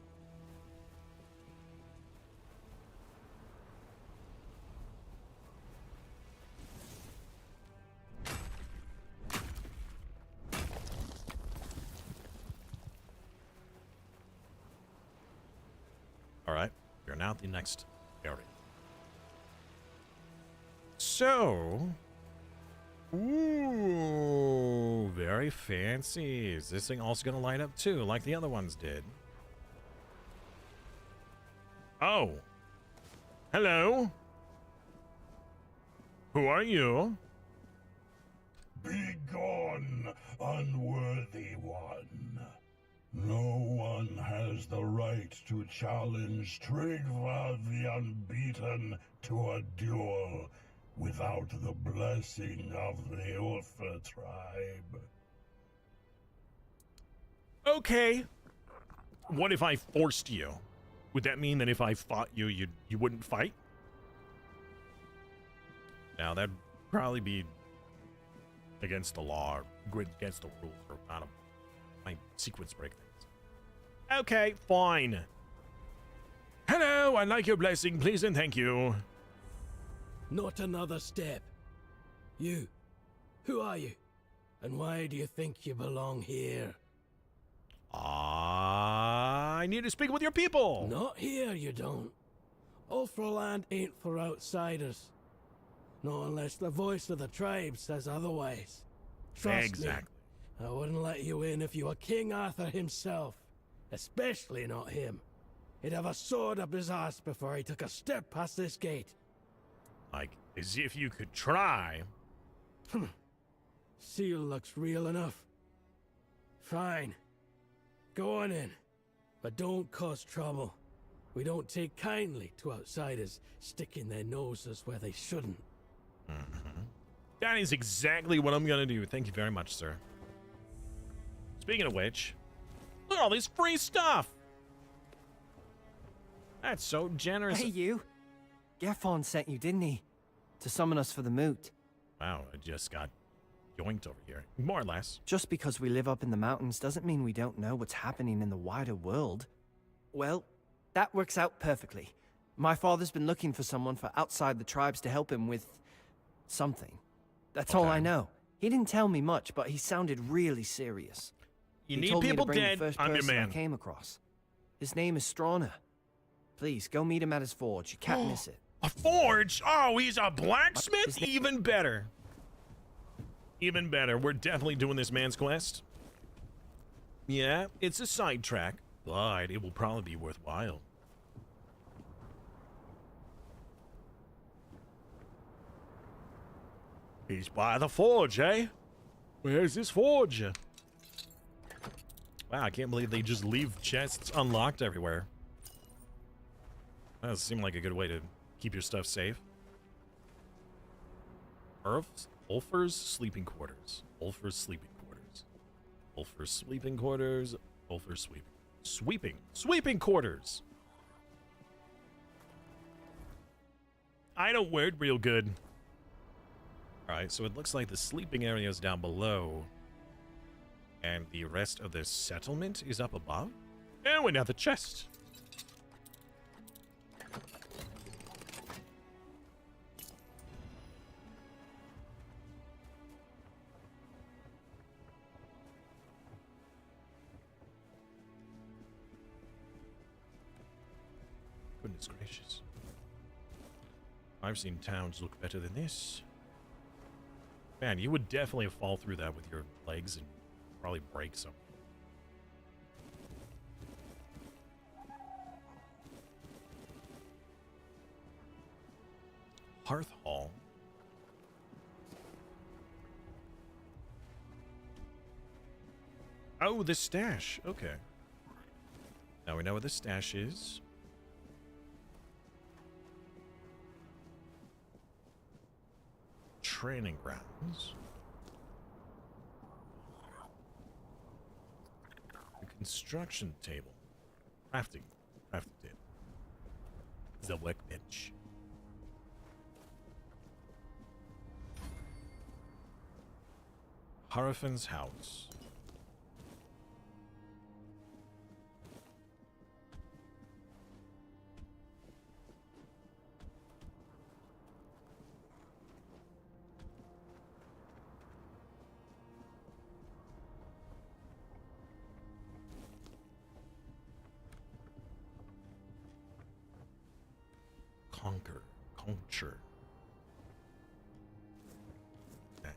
All right, we're now at the next area. So, ooh, very fancy. Is this thing also going to light up too, like the other ones did? Oh. Hello. Who are you? Begone, unworthy one. No one has the right to challenge Trigva the Unbeaten to a duel without the blessing of the Ulfa tribe. Okay. What if I forced you? Would that mean that if I fought you, you wouldn't fight? Now, that'd probably be against the law or against the rules, or I don't my sequence break things. Okay, fine. Hello, I'd like your blessing, please and thank you. Not another step. You. Who are you? And why do you think you belong here? I need to speak with your people. Not here, you don't. Ulfraland ain't for outsiders. Not unless the voice of the tribe says otherwise. Trust me, I wouldn't let you in if you were King Arthur himself. Especially not him. He'd have a sword up his ass before he took a step past this gate. Like, as if you could try. Seal looks real enough. Fine. Go on in. But don't cause trouble. We don't take kindly to outsiders sticking their noses where they shouldn't. That is exactly what I'm gonna do. Thank you very much, sir. Speaking of which, look at all this free stuff. That's so generous. Hey, you. Gaffon sent you, didn't he? To summon us for the moot. Wow, I just got yoinked over here. More or less. Just because we live up in the mountains doesn't mean we don't know what's happening in the wider world. Well, that works out perfectly. My father's been looking for someone for outside the tribes to help him with something. That's all I know. He didn't tell me much, but he sounded really serious. You He need told me to people bring the dead, first I'm your person man. I came across. His name is Strana. Please, go meet him at his forge. You can't miss it. A forge? Oh, he's a blacksmith? Even better. Even better. We're definitely doing this man's quest. Yeah, it's a sidetrack, but it will probably be worthwhile. He's by the forge, eh? Where's this forge? Wow, I can't believe they just leave chests unlocked everywhere. That does seem like a good way to keep your stuff safe. Ulfer's sleeping quarters. Ulfer's sleeping quarters. Ulfer's sleeping quarters. Ulfer's sweeping quarters. I don't word real good. Alright, so it looks like the sleeping area is down below. And the rest of the settlement is up above. And we have the chest. Goodness gracious. I've seen towns look better than this. Man, you would definitely fall through that with your legs and probably break some. Hearth Hall. Oh, the stash. Okay. Now we know where the stash is. Training grounds. The construction table. Crafting table. The workbench. Harafin's house. Concher. Okay.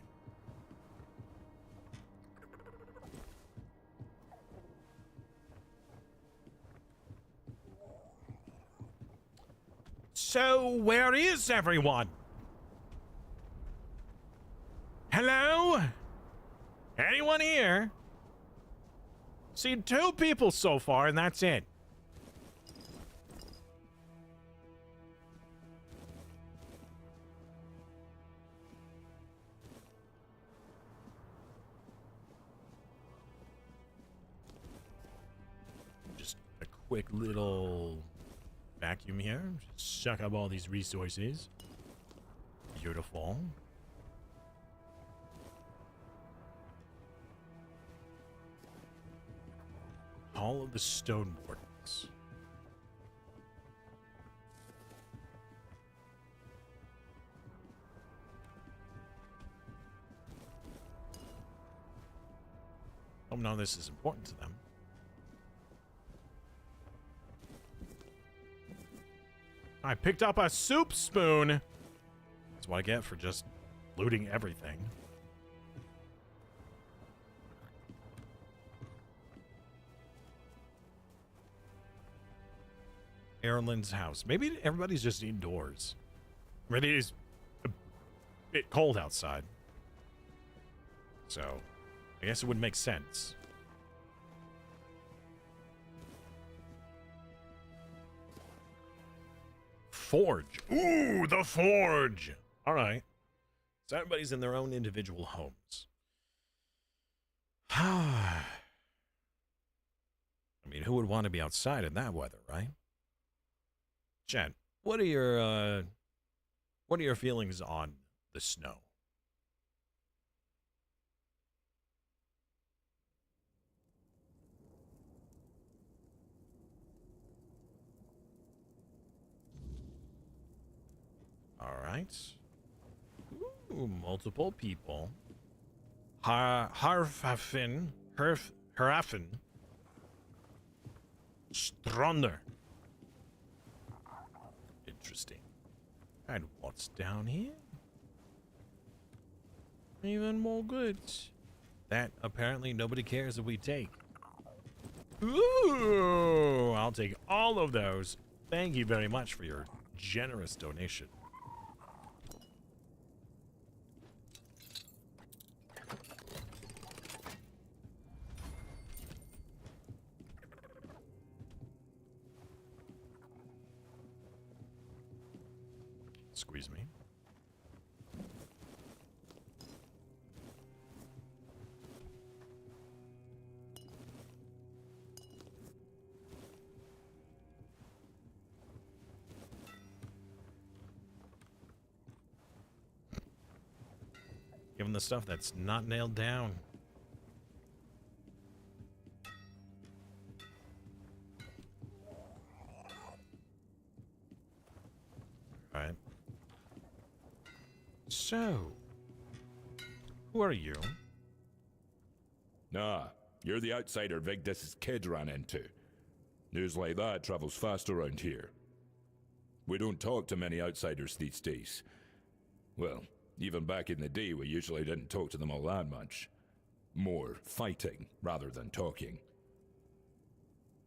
So, where is everyone? Hello? Anyone here? Seen 2 people so far, and that's it. Quick little vacuum here. Just suck up all these resources. Beautiful. Hall of the Stone Wardens. Oh no, this is important to them. I picked up a soup spoon. That's what I get for just looting everything. Erlen's house. Maybe everybody's just indoors. Maybe it is a bit cold outside. So, I guess it would make sense. Forge. Ooh, the forge. All right. So everybody's in their own individual homes. I mean, who would want to be outside in that weather, right? Chad, what are your feelings on the snow? All right. Ooh, multiple people. Harfafen. Stronder. Interesting. And what's down here? Even more goods. That apparently nobody cares if we take. Ooh, I'll take all of those. Thank you very much for your generous donation. Squeeze me. Give him the stuff that's not nailed down. All right. So, who are you? Nah, you're the outsider Vigdis's kid ran into. News like that travels fast around here. We don't talk to many outsiders these days. Well, even back in the day, we usually didn't talk to them all that much. More fighting rather than talking.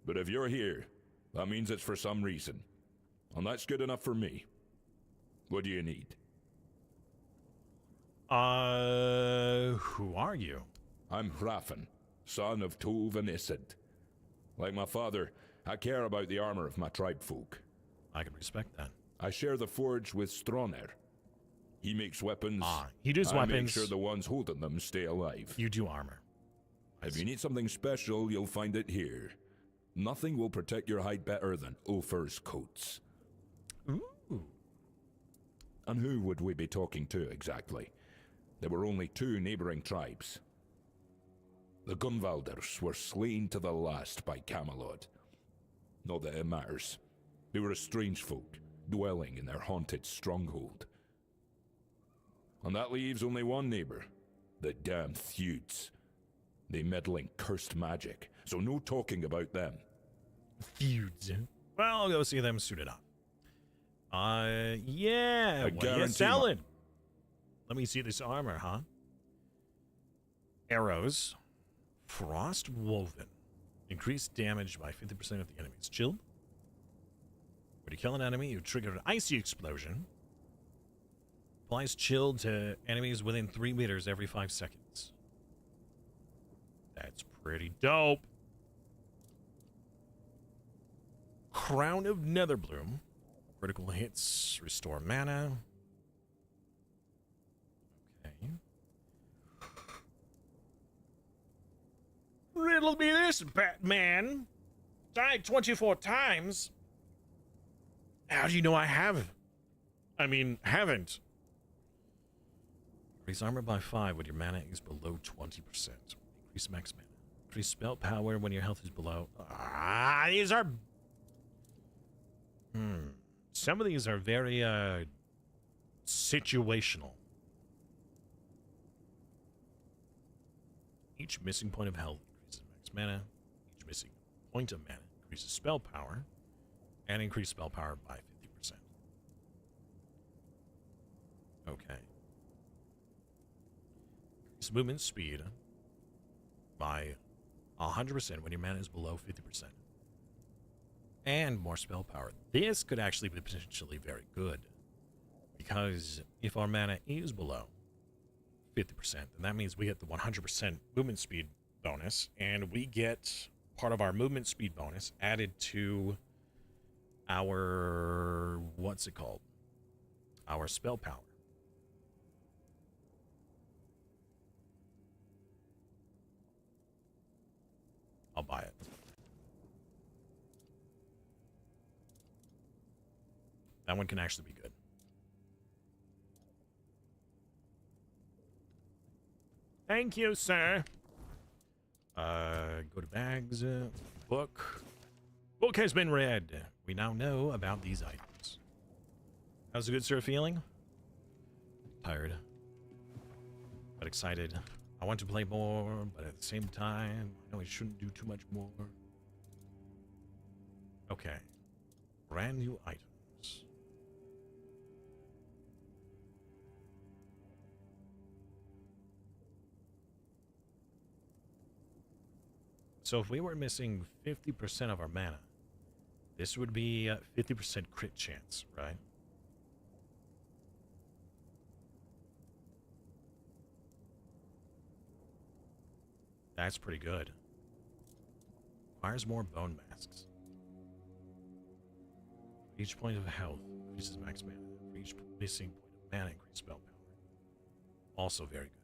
But if you're here, that means it's for some reason. And that's good enough for me. What do you need? Who are you? I'm Hrafn, son of Tove and Isid. Like my father, I care about the armor of my tribe folk. I can respect that. I share the forge with Stroner. He makes weapons. He does I weapons. make sure the ones holding them stay alive. You do armor. If you need something special, you'll find it here. Nothing will protect your hide better than Ophir's coats. Ooh. And who would we be talking to exactly? There were only 2 neighboring tribes. The Gunvalders were slain to the last by Camelot. Not that it matters. They were a strange folk, dwelling in their haunted stronghold. And that leaves only one neighbor, the damn Theuds. They meddle in cursed magic, so no talking about them. Theuds. Well, I'll go see them suited up. Yeah. What are you selling? Let me see this armor, huh? Arrows. Frost woven. Increased damage by 50% of the enemy's chill. When you kill an enemy, you trigger an icy explosion. Applies chill to enemies within 3 meters every 5 seconds. That's pretty dope. Crown of Netherbloom. Critical hits restore mana. Okay. Riddle me this, Batman. Died 24 times. How do you know I haven't? Increase armor by 5 when your mana is below 20%. Increase max mana. Increase spell power when your health is below. These are... Some of these are very, situational. Each missing point of health increases max mana. Each missing point of mana increases spell power. And increase spell power by 50%. Okay. Increase movement speed by 100% when your mana is below 50%. And more spell power. This could actually be potentially very good. Because if our mana is below 50%, then that means we get the 100% movement speed bonus. And we get part of our movement speed bonus added to our... what's it called? Our spell power. I'll buy it. That one can actually be good. Thank you, sir. Go to bags. Book. Book has been read. We now know about these items. How's the good sir feeling? Tired. But excited. I want to play more, but at the same time, I know I shouldn't do too much more. Okay. Brand new items. So if we were missing 50% of our mana, this would be a 50% crit chance, right? That's pretty good. Requires more bone masks. For each point of health increases max mana. For each missing point of mana increases spell power. Also very good.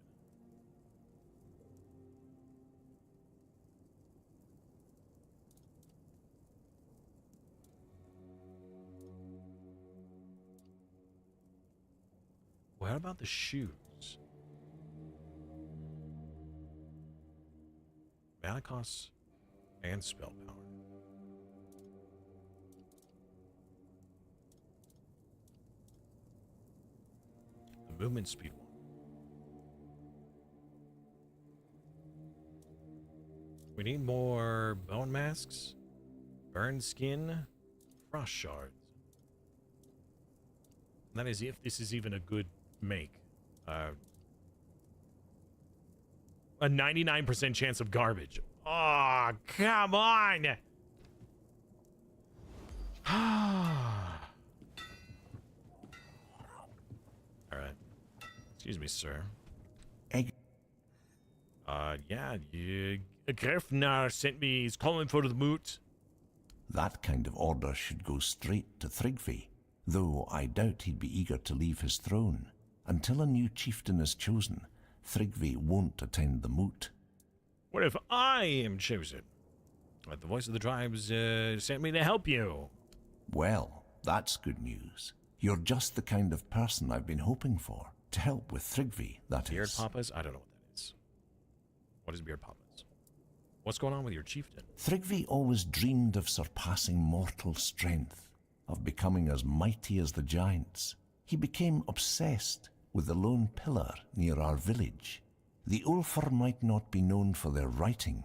What about the shoes? mana costs and spell power. The movement speed one. We need more bone masks, burn skin, frost shards. And that is if this is even a good make. A 99% chance of garbage. Oh, come on! Alright. Excuse me, sir. Yeah, Grefnar sent me, he's calling for the moot. That kind of order should go straight to Thrigvi, though I doubt he'd be eager to leave his throne. Until a new chieftain is chosen, Thrigvi won't attend the moot. What if I am chosen? The voice of the tribes sent me to help you. Well, that's good news. You're just the kind of person I've been hoping for. To help with Thrigvi, that Beard is. Papas? I don't know what that is. What is Beard Papas? What's going on with your chieftain? Thrigvi always dreamed of surpassing mortal strength, of becoming as mighty as the giants. He became obsessed with the lone pillar near our village. The Ulfr might not be known for their writing,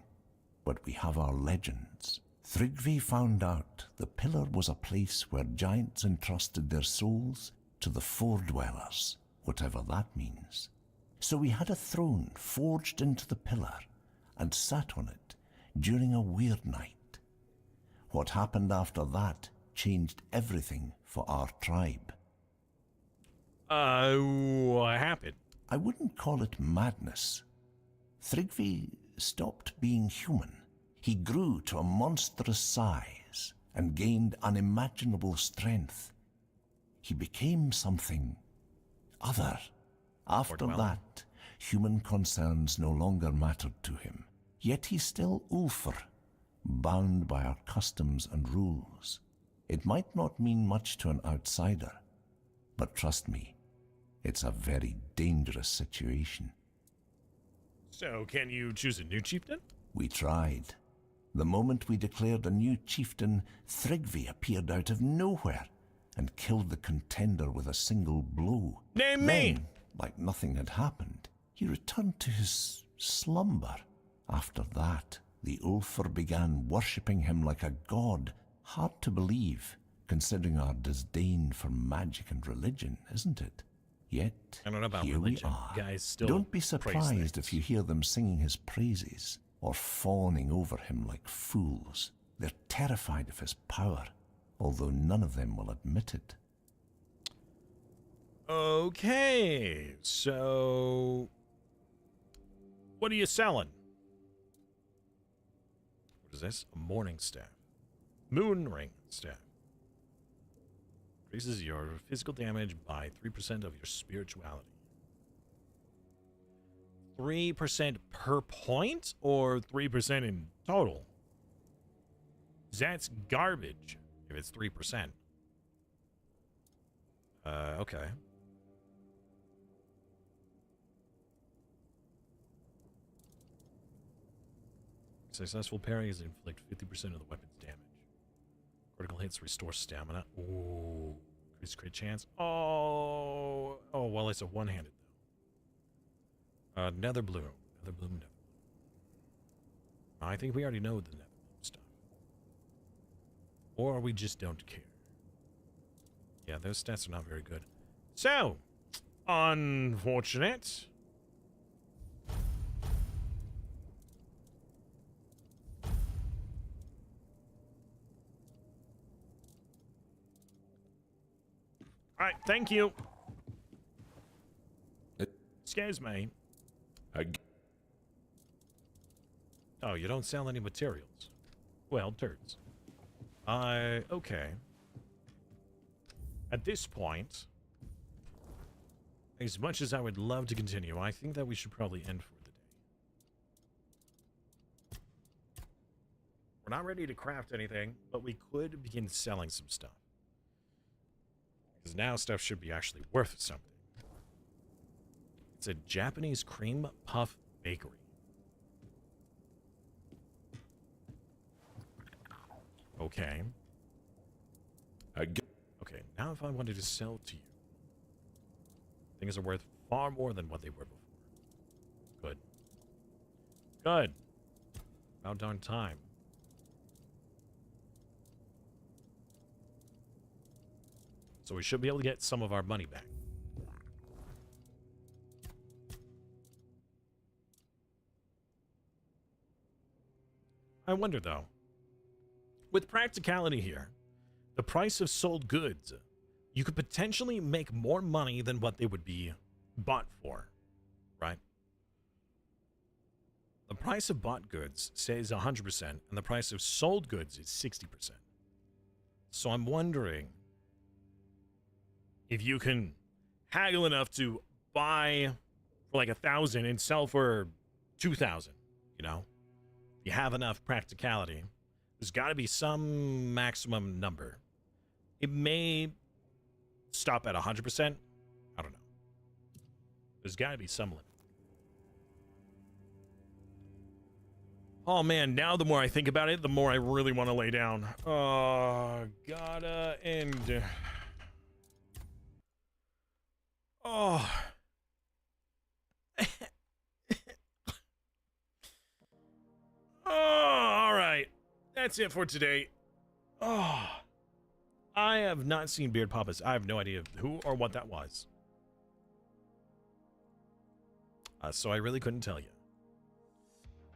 but we have our legends. Thrigvi found out the pillar was a place where giants entrusted their souls to the Fordwellers, whatever that means. So we had a throne forged into the pillar and sat on it during a weird night. What happened after that changed everything for our tribe. What happened? I wouldn't call it madness. Thrigvi stopped being human. He grew to a monstrous size and gained unimaginable strength. He became something other. After that, human concerns no longer mattered to him. Yet he's still Ulfr, bound by our customs and rules. It might not mean much to an outsider, but trust me, it's a very dangerous situation. So, can you choose a new chieftain? We tried. The moment we declared a new chieftain, Thrigvi appeared out of nowhere and killed the contender with a single blow. Name me! Then, like nothing had happened, he returned to his slumber. After that, the Ulfr began worshipping him like a god. Hard to believe, considering our disdain for magic and religion, isn't it? Yet, I don't know about here religion. we are. Guys still Don't be praise surprised things. if you hear them singing his praises or fawning over him like fools. They're terrified of his power, although none of them will admit it. Okay, so what are you selling? What is this? A morning staff. Moon ring staff. Increases your physical damage by 3% of your spirituality. 3% per point or 3% in total? That's garbage if it's 3%. Okay. Successful parries inflict 50% of the weapon's damage. Critical hits restore stamina. Ooh. Increase crit chance. Oh, well, it's a one-handed, though. Nether bloom. Nether bloom, nether bloom. I think we already know the nether bloom stuff. Or we just don't care. Yeah, those stats are not very good. So, unfortunate. All right, thank you. Excuse me. Oh, you don't sell any materials. Well, turds. Okay. At this point, as much as I would love to continue, I think that we should probably end for the day. We're not ready to craft anything, but we could begin selling some stuff. Because now stuff should be actually worth something. It's a Japanese cream puff bakery. Okay. Okay, now if I wanted to sell to you, things are worth far more than what they were before. Good. Good. About darn time. So we should be able to get some of our money back. I wonder, though, with practicality here, the price of sold goods, you could potentially make more money than what they would be bought for, right? The price of bought goods says 100%, and the price of sold goods is 60%. So I'm wondering if you can haggle enough to buy for like 1,000 and sell for 2,000, you know? If you have enough practicality, there's got to be some maximum number. It may stop at 100%. I don't know. There's got to be some limit. Oh man, now the more I think about it, the more I really want to lay down. Gotta end. Oh. Oh, all right. That's it for today. Oh. I have not seen Beard Papas. I have no idea who or what that was. So I really couldn't tell you.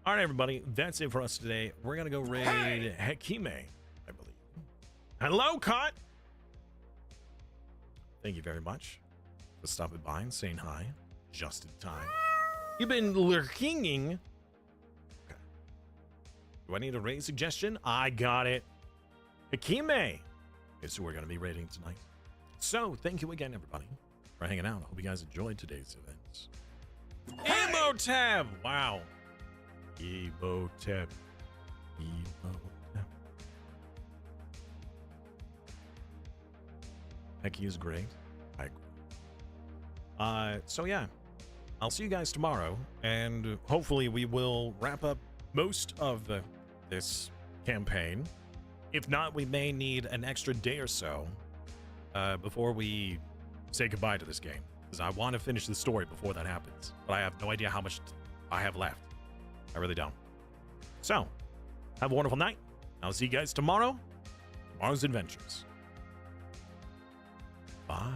All right, everybody. That's it for us today. We're going to go raid Hekime, I believe. Hello, Cot. Thank you very much for stopping by and saying hi just in time. You've been lurking. Okay. Do I need a raid suggestion? I got it. Hekime is who we're going to be raiding tonight. So, thank you again, everybody, for hanging out. I hope you guys enjoyed today's events. Ammo tab! Wow. Evo tab. Evo tab. Heck, he is great. I agree. So yeah, I'll see you guys tomorrow, and hopefully we will wrap up most of this campaign. If not, we may need an extra day or so before we say goodbye to this game, because I want to finish the story before that happens, but I have no idea how much I have left. I really don't. So, have a wonderful night. I'll see you guys tomorrow. Tomorrow's adventures. Bye.